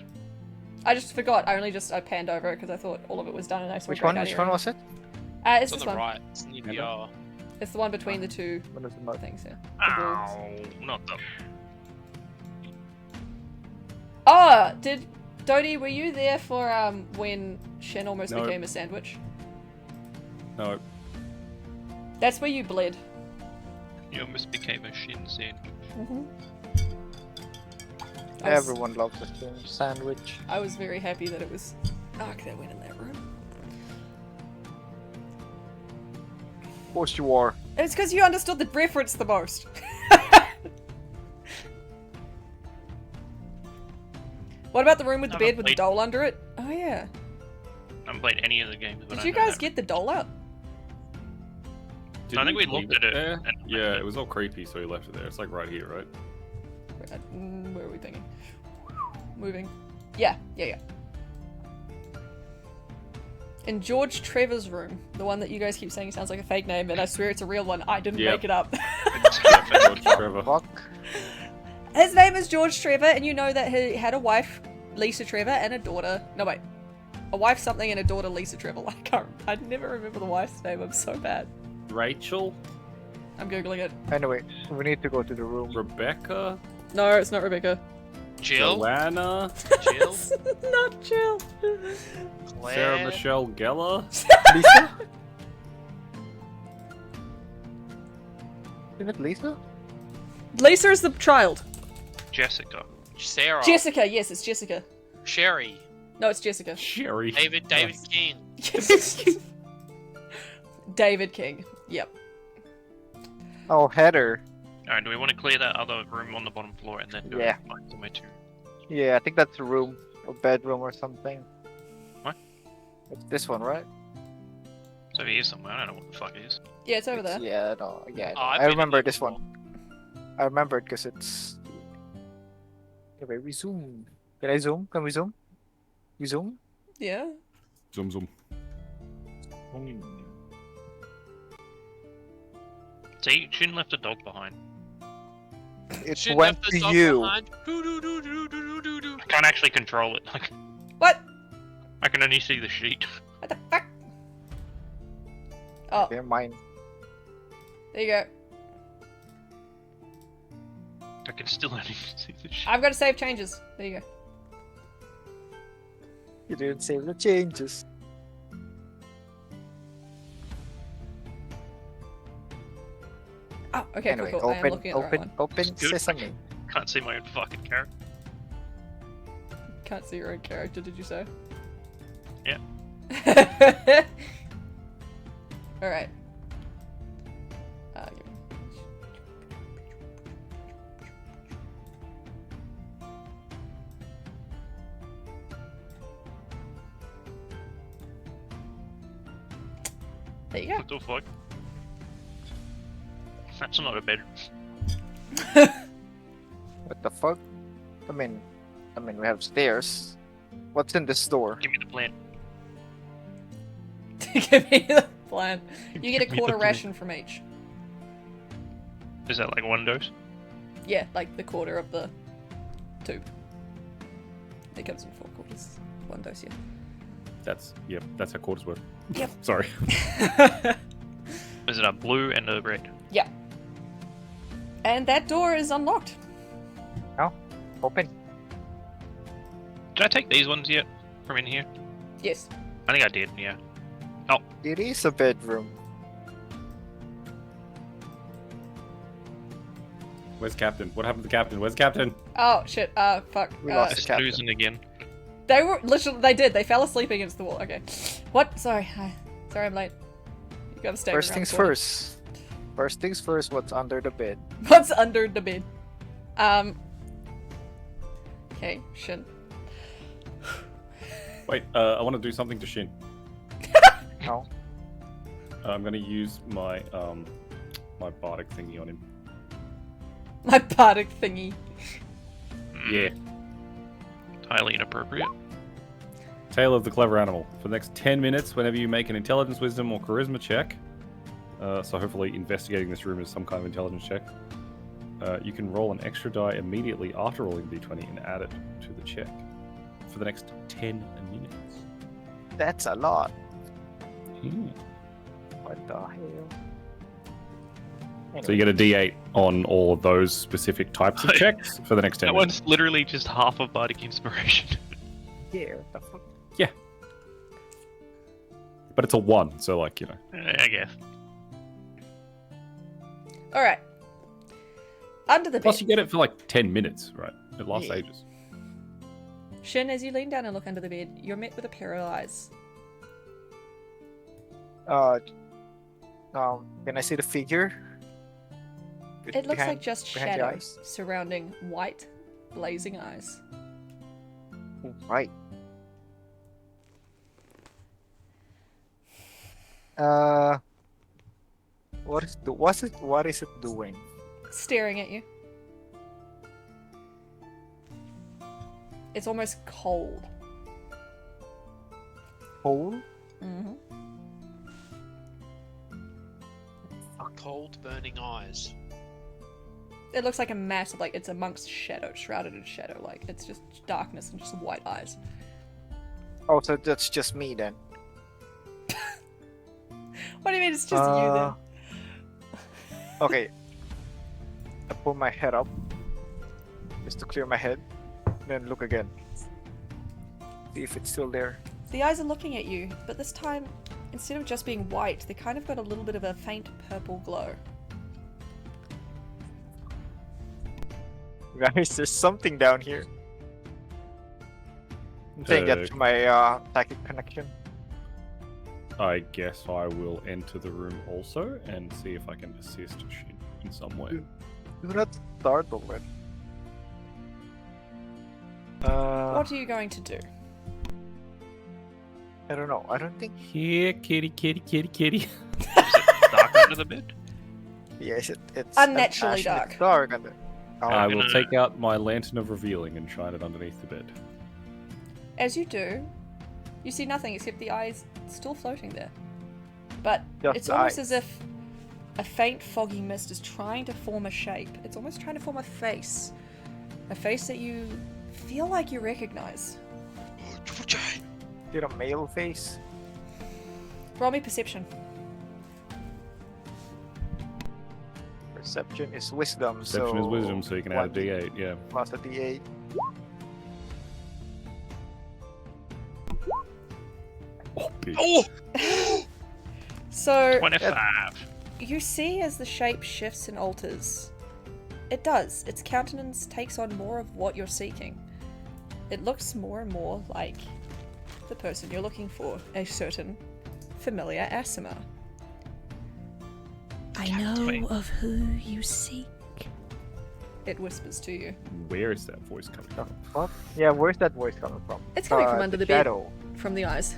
Speaker 1: I just forgot. I panned over it because I thought all of it was done and I saw
Speaker 5: Which
Speaker 1: Greg
Speaker 5: one?
Speaker 1: out
Speaker 5: Which
Speaker 1: here.
Speaker 5: one was it?
Speaker 1: It's
Speaker 6: It's on
Speaker 1: this
Speaker 6: the
Speaker 1: one.
Speaker 6: right. It's near the R.
Speaker 1: It's the one between the two
Speaker 5: What is it about?
Speaker 1: things, yeah. The walls.
Speaker 3: Ow, not the.
Speaker 1: Oh, Dodie, were you there for when Shen almost
Speaker 4: No.
Speaker 1: became a sandwich?
Speaker 4: No,
Speaker 1: That's where you bled.
Speaker 3: You almost became a shin sandwich.
Speaker 1: Mm-hmm.
Speaker 5: Everyone loves the sandwich.
Speaker 1: I was very happy that it was Ark that went in that room.
Speaker 5: Of course you are.
Speaker 1: It was because you understood the reference the most. What about the room with the
Speaker 3: I haven't
Speaker 1: bed with the
Speaker 3: played-
Speaker 1: doll under it? Oh yeah.
Speaker 3: I haven't played any of the games. but
Speaker 1: Did
Speaker 3: I
Speaker 1: you
Speaker 3: know
Speaker 1: guys
Speaker 3: that.
Speaker 1: get the doll out?
Speaker 4: did
Speaker 3: I think we
Speaker 4: leave
Speaker 3: looked at it
Speaker 4: there?
Speaker 3: and-
Speaker 4: Yeah, it was all creepy, so we left it there. It's like right here, right?
Speaker 1: Where are we thinking? Moving. Yeah. In George Trevor's room, the one that you guys keep saying sounds like a fake name, and I swear it's a real one. I didn't
Speaker 4: Yep.
Speaker 1: make it up.
Speaker 4: George Trevor.
Speaker 5: Fuck.
Speaker 1: His name is George Trevor, and you know that he had a wife, Lisa Trevor, and a daughter. No, wait. A wife something and a daughter, Lisa Trevor. I never remember the wife's name. I'm so bad.
Speaker 4: Rachel?
Speaker 1: I'm Googling it.
Speaker 5: Anyway, we need to go to the room.
Speaker 4: Rebecca?
Speaker 1: No, it's not Rebecca.
Speaker 6: Jill.
Speaker 4: Joanna?
Speaker 6: Jill.
Speaker 1: Not Jill.
Speaker 6: Claire.
Speaker 4: Sarah Michelle Gellar?
Speaker 5: Lisa? Isn't it Lisa?
Speaker 1: Lisa is the child.
Speaker 3: Jessica.
Speaker 6: Sarah.
Speaker 1: Jessica, yes, it's Jessica.
Speaker 6: Sherry.
Speaker 1: No, it's Jessica.
Speaker 4: Sherry.
Speaker 6: David King.
Speaker 1: David King. Yep.
Speaker 5: Oh, Heather.
Speaker 3: Alright, do we want to clear that other room on the bottom floor and then go
Speaker 5: Yeah.
Speaker 3: find somewhere to?
Speaker 5: Yeah, I think that's a room. A bedroom or something.
Speaker 3: What?
Speaker 5: It's this one, right?
Speaker 3: It's over here somewhere. I don't know what the fuck it is.
Speaker 1: Yeah, it's over there.
Speaker 5: Yeah, no, yeah.
Speaker 6: Oh, I've
Speaker 5: I
Speaker 6: been in
Speaker 5: remember
Speaker 6: there
Speaker 5: this
Speaker 6: before.
Speaker 5: one. I remember it because it's. Anyway, we zoom. Can I zoom? Can we zoom? You zoom?
Speaker 1: Yeah.
Speaker 4: Zoom zoom.
Speaker 3: See, Shin left a dog behind.
Speaker 5: It
Speaker 6: Shit
Speaker 5: went
Speaker 6: left the
Speaker 5: to
Speaker 6: dog
Speaker 5: you.
Speaker 6: behind. Doo-doo-doo-doo-doo-doo-doo.
Speaker 3: I can't actually control it.
Speaker 1: What?
Speaker 3: I can only see the sheet.
Speaker 1: What the fuck? Oh,
Speaker 5: They're mine.
Speaker 1: there you go.
Speaker 3: I can still only see the sheet.
Speaker 1: I've got to save changes. There you go.
Speaker 5: You didn't save the changes.
Speaker 1: Oh, okay,
Speaker 5: Anyway,
Speaker 1: cool. I am
Speaker 5: open,
Speaker 1: looking at the right one.
Speaker 5: open
Speaker 3: Good.
Speaker 5: sesame.
Speaker 3: Can't see my own fucking character.
Speaker 1: Can't see your own character, did you say?
Speaker 3: Yeah.
Speaker 1: Alright. There you go.
Speaker 3: What the fuck? That's not a bedroom.
Speaker 5: What the fuck? I mean, we have stairs. What's in this door?
Speaker 3: Give me the plan.
Speaker 1: Give me the plan. You get a
Speaker 3: Give me the
Speaker 1: quarter
Speaker 3: plan.
Speaker 1: ration from each.
Speaker 3: Is that like one dose?
Speaker 1: Yeah, like the quarter of the tube. It comes in 4 quarters. 1 dose, yeah.
Speaker 4: That's a quarter's worth.
Speaker 1: Yep.
Speaker 4: Sorry.
Speaker 3: Is it a blue and a red?
Speaker 1: Yeah. And that door is unlocked.
Speaker 5: Open.
Speaker 3: Did I take these ones yet? From in here?
Speaker 1: Yes.
Speaker 3: I think I did, yeah.
Speaker 5: It is a bedroom.
Speaker 4: Where's Captain? What happened to the Captain? Where's Captain?
Speaker 1: Oh shit. Fuck.
Speaker 5: We lost
Speaker 3: It's
Speaker 5: the captain.
Speaker 3: losing again.
Speaker 1: They were literally. They did. They fell asleep against the wall. Okay. What? Sorry. Sorry, I'm late. You gotta stay.
Speaker 5: First
Speaker 1: around
Speaker 5: things
Speaker 1: the corner.
Speaker 5: first. First things first. What's under the bed?
Speaker 1: What's under the bed? Okay, Shin.
Speaker 4: Wait, I want to do something to Shin.
Speaker 5: No.
Speaker 4: I'm going to use my my bardic thingy on him.
Speaker 1: My bardic thingy.
Speaker 4: Yeah.
Speaker 3: Highly inappropriate.
Speaker 4: Tale of the Clever Animal. For the next 10 minutes, whenever you make an intelligence, wisdom, or charisma check, so hopefully investigating this room is some kind of intelligence check, you can roll an extra die immediately after rolling d20 and add it to the check for the next 10 minutes.
Speaker 5: That's a lot.
Speaker 4: Hmm.
Speaker 5: What the hell?
Speaker 4: So you get a d8 on all of those specific types of checks for the next 10
Speaker 3: That
Speaker 4: minutes.
Speaker 3: one's literally just half of Bardic Inspiration.
Speaker 5: Yeah, what the fuck?
Speaker 4: Yeah. But it's a 1, so like, you know.
Speaker 3: I guess.
Speaker 1: Alright. Under the bed.
Speaker 4: Plus you get it for like 10 minutes, right? It lasts
Speaker 5: Yeah.
Speaker 4: ages.
Speaker 1: Shin, as you lean down and look under the bed, you're met with a pair of eyes.
Speaker 5: Can I see the figure?
Speaker 1: It looks like just
Speaker 5: behind the
Speaker 1: shadows
Speaker 5: eyes?
Speaker 1: surrounding white, blazing eyes.
Speaker 5: Right. What is it doing?
Speaker 1: Staring at you. It's almost cold.
Speaker 5: Hole?
Speaker 1: Mm-hmm.
Speaker 6: Cold, burning eyes.
Speaker 1: It looks like a massive, like it's amongst shadow, shrouded in shadow. Like it's just darkness and just white eyes.
Speaker 5: Oh, so that's just me then.
Speaker 1: What do you mean it's just you then?
Speaker 5: Okay. I pull my head up just to clear my head, then look again. See if it's still there.
Speaker 1: The eyes are looking at you, but this time, instead of just being white, they kind of got a little bit of a faint purple glow.
Speaker 5: Guys, there's something down here. I'm saying that to my psychic connection.
Speaker 4: I guess I will enter the room also and see if I can assist Shin in some way.
Speaker 5: Do not startle it.
Speaker 1: What are you going to do?
Speaker 5: I don't know. I don't think.
Speaker 4: Here, kitty, kitty, kitty, kitty.
Speaker 3: Dark under the bed?
Speaker 5: Yes, it's
Speaker 1: Unnaturally
Speaker 5: it's
Speaker 1: dark.
Speaker 5: dark under. Oh,
Speaker 4: I
Speaker 3: I'm
Speaker 4: will
Speaker 3: gonna-
Speaker 4: take out my lantern of revealing and shine it underneath the bed.
Speaker 1: As you do, you see nothing except the eyes still floating there. But
Speaker 5: Just
Speaker 1: it's
Speaker 5: the
Speaker 1: almost
Speaker 5: eyes.
Speaker 1: as if a faint foggy mist is trying to form a shape. It's almost trying to form a face. A face that you feel like you recognize.
Speaker 5: Is it a male face?
Speaker 1: Roll me perception.
Speaker 5: Perception is wisdom.
Speaker 4: Perception is wisdom, so you can add a
Speaker 5: 1
Speaker 4: d8, yeah.
Speaker 5: plus a d8.
Speaker 4: Oh, big.
Speaker 6: Oh!
Speaker 1: So
Speaker 3: 25.
Speaker 1: you see as the shape shifts and alters. It does. Its countenance takes on more of what you're seeking. It looks more and more like the person you're looking for, a certain familiar Asima.
Speaker 7: I know of who you seek.
Speaker 1: It whispers to you.
Speaker 4: Where is that voice coming from?
Speaker 5: What? Yeah, where's that voice coming from?
Speaker 1: It's coming from under the bed.
Speaker 5: shadow.
Speaker 1: From the eyes.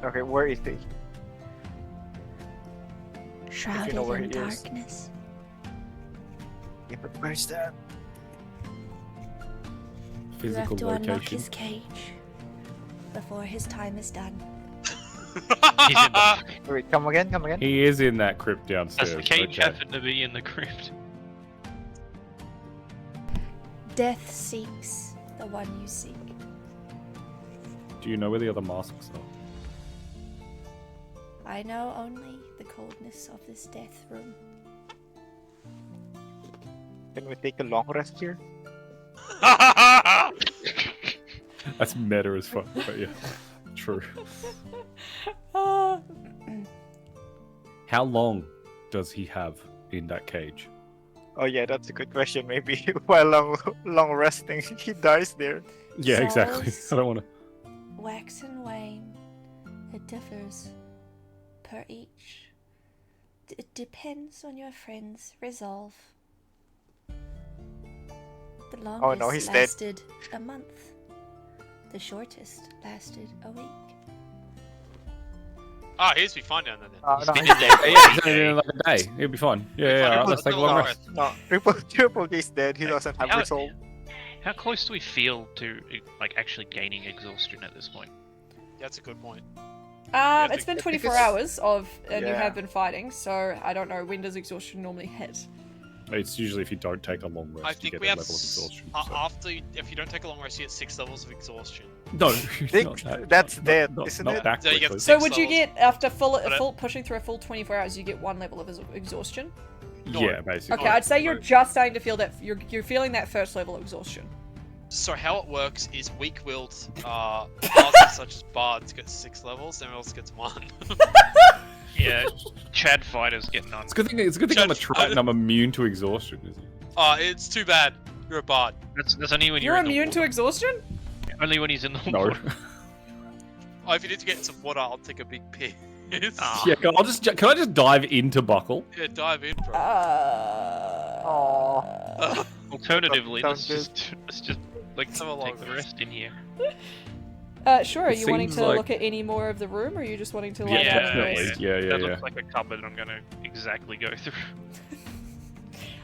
Speaker 5: Okay, where is he?
Speaker 7: Shrouded
Speaker 5: where
Speaker 7: in
Speaker 5: he is.
Speaker 7: darkness.
Speaker 5: Yeah, but where's that?
Speaker 7: You have
Speaker 4: Physical
Speaker 7: to unlock
Speaker 4: location.
Speaker 7: his cage before his time is done.
Speaker 3: He's in the...
Speaker 5: Wait, come again, come again.
Speaker 4: He is in that crypt
Speaker 3: Does
Speaker 4: downstairs.
Speaker 3: the cage
Speaker 4: okay.
Speaker 3: happen to be in the crypt?
Speaker 7: Death seeks the one you seek.
Speaker 4: Do you know where the other masks are?
Speaker 7: I know only the coldness of this death room.
Speaker 5: Can we take a long rest here?
Speaker 4: That's meta as fuck, but yeah. True.
Speaker 1: Ah.
Speaker 4: How long does he have in that cage?
Speaker 5: Oh yeah, that's a good question. Maybe while long resting, he dies there.
Speaker 4: Yeah, exactly.
Speaker 7: Souls.
Speaker 4: I don't want to.
Speaker 7: Wax and wane. It differs per each. It depends on your friend's resolve. The longest
Speaker 5: Oh, no, he's dead.
Speaker 7: lasted a month. The shortest lasted a week.
Speaker 6: Ah, here's be fine down there then.
Speaker 5: No,
Speaker 3: He's
Speaker 5: he's
Speaker 3: been
Speaker 5: dead.
Speaker 4: Yeah, he's only doing like a day. He'll be fine. Yeah, alright, let's take a long rest.
Speaker 5: No, Triple J's dead. He doesn't have
Speaker 3: How-
Speaker 5: resolve.
Speaker 3: How close do we feel to like actually gaining exhaustion at this point?
Speaker 6: That's a good point.
Speaker 1: It's been 24
Speaker 5: it's-
Speaker 1: hours and you
Speaker 5: Yeah.
Speaker 1: have been fighting, so I don't know, when does exhaustion normally hit?
Speaker 4: It's usually if you don't take a long rest,
Speaker 6: I
Speaker 4: you
Speaker 6: think
Speaker 4: get
Speaker 6: we
Speaker 4: a
Speaker 6: have
Speaker 4: level of exhaustion.
Speaker 6: if you don't take a long rest, you get 6 levels of exhaustion.
Speaker 4: No,
Speaker 5: Think that's dead, isn't it?
Speaker 4: That
Speaker 6: So you get
Speaker 4: quickly.
Speaker 1: So
Speaker 6: Six
Speaker 1: would you
Speaker 6: levels.
Speaker 1: get, after
Speaker 6: But it-
Speaker 1: full pushing through a full 24 hours, you get 1 level of exhaustion?
Speaker 4: Yeah, basically.
Speaker 1: Okay, I'd say you're just starting to feel that, you're feeling that first level of exhaustion.
Speaker 6: So how it works is weak-willed classes such as bards get 6 levels, everyone else gets 1.
Speaker 3: Yeah, Chad fighters get none.
Speaker 4: It's a good thing. It's a good thing I'm a
Speaker 6: Judge-
Speaker 4: Triton. I'm immune to exhaustion. Isn't it?
Speaker 6: It's too bad. You're a bard.
Speaker 3: That's only when
Speaker 1: You're
Speaker 3: you're in
Speaker 1: immune
Speaker 3: the
Speaker 1: to
Speaker 3: water.
Speaker 1: exhaustion?
Speaker 3: Only when he's in the
Speaker 4: No.
Speaker 3: water.
Speaker 6: Oh, if you need to get some water, I'll take a big piss.
Speaker 3: Ah.
Speaker 4: Yeah, can I just dive into Buckle?
Speaker 6: Yeah, dive in, bro.
Speaker 5: Aww.
Speaker 3: Alternatively,
Speaker 5: Sounds
Speaker 3: let's just like
Speaker 6: Have a long
Speaker 3: take the rest in here.
Speaker 1: Sure, are
Speaker 4: It
Speaker 1: you wanting
Speaker 4: seems
Speaker 1: to
Speaker 4: like-
Speaker 1: look at any more of the room, or are you just wanting to lie
Speaker 4: Yeah,
Speaker 1: down and
Speaker 4: definitely.
Speaker 1: rest?
Speaker 4: Yeah,
Speaker 3: That
Speaker 4: yeah.
Speaker 3: looks like a cupboard I'm gonna exactly go through.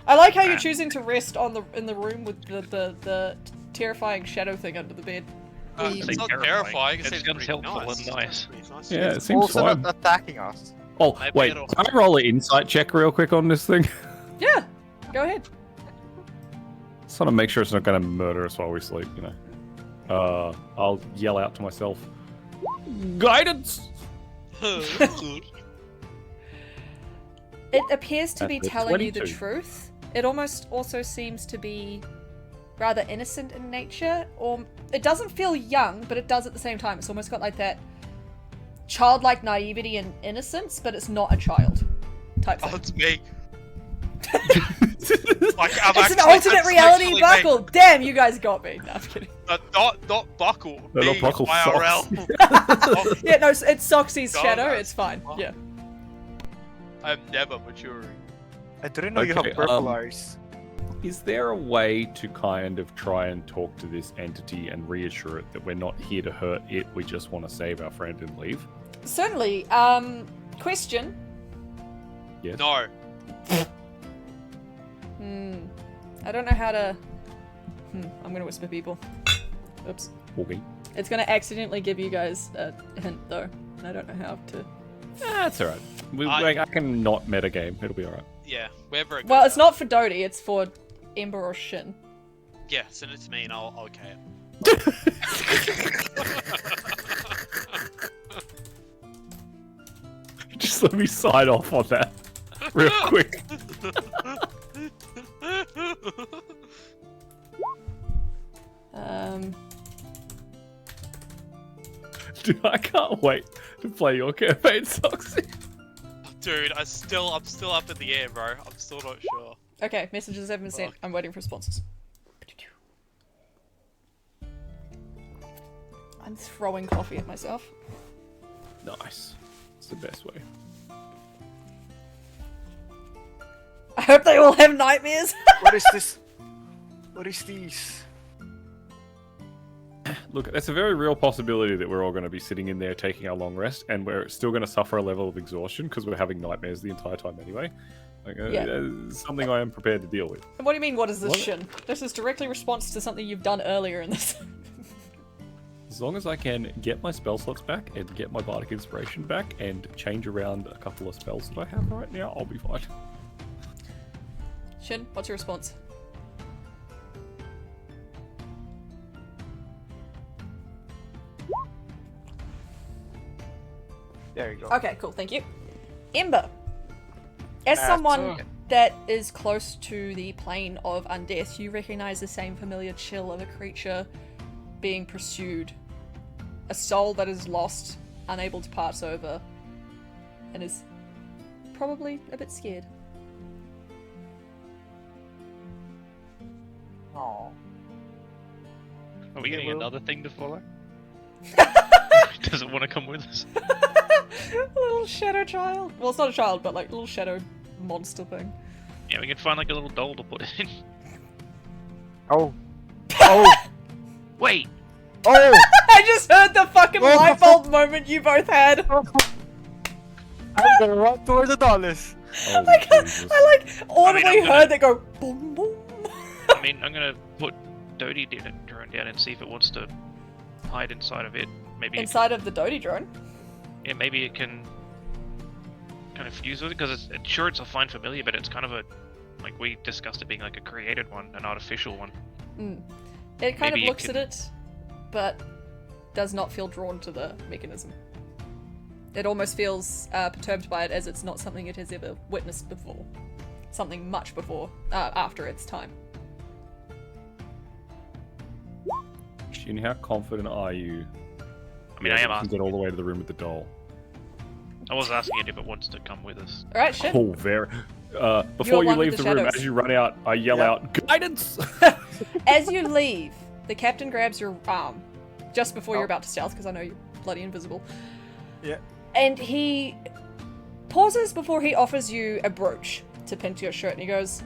Speaker 1: I like how you're choosing to rest in the room with the terrifying shadow thing under the bed.
Speaker 6: It's
Speaker 3: Say
Speaker 6: not
Speaker 3: terrifying.
Speaker 6: terrifying.
Speaker 3: It
Speaker 6: It seems
Speaker 3: sounds
Speaker 6: pretty
Speaker 3: helpful and
Speaker 6: nice.
Speaker 3: nice.
Speaker 6: Pretty nice.
Speaker 4: Yeah, it seems
Speaker 5: Also
Speaker 4: fine.
Speaker 5: not attacking us.
Speaker 4: Oh,
Speaker 3: I
Speaker 4: wait,
Speaker 3: bet
Speaker 4: can I roll an insight check real quick on this thing?
Speaker 1: Yeah, go ahead.
Speaker 4: Just want to make sure it's not going to murder us while we sleep, you know. I'll yell out to myself, guidance!
Speaker 1: It appears to be
Speaker 4: That's a
Speaker 1: telling you the
Speaker 4: 22.
Speaker 1: truth. It almost also seems to be rather innocent in nature, or it doesn't feel young, but it does at the same time. It's almost got like that childlike naivety and innocence, but it's not a child type
Speaker 6: Oh,
Speaker 1: thing.
Speaker 6: it's me. Like, I'm
Speaker 1: It's an
Speaker 6: actually-
Speaker 1: alternate
Speaker 6: it's
Speaker 1: reality
Speaker 6: actually
Speaker 1: Buckle. Damn, you guys got me. No, I'm kidding.
Speaker 6: me. Not Buckle.
Speaker 4: No,
Speaker 6: Me,
Speaker 4: not Buckle,
Speaker 6: IRL.
Speaker 1: Yeah, no, it's Soxy's
Speaker 6: No,
Speaker 1: shadow.
Speaker 6: no.
Speaker 1: It's fine. Yeah.
Speaker 6: I'm never maturing.
Speaker 5: I didn't know you
Speaker 4: Okay,
Speaker 5: have purple eyes.
Speaker 4: Is there a way to kind of try and talk to this entity and reassure it that we're not here to hurt it, we just want to save our friend and leave?
Speaker 1: Certainly. Question.
Speaker 4: Yes.
Speaker 6: No.
Speaker 1: I don't know how to. I'm gonna whisper people. Oops.
Speaker 4: Okay.
Speaker 1: It's gonna accidentally give you guys a hint though, and I don't know how to.
Speaker 4: That's alright. I can not metagame. It'll be alright.
Speaker 6: Yeah, wherever it goes.
Speaker 1: Well, it's not for Dodie. It's for Ember or Shin.
Speaker 6: Yeah, send it to me and I'll okay it.
Speaker 4: Just let me sign off on that real quick. Dude, I can't wait to play your campaign, Soxy.
Speaker 6: Dude, I'm still up in the air, bro. I'm still not sure.
Speaker 1: Okay, messages have been sent.
Speaker 6: Fuck.
Speaker 1: I'm waiting for responses. I'm throwing coffee at myself.
Speaker 4: Nice. It's the best way.
Speaker 1: I hope they all have nightmares.
Speaker 5: What is this? What is these?
Speaker 4: Look, it's a very real possibility that we're all going to be sitting in there taking our long rest, and we're still going to suffer a level of exhaustion because we're having nightmares the entire time anyway. Like,
Speaker 1: Yeah.
Speaker 4: something I am prepared to deal with.
Speaker 1: What do you mean, what is this
Speaker 4: What?
Speaker 1: Shin? This is directly response to something you've done earlier in this.
Speaker 4: As long as I can get my spell slots back and get my bardic inspiration back and change around a couple of spells that I have right now, I'll be fine.
Speaker 1: Shin, what's your response?
Speaker 5: There you go.
Speaker 1: Okay, cool, thank you. Ember, as
Speaker 5: Ah,
Speaker 1: someone
Speaker 5: so-
Speaker 1: that is close to the plane of undeath, you recognize the same familiar chill of a creature being pursued. A soul that is lost, unable to pass over, and is probably a bit scared.
Speaker 5: Aww.
Speaker 3: Are we getting
Speaker 5: will.
Speaker 3: another thing to follow? Does it want to come with us?
Speaker 1: A little shadow child. Well, it's not a child, but like a little shadow monster thing.
Speaker 3: Yeah, we can find like a little doll to put it in.
Speaker 5: Oh. Oh.
Speaker 3: Wait!
Speaker 5: Oh.
Speaker 1: I just heard the fucking
Speaker 5: Oh.
Speaker 1: light bulb moment you both had.
Speaker 5: I'm gonna run toward the dollars.
Speaker 4: Holy
Speaker 1: I
Speaker 4: Jesus.
Speaker 1: like audibly
Speaker 3: I'm gonna-
Speaker 1: heard that go boom boom.
Speaker 3: I mean, I'm gonna put Dodie drone down and see if it wants to hide inside of it. Maybe
Speaker 1: Inside of the Dodie drone.
Speaker 3: yeah, maybe it can kind of fuse with it because it's sure it's a fine familiar, but it's kind of a like we discussed it being like a created one, an artificial one.
Speaker 1: It kind
Speaker 3: Maybe
Speaker 1: of
Speaker 3: it
Speaker 1: looks
Speaker 3: can-
Speaker 1: at it, but does not feel drawn to the mechanism. It almost feels perturbed by it as it's not something it has ever witnessed before. Something much before, after its time.
Speaker 4: Shin, how confident are you?
Speaker 3: I mean, I
Speaker 4: that
Speaker 3: am
Speaker 4: we can
Speaker 3: asking.
Speaker 4: get all the way to the room with the doll.
Speaker 3: I was asking it if it wants to come with us.
Speaker 1: Alright, shit.
Speaker 4: Oh, very. Before you
Speaker 1: one with
Speaker 4: leave
Speaker 1: the
Speaker 4: the room,
Speaker 1: shadows.
Speaker 4: as you run out, I yell out, "Guidance!"
Speaker 1: As you leave, the captain grabs your arm just before you're
Speaker 5: Oh.
Speaker 1: about to stealth, because I know you're bloody invisible.
Speaker 5: Yeah.
Speaker 1: And he pauses before he offers you a brooch to pin to your shirt, and he goes,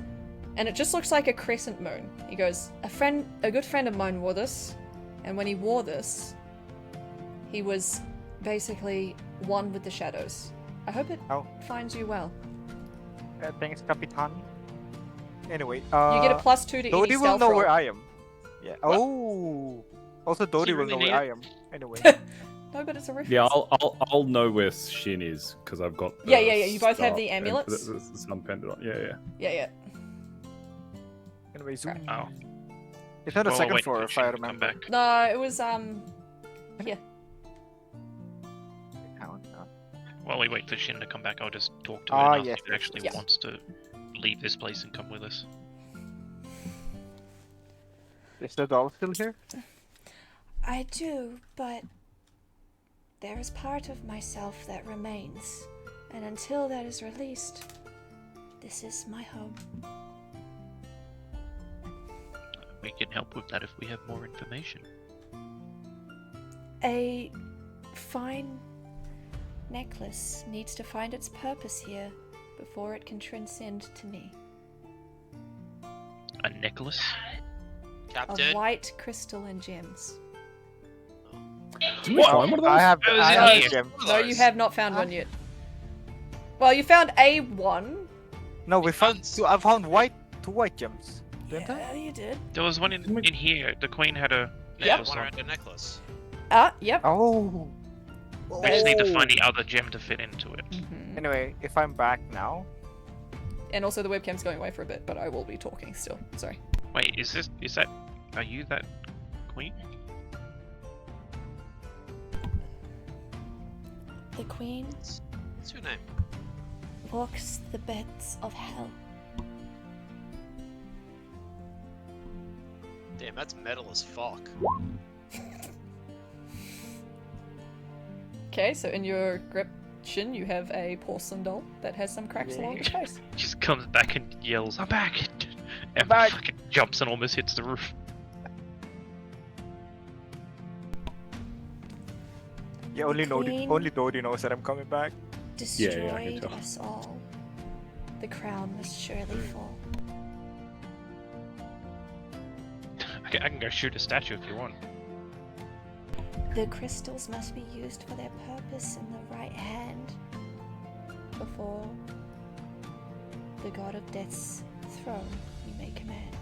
Speaker 1: and it just looks like a crescent moon. He goes, a good friend of mine wore this, and when he wore this, he was basically one with the shadows. I hope it
Speaker 5: Oh.
Speaker 1: finds you well.
Speaker 5: Thanks, Capitan. Anyway,
Speaker 1: You get a +2 to any
Speaker 5: Dodie will
Speaker 1: stealth
Speaker 5: know
Speaker 1: roll.
Speaker 5: where I am. Yeah. Oh. Also, Dodie will
Speaker 6: really
Speaker 5: know
Speaker 6: need
Speaker 5: where
Speaker 6: it?
Speaker 5: I am. Anyway.
Speaker 1: No, but it's a reference.
Speaker 4: Yeah, I'll know where Shin is because I've got. The
Speaker 1: Yeah. You both have
Speaker 4: star-
Speaker 1: the
Speaker 4: and
Speaker 1: amulets?
Speaker 4: The sun pendant on. Yeah.
Speaker 1: Yeah.
Speaker 5: Anyway, zoom.
Speaker 3: Oh.
Speaker 5: It's on the
Speaker 3: Well,
Speaker 5: second
Speaker 3: wait
Speaker 5: floor,
Speaker 3: for
Speaker 5: if
Speaker 3: Shin
Speaker 5: I
Speaker 3: to come
Speaker 5: remember.
Speaker 3: back.
Speaker 1: No, it was here.
Speaker 3: While we wait for Shin to come back, I'll just talk to it
Speaker 5: Ah,
Speaker 3: and ask
Speaker 5: yes,
Speaker 3: if it
Speaker 5: yes,
Speaker 3: actually
Speaker 1: yes.
Speaker 3: wants to leave this place and come with us.
Speaker 5: Is the doll still here?
Speaker 7: I do, but there is part of myself that remains, and until that is released, this is my home.
Speaker 3: We can help with that if we have more information.
Speaker 7: A fine necklace needs to find its purpose here before it can transcend to me.
Speaker 3: A necklace?
Speaker 1: Of
Speaker 6: Captain.
Speaker 1: white crystal and gems.
Speaker 4: Did we find one of those?
Speaker 5: I have.
Speaker 3: It was
Speaker 5: I
Speaker 3: in
Speaker 5: have
Speaker 3: here.
Speaker 5: a gem.
Speaker 1: No, you have not found one yet. Well, you found a one.
Speaker 5: No, we found
Speaker 6: Tons.
Speaker 5: two. I found two white gems. Didn't I?
Speaker 1: Yeah, you did.
Speaker 3: There was one in here. The queen had a
Speaker 6: Yeah,
Speaker 3: necklace
Speaker 6: one
Speaker 3: on.
Speaker 6: around a necklace.
Speaker 1: Yep.
Speaker 5: Oh.
Speaker 3: We just need to
Speaker 5: Oh.
Speaker 3: find the other gem to fit into it.
Speaker 1: Mhm.
Speaker 5: Anyway, if I'm back now,
Speaker 1: And also the webcam's going away for a bit, but I will be talking still. Sorry.
Speaker 3: Wait, is that, are you that queen?
Speaker 7: The queen
Speaker 6: What's your name?
Speaker 7: walks the beds of hell.
Speaker 6: Damn, that's metal as fuck.
Speaker 1: Okay, so in your grip, Shin, you have a porcelain doll that has some cracks along its face.
Speaker 3: Just comes back and yells, "I'm back!" And
Speaker 5: Back.
Speaker 3: fucking jumps and almost hits the roof.
Speaker 5: yeah, only
Speaker 7: Queen.
Speaker 5: Dodie knows that I'm coming back.
Speaker 7: Destroyed
Speaker 4: Yeah, I can tell.
Speaker 7: us all. The crown must surely fall.
Speaker 3: I can go shoot a statue if you want.
Speaker 7: The crystals must be used for their purpose in the right hand before the god of death's throne you may command.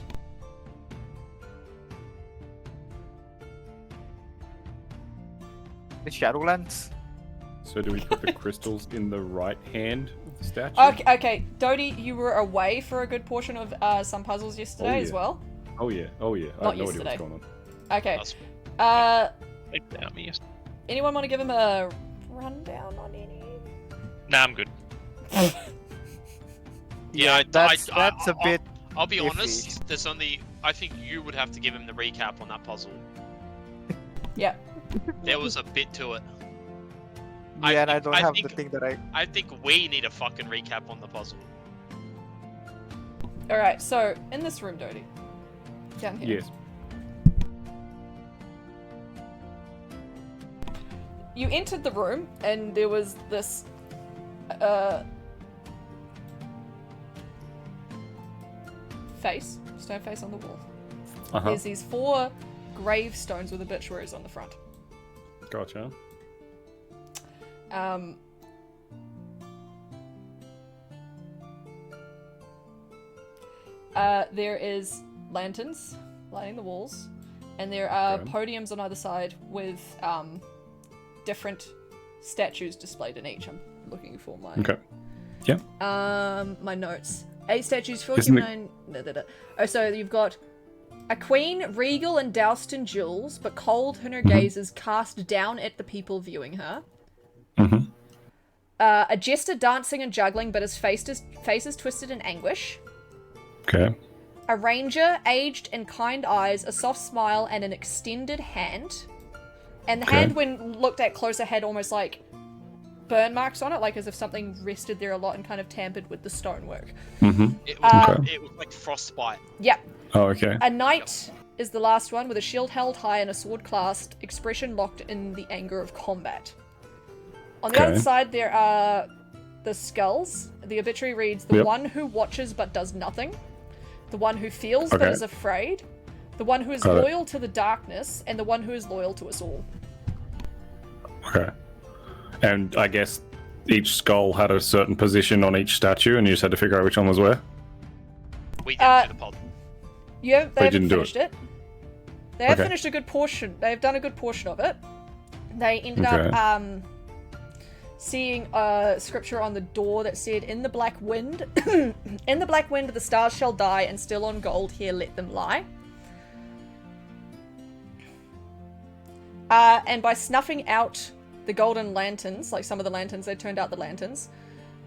Speaker 5: The Shadowlands.
Speaker 4: So do we put the crystals in the right hand of the statue?
Speaker 1: Okay, Dodie, you were away for a good portion of some puzzles yesterday as
Speaker 4: yeah.
Speaker 1: well.
Speaker 4: Oh yeah. I
Speaker 1: Not
Speaker 4: have no idea
Speaker 1: yesterday.
Speaker 4: what's going on.
Speaker 1: Okay.
Speaker 6: That's
Speaker 3: Wait, without me, yes.
Speaker 1: Anyone want to give him a rundown on any?
Speaker 3: Nah, I'm good.
Speaker 6: Yeah,
Speaker 5: that's a bit.
Speaker 6: I'll be
Speaker 5: iffy.
Speaker 6: honest. There's only. I think you would have to give him the recap on that puzzle.
Speaker 1: Yeah.
Speaker 6: There was a bit to it.
Speaker 5: Yeah, and I don't
Speaker 6: I
Speaker 5: have
Speaker 6: think-
Speaker 5: the thing that I.
Speaker 6: I think we need a fucking recap on the puzzle.
Speaker 1: Alright, so in this room, Dodie. Down here.
Speaker 4: Yes.
Speaker 1: You entered the room and there was this stone face on the wall. there's these 4 gravestones with obituaries on the front.
Speaker 4: Gotcha.
Speaker 1: There is lanterns lighting the walls, and there are
Speaker 4: Okay.
Speaker 1: podiums on either side with different statues displayed in each. I'm looking for my
Speaker 4: Okay. Yeah.
Speaker 1: my notes. 8 statues, 4
Speaker 4: Isn't
Speaker 1: human. Oh, so you've got a queen, regal and doused in jewels, but cold in her gaze is cast down at the people viewing her.
Speaker 4: Mm-hmm.
Speaker 1: A jester dancing and juggling, but his face is twisted in anguish.
Speaker 4: Okay.
Speaker 1: A ranger, aged and kind eyes, a soft smile, and an extended hand. And the
Speaker 4: Okay.
Speaker 1: hand, when looked at closer, had almost like burn marks on it, like as if something rested there a lot and kind of tampered with the stonework.
Speaker 4: Mm-hmm.
Speaker 6: It was,
Speaker 4: Okay.
Speaker 6: it was like frostbite.
Speaker 1: Yep.
Speaker 4: Oh, okay.
Speaker 1: A knight is the last one, with a shield held high and a sword clasped, expression locked in the anger of combat. On the other
Speaker 4: Okay.
Speaker 1: side, there are the skulls. The obituary reads, the
Speaker 4: Yep.
Speaker 1: one who watches but does nothing, the one who feels but
Speaker 4: Okay.
Speaker 1: is afraid, the one who is
Speaker 4: Got it.
Speaker 1: loyal to the darkness, and the one who is loyal to us all.
Speaker 4: Okay. And I guess each skull had a certain position on each statue, and you just had to figure out which one was where?
Speaker 6: We didn't do the puzzle.
Speaker 1: Yeah, they haven't
Speaker 4: didn't do
Speaker 1: finished it. They have
Speaker 4: Okay.
Speaker 1: finished a good portion. They've done a good portion of it. They ended
Speaker 4: Okay.
Speaker 1: up seeing a scripture on the door that said, "In the black wind, in the black wind, the stars shall die, and still on gold here let them lie." And by snuffing out the golden lanterns, like some of the lanterns, they turned out the lanterns.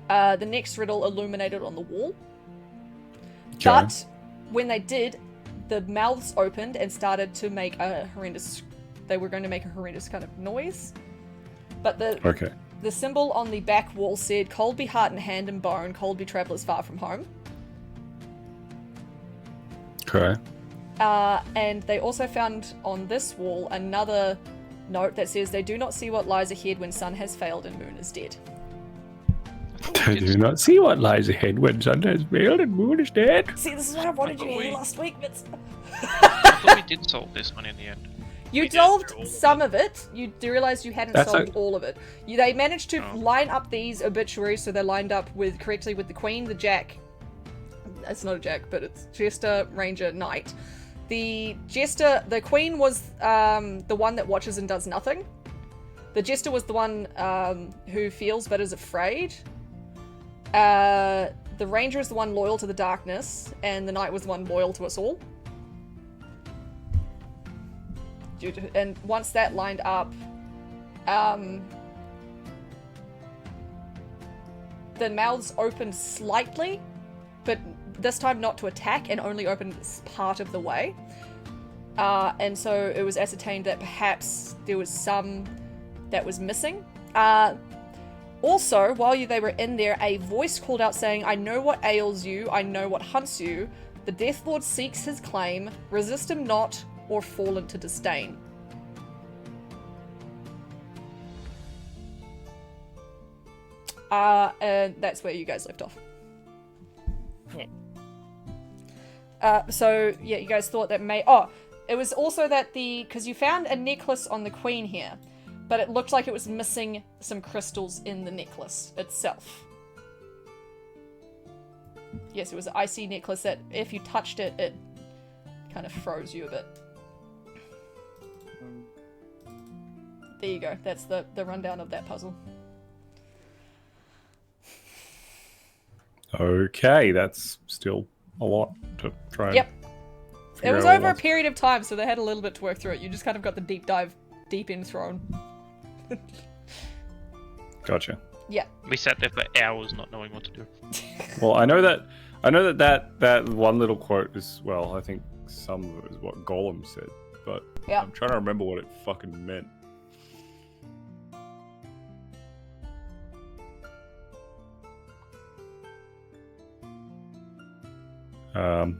Speaker 1: The next riddle illuminated on the wall.
Speaker 4: Okay.
Speaker 1: But when they did, the mouths opened and started to make a horrendous. They were going to make a horrendous kind of noise. But
Speaker 4: Okay.
Speaker 1: the symbol on the back wall said, "Cold be heart and hand and bone, cold be travellers far from home."
Speaker 4: Okay.
Speaker 1: And they also found on this wall another note that says, "They do not see what lies ahead when sun has failed and moon is dead."
Speaker 4: I do not see what lies ahead when sun has failed and moon is dead.
Speaker 1: See, this is what I wanted you to
Speaker 3: But
Speaker 1: hear
Speaker 3: we-
Speaker 1: last week, but
Speaker 3: I thought we did solve this one in the end.
Speaker 1: you
Speaker 6: We did all
Speaker 1: solved
Speaker 6: of
Speaker 1: some of it. You realized you hadn't
Speaker 4: That's
Speaker 1: solved
Speaker 4: okay.
Speaker 1: all of it. They managed to
Speaker 3: Oh.
Speaker 1: line up these obituaries so they're lined up correctly with the queen, the jack. It's not a jack, but it's jester, ranger, knight. The queen was the one that watches and does nothing. The jester was the one who feels but is afraid. The ranger is the one loyal to the darkness, and the knight was the one loyal to us all. And once that lined up, the mouths opened slightly, but this time not to attack, and only opened part of the way. And so it was ascertained that perhaps there was some that was missing. Also, while they were in there, a voice called out saying, "I know what ails you, I know what hunts you. The Death Lord seeks his claim, resist him not, or fall into disdain." And that's where you guys left off. So, yeah, you guys thought that it was also that because you found a necklace on the queen here, but it looked like it was missing some crystals in the necklace itself. Yes, it was an icy necklace that if you touched it, it kind of froze you a bit. There you go. That's the rundown of that puzzle.
Speaker 4: Okay, that's still a lot to try and
Speaker 1: Yep. It
Speaker 4: figure
Speaker 1: was
Speaker 4: out all
Speaker 1: over a
Speaker 4: that.
Speaker 1: period of time, so they had a little bit to work through it. You just kind of got the deep end thrown.
Speaker 4: Gotcha.
Speaker 1: Yeah.
Speaker 3: We sat there for hours not knowing what to do.
Speaker 4: Well, I know that one little quote is, well, I think some of it is what Gollum said, but
Speaker 1: Yeah.
Speaker 4: I'm trying to remember what it fucking meant.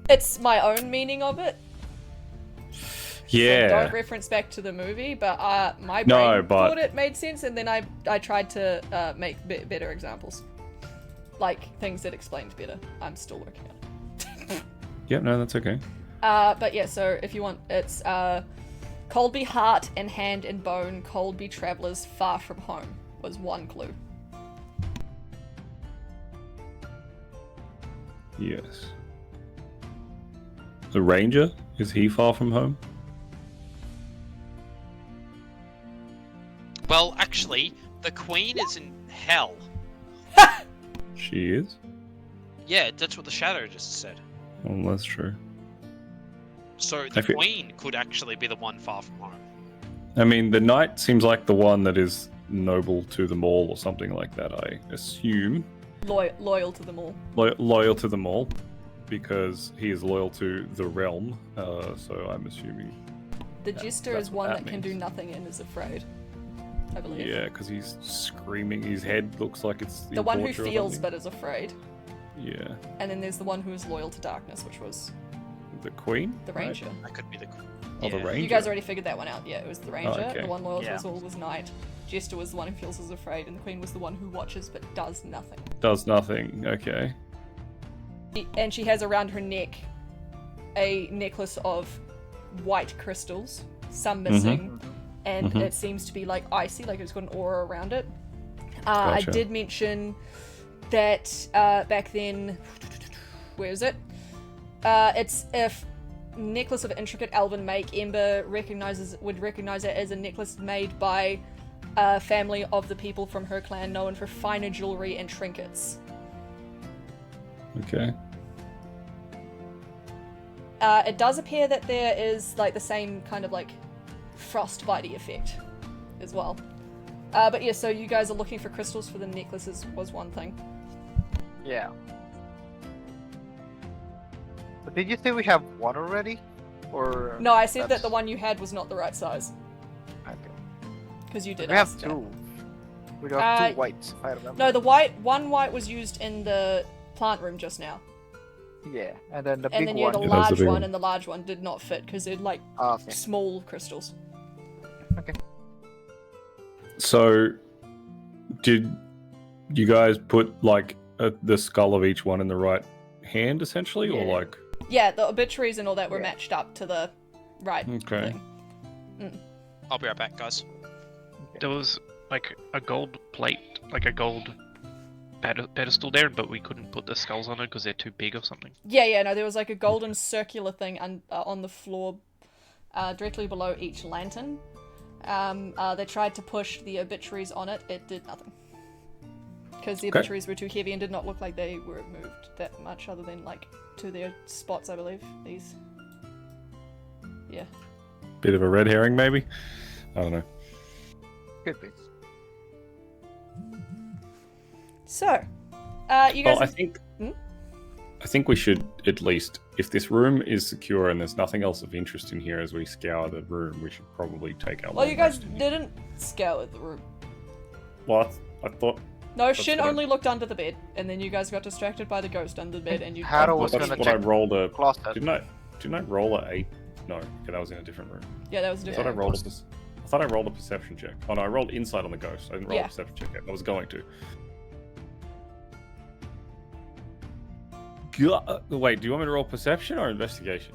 Speaker 1: It's my own meaning of it. So
Speaker 4: Yeah.
Speaker 1: don't reference back to the movie, but my brain
Speaker 4: No, but-
Speaker 1: thought it made sense, and then I tried to make better examples. Like things that explained better. I'm still working on it.
Speaker 4: Yeah, no, that's okay.
Speaker 1: But yeah, so if you want, it's Colby Heart and Hand and Bone, Colby Travelers Far From Home was one clue.
Speaker 4: Yes. The ranger, is he far from home?
Speaker 6: Well, actually, the queen is in hell.
Speaker 4: She is?
Speaker 6: Yeah, that's what the shadow just said.
Speaker 4: Oh, that's true.
Speaker 6: So
Speaker 4: I
Speaker 6: the
Speaker 4: feel-
Speaker 6: queen could actually be the one far from home.
Speaker 4: I mean, the knight seems like the one that is noble to them all or something like that, I assume.
Speaker 1: Loyal to them all.
Speaker 4: Loyal to them all, because he is loyal to the realm, so I'm assuming...
Speaker 1: The Jester
Speaker 4: that's
Speaker 1: is
Speaker 4: what
Speaker 1: one
Speaker 4: that
Speaker 1: that can do
Speaker 4: means.
Speaker 1: nothing and is afraid, I believe.
Speaker 4: Yeah, because he's screaming, his head looks like it's
Speaker 1: The one who
Speaker 4: torture or
Speaker 1: feels
Speaker 4: something.
Speaker 1: but is afraid.
Speaker 4: Yeah.
Speaker 1: And then there's the one who is loyal to darkness, which was
Speaker 4: The queen?
Speaker 1: the
Speaker 4: Right?
Speaker 1: Ranger.
Speaker 6: That could be the queen.
Speaker 4: Oh, the
Speaker 6: Yeah.
Speaker 4: ranger.
Speaker 1: You guys already figured that one out. Yeah, it was the Ranger.
Speaker 4: okay.
Speaker 1: The one loyal to
Speaker 5: Yeah.
Speaker 1: us all was Knight. Jester was the one who feels is afraid, and the Queen was the one who watches but does nothing.
Speaker 4: Does nothing, okay.
Speaker 1: And she has around her neck a necklace of white crystals, some missing, and
Speaker 4: Mhm.
Speaker 1: it seems to be like icy, like it's got an aura around it. I
Speaker 4: Gotcha.
Speaker 1: did mention that back then, where is it? It's if necklace of intricate elven make. Ember would recognize it as a necklace made by a family of the people from her clan, known for finer jewelry and trinkets.
Speaker 4: Okay.
Speaker 1: It does appear that there is like the same kind of like frostbitey effect as well. But yeah, so you guys are looking for crystals for the necklaces was one thing.
Speaker 5: Yeah. But did you say we have one already? Or
Speaker 1: No, I said that
Speaker 5: that's-
Speaker 1: the one you had was not the right size.
Speaker 5: Okay.
Speaker 1: Because you did
Speaker 5: We have
Speaker 1: ask that.
Speaker 5: two. We got
Speaker 1: Uh,
Speaker 5: two whites, if I remember.
Speaker 1: No, the one white was used in the plant room just now.
Speaker 5: Yeah, and then the
Speaker 1: And
Speaker 5: big
Speaker 1: then you had
Speaker 5: one.
Speaker 1: a
Speaker 4: Yeah, that was the
Speaker 1: large
Speaker 4: big
Speaker 1: one,
Speaker 4: one.
Speaker 1: and the large one did not fit because they're like
Speaker 5: Ah, okay.
Speaker 1: small crystals.
Speaker 4: So, did you guys put like the skull of each one in the right hand, essentially, or
Speaker 1: Yeah.
Speaker 4: like?
Speaker 1: Yeah, the obituaries and all that were
Speaker 5: Yeah.
Speaker 1: matched up to the right
Speaker 4: Okay.
Speaker 1: thing.
Speaker 6: I'll be right back, guys.
Speaker 3: There was like a gold plate, like a gold pedestal there, but we couldn't put the skulls on it because they're too big or something.
Speaker 1: Yeah, no, there was like a golden circular thing on the floor directly below each lantern. They tried to push the obituaries on it. It did nothing. Because the
Speaker 4: Okay.
Speaker 1: obituaries were too heavy and did not look like they were moved that much other than like to their spots, I believe. These. Yeah.
Speaker 4: Bit of a red herring, maybe. I don't know.
Speaker 5: Could be.
Speaker 1: So, you guys.
Speaker 4: Well, I think.
Speaker 1: Hmm?
Speaker 4: I think we should at least, if this room is secure and there's nothing else of interest in here as we scour the room, we should probably take our.
Speaker 1: Well,
Speaker 4: long
Speaker 1: you guys
Speaker 4: rest in here.
Speaker 1: didn't scour the room.
Speaker 4: Well, I thought.
Speaker 1: No,
Speaker 4: That's
Speaker 1: Shin
Speaker 4: what I-
Speaker 1: only looked under the bed, and then you guys got distracted by the ghost under the bed, and you.
Speaker 5: Harrow
Speaker 4: Well,
Speaker 5: was
Speaker 4: that's
Speaker 5: gonna
Speaker 4: what I
Speaker 5: check
Speaker 4: rolled a.
Speaker 5: closet.
Speaker 4: Didn't I roll a 8? No, okay, that was in a different room.
Speaker 1: Yeah, that was
Speaker 4: I thought
Speaker 1: different.
Speaker 4: I thought I rolled a perception check. Oh no, I rolled insight on the ghost. I didn't roll
Speaker 1: Yeah.
Speaker 4: a perception check yet. I was going to. Wait, do you want me to roll perception or investigation?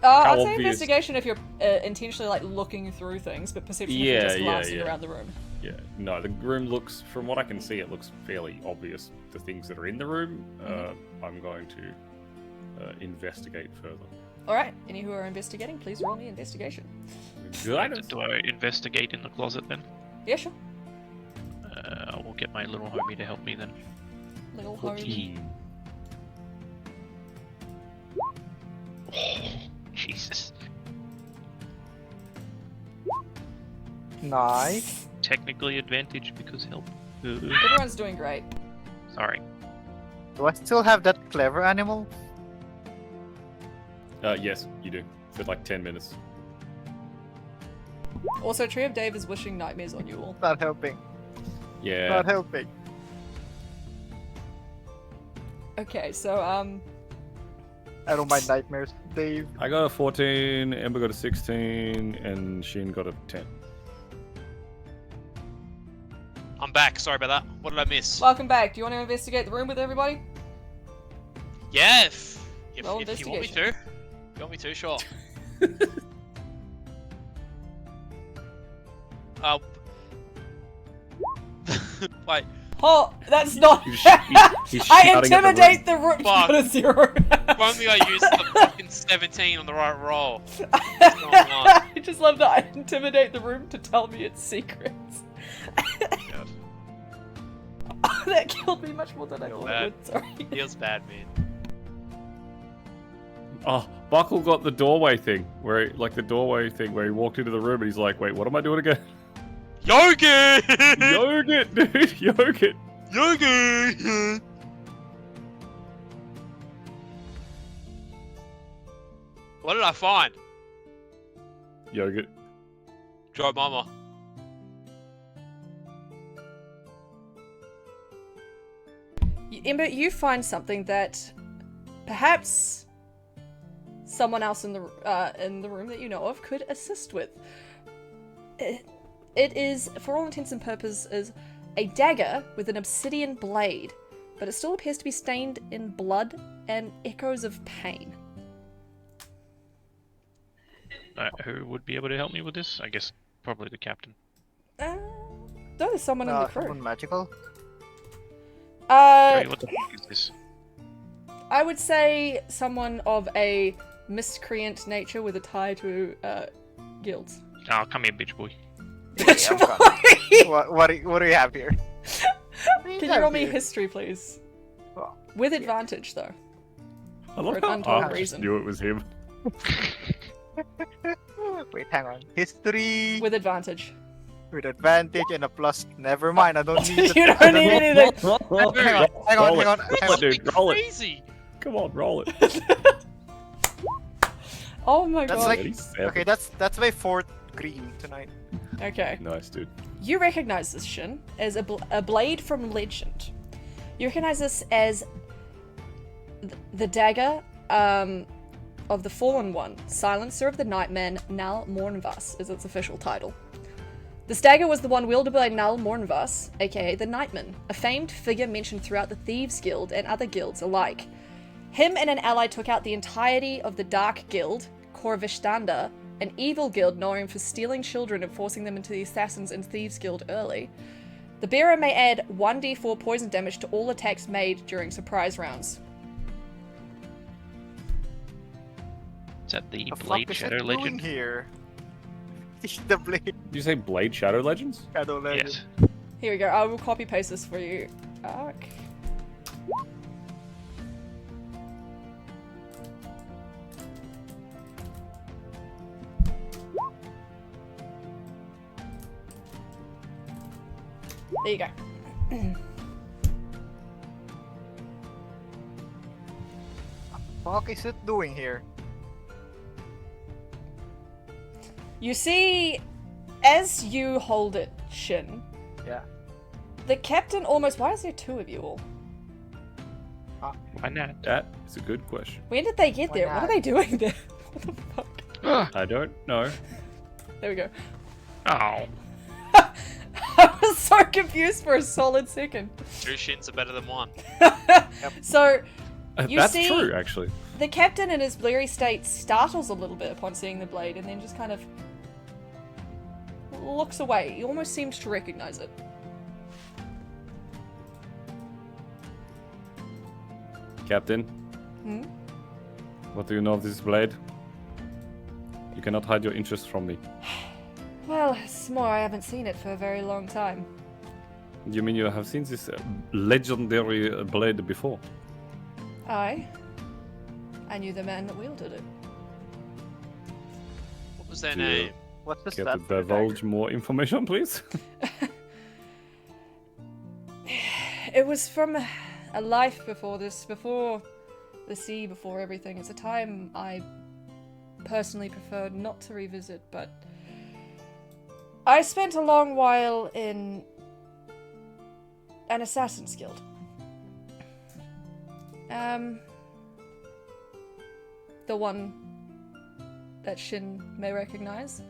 Speaker 1: I'd say
Speaker 4: obvious-
Speaker 1: investigation if you're intentionally like looking through things, but perception if
Speaker 4: Yeah,
Speaker 1: you're just
Speaker 4: yeah,
Speaker 1: glancing
Speaker 4: yeah.
Speaker 1: around the room.
Speaker 4: Yeah, no, the room looks, from what I can see, it looks fairly obvious, the things that are in the room. I'm going to investigate further.
Speaker 1: Alright, any who are investigating, please roll me investigation.
Speaker 3: Do I investigate in the closet then?
Speaker 1: Yeah, sure.
Speaker 3: I will get my little homie to help me then.
Speaker 1: Little homie.
Speaker 3: Jesus.
Speaker 5: Nice.
Speaker 3: Technically advantage because help.
Speaker 1: Everyone's doing great.
Speaker 3: Sorry.
Speaker 5: Do I still have that clever animal?
Speaker 4: Yes, you do. For like 10 minutes.
Speaker 1: Also, Tree of Dave is wishing nightmares on you all.
Speaker 5: Not helping.
Speaker 4: Yeah.
Speaker 5: Not helping.
Speaker 1: Okay, so,
Speaker 5: I don't mind nightmares, Dave.
Speaker 4: I got a 14, Ember got a 16, and Shin got a 10.
Speaker 6: I'm back. Sorry about that. What did I miss?
Speaker 1: welcome back. Do you want to investigate the room with everybody?
Speaker 6: Yeah, if
Speaker 1: Roll
Speaker 6: you want me to.
Speaker 1: investigation.
Speaker 6: Got me too short. Wait.
Speaker 1: Oh, that's not.
Speaker 4: He's
Speaker 1: I
Speaker 4: shouting at the
Speaker 1: intimidate the room.
Speaker 6: Fuck.
Speaker 1: Got a 0.
Speaker 6: If only I used the fucking 17 on the right roll.
Speaker 1: I just love that I intimidate the room to tell me its secrets.
Speaker 6: God.
Speaker 1: That killed me much more than I
Speaker 6: Feel
Speaker 1: thought
Speaker 6: bad.
Speaker 1: it would. Sorry.
Speaker 6: Feels bad, man.
Speaker 4: Oh, Buckle got the doorway thing, where he walked into the room and he's like, wait, what am I doing again?
Speaker 6: Yogurt!
Speaker 4: Yogurt, dude, yogurt.
Speaker 6: Yogurt! What did I find?
Speaker 4: Yogurt.
Speaker 6: Dry mama.
Speaker 1: Ember, you find something that perhaps someone else in the room that you know of could assist with. It is, for all intents and purposes, a dagger with an obsidian blade, but it still appears to be stained in blood and echoes of pain.
Speaker 3: Who would be able to help me with this? I guess probably the captain.
Speaker 1: There's someone in the crew.
Speaker 5: Someone magical.
Speaker 3: Hey, what the fuck is this?
Speaker 1: I would say someone of a miscreant nature with a tie to guilds.
Speaker 3: Oh, come here, bitch boy.
Speaker 1: Bitch
Speaker 5: I'm
Speaker 1: boy!
Speaker 5: What do we have here?
Speaker 1: Can you roll me history, please?
Speaker 5: Well,
Speaker 1: With advantage, though.
Speaker 4: I love
Speaker 1: For an
Speaker 4: how
Speaker 1: untold
Speaker 4: I just
Speaker 1: reason.
Speaker 4: knew it was him.
Speaker 5: Wait, hang on. History
Speaker 1: With advantage.
Speaker 5: with advantage and a plus. Never mind. I don't need.
Speaker 1: You don't need anything.
Speaker 5: Hang on.
Speaker 4: Dude, roll it.
Speaker 6: Crazy!
Speaker 4: Come on, roll it.
Speaker 1: Oh my
Speaker 5: That's
Speaker 1: god.
Speaker 5: like-
Speaker 4: 37.
Speaker 5: Okay, that's my 4th green tonight.
Speaker 1: Okay.
Speaker 4: Nice, dude.
Speaker 1: You recognize this, Shin, as a blade from legend. You recognize this as the dagger of the Fallen One, Silencer of the Nightman, Nal Mornvas is its official title. This dagger was the one wielded by Nal Mornvas, aka the Nightman, a famed figure mentioned throughout the Thieves Guild and other guilds alike. Him and an ally took out the entirety of the Dark Guild, Korvishtanda, an evil guild known for stealing children and forcing them into the Assassins and Thieves Guild early. The bearer may add 1d4 poison damage to all attacks made during surprise rounds.
Speaker 3: Is that the
Speaker 5: The
Speaker 3: Blade
Speaker 5: fuck is
Speaker 3: Shadow
Speaker 5: it doing
Speaker 3: Legend?
Speaker 5: here? The blade
Speaker 4: Did you say Blade Shadow Legends?
Speaker 5: shadow legend.
Speaker 3: Yes.
Speaker 1: Here we go, I will copy paste this for you. Arc. There you go.
Speaker 5: Fuck is it doing here?
Speaker 1: You see, as you hold it, Shin,
Speaker 5: Yeah.
Speaker 1: the captain almost... Why is there 2 of you all?
Speaker 3: Why not?
Speaker 4: That is a good question.
Speaker 1: When did they get
Speaker 5: Why
Speaker 1: there? What
Speaker 5: not?
Speaker 1: are they doing there? What the fuck?
Speaker 4: I don't know.
Speaker 1: There we go.
Speaker 3: Oh.
Speaker 1: I was so confused for a solid second.
Speaker 6: 2 shins are better than 1.
Speaker 1: So, You
Speaker 4: That's
Speaker 1: see-
Speaker 4: true, actually.
Speaker 1: the captain in his bleary state startles a little bit upon seeing the blade and then just kind of looks away. He almost seems to recognize it.
Speaker 4: Captain,
Speaker 1: Hmm?
Speaker 4: what do you know of this blade? You cannot hide your interest from me.
Speaker 1: Well, it's more I haven't seen it for a very long time.
Speaker 4: You mean you have seen this legendary blade before?
Speaker 1: I knew the man that wielded it.
Speaker 6: What was their
Speaker 4: Do you
Speaker 6: name?
Speaker 5: What's the
Speaker 4: Care
Speaker 5: stat
Speaker 4: to
Speaker 5: for the
Speaker 4: divulge
Speaker 5: dagger?
Speaker 4: more information, please?
Speaker 1: It was from a life before this, before the sea, before everything. It's a time I personally prefer not to revisit, but I spent a long while in an assassin's guild. The one that Shin may recognize,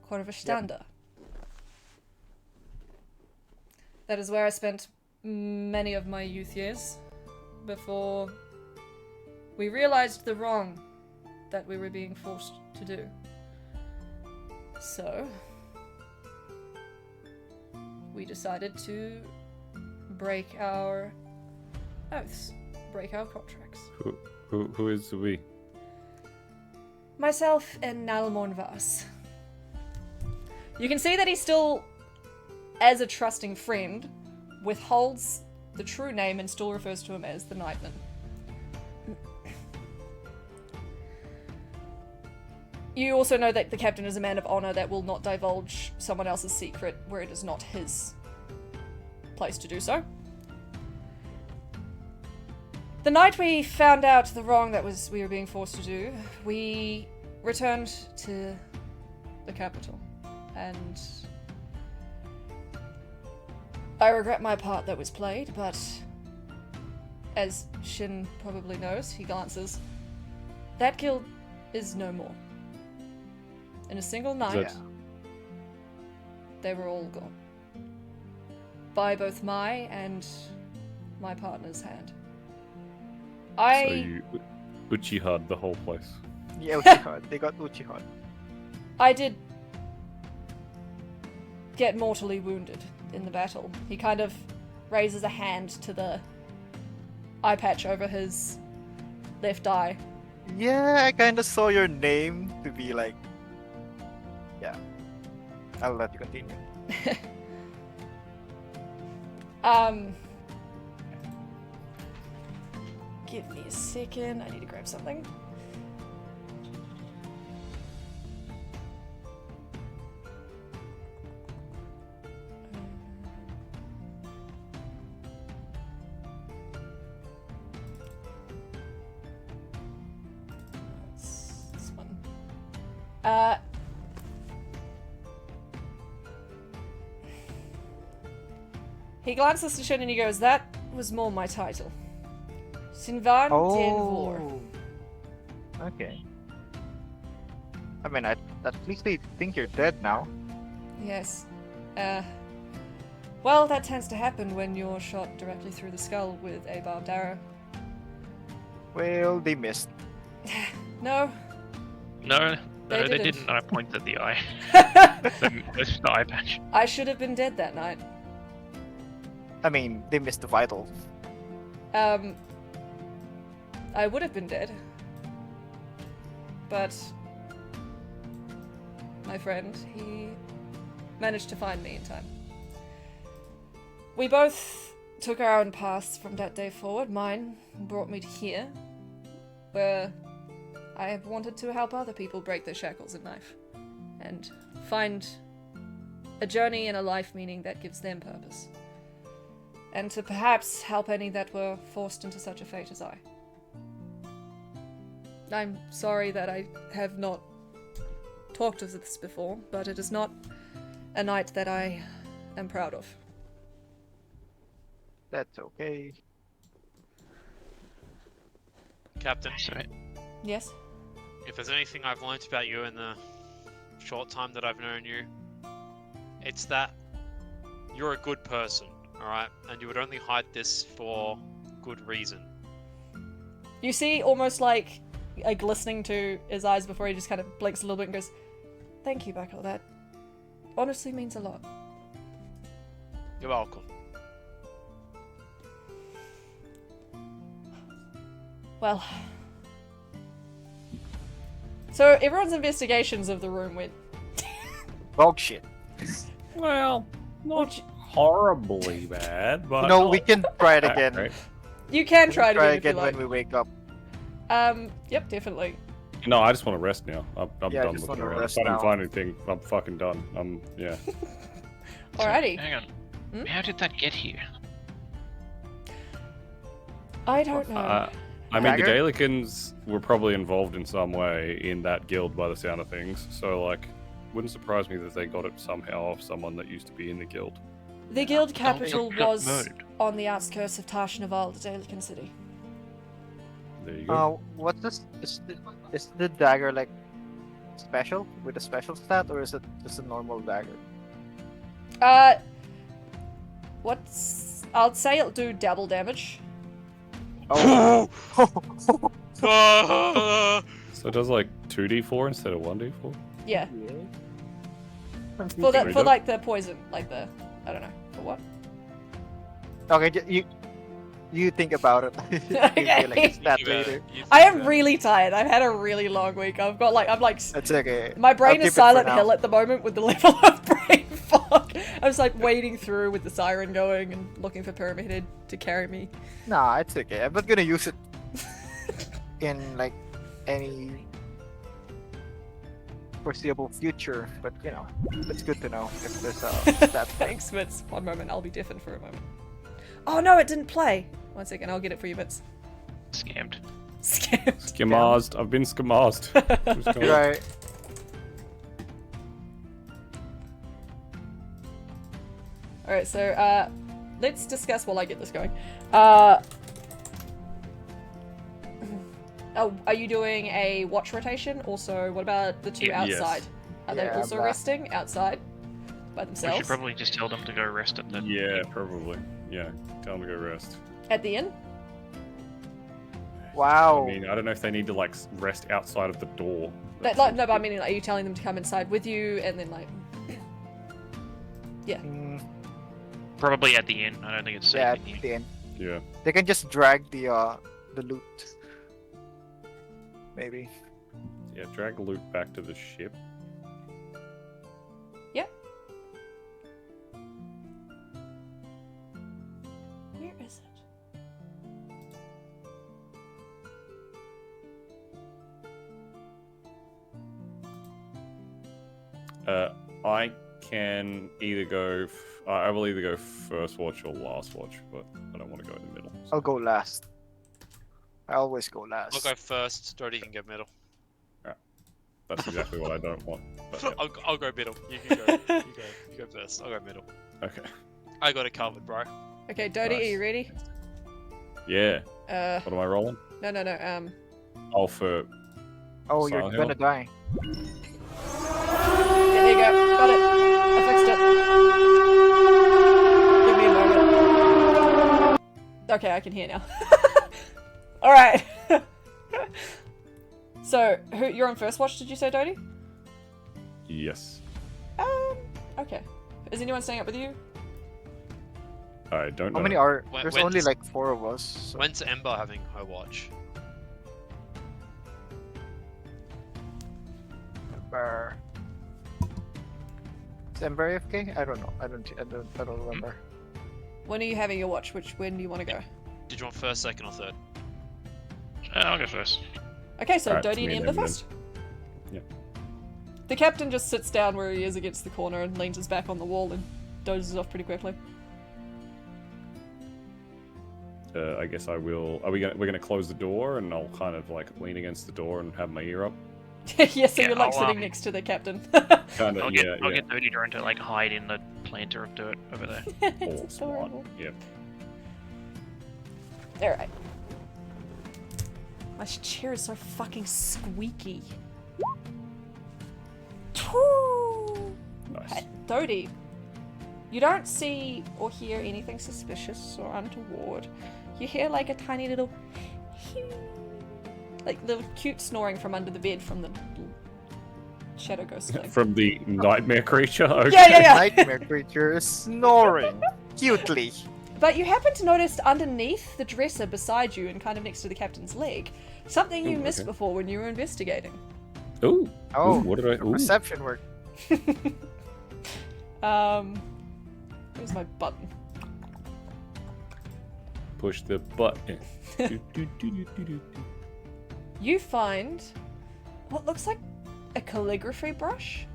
Speaker 1: Korvishtanda. That is where I spent many of my youth years before we realized the wrong that we were being forced to do. So, we decided to break our oaths, break our contracts.
Speaker 4: Who is we?
Speaker 1: Myself and Nalmorn Vas. You can see that he still, as a trusting friend, withholds the true name and still refers to him as the Nightman. You also know that the captain is a man of honor that will not divulge someone else's secret where it is not his place to do so. The night we found out the wrong that we were being forced to do, we returned to the capital, and I regret my part that was played, but as Shin probably knows, he glances, that guild is no more. In a single night, they were all gone. By both my and my partner's hand.
Speaker 4: So you Uchiha'd the whole place.
Speaker 5: Yeah, Uchiha'd. They got Uchiha'd.
Speaker 1: I did get mortally wounded in the battle. He kind of raises a hand to the eye patch over his left eye.
Speaker 5: Yeah, I kind of saw your name to be like... Yeah. I'll let you continue.
Speaker 1: Give me a second. I need to grab something. This one. He glances to Shin and he goes, that was more my title. Sinvan Denvor.
Speaker 5: Okay. I mean, at least they think you're dead now.
Speaker 1: Yes. Well, that tends to happen when you're shot directly through the skull with a barbed arrow.
Speaker 5: Well, they missed.
Speaker 1: No.
Speaker 3: No,
Speaker 1: They
Speaker 3: they
Speaker 1: didn't.
Speaker 3: didn't. I pointed at the eye. That's just the eye patch.
Speaker 1: I should have been dead that night.
Speaker 5: I mean, they missed the vitals.
Speaker 1: I would have been dead. But my friend, he managed to find me in time. We both took our own paths from that day forward. Mine brought me to here, where I have wanted to help other people break their shackles in life and find a journey and a life meaning that gives them purpose. And to perhaps help any that were forced into such a fate as I. I'm sorry that I have not talked of this before, but it is not a night that I am proud of.
Speaker 5: That's okay.
Speaker 6: Captain,
Speaker 1: Yes?
Speaker 6: if there's anything I've learnt about you in the short time that I've known you, it's that you're a good person, alright? And you would only hide this for good reason.
Speaker 1: You see almost like a glistening to his eyes before he just kind of blinks a little bit and goes, thank you, Buckle. That honestly means a lot.
Speaker 6: You're welcome.
Speaker 1: Well. So everyone's investigations of the room went...
Speaker 5: Dog shit.
Speaker 4: Well, not horribly bad, but
Speaker 5: No,
Speaker 4: not
Speaker 5: we can try it
Speaker 4: that
Speaker 5: again.
Speaker 4: great.
Speaker 1: You can try it
Speaker 5: Try
Speaker 1: again if you
Speaker 5: again
Speaker 1: like.
Speaker 5: when we wake up.
Speaker 1: Yep, definitely.
Speaker 4: No, I just want to rest now. I'm
Speaker 5: Yeah, I
Speaker 4: done
Speaker 5: just
Speaker 4: looking
Speaker 5: wanna
Speaker 4: around.
Speaker 5: rest
Speaker 4: If I didn't
Speaker 5: now.
Speaker 4: find anything, I'm fucking done. Yeah.
Speaker 1: Alrighty.
Speaker 3: Hang on.
Speaker 1: Hmm?
Speaker 3: How did that get here?
Speaker 1: I don't know.
Speaker 4: I mean, the
Speaker 5: Dagger?
Speaker 4: Daelikans were probably involved in some way in that guild by the sound of things. So, like, wouldn't surprise me that they got it somehow off someone that used to be in the guild.
Speaker 1: The guild capital
Speaker 3: got
Speaker 1: was
Speaker 3: murdered.
Speaker 1: on the outskirts of Tashnaval, the Daelican city.
Speaker 4: There you go.
Speaker 5: What's this? Is the dagger like special with a special stat, or is it just a normal dagger?
Speaker 1: I'll say it'll do double damage.
Speaker 5: Oh.
Speaker 4: So it does like 2d4 instead of 1d4?
Speaker 1: Yeah.
Speaker 5: Yeah.
Speaker 1: For
Speaker 4: Very
Speaker 1: for
Speaker 4: good.
Speaker 1: like the poison, like the I don't know for what.
Speaker 5: Okay, you think about it.
Speaker 1: Okay.
Speaker 5: You like that
Speaker 6: You think about
Speaker 5: later.
Speaker 6: it, you
Speaker 1: I
Speaker 6: think
Speaker 1: am
Speaker 6: about it.
Speaker 1: really tired. I've had a really long week. I'm
Speaker 5: That's okay.
Speaker 1: my brain
Speaker 5: I'll keep
Speaker 1: is
Speaker 5: it for
Speaker 1: Silent
Speaker 5: now.
Speaker 1: Hill at the moment with the level of brain fog. I was like wading through with the siren going and looking for Pyramid Head to carry me.
Speaker 5: Nah, it's okay. I'm not gonna use it in like any foreseeable future, but you know, it's good to know if there's that thing.
Speaker 1: Thanks, Mitz. One moment, I'll be different for a moment. Oh no, it didn't play. One second, I'll get it for you, Mitz.
Speaker 3: Scammed.
Speaker 1: Scammed.
Speaker 4: Skamazed. I've been skamazed. Just go-
Speaker 5: Right.
Speaker 1: Alright, so let's discuss while I get this going. Oh, are you doing a watch rotation? Also, what about the two
Speaker 3: Yes.
Speaker 1: outside? Are they
Speaker 5: Yeah,
Speaker 1: also
Speaker 5: but-
Speaker 1: resting outside by
Speaker 3: We
Speaker 1: themselves?
Speaker 3: should probably just tell them to go rest at the.
Speaker 4: Yeah, probably. Yeah, tell them to go rest.
Speaker 1: At the inn?
Speaker 5: Wow.
Speaker 4: I mean, I don't know if they need to like rest outside of the door.
Speaker 1: No, but I mean, like, are you telling them to come inside with you and then like?
Speaker 5: Mm,
Speaker 3: Probably at the inn. I don't think it's safe
Speaker 5: yeah,
Speaker 3: in here.
Speaker 5: at the end.
Speaker 4: Yeah.
Speaker 5: They can just drag the loot. Maybe.
Speaker 4: Yeah, drag loot back to the ship.
Speaker 1: Where is it?
Speaker 4: I can either go. I will either go first watch or last watch, but I don't want to go in the middle. so-
Speaker 5: I'll go last. I always go last.
Speaker 6: I'll go first. Doty can go middle.
Speaker 4: That's exactly what I don't want. But yeah.
Speaker 6: I'll go middle. You can go. You go first. I'll go middle.
Speaker 4: Okay.
Speaker 6: I got it covered, bro.
Speaker 1: Okay, Dodie, are
Speaker 4: Nice.
Speaker 1: you ready?
Speaker 4: Yeah.
Speaker 1: Uh,
Speaker 4: What am I rolling?
Speaker 1: no.
Speaker 4: Oh, for
Speaker 5: Oh, you're
Speaker 4: Silent
Speaker 5: gonna
Speaker 4: Hill?
Speaker 5: die.
Speaker 1: Yeah, there you go. Got it. I fixed it. Give me a moment. Okay, I can hear now. All right. So, you're on first watch? Did you say, Dodie?
Speaker 4: yes.
Speaker 1: Okay. Is anyone staying up with you?
Speaker 4: I don't know.
Speaker 5: How many are?
Speaker 6: When-
Speaker 5: There's
Speaker 6: when's-
Speaker 5: only like 4 of us. So.
Speaker 6: When's Ember having her watch?
Speaker 5: Ember. Is Ember AFK? I don't know. I don't remember.
Speaker 1: When are you having your watch? When do you want to go?
Speaker 6: Did you want first, second, or third?
Speaker 3: I'll go first.
Speaker 1: Okay, so
Speaker 4: Alright,
Speaker 1: Dodie
Speaker 4: me
Speaker 1: and
Speaker 4: and
Speaker 1: Ember
Speaker 4: Ember
Speaker 1: first.
Speaker 4: Yeah.
Speaker 1: The captain just sits down where he is against the corner and leans his back on the wall and dozes off pretty quickly.
Speaker 4: I guess I will. We're gonna close the door, and I'll kind of like lean against the door and have my ear up.
Speaker 1: Yeah, so
Speaker 3: Yeah,
Speaker 1: you're like
Speaker 3: I'll,
Speaker 1: sitting next to the captain.
Speaker 4: Kind of.
Speaker 3: I'll
Speaker 4: Yeah.
Speaker 3: get Dirty Drone to like hide in the planter of dirt over there.
Speaker 1: It's
Speaker 4: All smart.
Speaker 1: adorable.
Speaker 4: Yeah.
Speaker 1: Alright. My chair is so fucking squeaky. Woo!
Speaker 4: Nice.
Speaker 1: Dodie, you don't see or hear anything suspicious or untoward. You hear like a tiny little like little cute snoring from under the bed from the shadow ghost thing.
Speaker 4: From the nightmare creature. Okay.
Speaker 1: Yeah.
Speaker 5: Nightmare creature snoring cutely.
Speaker 1: But you happen to notice underneath the dresser beside you and kind of next to the captain's leg, something you
Speaker 4: Ooh,
Speaker 1: missed
Speaker 4: okay.
Speaker 1: before when you were investigating.
Speaker 4: Ooh.
Speaker 5: Oh,
Speaker 4: Ooh, what did I? Ooh.
Speaker 5: perception work.
Speaker 1: Where's my button?
Speaker 4: Push the button. Do, do, do, do, do, do.
Speaker 1: You find what looks like a calligraphy brush.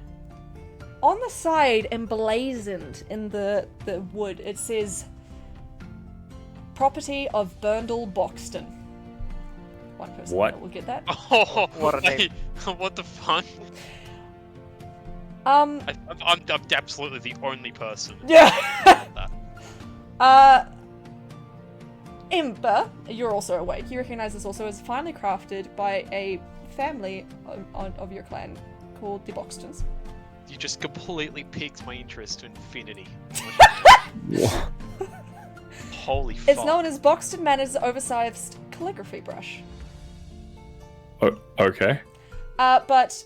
Speaker 1: On the side, emblazoned in the wood, it says property of Burndall Boxton. One person
Speaker 4: What?
Speaker 1: will get that.
Speaker 6: Oh,
Speaker 5: What a name.
Speaker 6: wait, what the fuck?
Speaker 1: Um,
Speaker 6: I'm absolutely the only person.
Speaker 1: yeah.
Speaker 6: That.
Speaker 1: Ember, you're also awake. You recognize this also as finely crafted by a family of your clan called the Boxtons.
Speaker 6: You just completely piqued my interest to infinity.
Speaker 4: What?
Speaker 6: Holy fuck.
Speaker 1: It's known as Boxton Manor's oversized calligraphy brush.
Speaker 4: Okay.
Speaker 1: But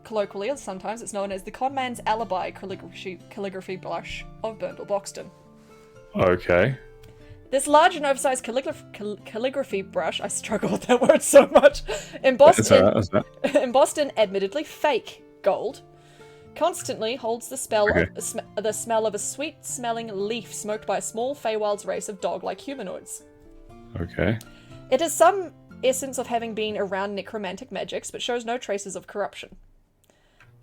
Speaker 1: colloquially, sometimes it's known as the conman's alibi calligraphy brush of Burnville Boxton.
Speaker 4: Okay.
Speaker 1: This large and oversized calligraphy brush, I struggle with that word so much,
Speaker 4: That's alright, that's alright.
Speaker 1: embossed in admittedly fake gold, constantly holds the smell
Speaker 4: Okay.
Speaker 1: of the smell of a sweet-smelling leaf smoked by a small Feywild's race of dog-like humanoids.
Speaker 4: Okay.
Speaker 1: It has some essence of having been around necromantic magics, but shows no traces of corruption.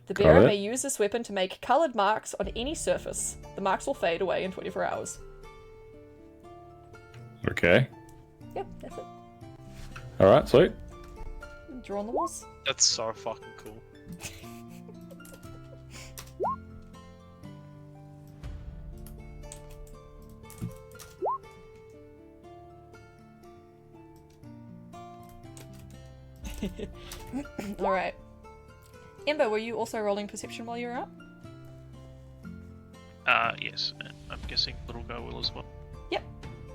Speaker 1: The
Speaker 4: Got
Speaker 1: bearer
Speaker 4: it.
Speaker 1: may use this weapon to make coloured marks on any surface. The marks will fade away in 24 hours.
Speaker 4: Okay.
Speaker 1: Yep, that's it.
Speaker 4: Alright, sweet.
Speaker 1: Draw on the walls.
Speaker 6: That's so fucking cool.
Speaker 1: Alright. Ember, were you also rolling perception while you were out?
Speaker 3: Yes. And I'm guessing little girl will as well.
Speaker 1: Yep.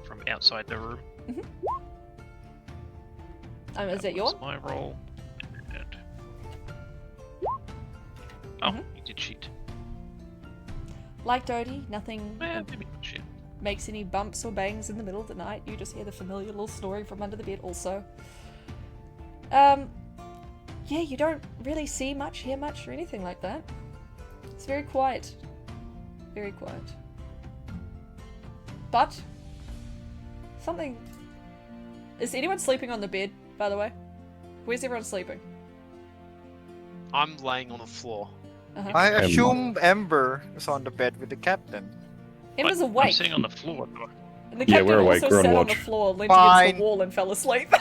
Speaker 3: From outside the room.
Speaker 1: Is that
Speaker 3: was
Speaker 1: your?
Speaker 3: my roll. And... Oh, you did cheat.
Speaker 1: Like Dodie, nothing
Speaker 3: Maybe not shit.
Speaker 1: makes any bumps or bangs in the middle of the night. You just hear the familiar little snoring from under the bed also. Yeah, you don't really see much, hear much, or anything like that. It's very quiet. Very quiet. But, something... Is anyone sleeping on the bed, by the way? Where's everyone sleeping?
Speaker 6: I'm laying on the floor.
Speaker 1: Uh-huh.
Speaker 5: I assume Ember is on the bed with the captain.
Speaker 1: Ember's
Speaker 3: I'm
Speaker 1: awake.
Speaker 3: sitting on the floor.
Speaker 1: And the
Speaker 4: Yeah,
Speaker 1: captain
Speaker 4: we're awake,
Speaker 1: also
Speaker 4: we're on
Speaker 1: sat on the
Speaker 4: watch.
Speaker 1: floor, leaned against
Speaker 5: Fine.
Speaker 1: the wall and fell asleep.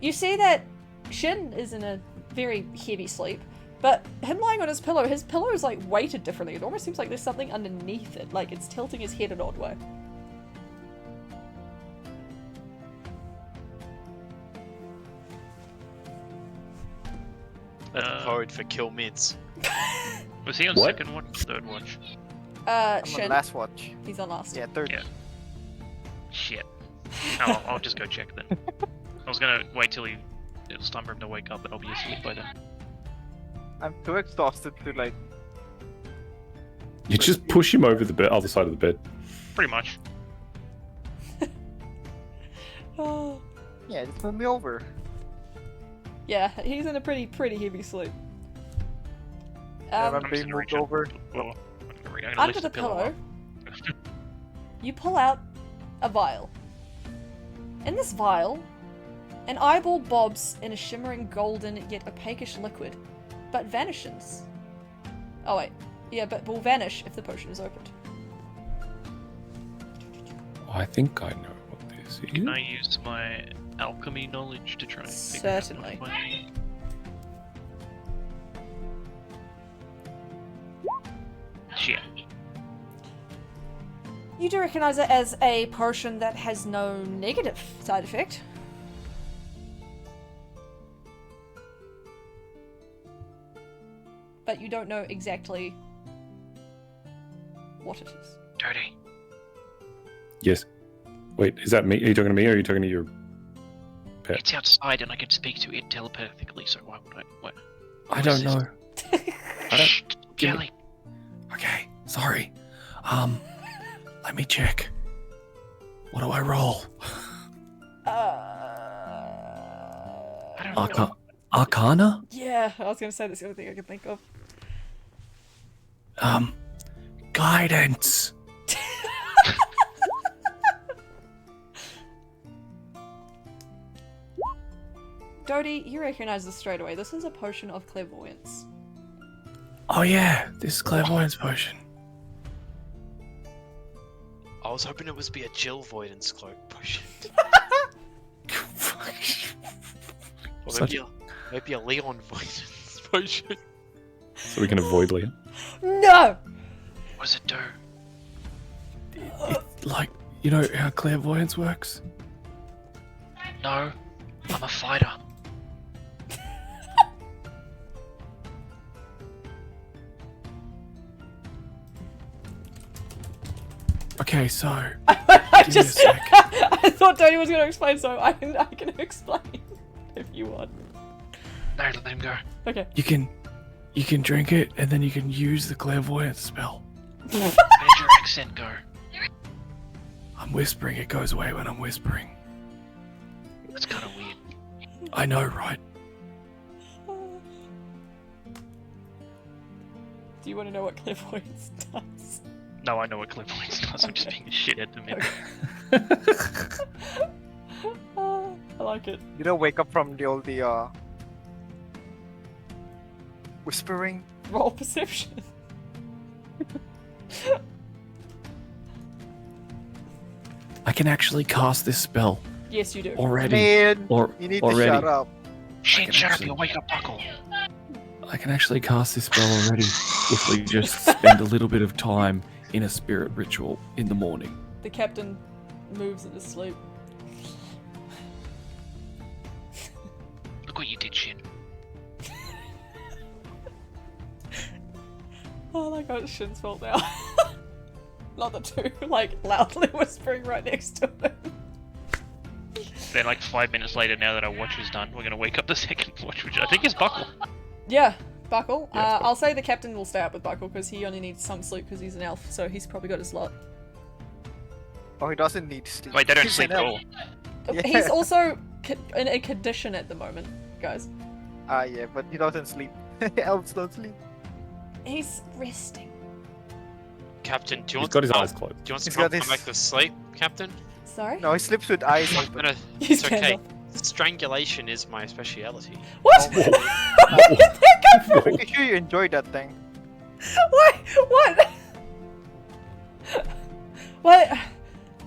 Speaker 1: You see that Shin is in a very heavy sleep, but him lying on his pillow is like weighted differently. It almost seems like there's something underneath it, like it's tilting his head an odd way.
Speaker 6: Code for kill mids.
Speaker 3: Was he on
Speaker 4: What?
Speaker 3: second watch? Third watch?
Speaker 5: I'm on
Speaker 1: Shin,
Speaker 5: last watch.
Speaker 1: he's on last.
Speaker 5: Yeah, third.
Speaker 3: Yeah. Shit. Oh, I'll just go check then. I was gonna wait till it was time for him to wake up, but I'll be asleep by then.
Speaker 5: I'm too exhausted to like.
Speaker 4: You just push him over the other side of the bed.
Speaker 3: Pretty much.
Speaker 1: Oh.
Speaker 5: Yeah, just move me over.
Speaker 1: Yeah, he's in a pretty heavy sleep.
Speaker 5: I'm
Speaker 3: I'm
Speaker 5: being
Speaker 3: just gonna
Speaker 5: moved
Speaker 3: reach
Speaker 5: over.
Speaker 3: Well, I'm gonna
Speaker 1: Under
Speaker 3: lift
Speaker 1: the pillow,
Speaker 3: up.
Speaker 1: you pull out a vial. In this vial, an eyeball bobs in a shimmering golden yet opaquish liquid, but vanishes. Oh wait, yeah, but will vanish if the potion is opened.
Speaker 4: I think I know what this is.
Speaker 3: Can I use my alchemy knowledge to try and figure out
Speaker 1: Certainly.
Speaker 3: what I need? Shit.
Speaker 1: You do recognize it as a potion that has no negative side effect. But you don't know exactly what it is.
Speaker 3: Dirty.
Speaker 4: Yes. Wait, is that me? Are you talking to me or are you talking to your pet?
Speaker 3: It's outside and I can speak to it telepathically, so why would I? What?
Speaker 4: I don't know. I don't-
Speaker 3: Shh,
Speaker 4: give me-
Speaker 3: Kelly.
Speaker 4: Okay, sorry. Let me check. What do I roll?
Speaker 3: I don't know.
Speaker 4: Arcana?
Speaker 1: Yeah, I was gonna say that's the only thing I could think of.
Speaker 4: Guidance.
Speaker 1: Dodie, you recognize this straight away. This is a potion of clairvoyance.
Speaker 4: Oh yeah, this is clairvoyance potion.
Speaker 6: I was hoping it was be a Jill Voidance cloak potion. Or
Speaker 4: Such-
Speaker 6: maybe a Leon Voidance potion.
Speaker 4: So we can avoid Liam.
Speaker 1: No!
Speaker 3: What does it do?
Speaker 4: Like, you know how clairvoyance works?
Speaker 3: No, I'm a fighter.
Speaker 4: Okay, so
Speaker 1: I
Speaker 4: Give me a
Speaker 1: just
Speaker 4: sec.
Speaker 1: I thought Tony was going to explain, so I can explain if you want.
Speaker 3: No, let him go.
Speaker 1: Okay.
Speaker 4: you can drink it, and then you can use the clairvoyance spell.
Speaker 3: Where'd your accent go?
Speaker 4: I'm whispering. It goes away when I'm whispering.
Speaker 3: That's kind of weird.
Speaker 4: I know, right?
Speaker 1: Do you want to know what clairvoyance does?
Speaker 3: No, I know what clairvoyance does. I'm just being a shithead to me.
Speaker 1: I like it.
Speaker 5: You don't wake up from the whispering.
Speaker 1: Roll perception.
Speaker 4: I can actually cast this spell
Speaker 1: Yes, you do.
Speaker 4: already.
Speaker 5: Man,
Speaker 4: Or
Speaker 5: you need
Speaker 4: already.
Speaker 5: to shut up.
Speaker 3: Shit, shut up,
Speaker 4: actually-
Speaker 3: you'll wake up Buckle.
Speaker 4: I can actually cast this spell already if we just spend a little bit of time in a spirit ritual in the morning.
Speaker 1: The captain moves in his sleep.
Speaker 3: Look what you did, Shin.
Speaker 1: Oh my god, it's Shin's fault now. Not the two, like, loudly whispering right next to him.
Speaker 3: Then, like 5 minutes later, now that our watch is done, we're gonna wake up the second watch, which I think is Buckle.
Speaker 1: Yeah, Buckle.
Speaker 4: Yeah, it's Buckle.
Speaker 1: I'll say the captain will stay up with Buckle because he only needs some sleep because he's an elf, so he's probably got his lot.
Speaker 5: Oh, he doesn't need sleep.
Speaker 3: Wait, they don't
Speaker 5: He's
Speaker 3: sleep
Speaker 5: an
Speaker 3: at
Speaker 5: elf.
Speaker 3: all.
Speaker 5: Yeah.
Speaker 1: He's also in a condition at the moment, guys.
Speaker 5: Yeah, but he doesn't sleep. Elves don't sleep.
Speaker 1: He's resting.
Speaker 6: Captain, do you
Speaker 4: He's
Speaker 6: want
Speaker 4: got
Speaker 6: to
Speaker 4: his eyes closed.
Speaker 6: Do you want
Speaker 5: He's
Speaker 6: to
Speaker 5: got
Speaker 6: come
Speaker 5: this-
Speaker 6: back to sleep, Captain?
Speaker 1: Sorry?
Speaker 5: No, he sleeps with eyes
Speaker 6: I'm
Speaker 5: open.
Speaker 6: gonna.
Speaker 1: He's
Speaker 6: It's okay.
Speaker 1: Gandalf.
Speaker 6: Strangulation is my speciality.
Speaker 1: What?
Speaker 5: Oh my
Speaker 1: Where did that come from?
Speaker 5: Pretty sure you enjoyed that thing.
Speaker 1: What? What? What?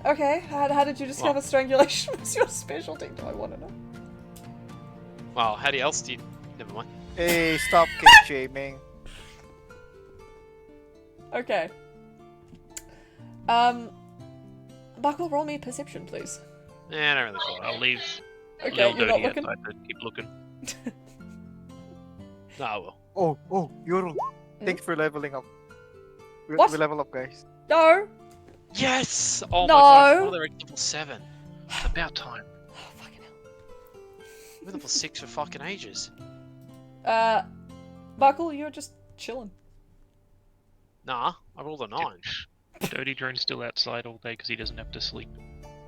Speaker 1: Okay, how did you discover
Speaker 6: What?
Speaker 1: strangulation was your specialty? Do I want to know?
Speaker 6: Well, how else do you? Never mind.
Speaker 5: Hey, stop kink shaming.
Speaker 1: Okay. Buckle, roll me perception, please.
Speaker 6: Yeah, I don't really care.
Speaker 3: I'll leave
Speaker 1: Okay,
Speaker 3: Lil
Speaker 1: you're not
Speaker 3: Dirty
Speaker 1: looking?
Speaker 3: outside to keep looking.
Speaker 6: No, I will.
Speaker 5: Oh, Yordle. Thanks for leveling up.
Speaker 1: What?
Speaker 5: We level up, guys.
Speaker 1: No!
Speaker 6: Yes! Oh
Speaker 1: No.
Speaker 6: my god, oh, they're at level 7.
Speaker 3: It's about time.
Speaker 1: Oh, fucking hell.
Speaker 6: We're level 6 for fucking ages.
Speaker 1: Buckle, you're just chilling.
Speaker 6: Nah, I rolled a 9.
Speaker 3: Dirty Drone's still outside all day because he doesn't have to sleep.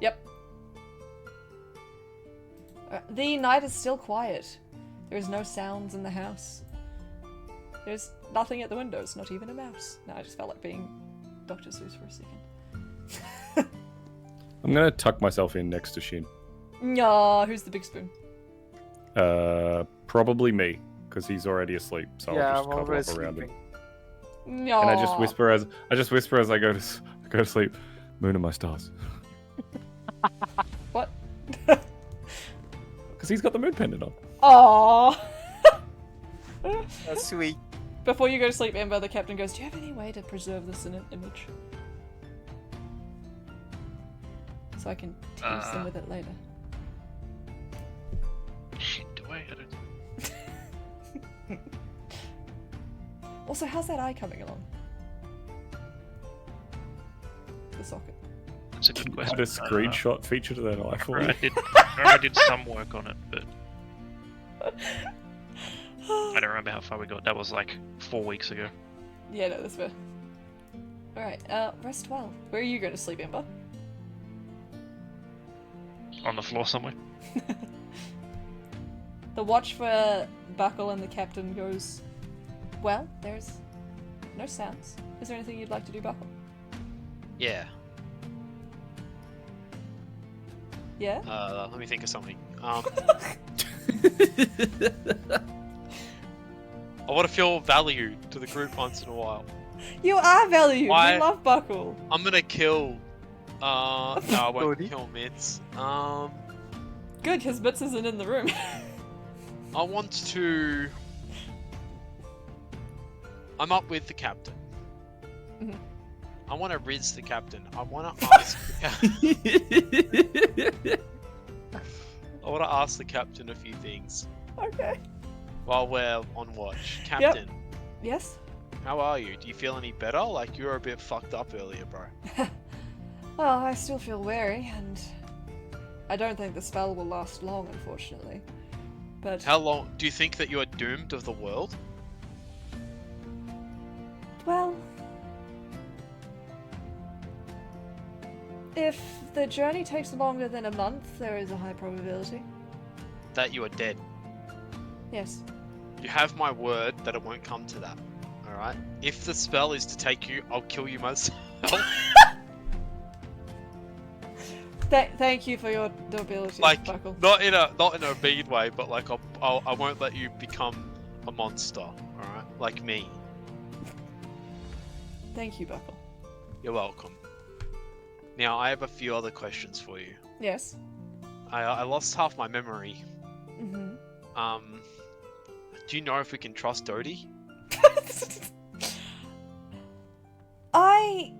Speaker 1: Yep. The night is still quiet. There is no sounds in the house. There's nothing at the windows, not even a mouse. No, I just felt like being Dr. Seuss for a second.
Speaker 4: I'm gonna tuck myself in next to Shin.
Speaker 1: Nah, who's the big spoon?
Speaker 4: Probably me, because he's already asleep. So
Speaker 5: Yeah,
Speaker 4: I'll
Speaker 5: I'm
Speaker 4: just cuddle
Speaker 5: already
Speaker 4: up around him.
Speaker 5: sleeping.
Speaker 1: No.
Speaker 4: And I just whisper as I go to sleep. Moon of my stars.
Speaker 1: What?
Speaker 4: Because he's got the moon pendant on.
Speaker 1: Aww.
Speaker 5: That's sweet.
Speaker 1: Before you go to sleep, Amber, the captain goes, do you have any way to preserve this in an image? So I can tease them with it later.
Speaker 3: Shit, do I? don't...
Speaker 1: Also, how's that eye coming along? The socket.
Speaker 3: That's a good
Speaker 4: Add
Speaker 3: question.
Speaker 4: a screenshot feature to that eye for
Speaker 3: I
Speaker 4: me.
Speaker 3: did some work on it, but I don't remember how far we got. That was like 4 weeks ago.
Speaker 1: Yeah, no, that's fair. Alright, rest 12. Where are you going to sleep, Amber?
Speaker 3: On the floor somewhere.
Speaker 1: The watch for Buckle and the captain goes, well, there's no sounds. Is there anything you'd like to do, Buckle?
Speaker 6: Yeah.
Speaker 1: Yeah?
Speaker 6: Let me think of something. I want to feel value to the group once in a while.
Speaker 1: You are valued!
Speaker 6: Why-
Speaker 1: We love Buckle!
Speaker 6: I'm gonna kill. No, I won't
Speaker 5: Cody?
Speaker 6: kill Mitz.
Speaker 1: Good, because Bits isn't in the room.
Speaker 6: I want to. I'm up with the captain.
Speaker 1: Mhm.
Speaker 6: I want to riz the captain. I want to ask. I want to ask the captain a few things
Speaker 1: Okay.
Speaker 6: while we're on watch. Captain,
Speaker 1: Yes?
Speaker 6: how are you? Do you feel any better? Like you were a bit fucked up earlier, bro.
Speaker 1: Well, I still feel wary, and I don't think the spell will last long, unfortunately. But
Speaker 6: How long do you think that you are doomed of the world?
Speaker 1: well, if the journey takes longer than a month, there is a high probability.
Speaker 6: That you are dead.
Speaker 1: Yes.
Speaker 6: You have my word that it won't come to that. Alright? If the spell is to take you, I'll kill you myself.
Speaker 1: Thank you for your ability,
Speaker 6: Like,
Speaker 1: Buckle.
Speaker 6: not in a mean way, but like I won't let you become a monster. Alright? Like me.
Speaker 1: Thank you, Buckle.
Speaker 6: You're welcome. Now I have a few other questions for you.
Speaker 1: Yes.
Speaker 6: I lost half my memory.
Speaker 1: Mm-hmm.
Speaker 6: Do you know if we can trust Dodie?
Speaker 1: I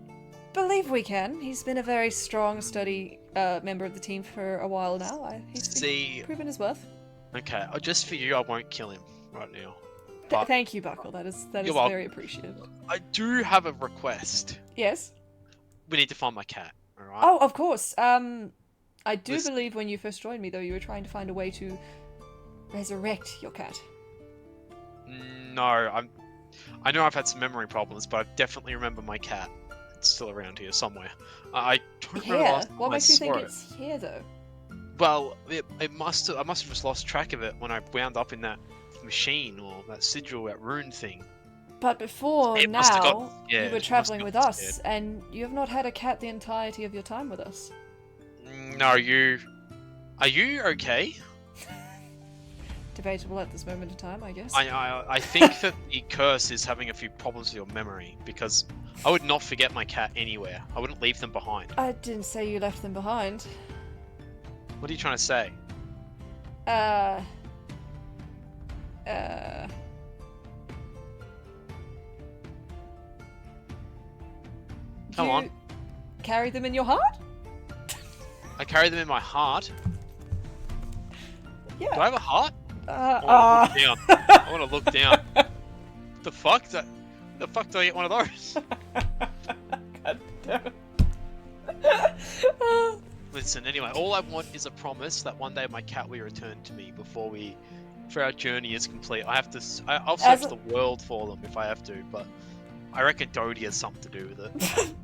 Speaker 1: believe we can. He's been a very strong, steady member of the team for a while now. He's
Speaker 6: See,
Speaker 1: proven his worth.
Speaker 6: okay, just for you, I won't kill him right now. But
Speaker 1: Thank you, Buckle. That is
Speaker 6: You're welcome.
Speaker 1: very appreciated.
Speaker 6: I do have a request.
Speaker 1: Yes.
Speaker 6: We need to find my cat. All right.
Speaker 1: Oh, of course. I do
Speaker 6: Listen.
Speaker 1: believe when you first joined me, though, you were trying to find a way to resurrect your cat.
Speaker 6: No, I know I've had some memory problems, but I definitely remember my cat. It's still around here somewhere. I don't remember the
Speaker 1: Here?
Speaker 6: last time
Speaker 1: What
Speaker 6: I
Speaker 1: makes you think
Speaker 6: saw it.
Speaker 1: it's here, though?
Speaker 6: Well, I must have just lost track of it when I wound up in that machine or that sigil, that rune thing.
Speaker 1: But before
Speaker 6: It must have
Speaker 1: now,
Speaker 6: got-
Speaker 1: you
Speaker 6: yeah, it
Speaker 1: were
Speaker 6: must have
Speaker 1: traveling
Speaker 6: got
Speaker 1: with us,
Speaker 6: scared.
Speaker 1: and you have not had a cat the entirety of your time with us.
Speaker 6: No, are you okay?
Speaker 1: Debatable at this moment in time, I guess.
Speaker 6: I think that the curse is having a few problems with your memory, because I would not forget my cat anywhere. I wouldn't leave them behind.
Speaker 1: I didn't say you left them behind.
Speaker 6: What are you trying to say? Come
Speaker 1: You
Speaker 6: on.
Speaker 1: carry them in your heart?
Speaker 6: I carry them in my heart.
Speaker 1: Yeah.
Speaker 6: Do I have a heart?
Speaker 1: Uh,
Speaker 6: I want to look down. The fuck? The fuck do I get one of those?
Speaker 1: God damn it.
Speaker 6: Listen, anyway, all I want is a promise that one day my cat will return to me before our journey is complete. I'll search the world for them if I have to, but I reckon Dodie has something to do with it.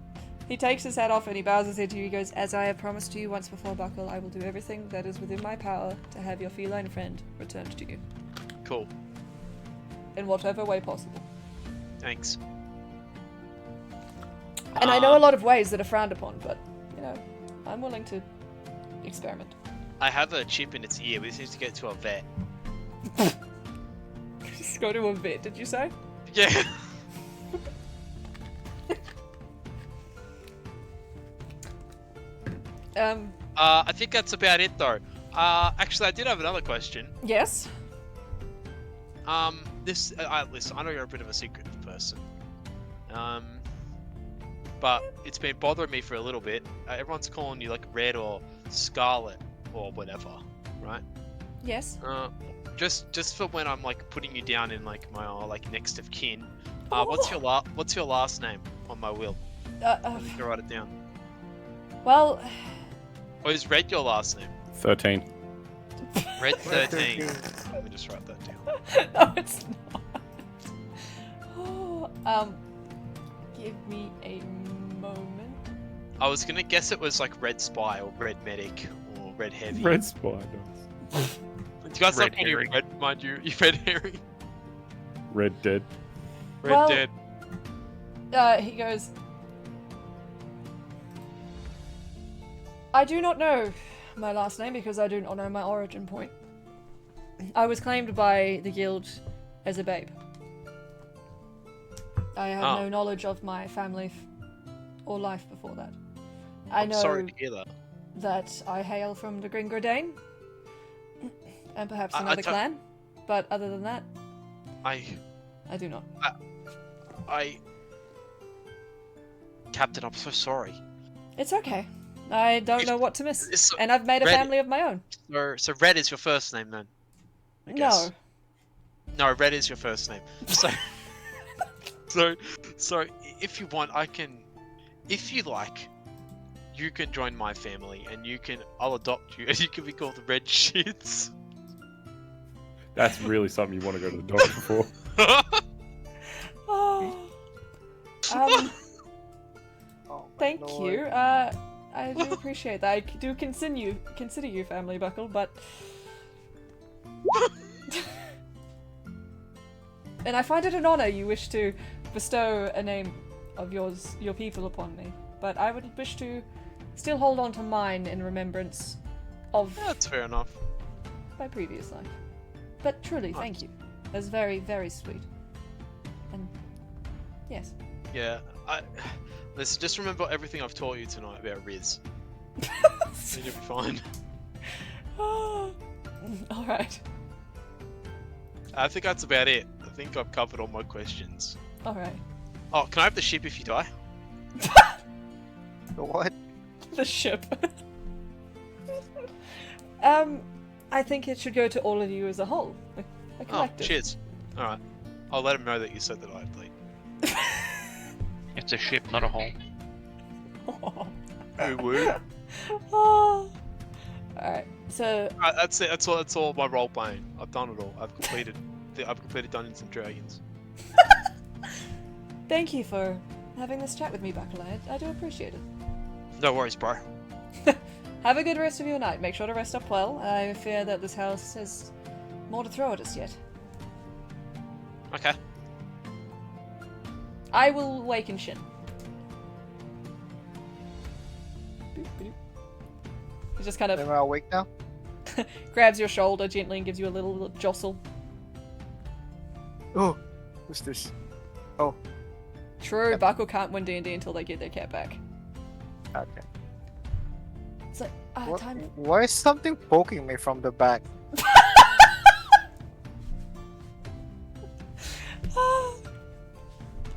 Speaker 1: He takes his hat off and he bows his head to you. He goes, "As I have promised to you once before, Buckle, I will do everything that is within my power to have your feline friend returned to you.
Speaker 6: Cool.
Speaker 1: In whatever way possible."
Speaker 6: Thanks.
Speaker 1: And I know a lot of ways that are frowned upon, but, you know, I'm willing to experiment.
Speaker 6: I have a chip in its ear. We just need to get to a vet.
Speaker 1: Just go to a vet, did you say?
Speaker 6: Yeah. I think that's about it, though. Actually, I did have another question.
Speaker 1: Yes?
Speaker 6: Listen, I know you're a bit of a secretive person. But it's been bothering me for a little bit. Everyone's calling you like Red or Scarlet or whatever, right?
Speaker 1: Yes.
Speaker 6: Just for when I'm like putting you down in like my like next of kin. What's your last name on my will? I need to write it down.
Speaker 1: Well,
Speaker 6: Or is Red your last name?
Speaker 4: 13.
Speaker 6: Red 13. Let me just write that down.
Speaker 1: no, it's not. Give me a moment.
Speaker 6: I was gonna guess it was like Red Spy or Red Medic or Red Heavy.
Speaker 4: Red Spider.
Speaker 6: Do you guys
Speaker 3: Red
Speaker 6: like when you
Speaker 3: Herring.
Speaker 6: Red, mind you, you Red Herring?
Speaker 4: Red Dead.
Speaker 6: Red
Speaker 1: Well-
Speaker 6: Dead.
Speaker 1: He goes, "I do not know my last name because I do not know my origin point. I was claimed by the guild as a babe. I have
Speaker 6: Oh.
Speaker 1: no knowledge of my family or life before that. I
Speaker 6: I'm
Speaker 1: know
Speaker 6: sorry to hear that.
Speaker 1: that I hail from the Gringordane and perhaps
Speaker 6: I
Speaker 1: another
Speaker 6: don't-
Speaker 1: clan, but other than that,
Speaker 6: I
Speaker 1: I do not."
Speaker 6: Captain, I'm so sorry.
Speaker 1: It's okay. I don't
Speaker 6: If-
Speaker 1: know what to miss.
Speaker 6: So,
Speaker 1: And I've made a
Speaker 6: Red-
Speaker 1: family of my own.
Speaker 6: so Red is your first name then? I guess.
Speaker 1: No.
Speaker 6: No, Red is your first name. So, so if you want, I can, if you like, you can join my family, and I'll adopt you, and you can be called the Red Shits.
Speaker 4: That's really something you want to go to the doctor for.
Speaker 1: Oh.
Speaker 5: Oh my
Speaker 1: Thank
Speaker 5: lord.
Speaker 1: you. I do appreciate that. I do consider you family, Buckle, but and I find it an honor you wish to bestow a name of your people upon me. But I would wish to still hold on to mine in remembrance of
Speaker 6: That's fair enough.
Speaker 1: my previous life. But truly, thank you. That's very, very sweet. And yes.
Speaker 6: Yeah, listen, just remember everything I've taught you tonight about Riz. And you'll be fine.
Speaker 1: Alright.
Speaker 6: I think that's about it. I think I've covered all my questions.
Speaker 1: Alright.
Speaker 6: Oh, can I have the ship if you die?
Speaker 5: The what?
Speaker 1: The ship. I think it should go to all of you as a whole. A
Speaker 6: Oh,
Speaker 1: collective.
Speaker 6: cheers. Alright. I'll let him know that you said that I'd bleed.
Speaker 3: It's a ship, not a hole.
Speaker 6: Woo woo.
Speaker 1: Oh. Alright, so
Speaker 6: That's it. That's all my role playing. I've done it all. I've completed Dungeons and Dragons.
Speaker 1: thank you for having this chat with me, Buckle. I do appreciate it.
Speaker 6: No worries, bro.
Speaker 1: Have a good rest of your night. Make sure to rest up well. I fear that this house has more to throw at us yet.
Speaker 6: Okay.
Speaker 1: I will waken Shin. He just kind
Speaker 5: Am
Speaker 1: of
Speaker 5: I awake now?
Speaker 1: grabs your shoulder gently and gives you a little jostle.
Speaker 5: Oh, who's this?
Speaker 1: True,
Speaker 5: Yep.
Speaker 1: Buckle can't win D&D until they get their cat back.
Speaker 5: Okay.
Speaker 1: It's like,
Speaker 5: What-
Speaker 1: time.
Speaker 5: Why is something poking me from the back?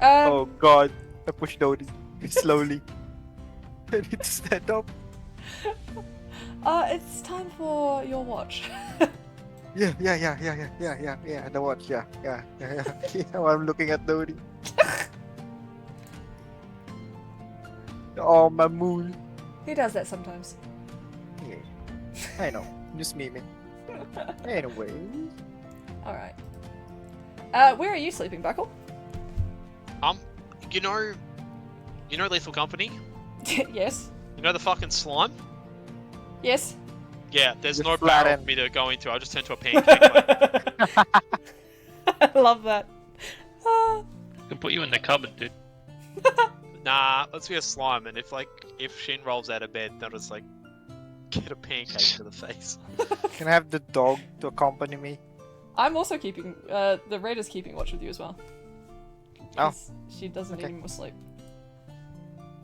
Speaker 5: Oh god. I pushed Dodie slowly. I need to stand up.
Speaker 1: It's time for your watch.
Speaker 5: Yeah, the watch, yeah. While I'm looking at Dodie. Oh, my moon.
Speaker 1: He does that sometimes.
Speaker 5: Yeah. I know, just memeing. Anyway.
Speaker 1: Alright. Where are you sleeping, Buckle?
Speaker 6: You know Lethal Company?
Speaker 1: Yes.
Speaker 6: You know the fucking slime?
Speaker 1: Yes.
Speaker 6: Yeah, there's
Speaker 5: Just
Speaker 6: no
Speaker 5: flat
Speaker 6: barrel
Speaker 5: end.
Speaker 6: for me to go into. I just turn to a pancake. Like,
Speaker 1: I love that. Ah.
Speaker 3: I can put you in the cupboard, dude.
Speaker 6: nah, let's be a slime. And if Shin rolls out of bed, they'll just get a pancake to the face.
Speaker 5: Can I have the dog to accompany me?
Speaker 1: I'm also keeping, the Red is keeping watch with you as well.
Speaker 5: Oh.
Speaker 1: 'Cause she doesn't
Speaker 5: Okay.
Speaker 1: need any more sleep.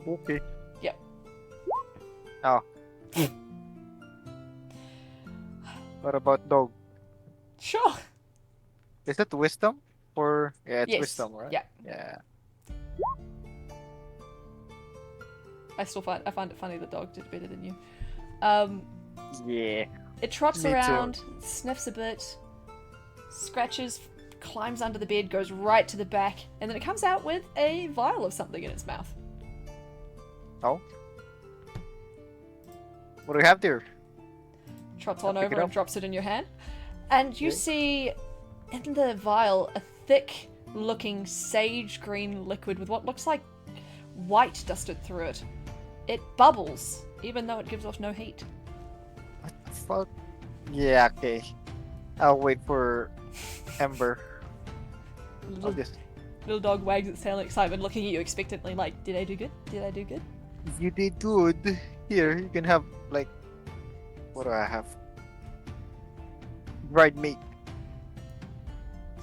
Speaker 5: Okay.
Speaker 1: Yep.
Speaker 5: Oh. What about dog?
Speaker 1: Sure.
Speaker 5: Is that wisdom? Or yeah, it's
Speaker 1: Yes.
Speaker 5: wisdom, right?
Speaker 1: Yeah.
Speaker 5: Yeah.
Speaker 1: I find it funny the dog did better than you.
Speaker 5: Yeah.
Speaker 1: It trots
Speaker 5: Me too.
Speaker 1: around, sniffs a bit, scratches, climbs under the bed, goes right to the back, and then it comes out with a vial of something in its mouth.
Speaker 5: Oh. What do we have there?
Speaker 1: Trots
Speaker 5: I'll
Speaker 1: on
Speaker 5: pick
Speaker 1: over
Speaker 5: it
Speaker 1: and
Speaker 5: up.
Speaker 1: drops it in your hand. And you
Speaker 5: Okay.
Speaker 1: see in the vial a thick looking sage green liquid with what looks like white dusted through it. It bubbles, even though it gives off no heat.
Speaker 5: What the fuck? Yeah, okay. I'll wait for Ember. I'll
Speaker 1: Little,
Speaker 5: just...
Speaker 1: little dog wags its tail in excitement, looking at you expectantly like, did I do good? Did I do good?
Speaker 5: You did good. Here, you can have, like... What do I have? Dried meat.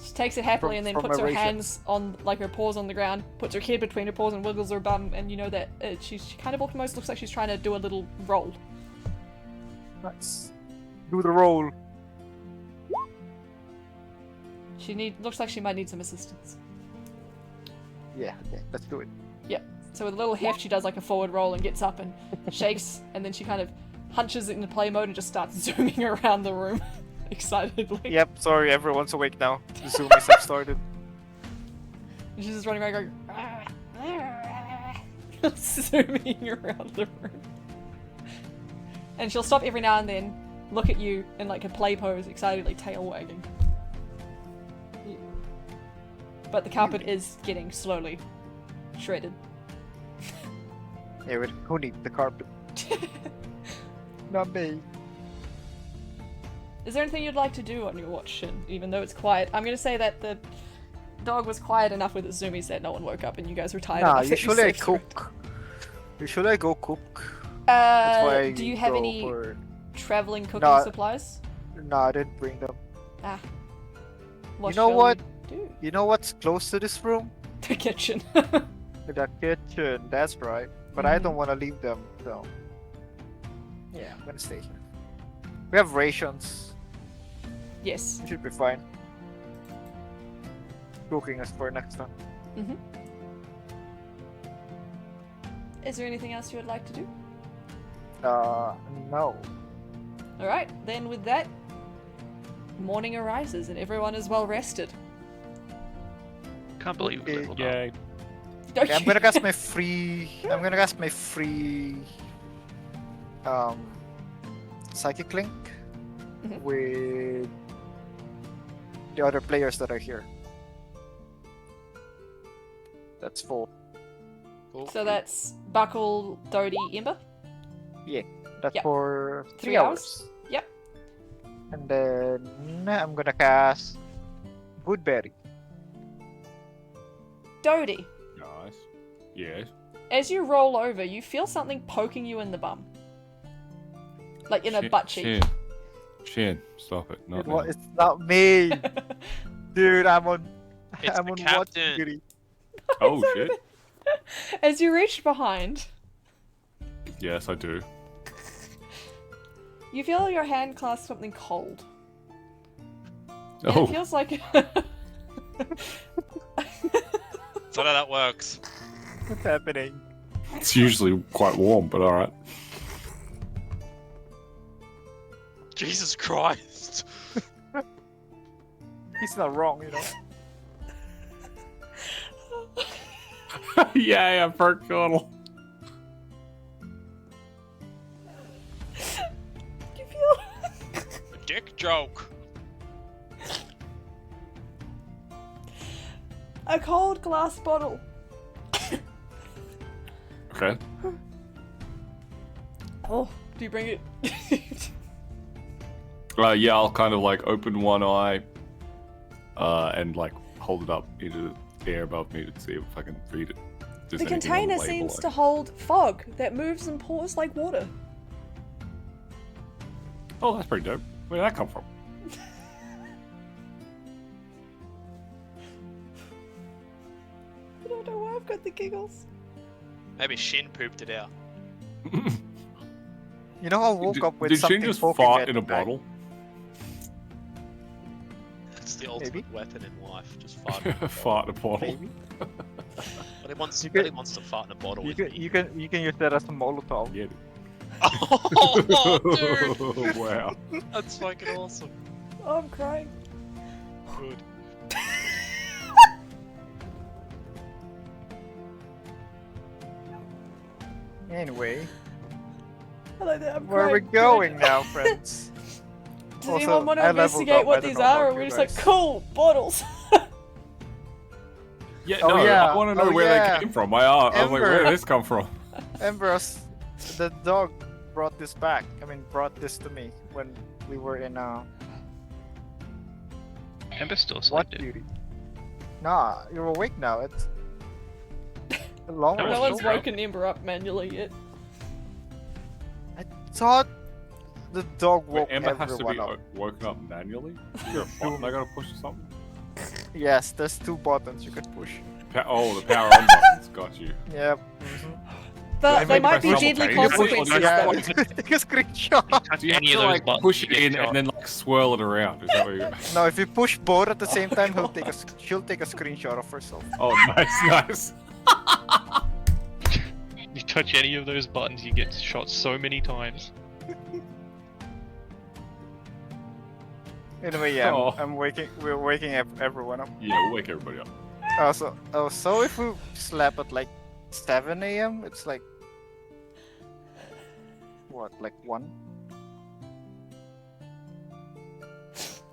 Speaker 1: She takes it happily
Speaker 5: From-
Speaker 1: and then
Speaker 5: from
Speaker 1: puts
Speaker 5: my
Speaker 1: her
Speaker 5: ration.
Speaker 1: hands on, like her paws on the ground, puts her head between her paws and wiggles her bum, and you know that she kind of almost looks like she's trying to do a little roll.
Speaker 5: Nice. Do the roll.
Speaker 1: Looks like she might need some assistance.
Speaker 5: Yeah, okay, let's do it.
Speaker 1: So with a little heft, she does like a forward roll and gets up and shakes, and then she kind of hunches it into play mode and just starts zooming around the room excitedly.
Speaker 5: Yep, sorry, everyone's awake now. The Zoom is up started.
Speaker 1: And she's just running around going, zooming around the room. And she'll stop every now and then, look at you in like a play pose, excitedly tail wagging. But the carpet is getting slowly shredded.
Speaker 5: Yeah, but who needs the carpet? Not me.
Speaker 1: Is there anything you'd like to do on your watch, Shin, even though it's quiet? I'm going to say that the dog was quiet enough with its zoomies that no one woke up and you guys were tired
Speaker 5: Nah,
Speaker 1: enough that you
Speaker 5: usually I
Speaker 1: slept through.
Speaker 5: cook. Usually I go cook. That's why I
Speaker 1: Do you have
Speaker 5: go
Speaker 1: any
Speaker 5: for...
Speaker 1: traveling cooking
Speaker 5: No.
Speaker 1: supplies?
Speaker 5: No, I didn't bring them.
Speaker 1: Ah. What
Speaker 5: know
Speaker 1: shall
Speaker 5: what?
Speaker 1: we do?
Speaker 5: You know what's close to this room?
Speaker 1: The kitchen.
Speaker 5: The kitchen, that's right. But I
Speaker 1: Mhm.
Speaker 5: don't want to leave them, so... Yeah, I'm gonna stay here. We have rations.
Speaker 1: Yes.
Speaker 5: We should be fine. Cooking us for next time.
Speaker 1: Is there anything else you would like to do?
Speaker 5: No.
Speaker 1: Alright, then with that, morning arises and everyone is well rested.
Speaker 3: Can't believe we
Speaker 5: Okay.
Speaker 3: leveled up.
Speaker 4: Yay.
Speaker 5: Okay, I'm gonna cast my free... I'm gonna cast my free... Psychic Link
Speaker 1: Mhm.
Speaker 5: with the other players that are here. That's 4.
Speaker 6: Cool.
Speaker 1: So that's Buckle, Dodie, Ember?
Speaker 5: That's
Speaker 1: Yep.
Speaker 5: for
Speaker 1: 3
Speaker 5: 3 hours.
Speaker 1: Yep.
Speaker 5: And then I'm gonna cast Woodberry.
Speaker 1: Dodie,
Speaker 4: Nice. Yes.
Speaker 1: as you roll over, you feel something poking you in the bum. Like in a butt cheek.
Speaker 4: Shin, stop it. Not now.
Speaker 5: It's not me, dude. I'm on.
Speaker 6: It's
Speaker 5: I'm
Speaker 6: the
Speaker 5: on watch
Speaker 6: captain.
Speaker 5: duty.
Speaker 4: Oh shit.
Speaker 1: As you reach behind,
Speaker 4: Yes, I do.
Speaker 1: you feel your hand clasp something cold. And
Speaker 4: Oh,
Speaker 1: it feels like...
Speaker 6: That's not how that works.
Speaker 5: What's happening?
Speaker 4: it's usually quite warm, but alright.
Speaker 6: Jesus Christ.
Speaker 5: He's not wrong, you know.
Speaker 4: Yay, I'm Perk Connell.
Speaker 1: you feel...
Speaker 6: A dick joke.
Speaker 1: a cold glass bottle.
Speaker 4: Okay.
Speaker 1: Oh, do you bring it?
Speaker 4: Yeah, I'll kind of like open one eye, and like hold it up into the air above me to see if I can read it. If there's
Speaker 1: The
Speaker 4: anything on
Speaker 1: container
Speaker 4: label
Speaker 1: seems
Speaker 4: I-
Speaker 1: to hold fog that moves and pours like water.
Speaker 4: Oh, that's pretty dope. Where did that come from?
Speaker 1: I don't know why I've got the giggles.
Speaker 6: Maybe Shin pooped it out.
Speaker 5: You know, I woke up with
Speaker 4: Did
Speaker 5: something
Speaker 4: Shin just
Speaker 5: poking
Speaker 4: fart
Speaker 5: at
Speaker 4: in a
Speaker 5: the back.
Speaker 4: bottle?
Speaker 6: It's the ultimate
Speaker 5: Maybe.
Speaker 6: weapon in life. Just fart. in a bottle.
Speaker 4: Fart in a bottle.
Speaker 5: Maybe.
Speaker 6: But he wants,
Speaker 5: You
Speaker 6: but
Speaker 5: can-
Speaker 6: he wants to fart in a bottle
Speaker 5: You
Speaker 6: with
Speaker 5: can
Speaker 6: me.
Speaker 5: you can you can use that as a Molotov.
Speaker 4: Yeah.
Speaker 6: Oh, dude!
Speaker 4: Wow.
Speaker 6: That's fucking awesome.
Speaker 1: Oh, I'm crying.
Speaker 6: Good.
Speaker 5: Anyway,
Speaker 1: I like that. I'm
Speaker 5: where are we
Speaker 1: crying.
Speaker 5: going now, friends?
Speaker 1: Does
Speaker 5: Also,
Speaker 1: anyone want to
Speaker 5: I leveled
Speaker 1: investigate
Speaker 5: up,
Speaker 1: what
Speaker 5: I don't
Speaker 1: these
Speaker 5: know
Speaker 1: are, or
Speaker 5: about
Speaker 1: we're
Speaker 5: you
Speaker 1: just like,
Speaker 5: guys.
Speaker 1: cool, bottles?
Speaker 4: Yeah,
Speaker 5: Oh,
Speaker 4: no,
Speaker 5: yeah.
Speaker 4: I want to know
Speaker 5: Oh,
Speaker 4: where
Speaker 5: yeah.
Speaker 4: they came from. I was like, where
Speaker 5: Ember.
Speaker 4: did this come from?
Speaker 5: Ambrose, the dog brought this back. I mean, brought this to me when we were in
Speaker 3: Ember's still asleep,
Speaker 5: what
Speaker 3: dude.
Speaker 5: duty? Nah, you're awake now. It's a long
Speaker 3: No
Speaker 1: No
Speaker 5: rest.
Speaker 1: one's
Speaker 3: still up.
Speaker 1: woken Ember up manually yet.
Speaker 5: I thought the dog
Speaker 4: Wait,
Speaker 5: woke
Speaker 4: Ember has to
Speaker 5: everyone
Speaker 4: be
Speaker 5: up.
Speaker 4: woken up manually? Is there a button I gotta push or something?
Speaker 5: Yes, there's 2 buttons you can push.
Speaker 4: Oh, the power on buttons. Got you.
Speaker 5: Yep.
Speaker 1: But they
Speaker 4: maybe
Speaker 1: might be
Speaker 4: press
Speaker 1: deadly
Speaker 4: simultaneously.
Speaker 1: consequences.
Speaker 5: Yeah, take a screenshot.
Speaker 3: Touch
Speaker 4: Do you have
Speaker 3: any
Speaker 4: to
Speaker 3: of those
Speaker 4: like
Speaker 3: buttons,
Speaker 4: push
Speaker 3: you
Speaker 4: it
Speaker 3: get
Speaker 4: in
Speaker 3: shot.
Speaker 4: and then like swirl it around? Is that what you
Speaker 5: No, if you push both at the same time,
Speaker 1: God.
Speaker 5: she'll take a screenshot of herself.
Speaker 4: Oh, nice.
Speaker 3: You touch any of those buttons, you get shot so many times.
Speaker 5: Anyway, yeah,
Speaker 4: Oh.
Speaker 5: we're waking everyone up.
Speaker 4: Yeah, we'll wake everybody up.
Speaker 5: So if we slept at like 7 a.m., it's like what, like 1?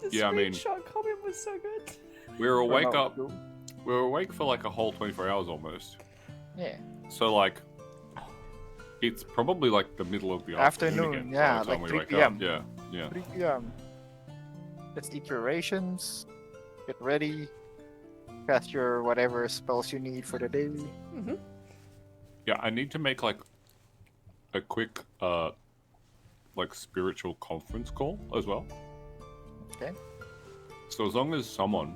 Speaker 1: The
Speaker 4: Yeah, I mean-
Speaker 1: screenshot comment was so good.
Speaker 4: We were awake
Speaker 5: no,
Speaker 4: up. We were awake for like a whole 24 hours almost.
Speaker 5: Yeah.
Speaker 4: So like, it's probably like the middle of the
Speaker 5: Afternoon,
Speaker 4: again,
Speaker 5: yeah,
Speaker 4: by the time
Speaker 5: like
Speaker 4: we
Speaker 5: 3
Speaker 4: wake
Speaker 5: PM.
Speaker 4: up. Yeah, yeah.
Speaker 5: 3 p.m. Let's eat your rations. Get ready. Cast your whatever spells you need for the day.
Speaker 1: Mm-hmm.
Speaker 4: Yeah, I need to make like a quick like spiritual conference call as well.
Speaker 5: Okay.
Speaker 4: So as long as someone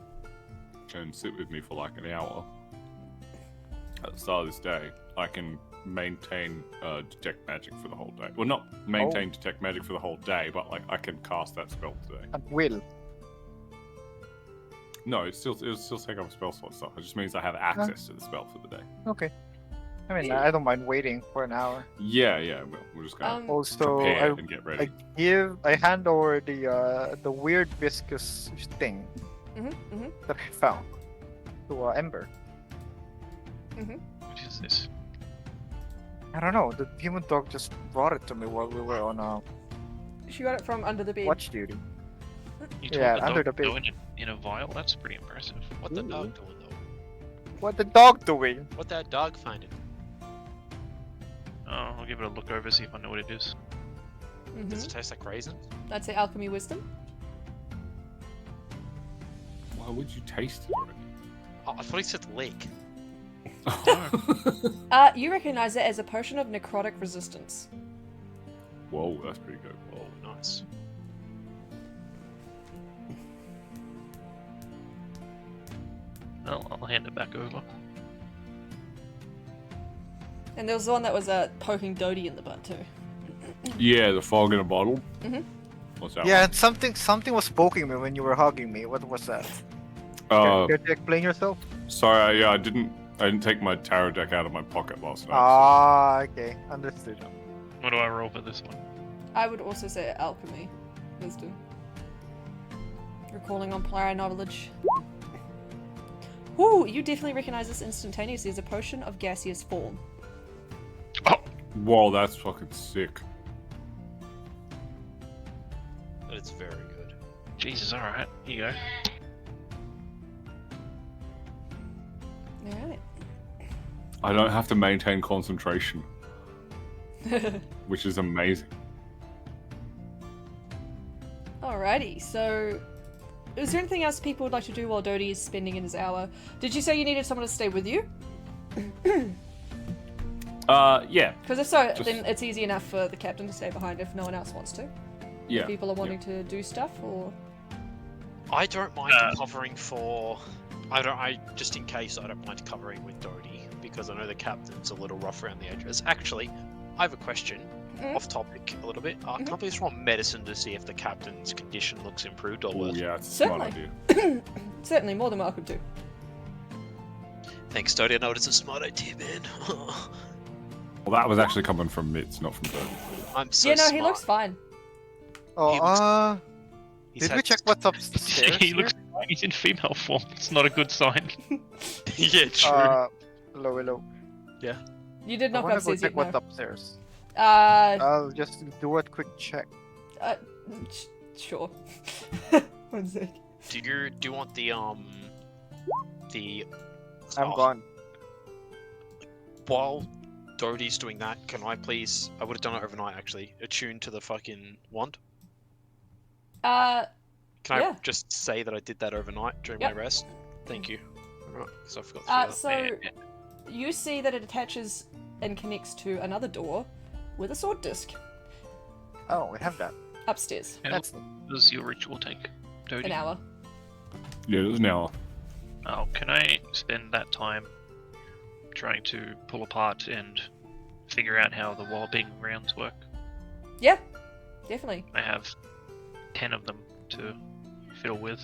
Speaker 4: can sit with me for like an hour at the start of this day, I can maintain detect magic for the whole day. Well, not maintain detect magic for the whole day, but like I can cast that spell today.
Speaker 5: At will.
Speaker 4: No, it'll still take up a spell slot stuff. It just means I have access to the spell for the day.
Speaker 5: Okay. I mean, I don't mind waiting for an hour.
Speaker 4: Yeah, we're just gonna
Speaker 5: Also,
Speaker 4: prepare and get ready.
Speaker 5: I hand over the weird viscous thing that I found to Ember.
Speaker 3: What is this?
Speaker 5: I don't know. The demon dog just brought it to me while we were on
Speaker 1: She got it from under the bed.
Speaker 5: watch duty.
Speaker 3: You
Speaker 5: Yeah,
Speaker 3: told
Speaker 5: under
Speaker 3: dog
Speaker 5: the
Speaker 3: to
Speaker 5: bed.
Speaker 3: go in a vial? That's pretty impressive.
Speaker 6: What the dog doing though?
Speaker 5: What the dog doing?
Speaker 6: What that dog finding?
Speaker 3: Oh, I'll give it a look over, see if I know what it is.
Speaker 6: Does it taste like raisins?
Speaker 1: I'd say alchemy wisdom.
Speaker 4: Why would you taste it?
Speaker 6: Oh, I thought he said lake.
Speaker 1: You recognize it as a potion of necrotic resistance.
Speaker 4: Whoa, that's pretty good.
Speaker 6: Oh, nice.
Speaker 3: Well, I'll hand it back over.
Speaker 1: And there was the one that was poking Dodie in the butt too.
Speaker 4: Yeah, the fog in a bottle.
Speaker 1: Mhm.
Speaker 4: What's that?
Speaker 5: Yeah, and something was poking me when you were hugging me. What was that?
Speaker 4: One?
Speaker 5: Care to explain yourself?
Speaker 4: Sorry, I didn't take my tarot deck out of my pocket last night.
Speaker 5: Ah, okay, understood.
Speaker 3: What do I roll for this one?
Speaker 1: I would also say alchemy wisdom. Recalling on prior knowledge. Ooh, you definitely recognize this instantaneously as a potion of gaseous form.
Speaker 4: Whoa, that's fucking sick.
Speaker 6: But it's very good.
Speaker 3: Jesus, alright. Here you go.
Speaker 1: Alright.
Speaker 4: I don't have to maintain concentration, which is amazing.
Speaker 1: Alrighty, so is there anything else people would like to do while Dodie is spending in his hour? Did you say you needed someone to stay with you?
Speaker 4: Yeah.
Speaker 1: Because if so,
Speaker 4: Just-
Speaker 1: then it's easy enough for the captain to stay behind if no one else wants to.
Speaker 4: Yeah.
Speaker 1: If people are wanting to do stuff, or
Speaker 6: I don't mind covering for. I just in case I don't mind covering with Dodie because I know the captain's a little rough around the edges. Actually, I have a question. Off topic a little bit. Can I please roll medicine to see if the captain's condition looks improved or
Speaker 4: Oh,
Speaker 6: worse?
Speaker 4: yeah, it's a smart
Speaker 1: Certainly.
Speaker 4: idea.
Speaker 1: certainly more than welcome to.
Speaker 6: Thanks, Dodie. I know it's a smart idea, man.
Speaker 4: Well, that was actually coming from Mitz, not from Bird.
Speaker 6: I'm so
Speaker 1: Yeah, no,
Speaker 6: smart.
Speaker 1: he looks fine.
Speaker 5: Oh,
Speaker 6: He's
Speaker 5: did we
Speaker 6: had-
Speaker 5: check what's up the stairs?
Speaker 3: he
Speaker 5: here?
Speaker 3: looks fine. He's in female form. It's not a good sign.
Speaker 6: yeah, true.
Speaker 5: Hello.
Speaker 1: You did
Speaker 5: I
Speaker 1: knock
Speaker 5: wanna go
Speaker 1: upstairs
Speaker 5: check
Speaker 1: yet,
Speaker 5: what's
Speaker 1: no.
Speaker 5: upstairs.
Speaker 1: Uh,
Speaker 5: I'll just do a quick check.
Speaker 1: Sure. One sec.
Speaker 6: Do you want the
Speaker 5: I'm
Speaker 6: oh,
Speaker 5: gone.
Speaker 6: While Dodie's doing that, can I please? I would have done it overnight actually. Attune to the fucking wand.
Speaker 1: Uh,
Speaker 6: Can
Speaker 1: Yeah.
Speaker 6: I just say that I did that overnight during
Speaker 1: Yep.
Speaker 6: my rest? Thank you. Right, because I forgot to do that.
Speaker 1: so you see that it attaches and connects to another door with a sword disc
Speaker 5: Oh, we have that.
Speaker 1: upstairs.
Speaker 3: How
Speaker 5: That's
Speaker 3: long does your ritual take, Dodie?
Speaker 1: An hour.
Speaker 4: Yeah, it was an hour.
Speaker 3: Oh, can I spend that time trying to pull apart and figure out how the walloping rounds work?
Speaker 1: Yeah, definitely.
Speaker 3: I have 10 of them to fiddle with.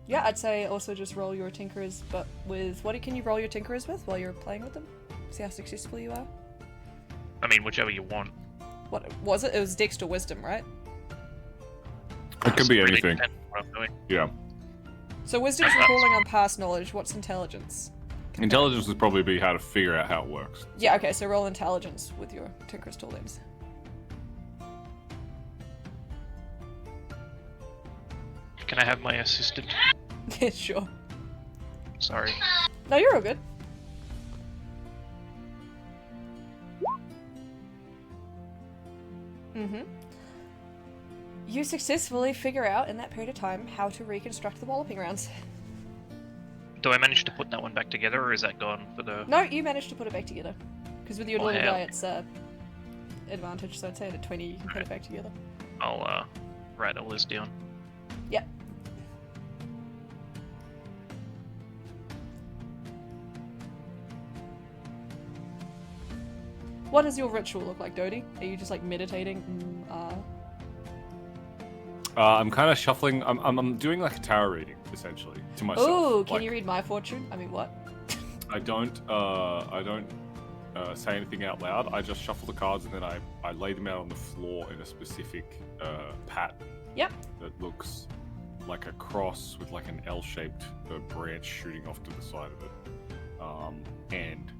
Speaker 1: Yeah, I'd say also just roll your tinkerers, but with what can you roll your tinkerers with while you're playing with them? See how successful you are.
Speaker 3: I mean, whichever you want.
Speaker 1: What was it? It was Dex or Wisdom, right?
Speaker 4: It can be
Speaker 3: Really
Speaker 4: anything.
Speaker 3: depends on what I'm doing.
Speaker 4: Yeah.
Speaker 1: So Wisdom's recalling on past knowledge. What's Intelligence?
Speaker 4: Intelligence would probably be how to figure out how it works.
Speaker 1: Yeah, okay, so roll Intelligence with your tinkerers tool then.
Speaker 3: Can I have my assistant?
Speaker 1: Yeah, sure.
Speaker 3: Sorry.
Speaker 1: No, you're all good. Mm-hmm. You successfully figure out in that period of time how to reconstruct the walloping rounds.
Speaker 3: Do I manage to put that one back together, or is that gone for the...
Speaker 1: No, you managed to put it back together. Because with your
Speaker 3: Oh,
Speaker 1: little
Speaker 3: hell.
Speaker 1: guy, it's advantage, so I'd say at a 20 you can put it back together.
Speaker 3: I'll write all this down.
Speaker 1: Yep. What does your ritual look like, Dodie? Are you just like meditating?
Speaker 4: I'm kind of shuffling. I'm doing like a tarot reading essentially to myself.
Speaker 1: Ooh, can
Speaker 4: Like,
Speaker 1: you read my fortune? I mean, what?
Speaker 4: I don't say anything out loud. I just shuffle the cards and then I lay them out on the floor in a specific pattern.
Speaker 1: Yep.
Speaker 4: That looks like a cross with like an L-shaped branch shooting off to the side of it. And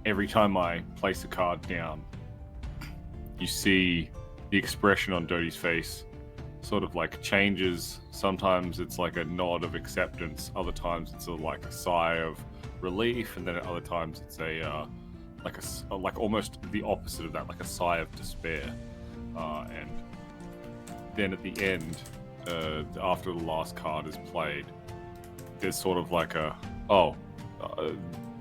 Speaker 4: every time I place a card down, you see the expression on Dodie's face sort of like changes. Sometimes it's like a nod of acceptance. Other times it's like a sigh of relief, and then at other times it's like almost the opposite of that, like a sigh of despair. And then at the end, after the last card is played, there's sort of like a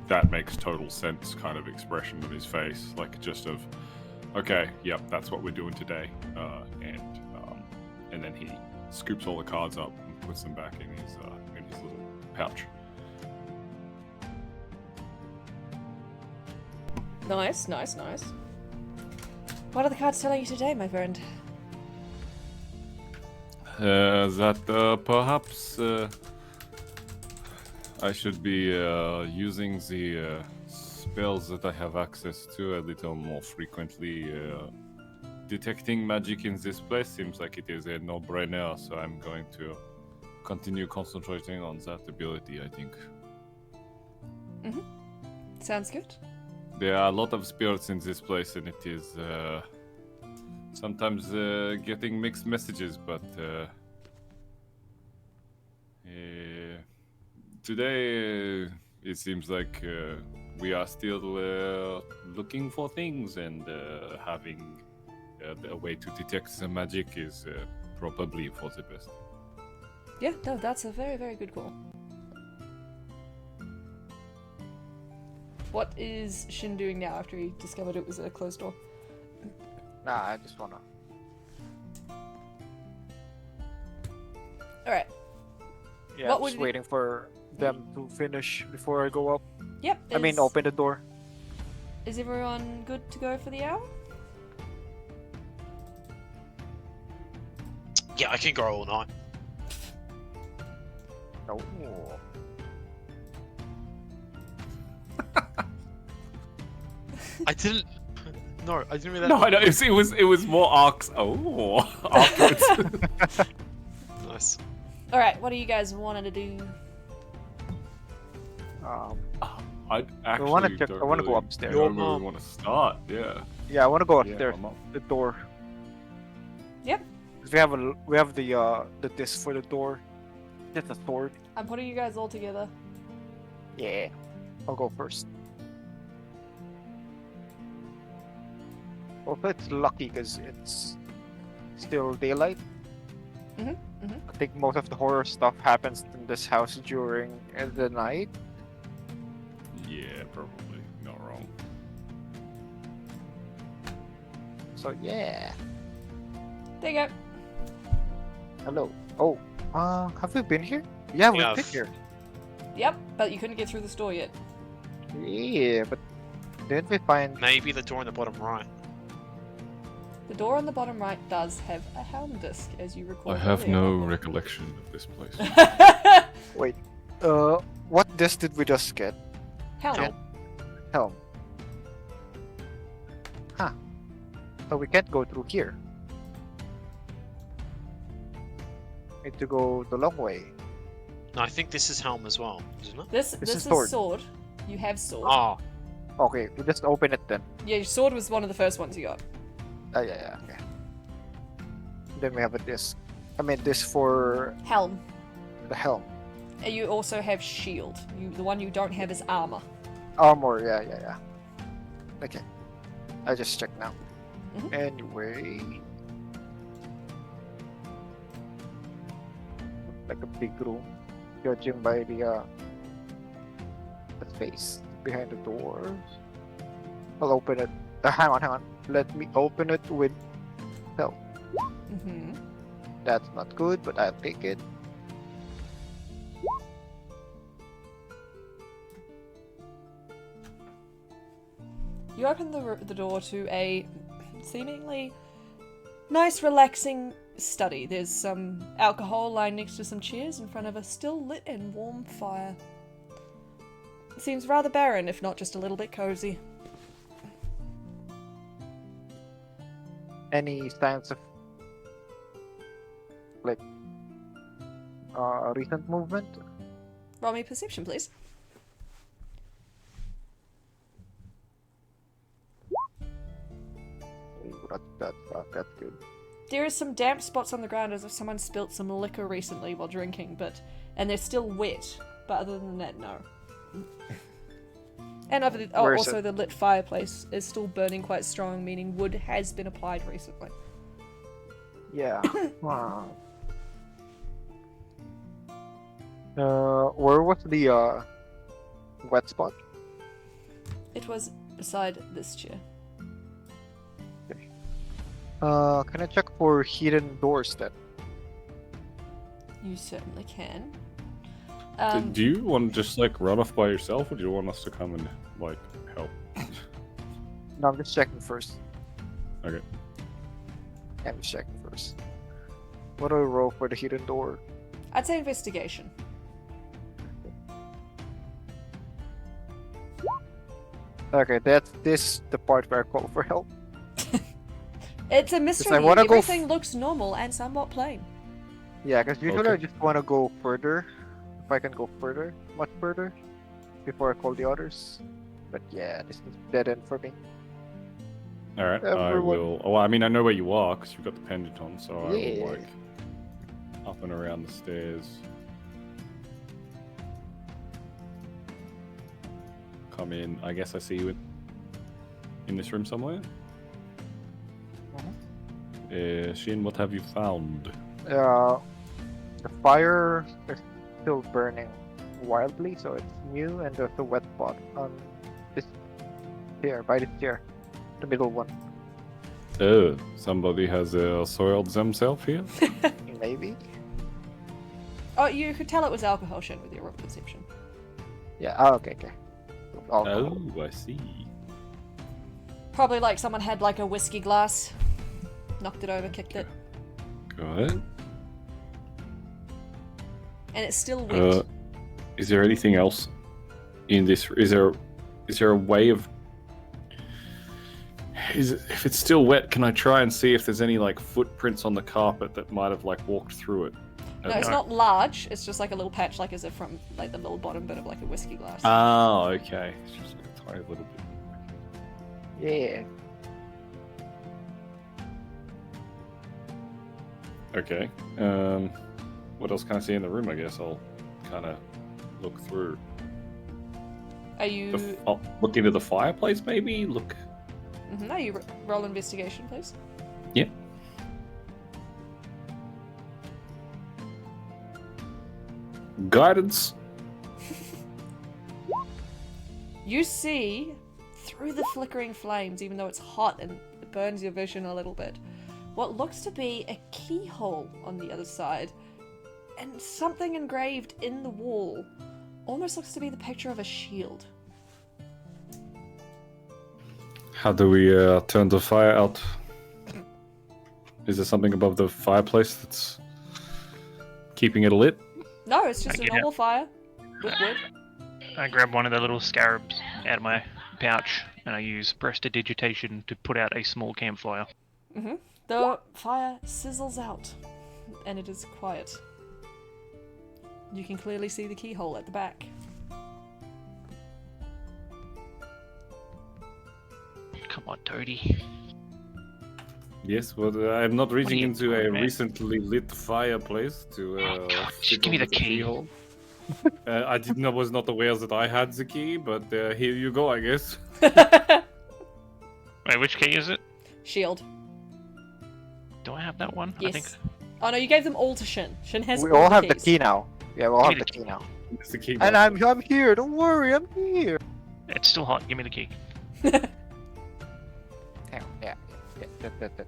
Speaker 4: that makes total sense kind of expression on his face, like just of okay, yep, that's what we're doing today. And then he scoops all the cards up and puts them back in his little pouch.
Speaker 1: Nice, nice, nice. What are the cards telling you today, my friend?
Speaker 4: That perhaps I should be using the spells that I have access to a little more frequently. Detecting magic in this place seems like it is a no-brainer, so I'm going to continue concentrating on that ability, I think.
Speaker 1: Mm-hmm. Sounds good.
Speaker 4: There are a lot of spirits in this place, and it is sometimes getting mixed messages, but today it seems like we are still looking for things, and having a way to detect the magic is probably for the best.
Speaker 1: Yeah, no, that's a very, very good call. What is Shin doing now after he discovered it was a closed door?
Speaker 5: Nah, I just wanna.
Speaker 1: Alright.
Speaker 5: Yeah,
Speaker 1: What
Speaker 5: I'm
Speaker 1: would
Speaker 5: just
Speaker 1: you-
Speaker 5: waiting for them to finish before I go up.
Speaker 1: Yep.
Speaker 5: I mean, open the door.
Speaker 1: Is everyone good to go for the hour?
Speaker 6: Yeah, I can go all night.
Speaker 5: No.
Speaker 6: I didn't. No, I didn't mean that.
Speaker 4: No, I know. It was more arcs. Oh, afterwards.
Speaker 6: Nice.
Speaker 1: Alright, what do you guys wanting to do?
Speaker 4: I actually
Speaker 5: wanna check-
Speaker 4: don't
Speaker 5: I wanna go
Speaker 4: really
Speaker 5: upstairs.
Speaker 4: know
Speaker 6: Your
Speaker 4: where
Speaker 6: mom.
Speaker 4: we want to start. Yeah.
Speaker 5: Yeah, I want to go
Speaker 4: Yeah,
Speaker 5: upstairs.
Speaker 4: I'm up.
Speaker 5: The door.
Speaker 1: Yep.
Speaker 5: 'Cause we have the disc for the door. Just a sword.
Speaker 1: I'm putting you guys all together.
Speaker 5: Yeah. I'll go first. Also, it's lucky because it's still daylight.
Speaker 1: Mhm, mhm.
Speaker 5: I think most of the horror stuff happens in this house during the night.
Speaker 4: Yeah, probably. Not wrong.
Speaker 5: So yeah.
Speaker 1: There you go.
Speaker 5: Hello. Oh, have we been here? Yeah, we've
Speaker 6: Yeah.
Speaker 5: been here.
Speaker 1: Yep, but you couldn't get through the store yet.
Speaker 5: Yeah, but didn't we find?
Speaker 6: Maybe the door in the bottom right.
Speaker 1: The door on the bottom right does have a helm disc, as you recall.
Speaker 4: I have
Speaker 1: earlier.
Speaker 4: no recollection of this place.
Speaker 5: Wait. What disc did we just get?
Speaker 1: helm.
Speaker 5: Helm. Huh. So we can't go through here. Need to go the long way.
Speaker 6: No, I think this is helm as well, isn't it?
Speaker 1: This
Speaker 5: This
Speaker 1: is
Speaker 5: is sword.
Speaker 1: sword. You have sword.
Speaker 6: Oh,
Speaker 5: Okay, we just open it then.
Speaker 1: Yeah, your sword was one of the first ones you got.
Speaker 5: Yeah, okay. Then we have a disc. I mean, this for
Speaker 1: Helm.
Speaker 5: the helm.
Speaker 1: And you also have shield. The one you don't have is armor.
Speaker 5: Armor, yeah. Okay. I just checked now.
Speaker 1: Mhm.
Speaker 5: Anyway. Like a big room. Judging by the space behind the door. I'll open it. Hang on. Let me open it with help.
Speaker 1: Mm-hmm.
Speaker 5: That's not good, but I'll take it.
Speaker 1: You open the door to a seemingly nice, relaxing study. There's some alcohol lying next to some chairs in front of a still lit and warm fire. It seems rather barren, if not just a little bit cozy.
Speaker 5: Any signs of like recent movement?
Speaker 1: Roll me perception, please.
Speaker 5: That's good.
Speaker 1: There is some damp spots on the ground as if someone spilt some liquor recently while drinking, and they're still wet. But other than that, no. And
Speaker 5: Where is
Speaker 1: also
Speaker 5: it?
Speaker 1: the lit fireplace is still burning quite strong, meaning wood has been applied recently.
Speaker 5: Yeah. Wow. Where was the wet spot?
Speaker 1: It was beside this chair.
Speaker 5: Can I check for hidden doors then?
Speaker 1: You certainly can.
Speaker 4: Do you want to just like run off by yourself, or do you want us to come and like help?
Speaker 5: No, I'm just checking first.
Speaker 4: Okay.
Speaker 5: I'm just checking first. What do I roll for the hidden door?
Speaker 1: I'd say investigation.
Speaker 5: Okay, that's the part where I call for help.
Speaker 1: It's a mystery.
Speaker 5: I wanna go
Speaker 1: Everything looks normal and somewhat plain.
Speaker 5: Yeah, because usually I
Speaker 4: Okay.
Speaker 5: just want to go further. If I can go further, much further, before I call the others. But yeah, this is dead end for me.
Speaker 4: All right. I
Speaker 5: Everyone-
Speaker 4: will. Oh, I mean, I know where you are because you've got the pendant on, so I
Speaker 5: Yeah.
Speaker 4: will like up and around the stairs. Come in. I guess I see you in this room somewhere. Shin, what have you found?
Speaker 5: The fire is still burning wildly, so it's new, and there's a wet spot on this chair, by this chair, the middle one.
Speaker 4: Oh, somebody has soiled themselves here.
Speaker 5: Maybe.
Speaker 1: Oh, you could tell it was alcohol, Shin, with your roll perception.
Speaker 5: Yeah. Oh, okay. Alcohol.
Speaker 4: Oh, I see.
Speaker 1: Probably like someone had like a whiskey glass, knocked it over, kicked it,
Speaker 4: Good.
Speaker 1: and it's still wet.
Speaker 4: Is there anything else in this? Is there a way of? If it's still wet, can I try and see if there's any like footprints on the carpet that might have like walked through it?
Speaker 1: No, it's not large. It's just like a little patch, like as if from like the little bottom bit of like a whiskey glass.
Speaker 4: Oh, okay. It's just like a tiny little bit.
Speaker 5: Yeah.
Speaker 4: Okay. What else can I see in the room? I guess I'll kind of look through.
Speaker 1: Are you?
Speaker 4: Look into the fireplace, maybe. Look.
Speaker 1: Are you roll investigation, please?
Speaker 4: Yeah. Guidance.
Speaker 1: You see through the flickering flames, even though it's hot and it burns your vision a little bit, what looks to be a keyhole on the other side, and something engraved in the wall. Almost looks to be the picture of a shield.
Speaker 4: How do we turn the fire out? Is there something above the fireplace that's keeping it lit?
Speaker 1: No, it's just
Speaker 3: I
Speaker 1: a
Speaker 3: get
Speaker 1: normal fire with wood.
Speaker 3: I grab one of the little scarabs out of my pouch and I use prestidigitation to put out a small campfire.
Speaker 1: The fire sizzles out, and it is quiet. You can clearly see the keyhole at the back.
Speaker 3: Come on, Toadie.
Speaker 4: Yes, well, I'm not reaching
Speaker 3: you
Speaker 4: into a
Speaker 3: doing, man?
Speaker 4: recently lit fireplace to
Speaker 3: God, just
Speaker 4: fit
Speaker 3: give me
Speaker 4: over
Speaker 3: the key.
Speaker 4: keyhole. I didn't know, was not aware that I had the key, but here you go, I guess.
Speaker 3: Wait, which key is it?
Speaker 1: Shield.
Speaker 3: Do I have that one?
Speaker 1: Yes.
Speaker 3: I think.
Speaker 1: Oh no, you gave them all to Shin. Shin has
Speaker 5: We
Speaker 1: all
Speaker 5: all
Speaker 1: the
Speaker 5: have the
Speaker 1: keys.
Speaker 5: key now. Yeah, we all
Speaker 3: Give
Speaker 5: have
Speaker 3: me
Speaker 5: the
Speaker 3: the
Speaker 5: key now.
Speaker 4: It's the key.
Speaker 5: And
Speaker 4: master.
Speaker 5: I'm here. Don't worry, I'm here.
Speaker 3: It's still hot. Give me the key.
Speaker 5: Hang on, yeah.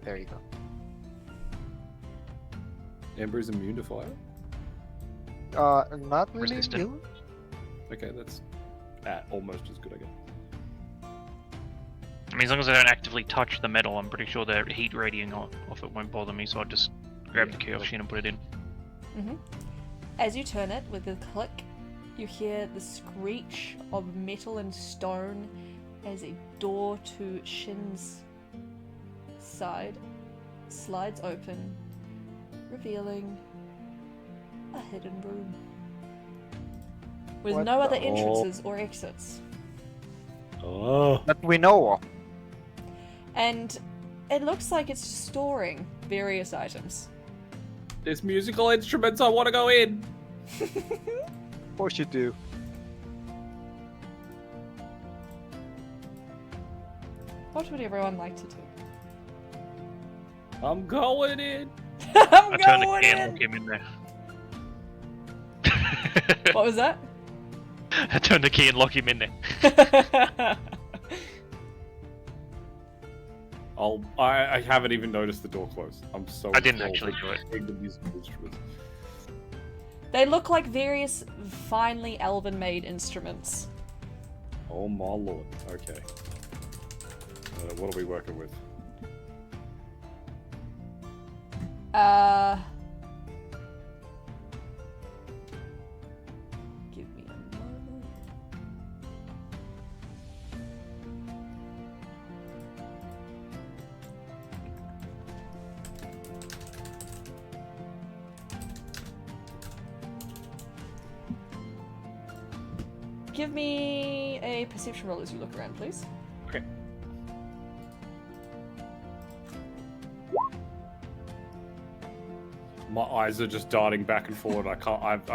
Speaker 5: There you go.
Speaker 4: Ember is immune to fire.
Speaker 5: Not really.
Speaker 3: Resistant.
Speaker 5: immune.
Speaker 4: Okay, that's almost as good, I guess.
Speaker 3: I mean, as long as I don't actively touch the metal, I'm pretty sure the heat radiating off it won't bother me, so I'll just grab the key off Shin and put it in.
Speaker 1: As you turn it with a click, you hear the screech of metal and stone as a door to Shin's side slides open, revealing a hidden room with
Speaker 5: What
Speaker 1: no other
Speaker 5: the-
Speaker 1: entrances or exits.
Speaker 4: Oh.
Speaker 5: That we know of.
Speaker 1: And it looks like it's storing various items.
Speaker 4: There's musical instruments, I want to go in!
Speaker 5: Of course you do.
Speaker 1: What would everyone like to do?
Speaker 4: I'm going in!
Speaker 1: I'm
Speaker 3: I turn the
Speaker 1: going
Speaker 3: key and
Speaker 1: in!
Speaker 3: lock him in there.
Speaker 1: What was that?
Speaker 3: I turn the key and lock him in there.
Speaker 4: I haven't even noticed the door close. I'm so
Speaker 3: I didn't
Speaker 4: involved
Speaker 3: actually
Speaker 4: in
Speaker 3: do it.
Speaker 4: playing the musical instruments.
Speaker 1: They look like various finely elven-made instruments.
Speaker 4: Oh my lord. Okay. What are we working with?
Speaker 1: Give me a moment. Give me a perception roll as you look around, please.
Speaker 4: Okay. My eyes are just darting back and forward. I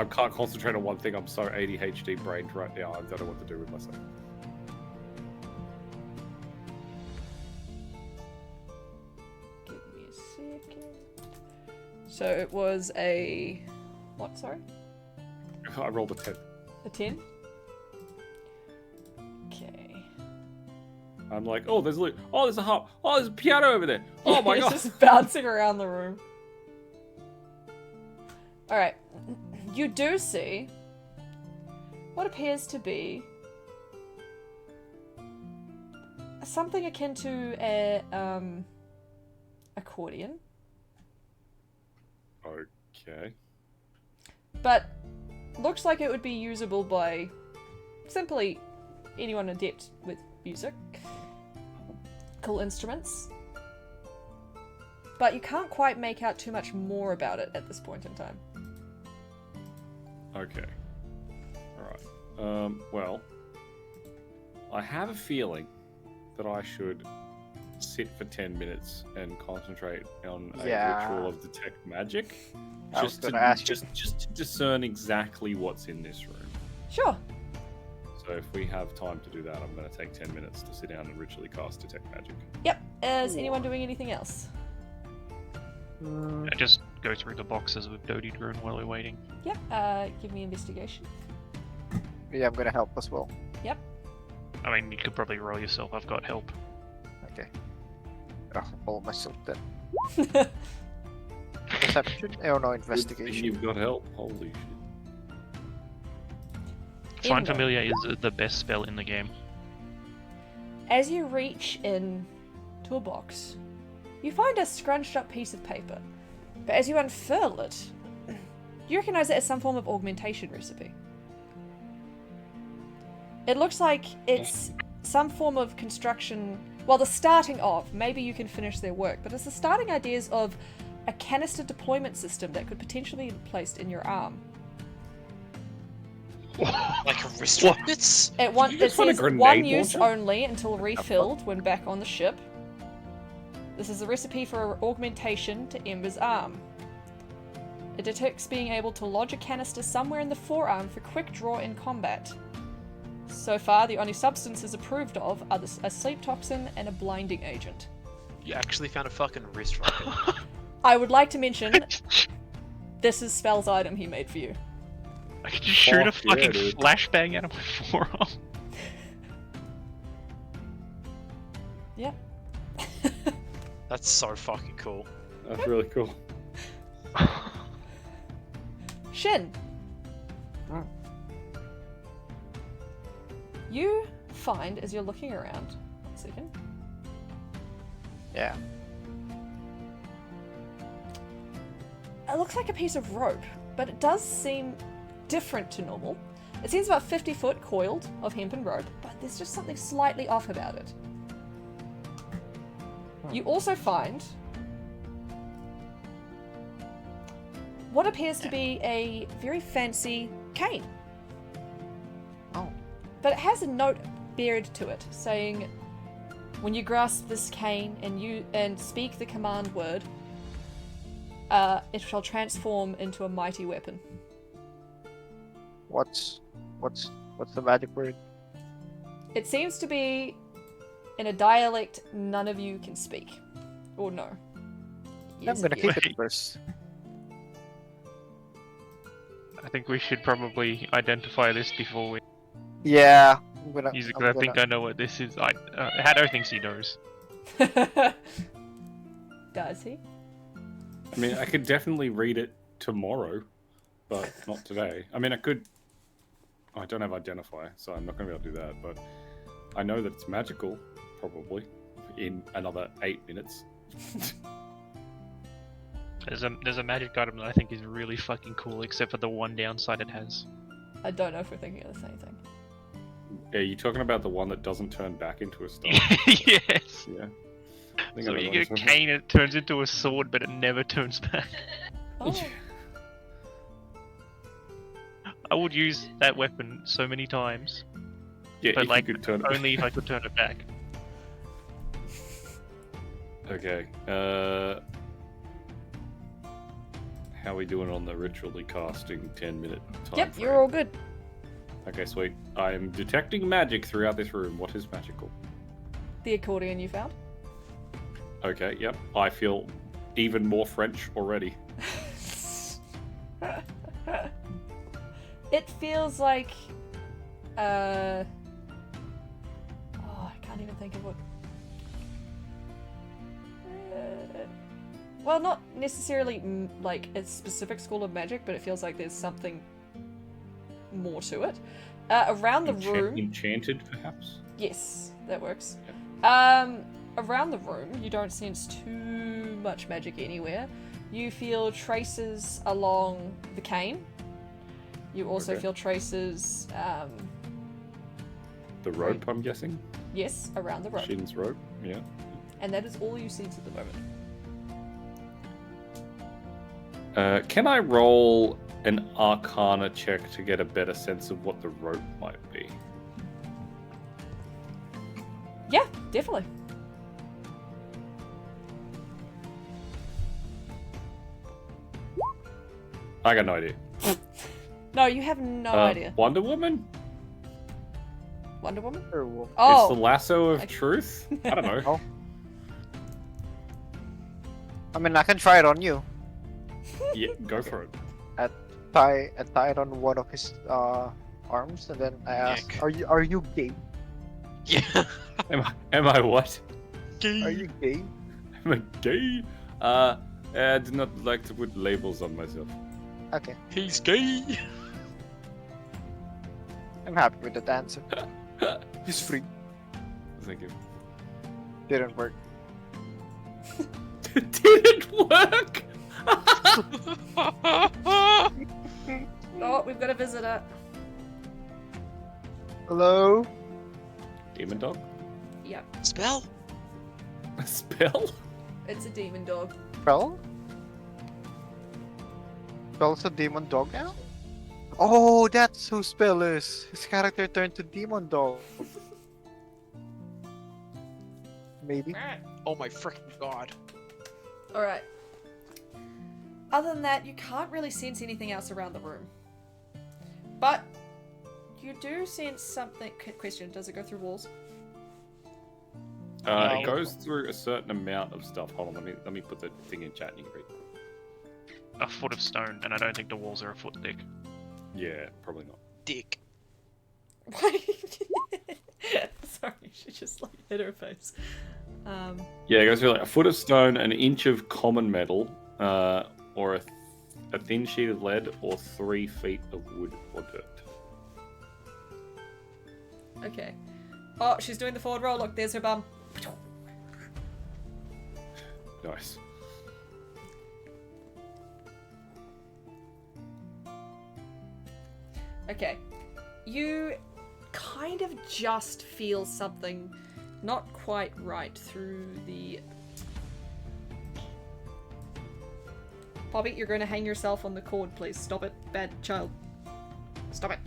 Speaker 4: can't concentrate on one thing. I'm so ADHD brained right now. I don't know what to do with myself.
Speaker 1: Give me a second. So it was a... what, sorry?
Speaker 4: I rolled a 10.
Speaker 1: A 10? Okay.
Speaker 4: I'm like, oh, there's loot. Oh, there's a harp. Oh, there's a piano over there. Oh my
Speaker 1: It's
Speaker 4: god.
Speaker 1: just bouncing around the room. Alright. You do see what appears to be something akin to a accordion,
Speaker 4: Okay.
Speaker 1: but looks like it would be usable by simply anyone adept with music. Cool instruments. But you can't quite make out too much more about it at this point in time.
Speaker 4: Okay. Alright. Well, I have a feeling that I should sit for 10 minutes and concentrate on a
Speaker 5: Yeah.
Speaker 4: ritual of detect magic.
Speaker 5: I was
Speaker 4: Just to,
Speaker 5: gonna ask you.
Speaker 4: just to discern exactly what's in this room.
Speaker 1: Sure.
Speaker 4: So if we have time to do that, I'm going to take 10 minutes to sit down and ritually cast detect magic.
Speaker 1: Yep. Is anyone doing anything else?
Speaker 3: I just go through the boxes with Dodie Drone while we're waiting.
Speaker 1: Yep. Give me investigation.
Speaker 5: Yeah, I'm gonna help as well.
Speaker 1: Yep.
Speaker 3: I mean, you could probably roll yourself. I've got help.
Speaker 5: Okay. Roll myself then. Perception? Oh no,
Speaker 4: Good thing
Speaker 5: investigation.
Speaker 4: You've got help. Holy shit.
Speaker 3: Find
Speaker 1: Endo.
Speaker 3: Familiar is the best spell in the game.
Speaker 1: As you reach in to a box, you find a scrunched up piece of paper. But as you unfurl it, you recognize it as some form of augmentation recipe. It looks like it's some form of construction, well, the starting of, maybe you can finish their work, but it's the starting ideas of a canister deployment system that could potentially be placed in your arm.
Speaker 6: Like a wristwatch?
Speaker 1: It
Speaker 4: you just find a
Speaker 1: says
Speaker 4: grenade
Speaker 1: one use
Speaker 4: launcher?
Speaker 1: only until refilled when back on the ship. This is a recipe for augmentation to Ember's arm. It detects being able to lodge a canister somewhere in the forearm for quick draw in combat. So far, the only substances approved of are a sleep toxin and a blinding agent.
Speaker 6: You actually found a fucking wrist rocket.
Speaker 1: I would like to mention, this is Spell's item he made for you.
Speaker 3: I could just shoot a
Speaker 4: Fuck yeah,
Speaker 3: fucking
Speaker 4: dude.
Speaker 3: flashbang out of my forearm.
Speaker 1: Yep.
Speaker 6: That's so fucking cool.
Speaker 4: That's really cool.
Speaker 1: Shin. You find, as you're looking around, 1 second,
Speaker 5: Yeah.
Speaker 1: it looks like a piece of rope, but it does seem different to normal. It seems about 50 foot coiled of hempen rope, but there's just something slightly off about it. You also find what appears to be a very fancy cane.
Speaker 5: Oh.
Speaker 1: But it has a note buried to it saying, when you grasp this cane and speak the command word, it shall transform into a mighty weapon.
Speaker 5: What's the magic word?
Speaker 1: It seems to be in a dialect none of you can speak. Or know. Yes,
Speaker 5: I'm gonna
Speaker 1: yes.
Speaker 5: keep it first.
Speaker 3: I think we should probably identify this before we
Speaker 5: Yeah. I'm gonna.
Speaker 3: use it,
Speaker 5: I'm
Speaker 3: because I
Speaker 5: gonna-
Speaker 3: think I know what this is. Haddo thinks he knows.
Speaker 1: Does he?
Speaker 4: I mean, I could definitely read it tomorrow, but not today. I mean, I could. Oh, I don't have Identify, so I'm not going to be able to do that, but I know that it's magical, probably, in another 8 minutes.
Speaker 3: There's a magic item that I think is really fucking cool, except for the one downside it has.
Speaker 1: I don't know if we're thinking of the same thing.
Speaker 4: Are you talking about the one that doesn't turn back into a star?
Speaker 3: Yes.
Speaker 4: Yeah. I think
Speaker 3: So
Speaker 4: I know
Speaker 3: you
Speaker 4: what
Speaker 3: get a
Speaker 4: you're talking
Speaker 3: cane and it turns into a sword, but it never turns back.
Speaker 1: Oh,
Speaker 3: I would use that weapon so many times,
Speaker 4: about. Yeah,
Speaker 3: but
Speaker 4: if
Speaker 3: like
Speaker 4: you could turn it
Speaker 3: only if I could turn it back.
Speaker 4: Okay. How are we doing on the ritually casting 10-minute time
Speaker 1: yep,
Speaker 4: frame?
Speaker 1: you're all good.
Speaker 4: Okay, sweet. I am detecting magic throughout this room. What is magical?
Speaker 1: The accordion you found.
Speaker 4: Okay, yep. I feel even more French already.
Speaker 1: It feels like I can't even think of what. Well, not necessarily like a specific school of magic, but it feels like there's something more to it. Around the room,
Speaker 4: Enchanted, perhaps?
Speaker 1: yes, that works. Around the room, you don't sense too much magic anywhere. You feel traces along the cane. You also
Speaker 4: Okay.
Speaker 1: feel traces,
Speaker 4: The rope, I'm guessing?
Speaker 1: yes, around the rope.
Speaker 4: Shin's rope, yeah.
Speaker 1: And that is all you sense at the moment.
Speaker 4: Can I roll an Arcana check to get a better sense of what the rope might be?
Speaker 1: Yeah, definitely.
Speaker 4: I got no idea.
Speaker 1: No, you have no idea.
Speaker 4: Wonder Woman?
Speaker 1: Wonder Woman?
Speaker 5: Sure, well,
Speaker 4: It's
Speaker 1: Oh,
Speaker 4: the lasso of
Speaker 1: Okay.
Speaker 4: truth? I don't know.
Speaker 5: Oh. I mean, I can try it on you.
Speaker 4: Yeah, go for it.
Speaker 5: I tie it on one of his arms, and then I ask,
Speaker 6: Yank.
Speaker 5: "Are you gay?
Speaker 6: Yeah.
Speaker 4: Am I what?
Speaker 5: Are you gay?"
Speaker 4: Am I gay? I do not like to put labels on myself.
Speaker 5: Okay,
Speaker 6: He's gay.
Speaker 5: I'm happy with that answer. He's free.
Speaker 4: Thank you.
Speaker 5: Didn't work.
Speaker 4: Didn't work!
Speaker 1: oh, we've got a visitor.
Speaker 5: Hello?
Speaker 4: Demon dog?
Speaker 1: Yep,
Speaker 6: Spell.
Speaker 4: A spell?
Speaker 1: it's a demon dog.
Speaker 5: Spell? Spell's a demon dog now? Oh, that's who Spell is. His character turned to demon dog. Maybe.
Speaker 6: Oh my freaking god.
Speaker 1: Alright. Other than that, you can't really sense anything else around the room. But you do sense something. Question: does it go through walls?
Speaker 4: It goes through a certain amount of stuff. Hold on, let me put the thing in chat and you can read.
Speaker 3: A foot of stone, and I don't think the walls are a foot thick.
Speaker 4: Yeah, probably not.
Speaker 6: Dick.
Speaker 1: Why? Sorry, she just like hit her face.
Speaker 4: Yeah, it goes through like a foot of stone, an inch of common metal, or a thin sheet of lead, or 3 feet of wood or dirt.
Speaker 1: Okay. Oh, she's doing the forward roll. Look, there's her bum.
Speaker 4: Nice.
Speaker 1: Okay. You kind of just feel something not quite right through the... Poppy, you're going to hang yourself on the cord, please. Stop it. Bad child. Stop it.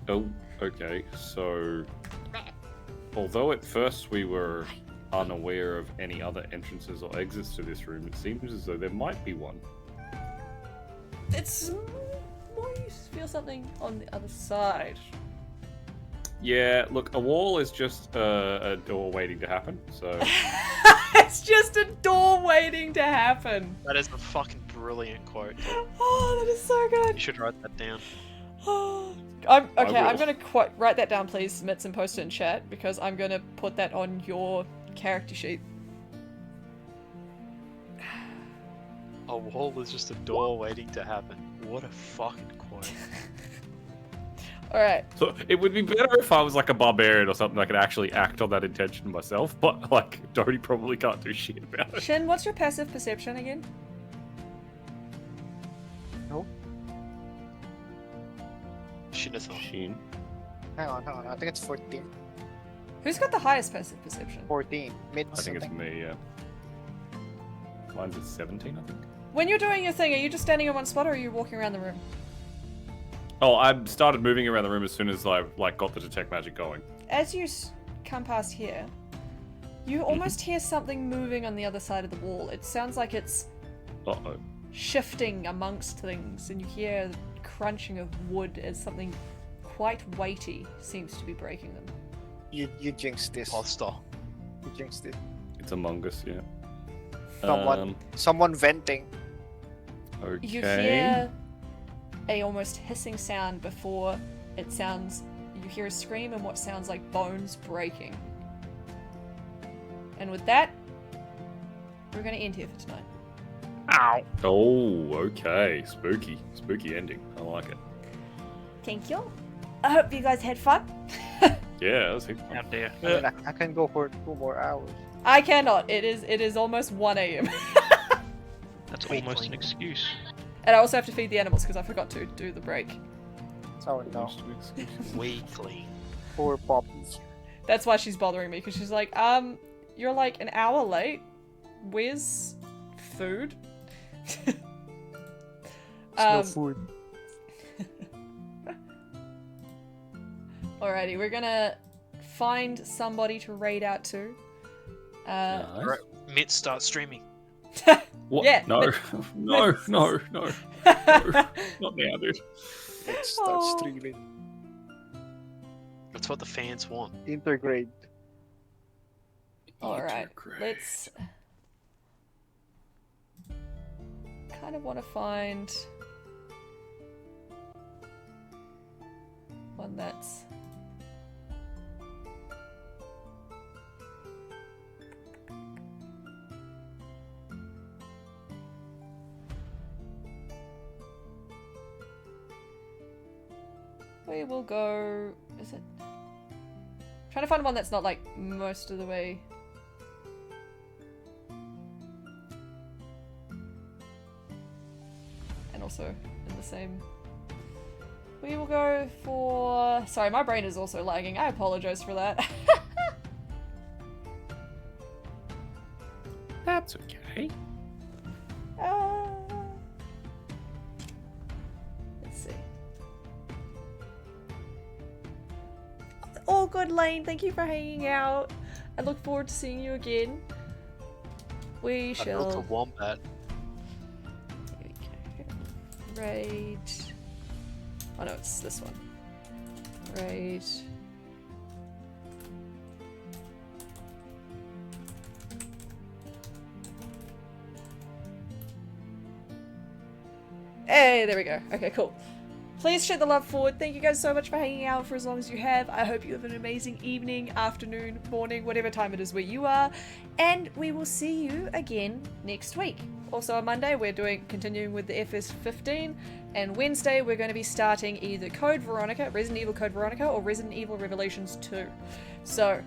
Speaker 4: Oh, okay. So, although at first we were unaware of any other entrances or exits to this room, it seems as though there might be one.
Speaker 1: It's more you feel something on the other side.
Speaker 4: Yeah, look, a wall is just a door waiting to happen, so...
Speaker 1: It's just a door waiting to happen.
Speaker 6: That is a fucking brilliant quote.
Speaker 1: Oh, that is so good.
Speaker 6: You should write that down.
Speaker 1: I'm
Speaker 4: will.
Speaker 1: gonna write that down, please, Mitz, and post it in chat, because I'm gonna put that on your character sheet.
Speaker 6: A wall is just a door waiting to happen. What a fucking quote.
Speaker 1: Alright.
Speaker 4: So it would be better if I was like a barbarian or something. I could actually act on that intention myself, but like Doty probably can't do shit about it.
Speaker 1: Shin, what's your passive perception again?
Speaker 5: No.
Speaker 6: Shinathon.
Speaker 4: Shin.
Speaker 5: Hang on. I think it's 14.
Speaker 1: Who's got the highest passive perception?
Speaker 5: 14. Mid
Speaker 4: I think it's
Speaker 5: something.
Speaker 4: me, yeah. Mine's at 17, I think.
Speaker 1: When you're doing your thing, are you just standing in one spot or are you walking around the room?
Speaker 4: Oh, I started moving around the room as soon as I like got the detect magic going.
Speaker 1: As you come past here, you almost hear something moving on the other side of the wall. It sounds like it's
Speaker 4: Uh-oh.
Speaker 1: shifting amongst things, and you hear the crunching of wood as something quite weighty seems to be breaking them.
Speaker 5: You jinxed this.
Speaker 6: Imposter.
Speaker 5: You jinxed it.
Speaker 4: It's Among Us, yeah.
Speaker 5: Someone venting.
Speaker 4: Okay.
Speaker 1: You hear a almost hissing sound before it sounds... You hear a scream and what sounds like bones breaking. And with that, we're going to end here for tonight.
Speaker 3: Ow!
Speaker 4: Oh, okay. Spooky. Spooky ending. I like it.
Speaker 1: Thank you. I hope you guys had fun.
Speaker 4: Yeah, that's it.
Speaker 3: How dare.
Speaker 5: I mean, I can go for 2 more hours.
Speaker 1: I cannot. It is almost 1 a.m.
Speaker 3: That's almost an excuse.
Speaker 1: And I also have to feed the animals because I forgot to do the break.
Speaker 5: So no.
Speaker 4: Almost an excuse.
Speaker 6: Weekly.
Speaker 5: Poor puppies.
Speaker 1: That's why she's bothering me, because she's like, you're like an hour late. Where's food?
Speaker 5: No food.
Speaker 1: Alrighty, we're gonna find somebody to raid out to.
Speaker 4: Nice.
Speaker 6: Alright, Mitt, start streaming.
Speaker 4: What?
Speaker 1: Yeah.
Speaker 4: No. No. Not now, dude.
Speaker 5: Let's start
Speaker 1: Oh.
Speaker 5: streaming.
Speaker 6: That's what the fans want.
Speaker 5: Intergrade.
Speaker 1: Alright,
Speaker 4: Intergrade.
Speaker 1: let's... kind of want to find... one that's... We will go... Is it... Trying to find one that's not like most of the way... And also in the same... We will go for... Sorry, my brain is also lagging. I apologize for that.
Speaker 4: That's okay.
Speaker 1: Let's see. All good, Lane. Thank you for hanging out. I look forward to seeing you again. We
Speaker 6: I
Speaker 1: shall.
Speaker 6: built a wombat.
Speaker 1: Here we go. Raid. Oh no, it's this one. Raid. Hey, there we go. Okay, cool. Please share the love forward. Thank you guys so much for hanging out for as long as you have. I hope you have an amazing evening, afternoon, morning, whatever time it is where you are. And we will see you again next week. Also on Monday, we're continuing with the FS15. And Wednesday, we're going to be starting either Code Veronica, Resident Evil Code Veronica, or Resident Evil Revelations 2. So,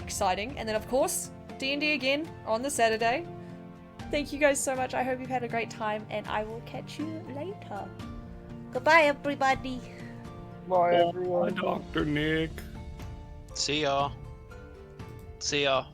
Speaker 1: exciting. And then, of course, D&D again on the Saturday. Thank you guys so much. I hope you've had a great time, and I will catch you later. Goodbye, everybody.
Speaker 5: Bye,
Speaker 4: Bye,
Speaker 5: everyone.
Speaker 4: Dr. Nick.
Speaker 6: See ya. See ya.